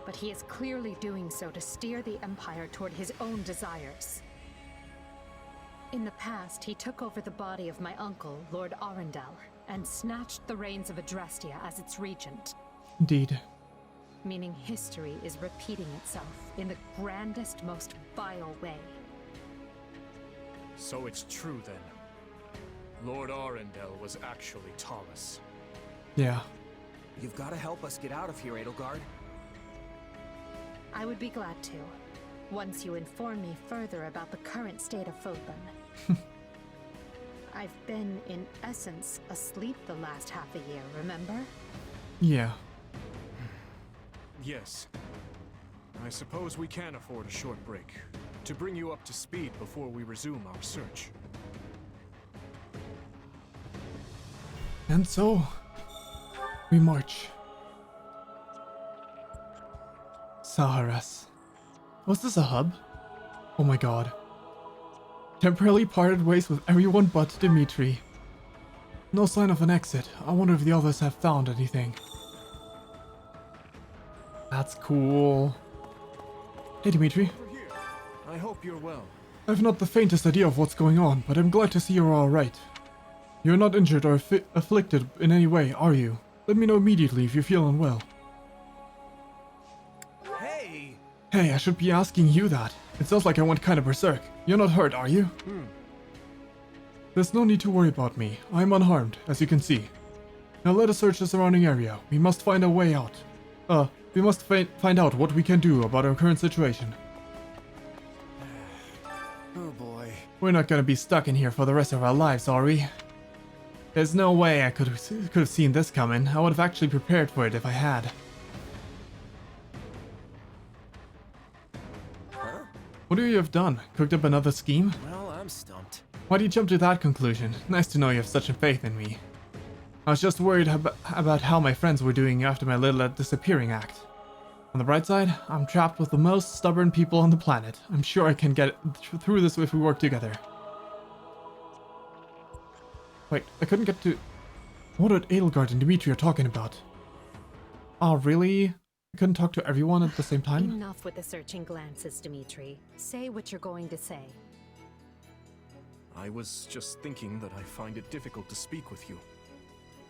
but he is clearly doing so to steer the Empire toward his own desires. In the past, he took over the body of my uncle, Lord Arundel, and snatched the reins of Adrestia as its regent. Indeed. Meaning history is repeating itself in the grandest, most vile way. So it's true then. Lord Arundel was actually Talus. Yeah. You've got to help us get out of here, Edelgard. I would be glad to, once you inform me further about the current state of Fodlan. I've been, in essence, asleep the last half a year, remember? Yeah. Yes. I suppose we can afford a short break, to bring you up to speed before we resume our search. And so, we march. Saharas. Was this a hub? Oh my god. Temporarily parted ways with everyone but Dimitri. No sign of an exit. I wonder if the others have found anything. That's cool. Hey Dimitri. I hope you're well. I've not the faintest idea of what's going on, but I'm glad to see you're alright. You're not injured or afflicted in any way, are you? Let me know immediately if you feel unwell. Hey! Hey, I should be asking you that. It sounds like I went kind of berserk. You're not hurt, are you? There's no need to worry about me. I'm unharmed, as you can see. Now let us search the surrounding area. We must find a way out. We must find out what we can do about our current situation. Oh boy. We're not gonna be stuck in here for the rest of our lives, are we? There's no way I could have seen this coming. I would have actually prepared for it if I had. Huh? What do you have done? Cooked up another scheme? Well, I'm stumped. Why do you jump to that conclusion? Nice to know you have such a faith in me. I was just worried about how my friends were doing after my little disappearing act. On the bright side, I'm trapped with the most stubborn people on the planet. I'm sure I can get through this if we work together. Wait, I couldn't get to... What are Edelgard and Dimitri are talking about? Oh, really? I couldn't talk to everyone at the same time? Enough with the searching glances, Dimitri. Say what you're going to say. I was just thinking that I find it difficult to speak with you.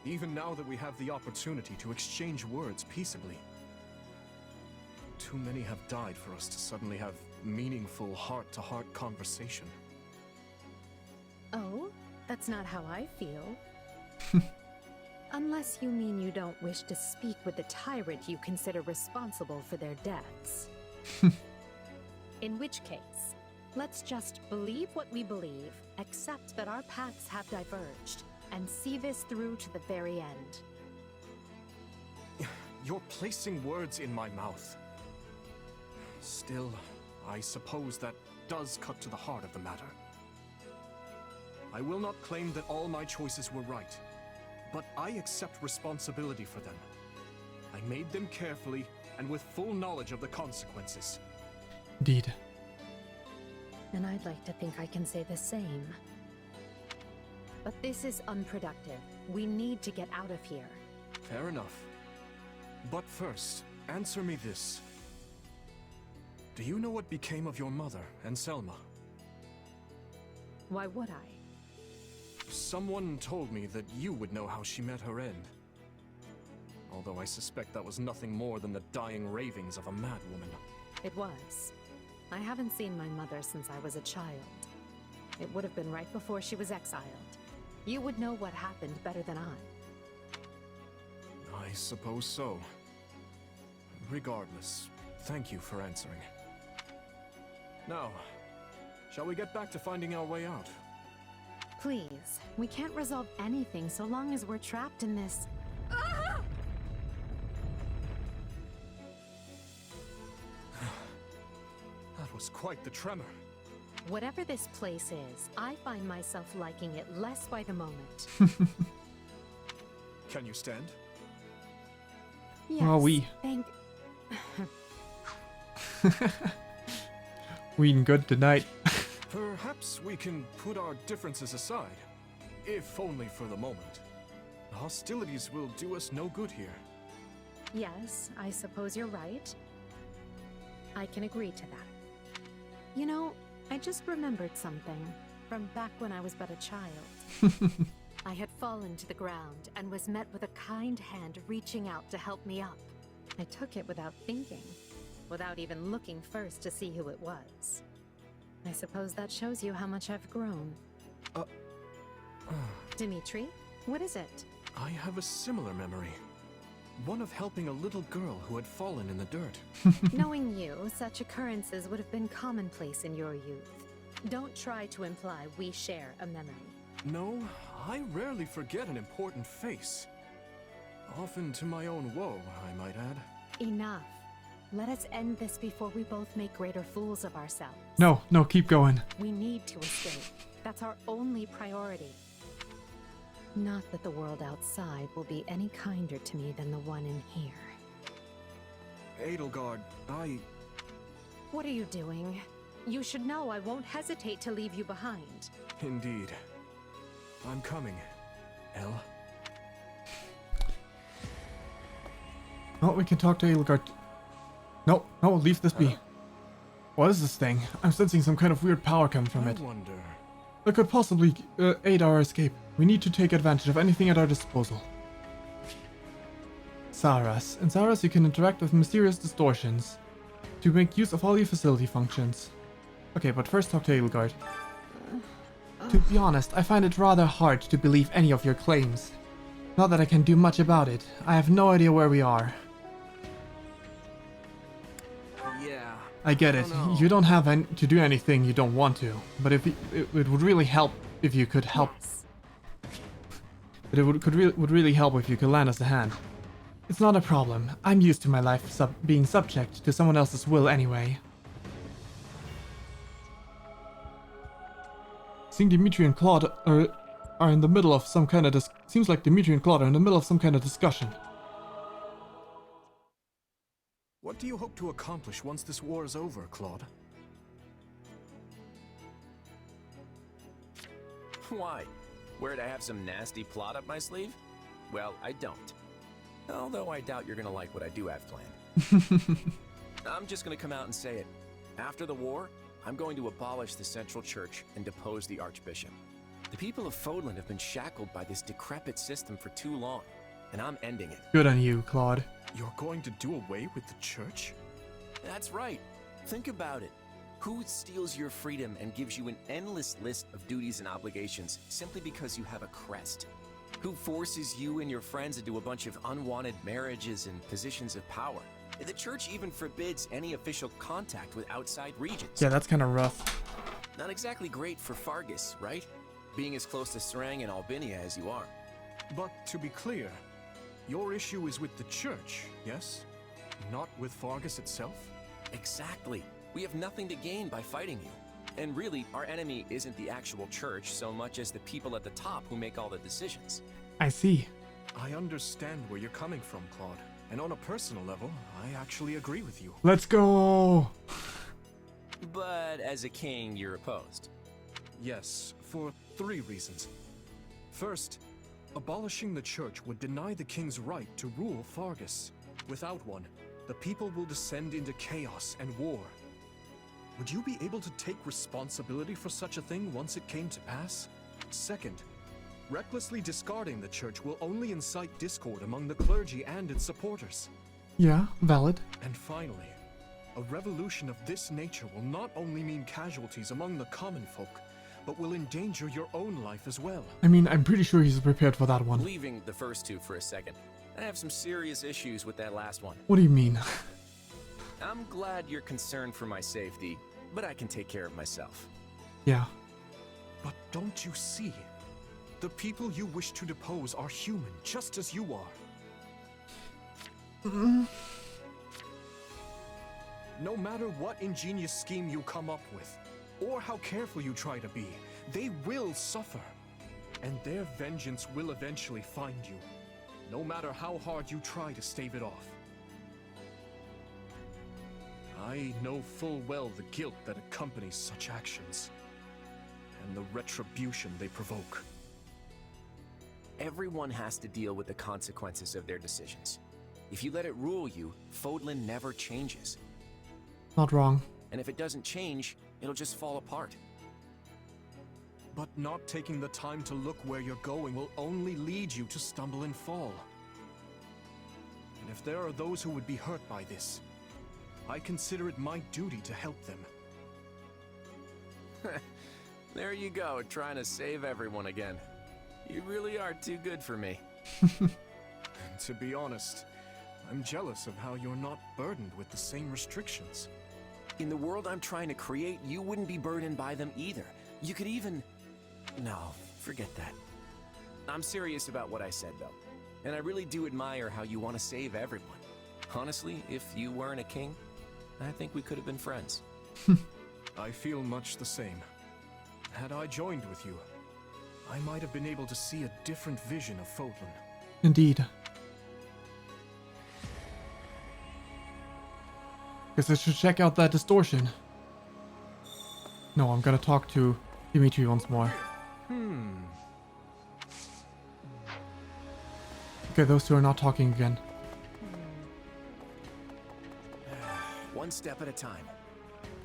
Even now that we have the opportunity to exchange words peaceably. Too many have died for us to suddenly have meaningful heart-to-heart conversation. Oh? That's not how I feel. Unless you mean you don't wish to speak with the tyrant you consider responsible for their deaths. In which case, let's just believe what we believe, accept that our paths have diverged, and see this through to the very end. You're placing words in my mouth. Still, I suppose that does cut to the heart of the matter. I will not claim that all my choices were right, but I accept responsibility for them. I made them carefully and with full knowledge of the consequences. Indeed. And I'd like to think I can say the same. But this is unproductive. We need to get out of here. Fair enough. But first, answer me this. Do you know what became of your mother and Selma? Why would I? Someone told me that you would know how she met her end. Although I suspect that was nothing more than the dying ravings of a madwoman. It was. I haven't seen my mother since I was a child. It would have been right before she was exiled. You would know what happened better than I. I suppose so. Regardless, thank you for answering. Now, shall we get back to finding our way out? Please, we can't resolve anything so long as we're trapped in this. That was quite the tremor. Whatever this place is, I find myself liking it less by the moment. Can you stand? Yes, Oh, we. thank... We eating good tonight. Perhaps we can put our differences aside, if only for the moment. Hostilities will do us no good here. Yes, I suppose you're right. I can agree to that. You know, I just remembered something from back when I was but a child. I had fallen to the ground and was met with a kind hand reaching out to help me up. I took it without thinking, without even looking first to see who it was. I suppose that shows you how much I've grown. Dimitri, what is it? I have a similar memory. One of helping a little girl who had fallen in the dirt. Knowing you, such occurrences would have been commonplace in your youth. Don't try to imply we share a memory. No, I rarely forget an important face. Often to my own woe, I might add. Enough. Let us end this before we both make greater fools of ourselves. No, keep going. We need to escape. That's our only priority. Not that the world outside will be any kinder to me than the one in here. Edelgard, What are you doing? You should know I won't hesitate to leave you behind. Indeed. I'm coming, Elle. Oh, we can talk to Edelgard. No, leave this be. What is this thing? I'm sensing some kind of weird power coming from it. I wonder... That could possibly aid our escape. We need to take advantage of anything at our disposal. Saras. In Saras you can interact with mysterious distortions to make use of all your facility functions. Okay, but first talk to Edelgard. To be honest, I find it rather hard to believe any of your claims. Not that I can do much about it. I have no idea where we are. Yeah. I get it. You don't have to do anything you don't want to. But if it would really help if you could help. Yes. But it would really help if you could lend us a hand. It's not a problem. I'm used to my life being subject to someone else's will anyway. Seeing Dimitri and Claude are in the middle of some kind of seems like Dimitri and Claude are in the middle of some kind of discussion. What do you hope to accomplish once this war is over, Claude? Why? Worried I have some nasty plot up my sleeve? Well, I don't. Although I doubt you're gonna like what I do have planned. I'm just gonna come out and say it. After the war, I'm going to abolish the Central Church and depose the Archbishop. The people of Fodland have been shackled by this decrepit system for too long, and I'm ending it. Good on you, Claude. You're going to do away with the church? That's right. Think about it. Who steals your freedom and gives you an endless list of duties and obligations simply because you have a crest? Who forces you and your friends into a bunch of unwanted marriages and positions of power? The church even forbids any official contact with outside regions. Yeah, that's kind of rough. Not exactly great for Fargus, right? Being as close to Serang and Albinia as you are. But to be clear, your issue is with the church, yes? Not with Fargus itself? Exactly. We have nothing to gain by fighting you. And really, our enemy isn't the actual church so much as the people at the top who make all the decisions. I see. I understand where you're coming from, Claude. And on a personal level, I actually agree with you. Let's go! But as a king, you're opposed. Yes, for 3 reasons. First, abolishing the church would deny the king's right to rule Fargus. Without one, the people will descend into chaos and war. Would you be able to take responsibility for such a thing once it came to pass? Second, recklessly discarding the church will only incite discord among the clergy and its supporters. Yeah, valid. And finally, a revolution of this nature will not only mean casualties among the common folk, but will endanger your own life as well. I mean, I'm pretty sure he's prepared for that one. Leaving the first 2 for a second, I have some serious issues with that last one. What do you mean? I'm glad you're concerned for my safety, but I can take care of myself. Yeah. But don't you see? The people you wish to depose are human, just as you are. No matter what ingenious scheme you come up with, or how careful you try to be, they will suffer. And their vengeance will eventually find you, no matter how hard you try to stave it off. I know full well the guilt that accompanies such actions, and the retribution they provoke. Everyone has to deal with the consequences of their decisions. If you let it rule you, Fodlan never changes. Not wrong. And if it doesn't change, it'll just fall apart. But not taking the time to look where you're going will only lead you to stumble and fall. And if there are those who would be hurt by this, I consider it my duty to help them. There you go, trying to save everyone again. You really are too good for me. To be honest, I'm jealous of how you're not burdened with the same restrictions. In the world I'm trying to create, you wouldn't be burdened by them either. You could even... No, forget that. I'm serious about what I said, though. And I really do admire how you want to save everyone. Honestly, if you weren't a king, I think we could have been friends. I feel much the same. Had I joined with you, I might have been able to see a different vision of Fodlan. Indeed. Guess I should check out that distortion. No, I'm gonna talk to Dimitri once more. Okay, those two are not talking again. One step at a time.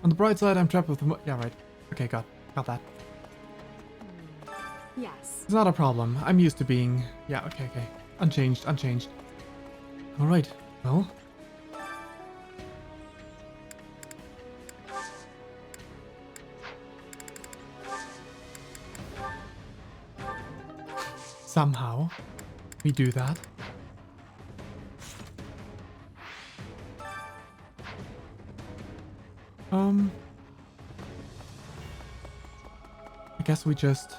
On the bright side, I'm trapped with the yeah, right. Okay, got that. Yes. It's not a problem. I'm used to being... Yeah, okay. Unchanged. Alright, well... Somehow, we do that. I guess we just...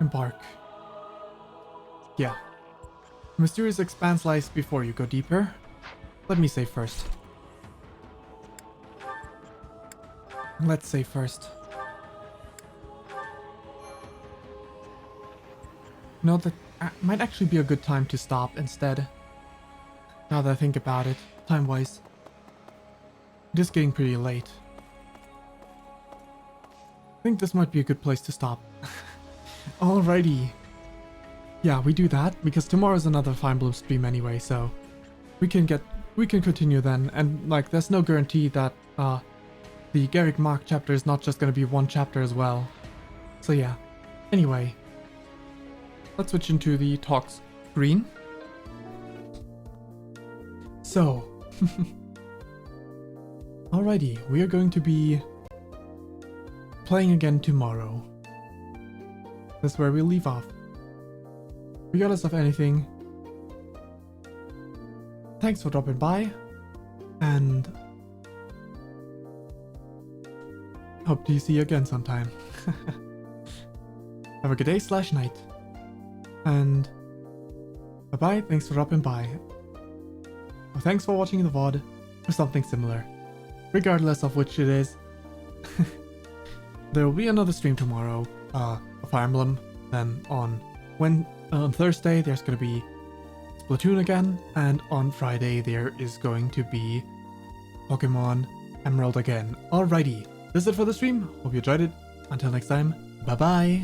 embark. Yeah. Mysterious expanse lies before you go deeper. Let me say first. Let's say first. No, that might actually be a good time to stop instead. Now that I think about it, time-wise. It is getting pretty late. I think this might be a good place to stop. Alrighty. Yeah, we do that because tomorrow's another Fire Emblem stream anyway, so we can continue then. And like, there's no guarantee that the Garreg Mach chapter is not just gonna be one chapter as well. So yeah. Anyway, let's switch into the talks screen. So, alrighty, we are going to be playing again tomorrow. That's where we leave off. Regardless of anything, thanks for dropping by, and hope to see you again sometime. Have a good day / night. And bye-bye, thanks for dropping by. Or thanks for watching the VOD, or something similar. Regardless of which it is. There will be another stream tomorrow, of Fire Emblem. Then on Thursday there's going to be Splatoon again, and on Friday there is going to be Pokemon Emerald again. Alrighty, this is it for the stream. Hope you enjoyed it. Until next time, bye bye.